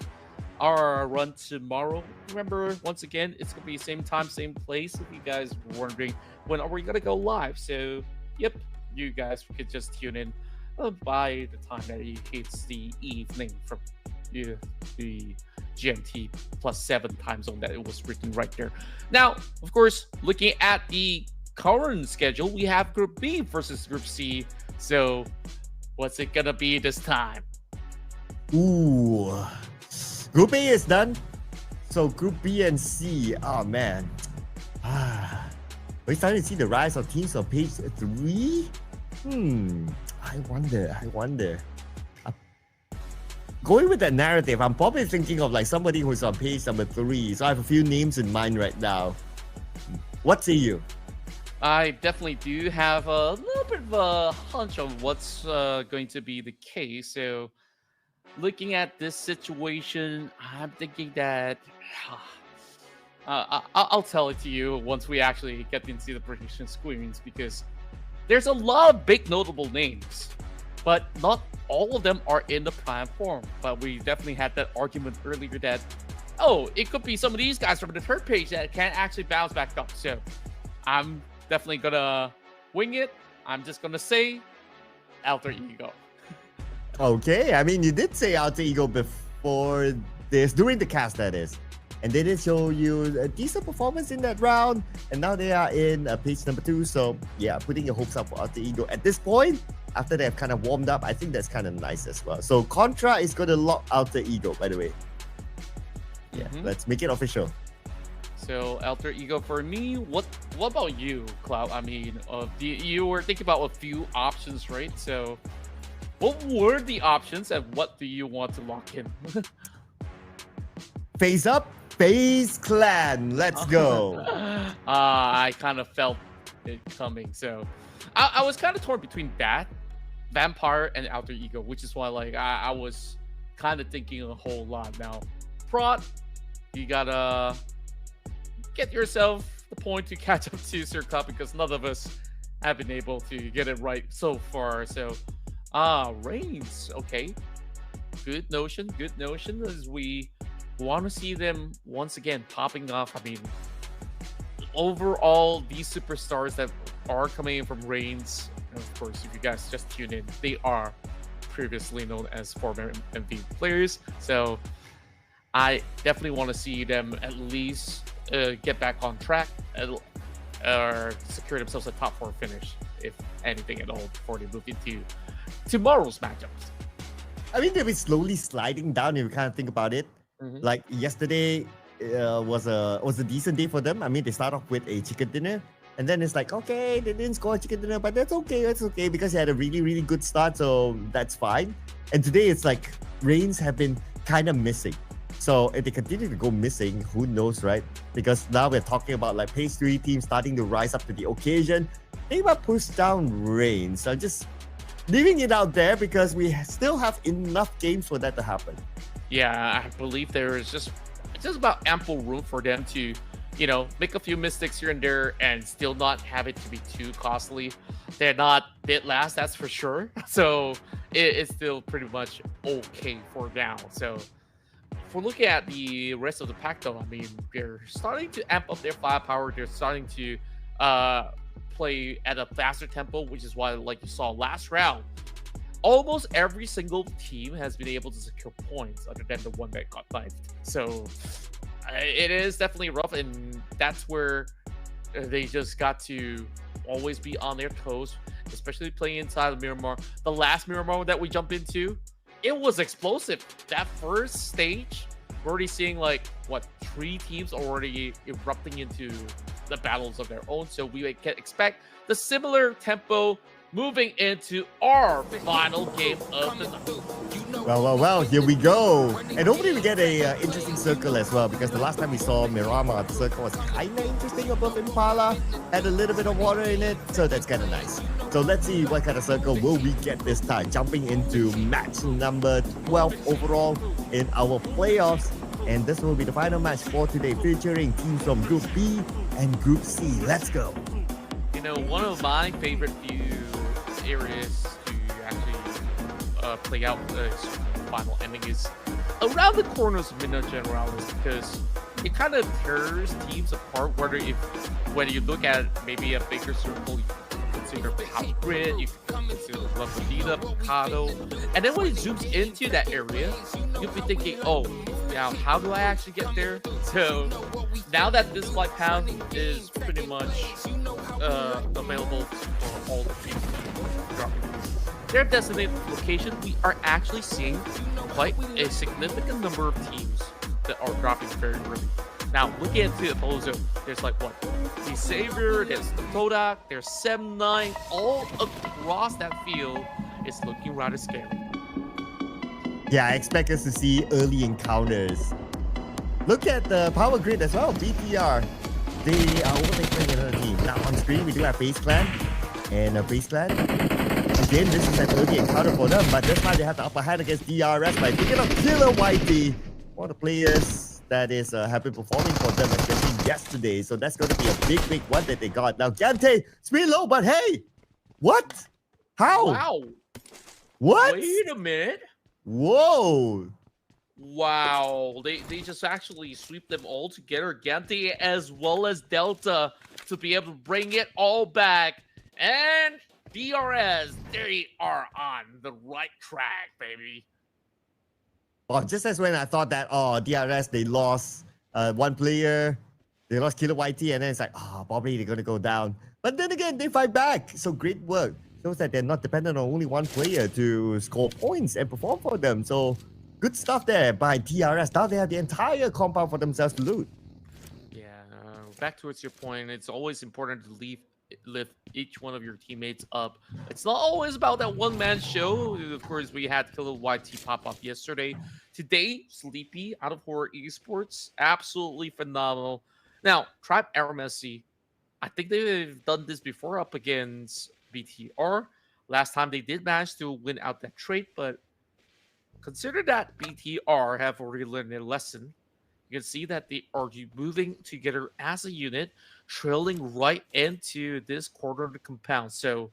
our run tomorrow. Remember, once again, it's gonna be same time, same place. If you guys were wondering when are we gonna go live, so yep, you guys could just tune in by the time that it hits the evening from the GMT +7 time zone that it was written right there. Now, of course, looking at the current schedule, we have Group B versus Group C. So, what's it gonna be this time? Ooh, Group A is done. So Group B and C, oh man. We're starting to see the rise of teams on page 3. I wonder. Going with that narrative, I'm probably thinking of like somebody who's on page number 3. So I have a few names in mind right now. What say you? I definitely do have a little bit of a hunch on what's going to be the case. So, looking at this situation, I'm thinking that I'll tell it to you once we actually get into the prediction screens, because there's a lot of big notable names, but not all of them are in the prime form. But we definitely had that argument earlier that, oh, it could be some of these guys from the third page that can't actually bounce back up. So I'm definitely gonna wing it. I'm just gonna say Alter Ego. Okay, I mean, you did say Alter Ego before this, during the cast, that is. And they did show you a decent performance in that round. And now they are in page number 2. So, yeah, putting your hopes up for Alter Ego at this point, after they have kind of warmed up, I think that's kind of nice as well. So, Contra is going to lock Alter Ego, by the way. Yeah, let's make it official. So, Alter Ego for me. What about you, Cloud? I mean, you were thinking about a few options, right? So, what were the options and what do you want to lock in? Face up, FaZe Clan. Let's go. I kind of felt it coming. So I was kind of torn between that, Vampire, and Alter Ego, which is why like I was kind of thinking a whole lot. Now, Prot, you gotta get yourself the point to catch up to Sir Cup, because none of us have been able to get it right so far. So Reigns, okay. Good notion as we want to see them once again popping off. I mean, overall, these superstars that are coming in from Reigns, and of course, if you guys just tune in, they are previously known as former MVP players. So I definitely want to see them at least get back on track or secure themselves a top 4 finish, if anything at all, before they move into tomorrow's matchups. I mean, they've been slowly sliding down if you kind of think about it. Like yesterday was a decent day for them. I mean, they start off with a chicken dinner, and then it's like, okay, they didn't score a chicken dinner, but that's okay because they had a really, really good start, so that's fine. And today it's like Reigns have been kind of missing. So if they continue to go missing, who knows, right? Because now we're talking about like page 3 teams starting to rise up to the occasion. They might push down Reigns. So just leaving it out there because we still have enough games for that to happen. Yeah, I believe there is just about ample room for them to, you know, make a few mistakes here and there and still not have it to be too costly. They're not dead last, that's for sure. So it's still pretty much okay for now. So if we're looking at the rest of the pack, though, I mean, they're starting to amp up their firepower. They're starting to play at a faster tempo, which is why, like you saw last round, almost every single team has been able to secure points other than the one that got knifed. So it is definitely rough, and that's where they just got to always be on their toes, especially playing inside of Miramar. The last Miramar that we jumped into, it was explosive. That first stage, we're already seeing like, what, 3 teams already erupting into the battles of their own. So we can expect the similar tempo moving into our final game of the night. Well, here we go. And hopefully we get a interesting circle as well, because the last time we saw Miramar, the circle was kind of interesting above Impala, had a little bit of water in it, so that's kind of nice. So let's see what kind of circle will we get this time, jumping into match number 12 overall in our playoffs. And this will be the final match for today, featuring teams from Group B and Group C. Let's go. You know, one of my favorite few areas to actually play out the final ending is around the corners of Minas Generalis, because it kind of tears teams apart. Whether you look at maybe a bigger circle, you can consider Pubg, you can consider Ruthless, Picado, and then when it zooms into that area, you'll be thinking, oh, now how do I actually get there? So now that this flight path is pretty much available for all the teams dropping their designated location, we are actually seeing quite a significant number of teams that are dropping very early. Now, looking into the Bozo, there's like what? The Savior, there's the Kodak, there's 7-9, all across that field. It's looking rather scary. Yeah, I expect us to see early encounters. Look at the power grid as well, BTR. They are overtaking another team. Now on screen, we do have Face Clan. And Face Clan, again, this is an early encounter for them, but this time they have the upper hand against DRS by picking up Killer Whitey. One of the players that have been performing for them, especially yesterday. So that's going to be a big one that they got. Now Gante, speed low, but hey, what? How? Wow. What? Wait a minute. Whoa. Wow, they just actually sweep them all together, Gante as well as Delta, to be able to bring it all back. And DRS, they are on the right track, baby. Oh, just as when I thought that, DRS, they lost one player, they lost Killer Whitey, and then it's like, probably they're going to go down. But then again, they fight back. So great work. Shows that they're not dependent on only one player to score points and perform for them. So good stuff there by DRS. Now they have the entire compound for themselves to loot. Yeah, back towards your point, it's always important to lift each one of your teammates up. It's not always about that one-man show. Of course, we had Killer YT pop up yesterday. Today, Sleepy out of Horror Esports, absolutely phenomenal. Now, Tribe RMSC, I think they've done this before up against BTR. Last time they did manage to win out that trade, but consider that BTR have already learned their lesson. You can see that they are moving together as a unit, trailing right into this corner of the compound. So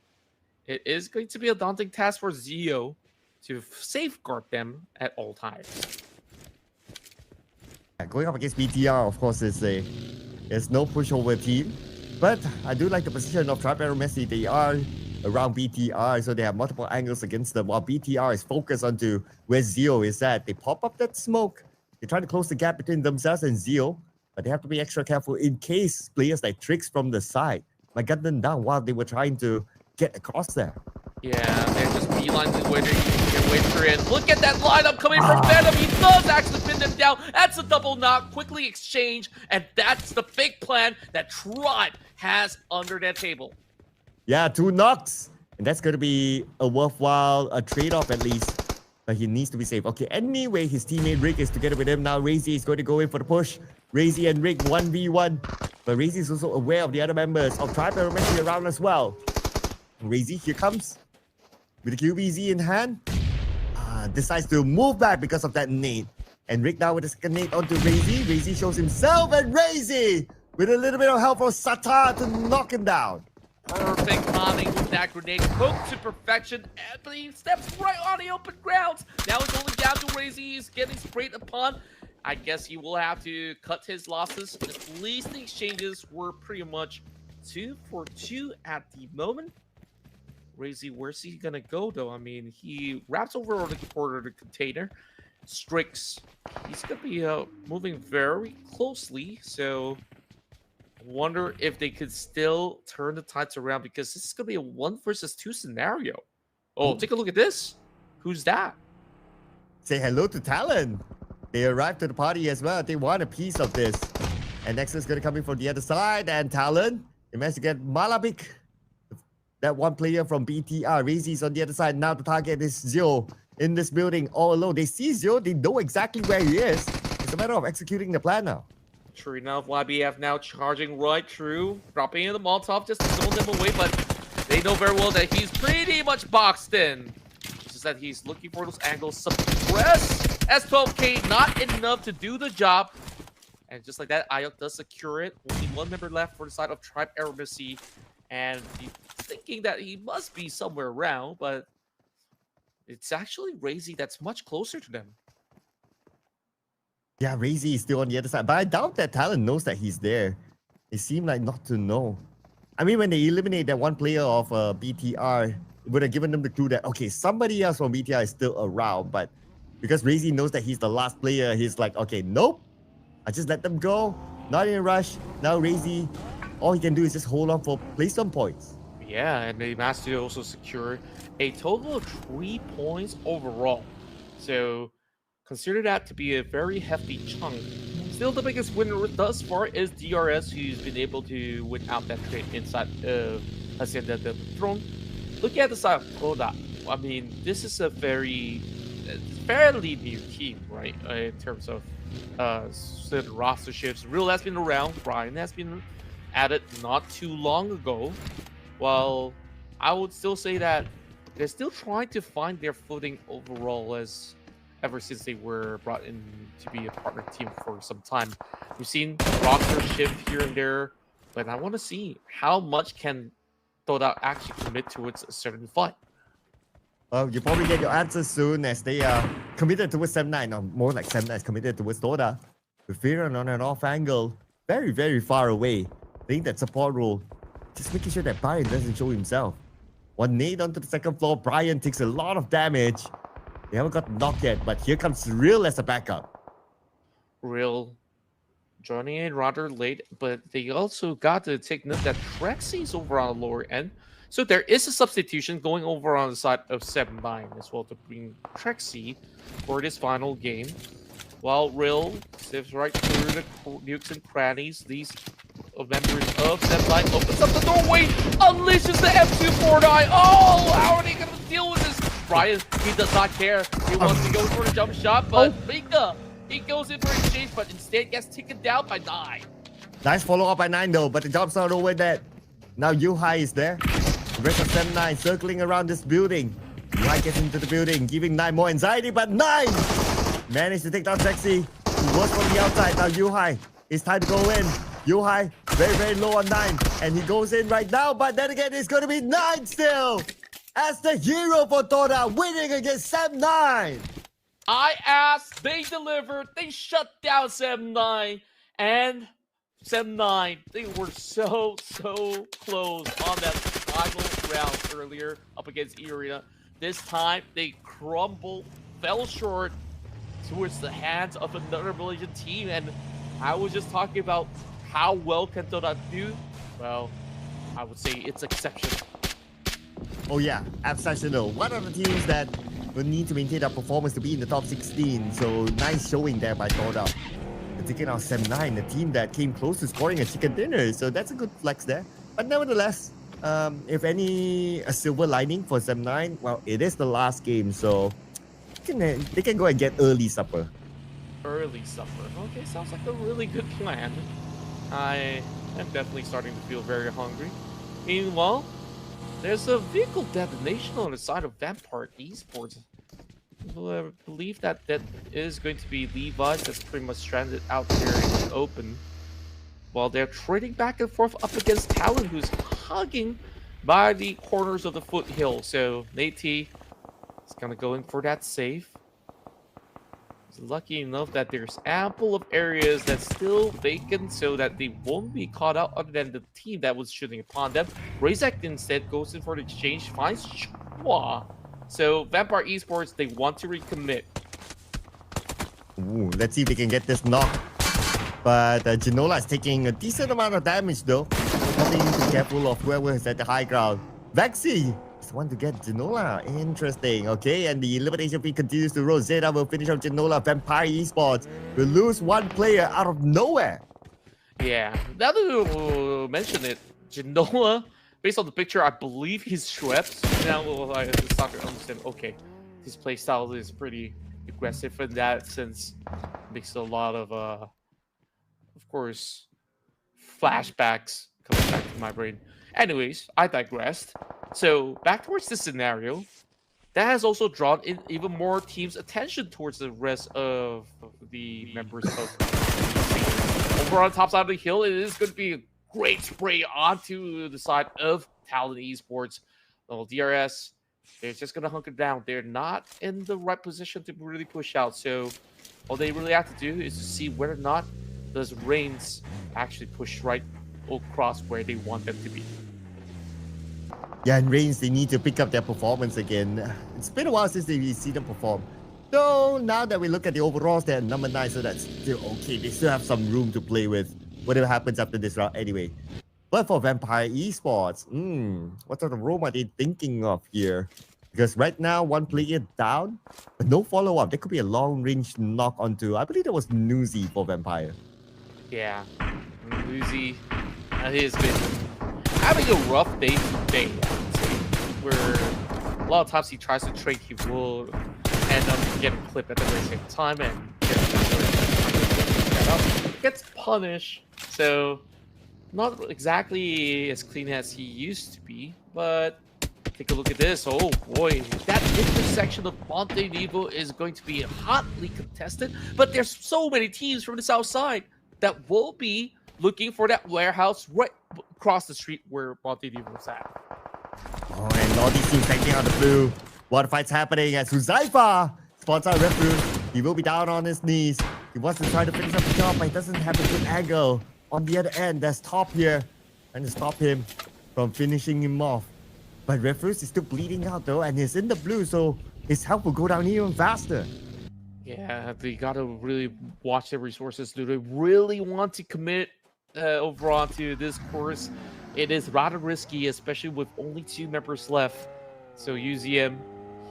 it is going to be a daunting task for Zio to safeguard them at all times. Going up against BTR, of course, is no pushover team. But I do like the position of Tribe Messi. They are around BTR, so they have multiple angles against them, while BTR is focused onto where Zio is at. They pop up that smoke. They try to close the gap between themselves and Zio, but they have to be extra careful in case players like Tricks from the side might gut them down while they were trying to get across there. Yeah, they're just beelining the way their way through. And look at that lineup coming from Venom. He does actually pin them down. That's a double knock. Quickly exchange. And that's the big plan that Tribe has under their table. Yeah, 2 knocks. And that's going to be a worthwhile trade-off at least. But he needs to be safe. Okay, anyway, his teammate Rick is together with him now. Razy is going to go in for the push. Razy and Rick 1v1. But Razy is also aware of the other members of Tribe Messi around as well. Razy, here comes. With the QBZ in hand. Decides to move back because of that nade. And Rick now with a second nade onto Razy. Razy shows himself, and Razy with a little bit of help from Satar to knock him down. Perfect timing with that grenade, cooked to perfection, and he steps right on the open grounds. Now it's only down to Razy. He's getting sprayed upon. I guess he will have to cut his losses. At least the exchanges were pretty much 2 for 2 at the moment. Razy, where's he gonna go though? I mean, he wraps over on the corner of the container. Strix, he's gonna be moving very closely, so I wonder if they could still turn the tides around because this is gonna be a 1 versus 2 scenario. Oh, take a look at this. Who's that? Say hello to Talon. They arrived to the party as well. They want a piece of this. And next is going to come in from the other side. And Talon, they managed to get Malabik. That one player from BTR. Razy's on the other side. Now the target is Zio in this building all alone. They see Zio. They know exactly where he is. It's a matter of executing the plan now. True enough, YBF now charging right through. Dropping in the Molotov just to zone them away. But they know very well that he's pretty much boxed in. Just that he's looking for those angles. Suppress! S12K, not enough to do the job. And just like that, Ayok does secure it. Only one member left for the side of Tribe Embassy. And he's thinking that he must be somewhere around, but it's actually Razy that's much closer to them. Yeah, Razy is still on the other side. But I doubt that Talon knows that he's there. They seem like not to know. I mean, when they eliminate that one player of BTR, it would have given them the clue that, okay, somebody else from BTR is still around. But because Razy knows that he's the last player, he's like, okay, nope. I just let them go. Not in a rush. Now Razy, all he can do is just hold on for play some points. Yeah, and they managed to also secure a total of 3 points overall. So consider that to be a very hefty chunk. Still, the biggest winner thus far is DRS, who's been able to win out that trade inside of Hacienda del Throne. Looking at the side of Koda, I mean, this is a fairly new team, right? In terms of certain roster shifts. Real has been around. Brian has been added not too long ago. While I would still say that they're still trying to find their footing overall, as ever since they were brought in to be a partner team for some time. We've seen roster shift here and there, but I want to see how much can Toda actually commit towards a certain fight. Well, you probably get your answer soon as they are committed towards 7-9, or more like 7-9 is committed towards Toda. With Firan on an off angle, very, very far away. Playing that support role, just making sure that Brian doesn't show himself. One nade onto the second floor, Brian takes a lot of damage. They haven't got knocked yet, but here comes Real as a backup. Real joining in rather late, but they also got to take note that Trexie's over on the lower end. So there is a substitution going over on the side of 7-9 as well to bring Trexie for this final game. While Real sifts right through the nukes and crannies, these members of 7-9 opens up the doorway, unleashes the M249. Oh, how are they going to deal with this? Brian, he does not care. He wants to go for the jump shot, but Mika, he goes in for exchange, but instead gets taken down by 9. Nice follow up by 9 though, but the job's not over yet. Now Yuhai is there. The rest of 7-9 circling around this building. Yuhai gets into the building, giving 9 more anxiety, but 9 managed to take down Trexie. He was from the outside. Now Yuhai, it's time to go in. Yuhai, very, very low on 9. And he goes in right now, but then again, it's going to be 9 still. As the hero for Toda, winning against 7-9. I asked, they delivered, they shut down 7-9, and 7-9, they were so close on that final round earlier up against E-Arena. This time, they crumbled, fell short towards the hands of another Malaysian team, and I was just talking about how well can Toda do. Well, I would say it's exceptional. Oh yeah, exceptional. One of the teams that will need to maintain their performance to be in the top 16. So nice showing there by Toda. They're taking out 7-9, a team that came close to scoring a chicken dinner. So that's a good flex there. But nevertheless, if a silver lining for 7-9, well, it is the last game, so they can go and get early supper. Early supper. Okay, sounds like a really good plan. I am definitely starting to feel very hungry. Meanwhile, there's a vehicle detonation on the side of Vampire Esports. I believe that is going to be Levi's that's pretty much stranded out there in the open. While they're trading back and forth up against Talon, who's hugging by the corners of the foothill. So Nate T is going to go in for that save. lucky enough that there's ample of areas that's still vacant so that they won't be caught out other than the team that was shooting upon them. Razak instead goes in for the exchange, finds Chua. So Vampire Esports, they want to recommit. Ooh, let's see if they can get this knock. But Ginola is taking a decent amount of damage though. Having to be careful of whoever is at the high ground. Vexy is the one to get Ginola. Interesting. Okay, and the elimination feed continues to roll. Zeta will finish off Ginola. Vampire Esports will lose one player out of nowhere. Yeah, now that you mention it, Ginola, based on the picture, I believe he's Schweppes. Now I start to understand, okay, his playstyle is pretty aggressive in that sense. Makes a lot of course, flashbacks coming back to my brain. Anyways, I digressed. So back towards this scenario, that has also drawn in even more teams' attention towards the rest of the members of the team. Over on the top side of the hill, it is going to be a great spray onto the side of Talon Esports. Well, DRS, they're just going to hunker down. They're not in the right position to really push out. So all they really have to do is to see whether or not does Reigns actually push right across where they want them to be. Yeah, and Reigns, they need to pick up their performance again. It's been a while since they see them perform. Though, now that we look at the overalls, they're number 9, so that's still okay. They still have some room to play with, whatever happens after this round anyway. But for Vampire Esports, what sort of roam are they thinking of here? Because right now, one player down, but no follow-up. There could be a long-range knock onto, I believe that was Newsy for Vampire. Yeah, Lucy has been having a rough day today, I would say, where a lot of times he tries to trade, he will end up getting clipped at the very same time and gets punished. So not exactly as clean as he used to be, but take a look at this. Oh boy, that intersection of Monte Nevo is going to be hotly contested, but there's so many teams from the south side that will be looking for that warehouse right across the street where Monte Nevo is at. Oh, and all these teams taking out the blue. Water fight's happening as Huzaifa spots out Refuse. He will be down on his knees. He wants to try to finish up the job, but he doesn't have a good angle. On the other end, there's Top here, trying to stop him from finishing him off. But Refuse is still bleeding out though, and he's in the blue, so his health will go down even faster. Yeah, they gotta really watch their resources. Do they really want to commit over onto this course? It is rather risky, especially with only 2 members left. So UZM,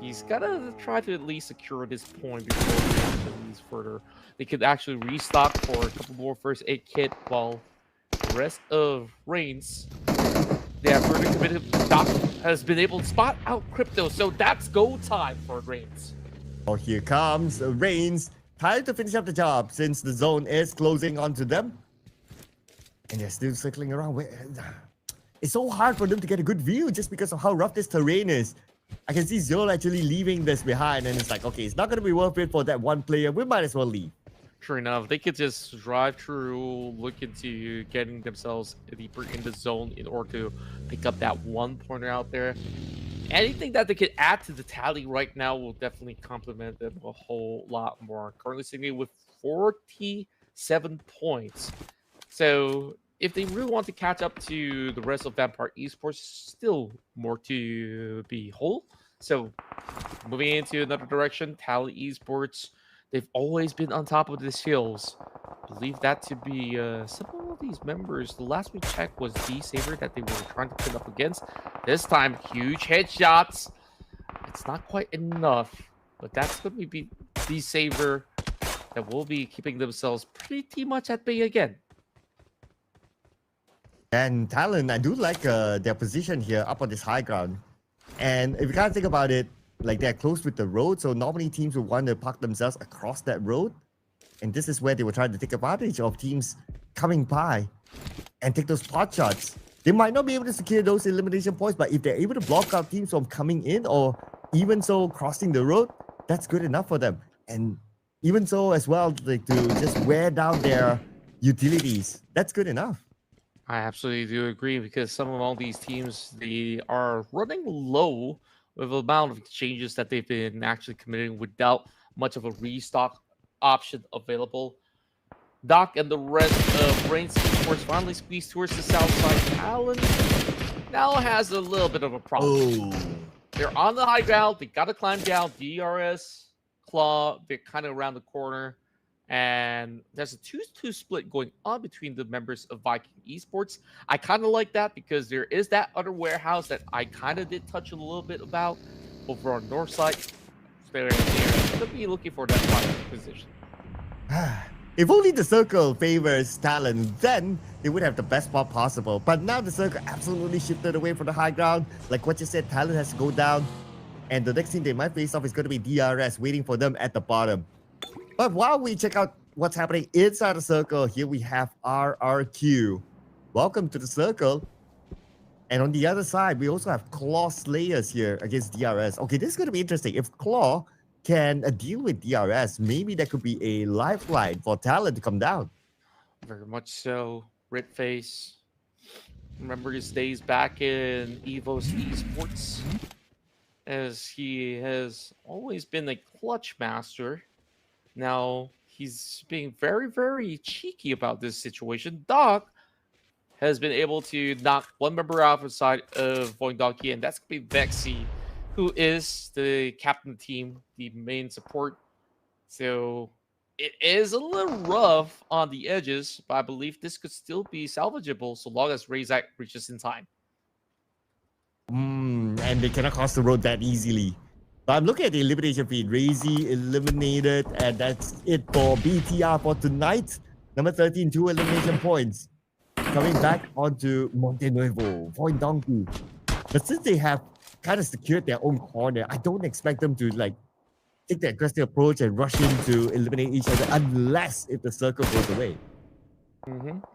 he's gotta try to at least secure this point before he actually moves further. They could actually restock for a couple more first aid kit, while the rest of Reigns, they have further committed. Doc has been able to spot out Crypto, so that's go time for Reigns. Oh, here comes Reigns, trying to finish up the job since the zone is closing onto them. And they're still circling around. It's so hard for them to get a good view just because of how rough this terrain is. I can see Zol actually leaving this behind, and it's like, okay, it's not going to be worth it for that one player. We might as well leave. Sure enough, they could just drive through, look into getting themselves deeper in the zone in order to pick up that one pointer out there. Anything that they could add to the tally right now will definitely complement them a whole lot more. Currently sitting with 47 points. So if they really want to catch up to the rest of Vampire Esports, still more to be whole. So moving into another direction, Tally Esports, they've always been on top of these hills. Believe that to be some of these members. The last we checked was D-Saber that they were trying to pin up against. This time, huge headshots. It's not quite enough, but that's going to be D-Saber that will be keeping themselves pretty much at bay again. And Talon, I do like their position here up on this high ground. And if you kind of think about it, like they're close with the road, so normally teams would want to park themselves across that road. And this is where they were trying to take advantage of teams coming by and take those pot shots. They might not be able to secure those elimination points, but if they're able to block out teams from coming in or even so crossing the road, that's good enough for them. And even so as well, like to just wear down their utilities, that's good enough. I absolutely do agree, because some of all these teams, they are running low with the amount of exchanges that they've been actually committing without much of a restock option available. Doc and the rest of Reigns Esports finally squeezed towards the south side. Talon now has a little bit of a problem. Oh. They're on the high ground. They got to climb down. DRS, Claw, they're kind of around the corner. And there's a 2-2 split going on between the members of Viking Esports. I kind of like that because there is that other warehouse that I kind of did touch a little bit about over on north side. They're going to be looking for that final position. If only the circle favors Talon, then they would have the best spot possible. But now the circle absolutely shifted away from the high ground. Like what you said, Talon has to go down. And the next thing they might face off is going to be DRS waiting for them at the bottom. But while we check out what's happening inside the circle, here we have RRQ. Welcome to the circle. And on the other side, we also have Claw Slayers here against DRS. Okay, this is going to be interesting. If Claw can deal with DRS, maybe that could be a lifeline for Talon to come down. Very much so. Red Face. Remember his days back in Evo's Esports, as he has always been a clutch master. Now, he's being very, very cheeky about this situation. Doc has been able to knock one member out of the side of Voindoki, and that's going to be Vexy, who is the captain of the team, the main support. So it is a little rough on the edges, but I believe this could still be salvageable so long as Razak reaches in time. And they cannot cross the road that easily. But I'm looking at the elimination feed. Razy eliminated, and that's it for BTR for tonight. Number 13, 2 elimination points. Coming back onto Monte Nuevo, Point Donkey. But since they have kind of secured their own corner, I don't expect them to like take the aggressive approach and rush in to eliminate each other unless if the circle goes away.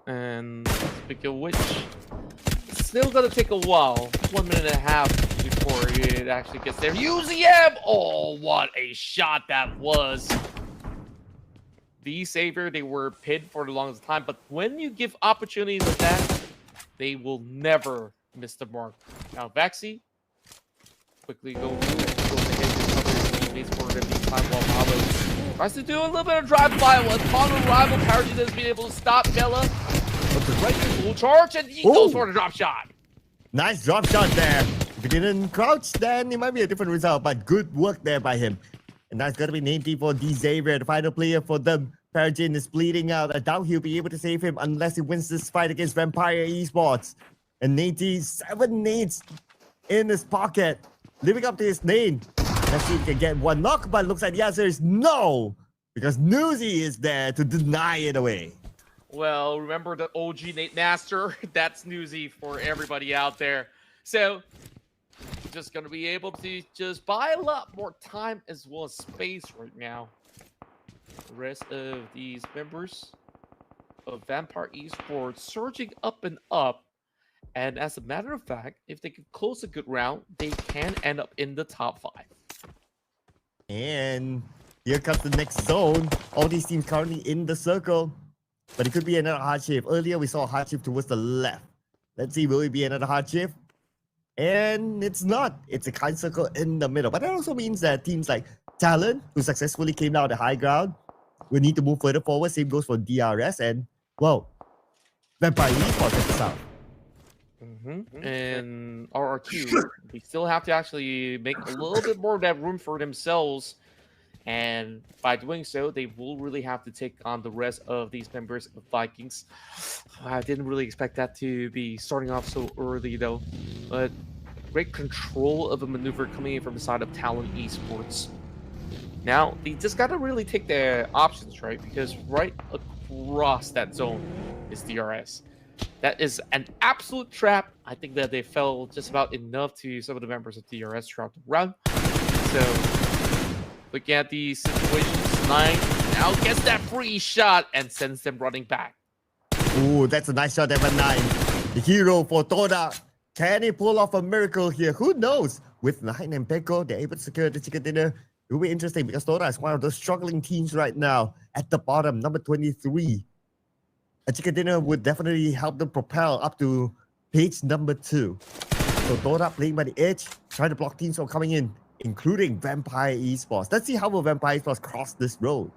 And speaking of which, it's still gonna take a while, 1 minute and a half before it actually gets there. UZM! Oh, what a shot that was! The Savior, they were pinned for the longest time, but when you give opportunities like that, they will never miss the mark. Now, Vexy, quickly go ahead and cover teammates for them this time while Pablo tries to do a little bit of drive-by. Upon arrival, Parajin has been able to stop Bella. But the right full charge, and he goes for the drop shot. Nice drop shot there. If he didn't crouch, then it might be a different result, but good work there by him. And that's going to be Nate for D Xavier, the final player for them. Parajin is bleeding out. I doubt he'll be able to save him unless he wins this fight against Vampire Esports. And Nate, 7 nades in his pocket, living up to his name. Let's see if he can get one knock, but it looks like the answer is no, because Newsy is there to deny it away. Well, remember the OG Nate Master? That's Newsy for everybody out there. So, just going to be able to just buy a lot more time as well as space right now. The rest of these members of Vampire Esports surging up and up. And as a matter of fact, if they can close a good round, they can end up in the top 5. And here comes the next zone. All these teams currently in the circle. But it could be another hard shift. Earlier, we saw a hard shift towards the left. Let's see, will it be another hard shift? And it's not. It's a kind circle in the middle. But that also means that teams like Talon, who successfully came down the high ground, will need to move further forward. Same goes for DRS. And, well, Vampire Esports at the south. And RRQ, they still have to actually make a little bit more of that room for themselves. And by doing so, they will really have to take on the rest of these members of Vikings. I didn't really expect that to be starting off so early, though. But great control of a maneuver coming in from the side of Talon Esports. Now, they just got to really take their options, right? Because right across that zone is DRS. That is an absolute trap. I think that they fell just about enough to some of the members of DRS throughout the run. So, looking at the situations, 9 now gets that free shot and sends them running back. Ooh, that's a nice shot there by 9. The hero for Toda. Can he pull off a miracle here? Who knows? With 9 and Peko, they're able to secure the chicken dinner. It will be interesting because Toda is one of those struggling teams right now at the bottom, number 23. A chicken dinner would definitely help them propel up to page number 2. So Toda playing by the edge, trying to block teams from coming in, including Vampire Esports. Let's see how will Vampire Esports cross this road.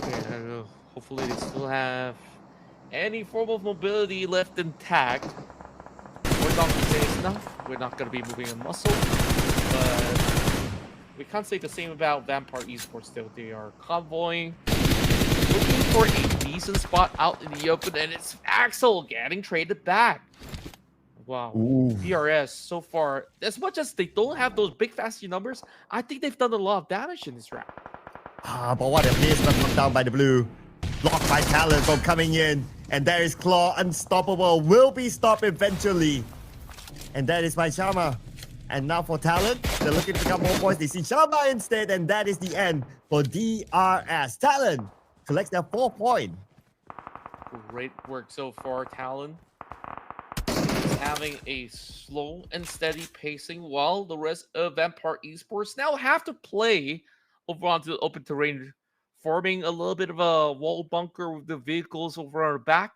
Yeah, hopefully they still have any form of mobility left intact. We're not gonna say it's not. We're not gonna be moving a muscle, but we can't say the same about Vampire Esports. Still, they are convoying, looking for a decent spot out in the open, and it's Axel getting traded back. Wow, Ooh. PRS so far, as much as they don't have those big fasty numbers, I think they've done a lot of damage in this round. But what a miss, but knocked down by the blue. Blocked by Talon from coming in. And there is Claw, unstoppable, will be stopped eventually. And that is by Shama. And now for Talon, they're looking to pick up more points. They see Shama instead, and that is the end for DRS. Talon collects their 4 point. Great work so far, Talon. He's having a slow and steady pacing while the rest of Vampire Esports now have to play over onto the open terrain, forming a little bit of a wall bunker with the vehicles over our back.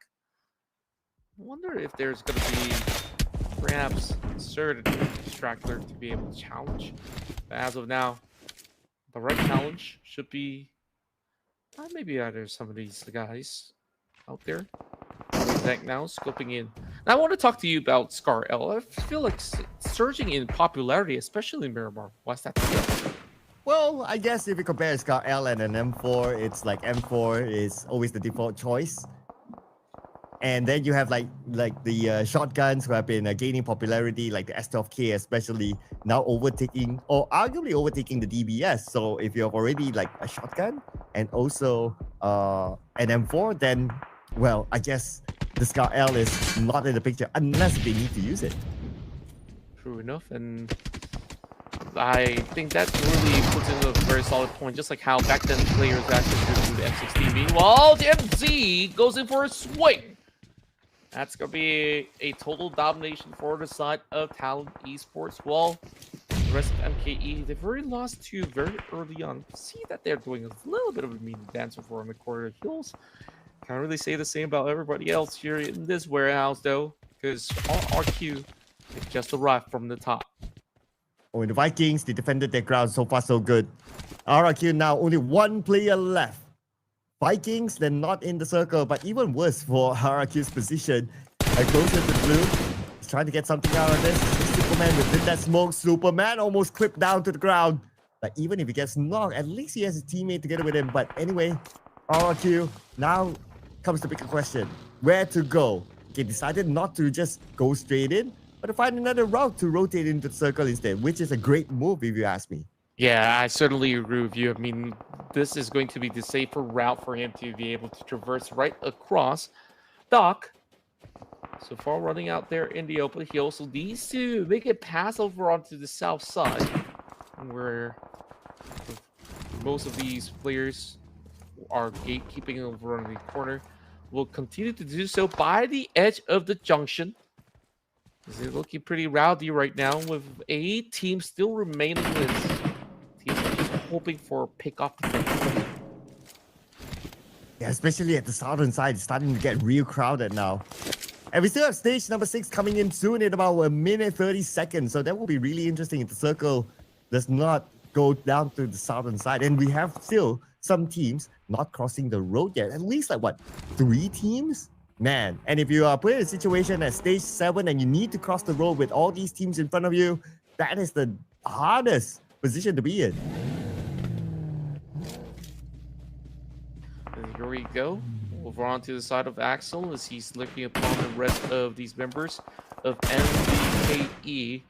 I wonder if there's going to be perhaps inserted distractor to be able to challenge. But as of now, the right challenge should be maybe either some of these guys out there. Back now, scoping in. Now, I want to talk to you about Scar L. I feel like it's surging in popularity, especially in Miramar. Why's that? Well, I guess if you compare Scar L and an M4, it's like M4 is always the default choice. And then you have like the shotguns who have been gaining popularity, like the S12K especially, now overtaking or arguably overtaking the DBS. So if you have already like a shotgun and also an M4, then, well, I guess the Scar L is not in the picture unless they need to use it. True enough, and I think that really puts in a very solid point, just like how back then players actually drew the M16. Meanwhile, the MZ goes in for a swing. That's going to be a total domination for the side of Talon Esports. While the rest of MKE, they've already lost 2 very early on. See that they're doing a little bit of a mean dance over on the corner hills. Can't really say the same about everybody else here in this warehouse, though, because RQ just arrived from the top. Oh, and the Vikings, they defended their ground so far so good. RRQ now only 1 player left. Vikings, they're not in the circle, but even worse for RRQ's position. Closer to blue. He's trying to get something out of this. Superman within that smoke. Superman almost clipped down to the ground. But even if he gets knocked, at least he has his teammate together with him. But anyway, RRQ, now comes the bigger question. Where to go? They decided not to just go straight in, but to find another route to rotate into the circle instead, which is a great move if you ask me. Yeah, I certainly agree with you. I mean, this is going to be the safer route for him to be able to traverse right across Dock. So far running out there in the open, he also needs to make it pass over onto the south side, where most of these players are gatekeeping over on the corner. Will continue to do so by the edge of the junction. They're looking pretty rowdy right now with a team still remaining with teams just hoping for a pick-off defense. Yeah, especially at the southern side, it's starting to get real crowded now. And we still have stage number 6 coming in soon in about 1 minute 30 seconds. So that will be really interesting if the circle does not go down to the southern side. And we have still some teams not crossing the road yet. At least like what, 3 teams? Man, and if you are put in a situation at stage 7 and you need to cross the road with all these teams in front of you, that is the hardest position to be in. And here we go. Over onto the side of Axel as he's looking upon the rest of these members of MVKE.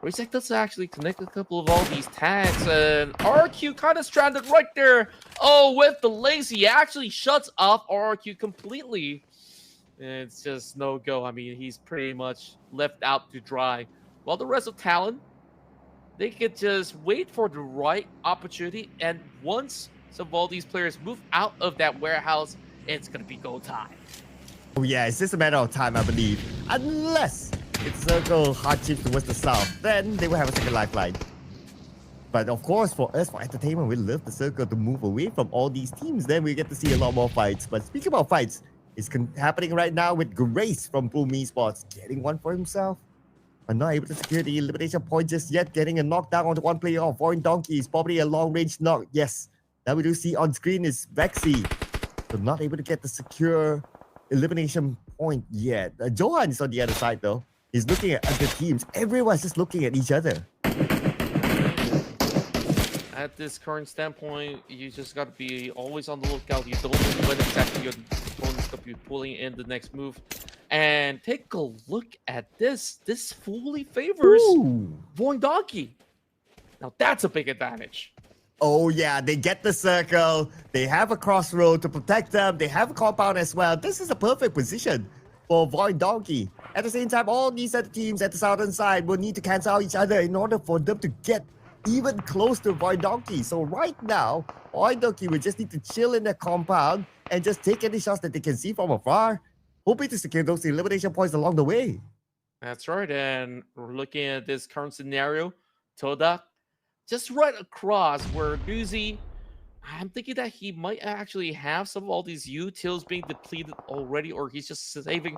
Razek does actually connect a couple of all these tags, and RQ kind of stranded right there. Oh, with the lazy, he actually shuts off RQ completely. It's just no go. I mean, he's pretty much left out to dry. While the rest of Talon, they could just wait for the right opportunity, and once some of all these players move out of that warehouse, it's gonna be go time. Oh yeah, it's just a matter of time, I believe. Unless it's circle hardships towards the south, then they will have a second lifeline. But of course, for us, for entertainment, we love the circle to move away from all these teams. Then we get to see a lot more fights. But speaking about fights, it's happening right now with Grace from Pubg Esports getting one for himself. But not able to secure the elimination point just yet. Getting a knockdown onto one player of Foreign Donkey is probably a long-range knock. Yes, Now we do see on screen is Vexy. So not able to get the secure elimination point yet. Johan is on the other side though. He's looking at other teams. Everyone's just looking at each other. At this current standpoint, you just got to be always on the lookout. You don't know when exactly your opponent's going to be pulling in the next move. And take a look at this. This fully favors Void Donkey. Now that's a big advantage. Oh yeah, they get the circle. They have a crossroad to protect them. They have a compound as well. This is a perfect position for Void Donkey. At the same time, all these other teams at the southern side will need to cancel out each other in order for them to get even close to Void Donkey. So right now, Void Donkey will just need to chill in their compound and just take any shots that they can see from afar, hoping to secure those elimination points along the way. That's right. And we're looking at this current scenario. Toda, just right across where Nuzi, I'm thinking that he might actually have some of all these utils being depleted already, or he's just saving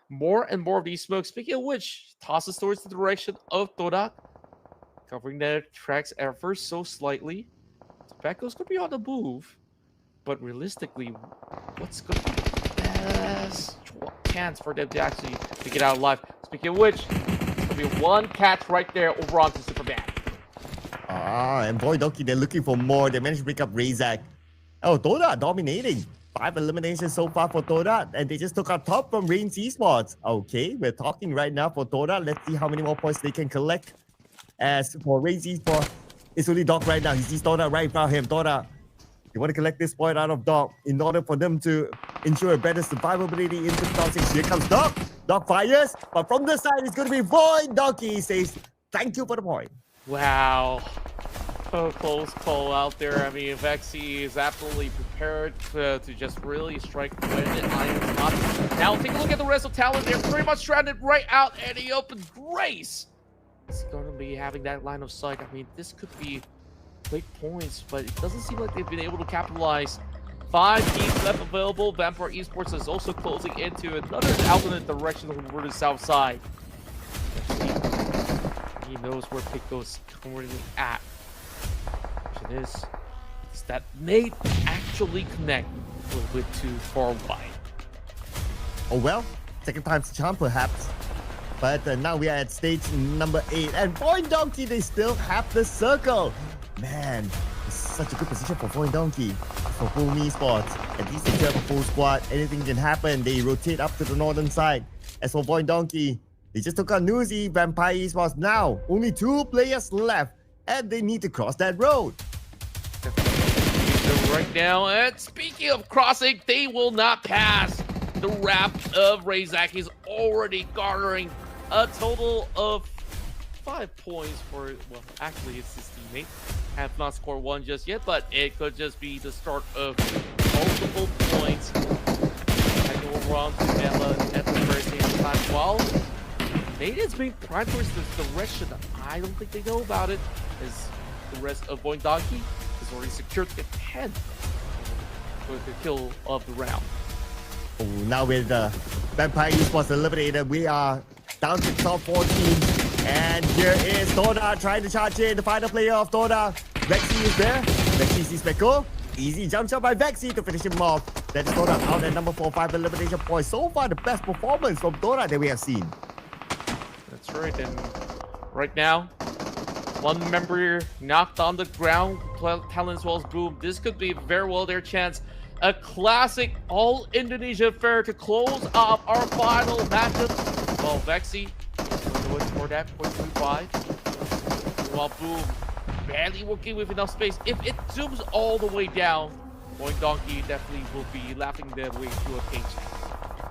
more and more of these smokes. Speaking of which, tosses towards the direction of Toda, covering their tracks ever so slightly. Tobacco's going to be on the move, but realistically, what's going to be the best chance for them to actually to get out alive? Speaking of which, it's going to be one catch right there over onto Superman. And Void Donkey, they're looking for more. They managed to pick up Razak. Oh, Toda dominating. 5 eliminations so far for Toda, and they just took out top from Reigns Esports. Okay, we're talking right now for Toda. Let's see how many more points they can collect. As for Reigns Esports, it's only Doc right now. He sees Toda right in front of him. Toda, you want to collect this point out of Doc in order for them to ensure a better survivability into the top 6. Here comes Doc. Doc fires, but from the side, it's going to be Void Donkey. He says, thank you for the point. Wow. So close call out there. I mean, Vexy is absolutely prepared to just really strike when the iron's not. Now, take a look at the rest of Talon. They're pretty much stranded right out, and he opens Grace. It's going to be having that line of sight. I mean, this could be big points, but it doesn't seem like they've been able to capitalize. 5 teams left available. Vampire Esports is also closing into another alternate direction over the south side. He knows where Pico's currently at. Question is that Nate actually connect a little bit too far wide? Oh well, second time's a charm perhaps. But now we are at stage number 8. And Void Donkey, they still have the circle. Man, it's such a good position for Void Donkey. For full Esports. At least if you have a full squad, anything can happen. They rotate up to the northern side. As for Void Donkey, they just took out Nuzi, Vampire Esports. Now, only 2 players left. And they need to cross that road. Right now, and speaking of crossing, they will not pass. The wrath of Razak is already garnering a total of 5 points for, well, actually it's his teammate. Have not scored 1 just yet, but it could just be the start of multiple points. I go over on to Bella at the very same time. While Nate is being primed towards the direction that I don't think they know about it, as the rest of Void Donkey has already secured the 10 for the kill of the round. Oh, now with the Vampire Esports eliminated, we are down to top 4 teams. And here is Toda trying to charge in, the final player of Toda. Vexy is there. Vexy sees Peko. Easy jump shot by Vexy to finish him off. That's Toda out at number 4, 5 elimination points. So far, the best performance from Toda that we have seen. That's right, and right now, 1 member knocked on the ground. Talent as well as Boom. This could be very well their chance. A classic all-Indonesia affair to close off our final matchup. Well, Vexy going for that 0.25. While Boom barely working with enough space. If it zooms all the way down, Void Donkey definitely will be laughing their way to a paycheck.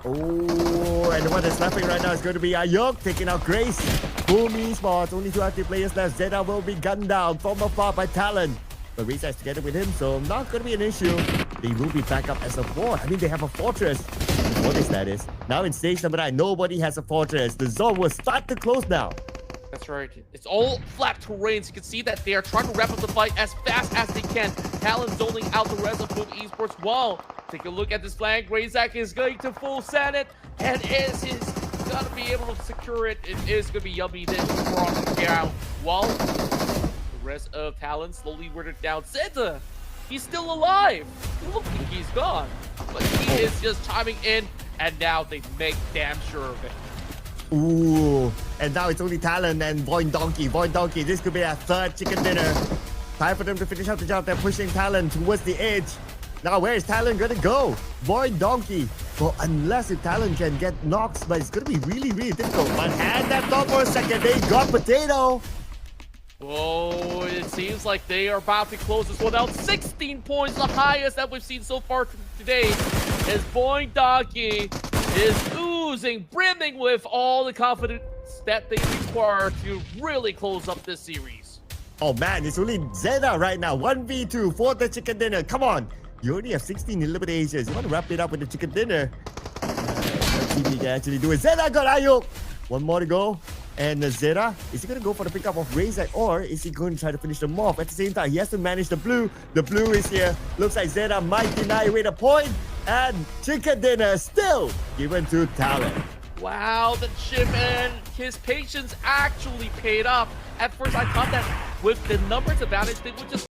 Oh, and the one that's laughing right now is going to be Ayuk taking out Grace. Boom Esports, only 2 active players left. Zeta will be gunned down from afar by Talon. But Reza is together with him, so not going to be an issue. They will be back up as a 4. I mean, they have a fortress. Fortress, that is. Now in stage number 9, nobody has a fortress. The zone will start to close now. That's right. It's all flat terrain, so you can see that they are trying to wrap up the fight as fast as they can. Talon zoning out the rest of Pubg Esports. Wow. Take a look at this flank. Razak is going to full send it, and is going to be able to secure it. It is going to be yummy. Then we're on the ground. While the rest of Talon slowly weathered down. Zeta He's still alive. Look, he's gone. But he is just chiming in, and now they make damn sure of it. Ooh, and now it's only Talon and Void Donkey. Void Donkey, this could be a third chicken dinner. Time for them to finish up the job. They're pushing Talon towards the edge. Now, where is Talon gonna go? Void Donkey. Well, unless if Talon can get knocks, but it's gonna be really, really difficult. But hand that thought for a second. They got Potato. Oh, it seems like they are about to close this one out. 16 points, the highest that we've seen so far today. As Void Donkey is oozing, brimming with all the confidence that they require to really close up this series. Oh man, it's only Zeta right now. 1v2 for the chicken dinner. Come on. You only have 16 eliminations. You want to wrap it up with the chicken dinner. Let's see if he can actually do it. Zeta got Ayuk. One more to go. And Zeta, is he going to go for the pickup of Razak, or is he going to try to finish them off? At the same time, he has to manage the blue. The blue is here. Looks like Zeta might deny away the point. And chicken dinner still given to Talon. Wow, the chip and his patience actually paid off. At first, I thought that with the numbers advantage, they would just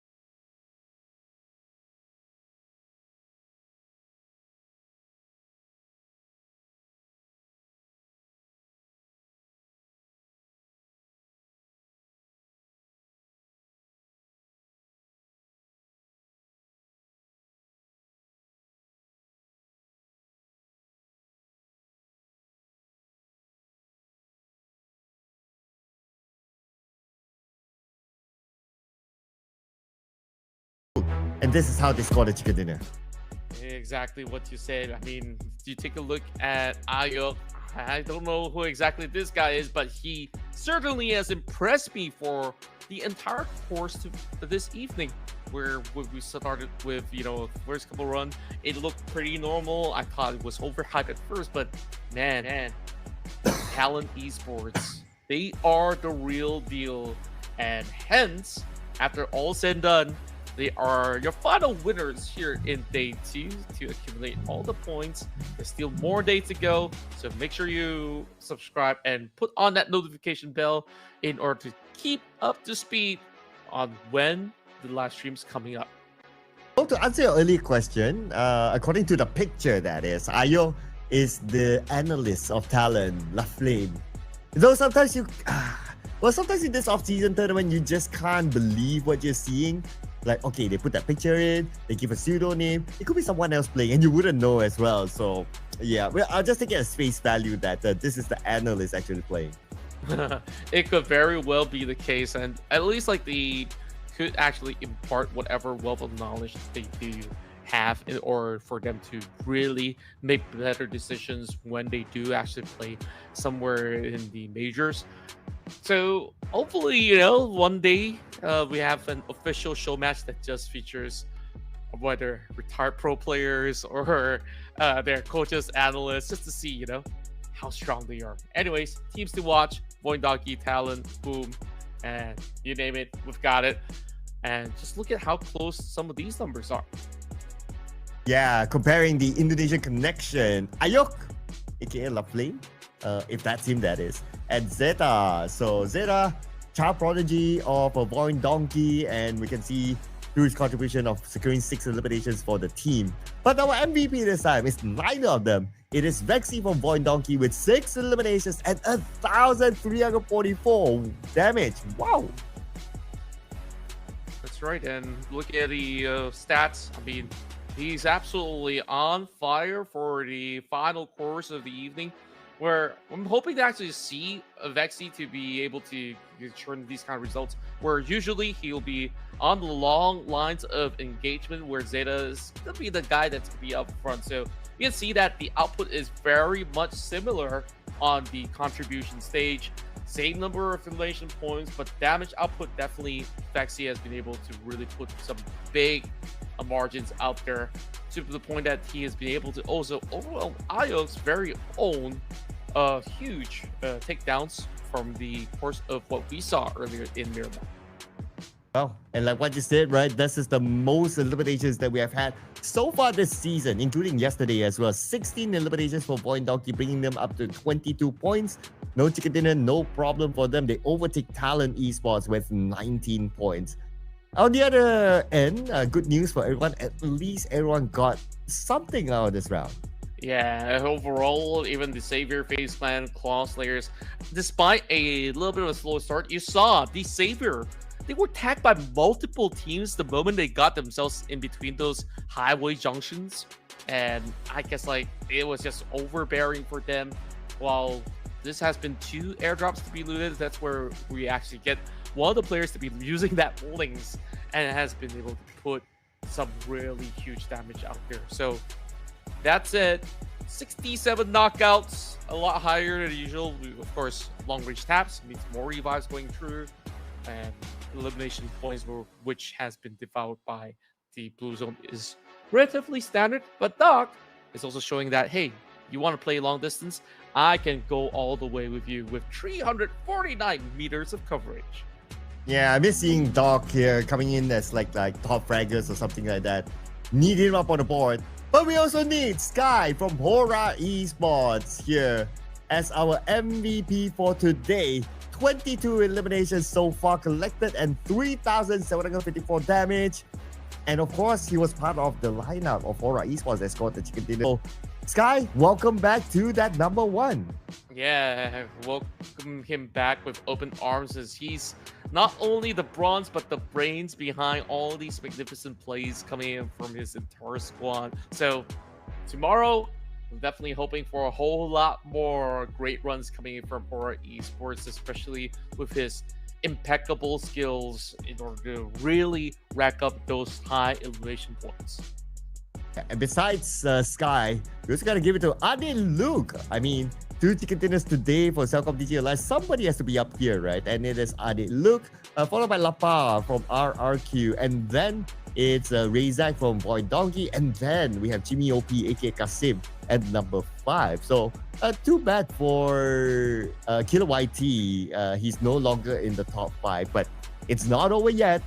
And this is how they score the chicken dinner. exactly what you said. I mean, you take a look at Ayuk. I don't know who exactly this guy is, but he certainly has impressed me for the entire course of this evening. Where we started with, first couple run, it looked pretty normal. I thought it was overhyped at first, but man, Talent Esports, they are the real deal. And hence, after all said and done, they are your final winners here in day 2 to accumulate all the points. There's still more day to go, so make sure you subscribe and put on that notification bell in order to keep up to speed on when the live stream's coming up. Well, to answer your earlier question, according to the picture that is, Ayo is the analyst of Talon, La Flame. Though sometimes sometimes in this off-season tournament, you just can't believe what you're seeing. Like, okay, they put that picture in, they give a pseudonym. It could be someone else playing, and you wouldn't know as well. So, yeah, well, I'll just take it as face value that this is the analyst actually playing. It could very well be the case, and at least like they could actually impart whatever wealth of knowledge they do have in order for them to really make better decisions when they do actually play somewhere in the majors. So hopefully, one day we have an official show match that just features whether retired pro players or their coaches, analysts, just to see, how strong they are. Anyways, teams to watch: Void Donkey, Talon, Boom, and you name it, we've got it. And just look at how close some of these numbers are. Yeah, comparing the Indonesian connection, Ayuk, aka La Flame, if that's him, that is, and Zeta. So Zeta, child prodigy of a Void Donkey, and we can see through his contribution of securing 6 eliminations for the team. But our MVP this time is neither of them. It is Vexy from Void Donkey with 6 eliminations and 1,344 damage. Wow. That's right, and look at the stats. I mean, he's absolutely on fire for the final course of the evening, where I'm hoping to actually see Vexy to be able to turn these kind of results, where usually he'll be on the long lines of engagement, where Zeta is going to be the guy that's going to be up front. So you can see that the output is very much similar on the contribution stage. Same number of elimination points, but damage output, definitely Vexy has been able to really put some big margins out there, to the point that he has been able to also overwhelm Ayok's very own huge takedowns from the course of what we saw earlier in Miramar. Well, and like what you said, right, this is the most eliminations that we have had so far this season, including yesterday as well. 16 eliminations for Void Donkey, bringing them up to 22 points. No chicken dinner, no problem for them. They overtake Talent Esports with 19 points. On the other end, good news for everyone. At least everyone got something out of this round. Yeah, overall, even the Savior, Phase Clan, Claw Slayers, despite a little bit of a slow start, you saw the Savior. They were tagged by multiple teams the moment they got themselves in between those highway junctions. And I guess like it was just overbearing for them. While this has been 2 airdrops to be looted, that's where we actually get one of the players to be using that Lynx and has been able to put some really huge damage out there. So that's it. 67 knockouts, a lot higher than usual. Of course, long range taps means more revives going through, and elimination points, which has been devoured by the blue zone, is relatively standard. But Doc is also showing that, hey, you want to play long distance? I can go all the way with you with 349 meters of coverage. Yeah, I miss seeing Doc here coming in as like top fraggers or something like that. Need him up on the board. But we also need Sky from Hora Esports here as our MVP for today. 22 eliminations so far collected and 3,754 damage. And of course, he was part of the lineup of Hora Esports that scored the chicken dinner. So, Sky, welcome back to that number 1. Yeah, welcome him back with open arms, as he's not only the bronze but the brains behind all these magnificent plays coming in from his entire squad. So tomorrow, I'm definitely hoping for a whole lot more great runs coming in from Hora Esports, especially with his impeccable skills in order to really rack up those high elimination points. And besides Sky, we also gotta give it to Adi Luke. I mean, 2 chicken dinners today for Cellcom DG Alive. Somebody has to be up here, right? And it is Adi Luke, followed by Lapa from RRQ. And then it's Razak from Void Donkey. And then we have Jimmy OP, aka Kasim, at number 5. So, too bad for Killer YT. He's no longer in the top 5. But it's not over yet.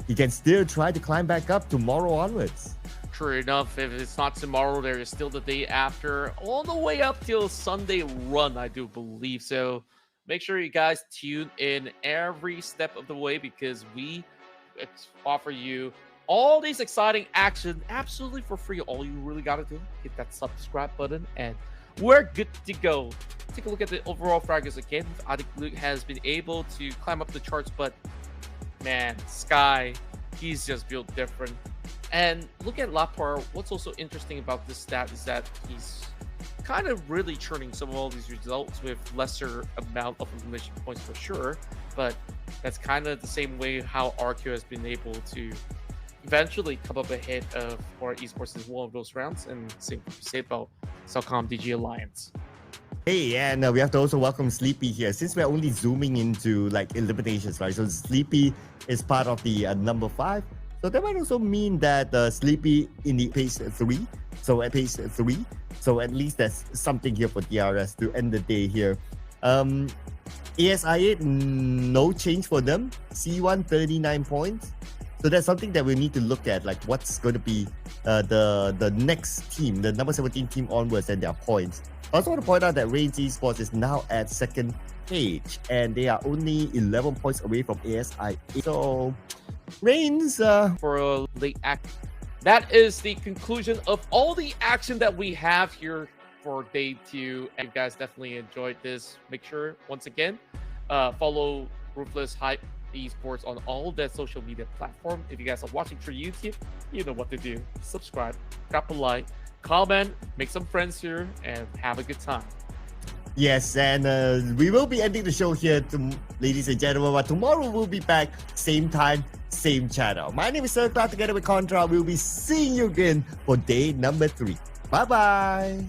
He can still try to climb back up tomorrow onwards. True enough, if it's not tomorrow, there is still the day after, all the way up till Sunday run, I do believe. So make sure you guys tune in every step of the way, because we offer you all these exciting action absolutely for free. All you really got to do, hit that subscribe button, and we're good to go. Take a look at the overall fraggers again. Adik Luke has been able to climb up the charts, but man, Sky, he's just built different. And look at Lapar. What's also interesting about this stat is that he's kind of really churning some of all these results with lesser amount of elimination points for sure. But that's kind of the same way how RQ has been able to eventually come up ahead of Hora Esports in one of those rounds. And same to say about Cellcom DG Alliance. Hey, and we have to also welcome Sleepy here, since we're only zooming into like eliminations, right? So Sleepy is part of the number 5. So that might also mean that Sleepy in the pace 3. So at pace 3. So at least there's something here for DRS to end the day here. ASI8, no change for them. C1, 39 points. So that's something that we need to look at, like what's going to be the next team, the number 17 team onwards and their points. I also want to point out that Reigns Esports is now at 2nd page, and they are only 11 points away from ASI. So Reigns for a late act. That is the conclusion of all the action that we have here for day 2. And you guys definitely enjoyed this. Make sure, once again, follow Ruthless Hype Esports on all their social media platforms. If you guys are watching through YouTube, you know what to do. Subscribe, drop a like, comment, make some friends here, and have a good time. Yes, and we will be ending the show here, ladies and gentlemen. But tomorrow we'll be back, same time, same channel. My name is Sir Cloud, together with Contra. We'll be seeing you again for day number 3. Bye-bye.